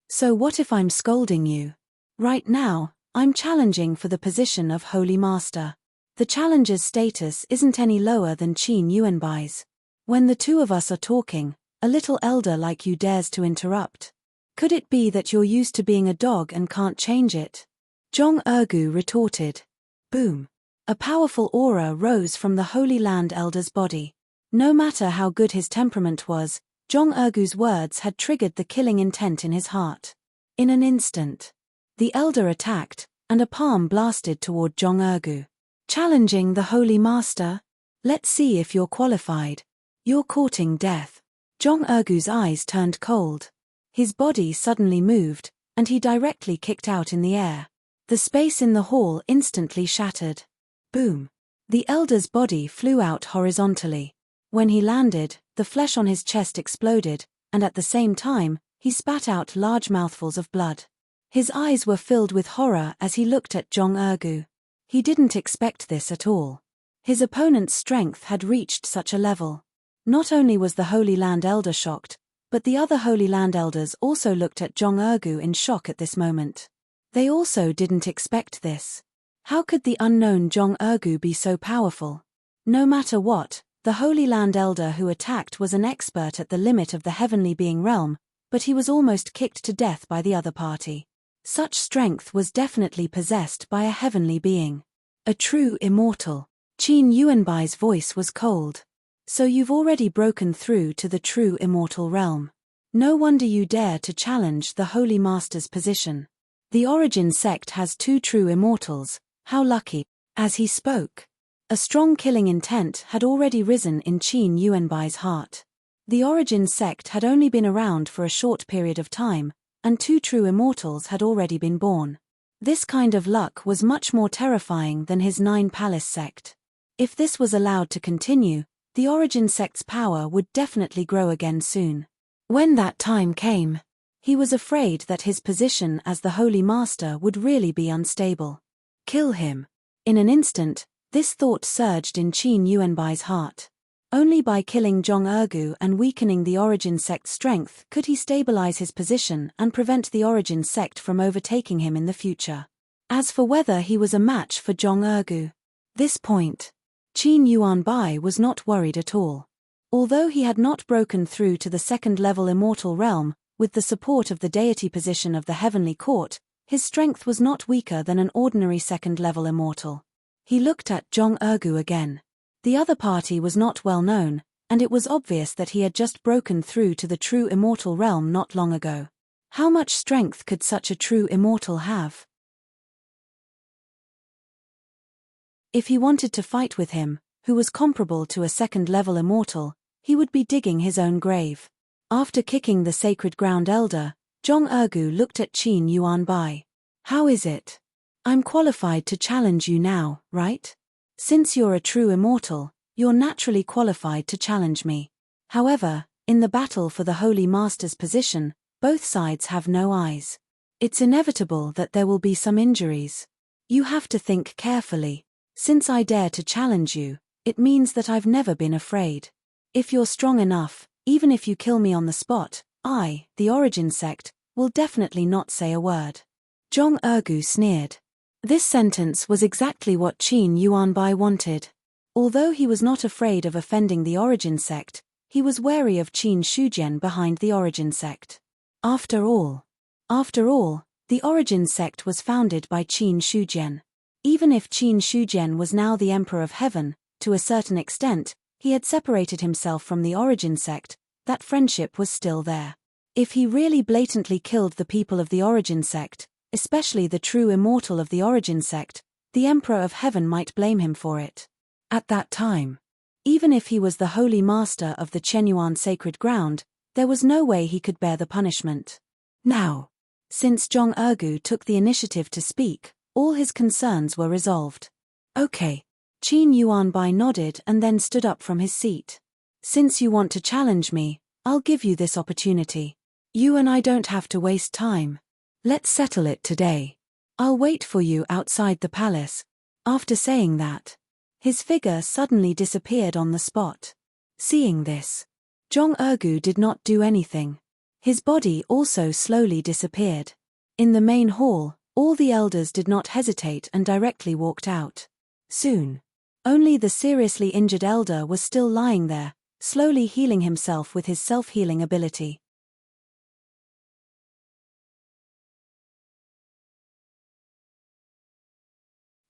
So what if I'm scolding you? Right now, I'm challenging for the position of Holy Master. The challenger's status isn't any lower than Qin Yuanbai's. When the two of us are talking, a little elder like you dares to interrupt. Could it be that you're used to being a dog and can't change it? Zhong Ergu retorted. Boom. A powerful aura rose from the Holy Land elder's body. No matter how good his temperament was, Zhong Ergu's words had triggered the killing intent in his heart. In an instant, the elder attacked, and a palm blasted toward Zhong Ergu. Challenging the Holy Master? Let's see if you're qualified. You're courting death. Zhong Ergu's eyes turned cold. His body suddenly moved, and he directly kicked out in the air. The space in the hall instantly shattered. Boom. The elder's body flew out horizontally. When he landed, the flesh on his chest exploded, and at the same time, he spat out large mouthfuls of blood. His eyes were filled with horror as he looked at Zhong Ergu. He didn't expect this at all. His opponent's strength had reached such a level. Not only was the Holy Land elder shocked, but the other Holy Land elders also looked at Zhong Ergu in shock at this moment. They also didn't expect this. How could the unknown Zhong Ergu be so powerful? No matter what, the Holy Land elder who attacked was an expert at the limit of the heavenly being realm, but he was almost kicked to death by the other party. Such strength was definitely possessed by a heavenly being. A true immortal. Qin Yuanbai's voice was cold. So you've already broken through to the true immortal realm. No wonder you dare to challenge the Holy Master's position. The Origin sect has 2 true immortals, how lucky. As he spoke, a strong killing intent had already risen in Qin Yuanbai's heart. The Origin sect had only been around for a short period of time, and 2 true immortals had already been born. This kind of luck was much more terrifying than his 9 palace sect. If this was allowed to continue, the Origin sect's power would definitely grow again soon. When that time came, he was afraid that his position as the Holy Master would really be unstable. Kill him. In an instant, this thought surged in Qin Yuanbai's heart. Only by killing Zhong Ergu and weakening the Origin sect's strength could he stabilize his position and prevent the Origin sect from overtaking him in the future. As for whether he was a match for Zhong Ergu, this point, Qin Yuanbai was not worried at all. Although he had not broken through to the second-level immortal realm, with the support of the deity position of the heavenly court, his strength was not weaker than an ordinary second-level immortal. He looked at Zhong Ergu again. The other party was not well known, and it was obvious that he had just broken through to the true immortal realm not long ago. How much strength could such a true immortal have? If he wanted to fight with him, who was comparable to a second-level immortal, he would be digging his own grave. After kicking the sacred ground elder, Zhong Ergu looked at Qin Yuanbai. How is it? I'm qualified to challenge you now, right? Since you're a true immortal, you're naturally qualified to challenge me. However, in the battle for the Holy Master's position, both sides have no eyes. It's inevitable that there will be some injuries. You have to think carefully. Since I dare to challenge you, it means that I've never been afraid. If you're strong enough, even if you kill me on the spot, I, the Origin sect, will definitely not say a word. Zhong Ergu sneered. This sentence was exactly what Qin Yuanbai wanted. Although he was not afraid of offending the Origin sect, he was wary of Qin Shujian behind the Origin sect. After all, the Origin sect was founded by Qin Shujian. Even if Qin Shujian was now the Emperor of Heaven, to a certain extent, he had separated himself from the Origin sect, that friendship was still there. If he really blatantly killed the people of the Origin sect, especially the true immortal of the Origin sect, the Emperor of Heaven might blame him for it. At that time, even if he was the Holy Master of the Chenyuan sacred ground, there was no way he could bear the punishment. Now, since Zhong Ergu took the initiative to speak, all his concerns were resolved. Okay. Qin Yuanbai nodded and then stood up from his seat. Since you want to challenge me, I'll give you this opportunity. You and I don't have to waste time. Let's settle it today. I'll wait for you outside the palace. After saying that, his figure suddenly disappeared on the spot. Seeing this, Zhong Ergu did not do anything. His body also slowly disappeared. In the main hall, all the elders did not hesitate and directly walked out. Soon, only the seriously injured elder was still lying there, slowly healing himself with his self-healing ability.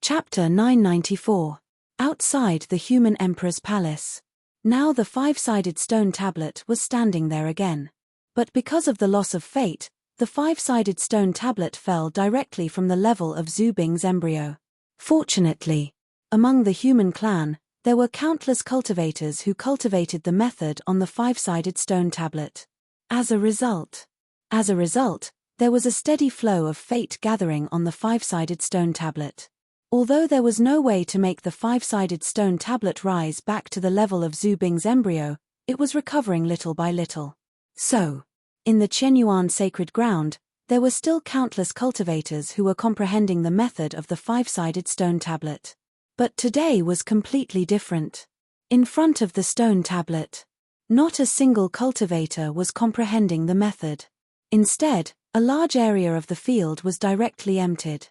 Chapter 994. Outside the human emperor's palace. Now the five-sided stone tablet was standing there again. But because of the loss of fate, the five-sided stone tablet fell directly from the level of Zhu Bing's embryo. Fortunately, among the human clan, there were countless cultivators who cultivated the method on the five-sided stone tablet. As a result, there was a steady flow of fate gathering on the five-sided stone tablet. Although there was no way to make the five-sided stone tablet rise back to the level of Zhu Bing's embryo, it was recovering little by little. So, in the Chenyuan sacred ground, there were still countless cultivators who were comprehending the method of the five-sided stone tablet. But today was completely different. In front of the stone tablet, not a single cultivator was comprehending the method. Instead, a large area of the field was directly emptied.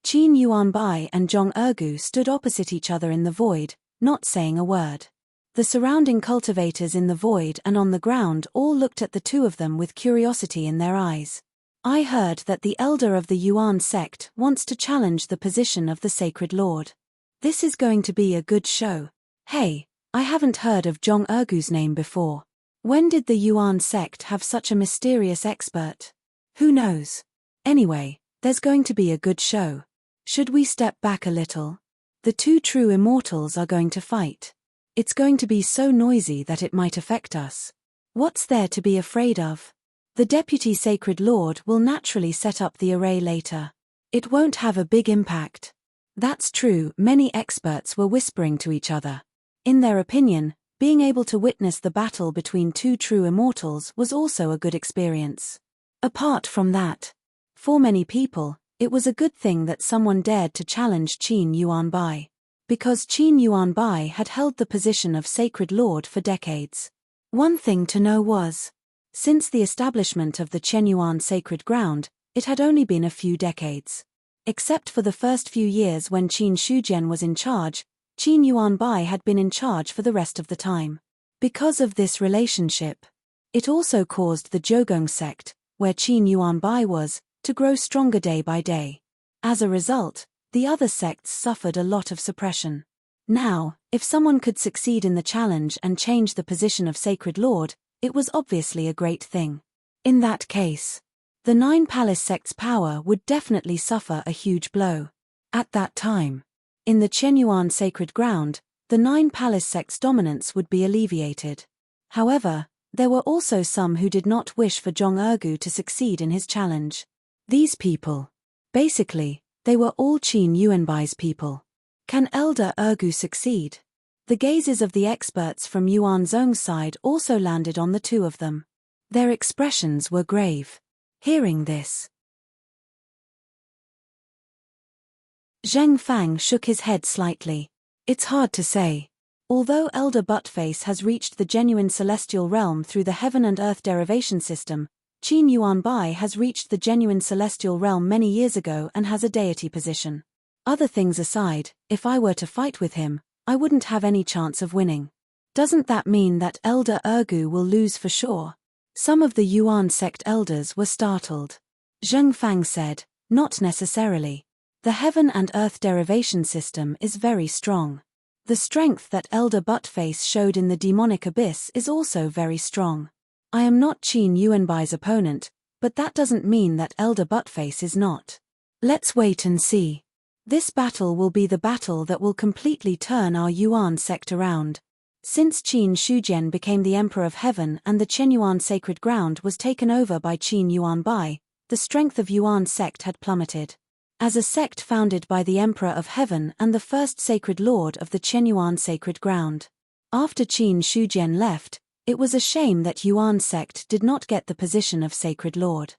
Qin Yuanbai and Zhong Ergu stood opposite each other in the void, not saying a word. The surrounding cultivators in the void and on the ground all looked at the two of them with curiosity in their eyes. I heard that the elder of the Yuan sect wants to challenge the position of the sacred lord. This is going to be a good show. Hey, I haven't heard of Zhong Ergu's name before. When did the Yuan sect have such a mysterious expert? Who knows? Anyway, there's going to be a good show. Should we step back a little? The two true immortals are going to fight. It's going to be so noisy that it might affect us. What's there to be afraid of? The deputy sacred lord will naturally set up the array later. It won't have a big impact. That's true, many experts were whispering to each other. In their opinion, being able to witness the battle between two true immortals was also a good experience. Apart from that, for many people, It was a good thing that someone dared to challenge Qin Yuanbai. Because Qin Yuanbai had held the position of Sacred Lord for decades. One thing to know was, since the establishment of the Chenyuan Sacred Ground, it had only been a few decades. Except for the first few years when Qin Shujian was in charge, Qin Yuanbai had been in charge for the rest of the time. Because of this relationship, it also caused the Zhougong sect, where Qin Yuanbai was, to grow stronger day by day. As a result, the other sects suffered a lot of suppression. Now, if someone could succeed in the challenge and change the position of Sacred Lord, it was obviously a great thing. In that case, the 9 palace sects' power would definitely suffer a huge blow. At that time, in the Chenyuan Sacred Ground, the 9 palace sects' dominance would be alleviated. However, there were also some who did not wish for Zhong Ergu to succeed in his challenge. These people, basically, they were all Qin Yuanbai's people. Can Elder Ergu succeed? The gazes of the experts from Yuan Zhong's side also landed on the two of them. Their expressions were grave. Hearing this, Zheng Fang shook his head slightly. It's hard to say. Although Elder Buttface has reached the genuine celestial realm through the heaven and earth derivation system, Qin Yuanbai has reached the genuine celestial realm many years ago and has a deity position. Other things aside, if I were to fight with him, I wouldn't have any chance of winning. Doesn't that mean that Elder Ergu will lose for sure? Some of the Yuan sect elders were startled. Zheng Fang said, not necessarily. The heaven and earth derivation system is very strong. The strength that Elder Buttface showed in the demonic abyss is also very strong. I am not Qin Yuanbai's opponent, but that doesn't mean that Elder Buttface is not. Let's wait and see. This battle will be the battle that will completely turn our Yuan sect around. Since Qin Shujian became the Emperor of Heaven and the Chenyuan Sacred Ground was taken over by Qin Yuanbai, the strength of Yuan sect had plummeted. As a sect founded by the Emperor of Heaven and the first Sacred Lord of the Chenyuan Sacred Ground. After Qin Shujian left, it was a shame that Yuan sect did not get the position of Sacred Lord.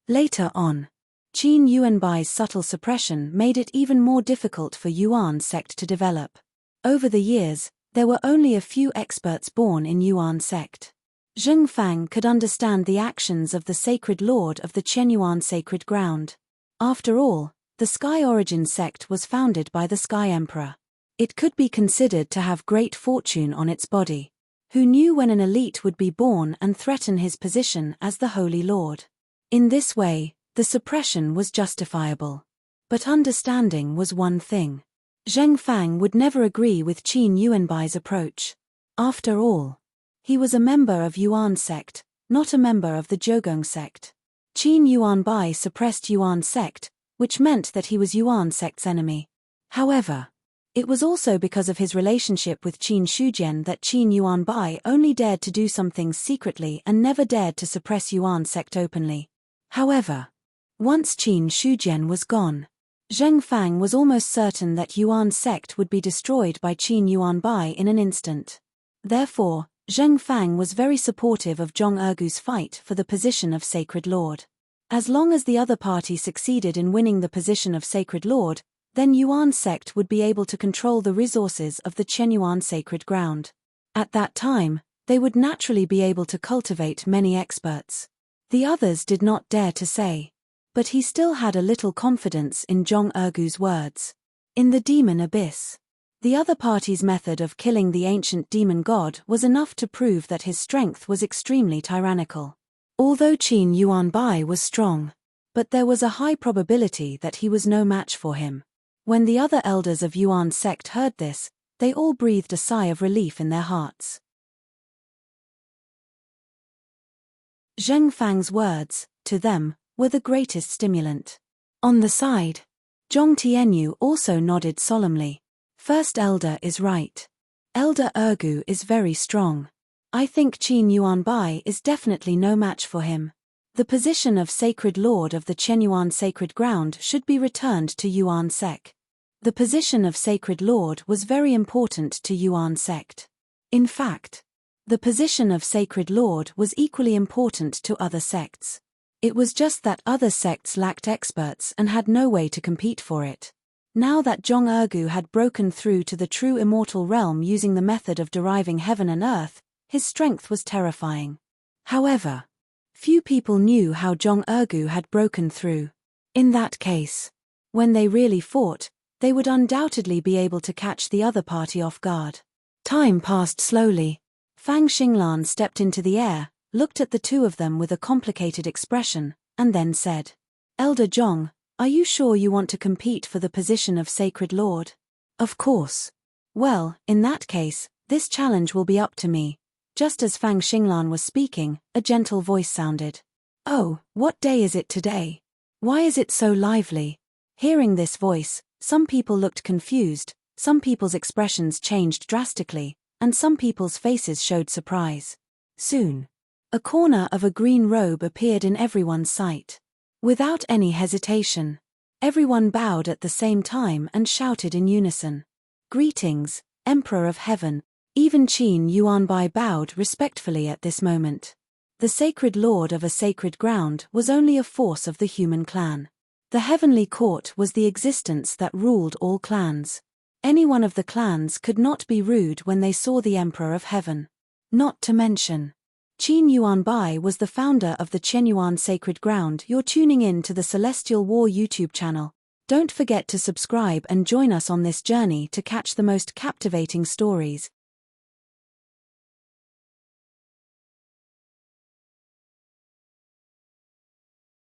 Later on, Qin Yuanbai's subtle suppression made it even more difficult for Yuan sect to develop. Over the years, there were only a few experts born in Yuan sect. Zheng Fang could understand the actions of the Sacred Lord of the Chenyuan Sacred Ground. After all, the Sky Origin sect was founded by the Sky Emperor. It could be considered to have great fortune on its body. Who knew when an elite would be born and threaten his position as the Holy Lord? In this way, the suppression was justifiable. But understanding was one thing. Zheng Fang would never agree with Qin Yuanbai's approach. After all, he was a member of Yuan sect, not a member of the Zhougong sect. Qin Yuanbai suppressed Yuan sect, which meant that he was Yuan sect's enemy. However, it was also because of his relationship with Qin Shujian that Qin Yuanbai only dared to do some things secretly and never dared to suppress Yuan sect openly. However, once Qin Shujian was gone, Zheng Fang was almost certain that Yuan sect would be destroyed by Qin Yuanbai in an instant. Therefore, Zheng Fang was very supportive of Zhong Ergu's fight for the position of Sacred Lord. As long as the other party succeeded in winning the position of Sacred Lord, then Yuan sect would be able to control the resources of the Chenyuan Sacred Ground. At that time, they would naturally be able to cultivate many experts. The others did not dare to say. But he still had a little confidence in Zhong Ergu's words. In the demon abyss, the other party's method of killing the ancient demon god was enough to prove that his strength was extremely tyrannical. Although Qin Yuanbai was strong, but there was a high probability that he was no match for him. When the other elders of Yuan sect heard this, they all breathed a sigh of relief in their hearts. Zheng Fang's words, to them, were the greatest stimulant. On the side, Zhong Tianyu also nodded solemnly. First elder is right. Elder Ergu is very strong. I think Qin Yuanbai is definitely no match for him. The position of Sacred Lord of the Chenyuan Sacred Ground should be returned to Yuan sect. The position of Sacred Lord was very important to Yuan sect. In fact, the position of Sacred Lord was equally important to other sects. It was just that other sects lacked experts and had no way to compete for it. Now that Zhong Ergu had broken through to the true immortal realm using the method of deriving heaven and earth, his strength was terrifying. However, few people knew how Zhong Ergu had broken through. In that case, when they really fought, they would undoubtedly be able to catch the other party off guard. Time passed slowly. Fang Xinglan stepped into the air, looked at the two of them with a complicated expression, and then said, "Elder Zhong, are you sure you want to compete for the position of Sacred Lord?" "Of course." "Well, in that case, this challenge will be up to me." Just as Fang Xinglan was speaking, a gentle voice sounded. "Oh, what day is it today? Why is it so lively?" Hearing this voice, some people looked confused, some people's expressions changed drastically, and some people's faces showed surprise. Soon, a corner of a green robe appeared in everyone's sight. Without any hesitation, everyone bowed at the same time and shouted in unison, "Greetings, Emperor of Heaven." Even Qin Yuanbai bowed respectfully at this moment. The sacred lord of a sacred ground was only a force of the human clan. The heavenly court was the existence that ruled all clans. Any one of the clans could not be rude when they saw the Emperor of Heaven. Not to mention, Qin Yuanbai was the founder of the Qianyuan Sacred Ground. You're tuning in to the Celestial War YouTube channel. Don't forget to subscribe and join us on this journey to catch the most captivating stories.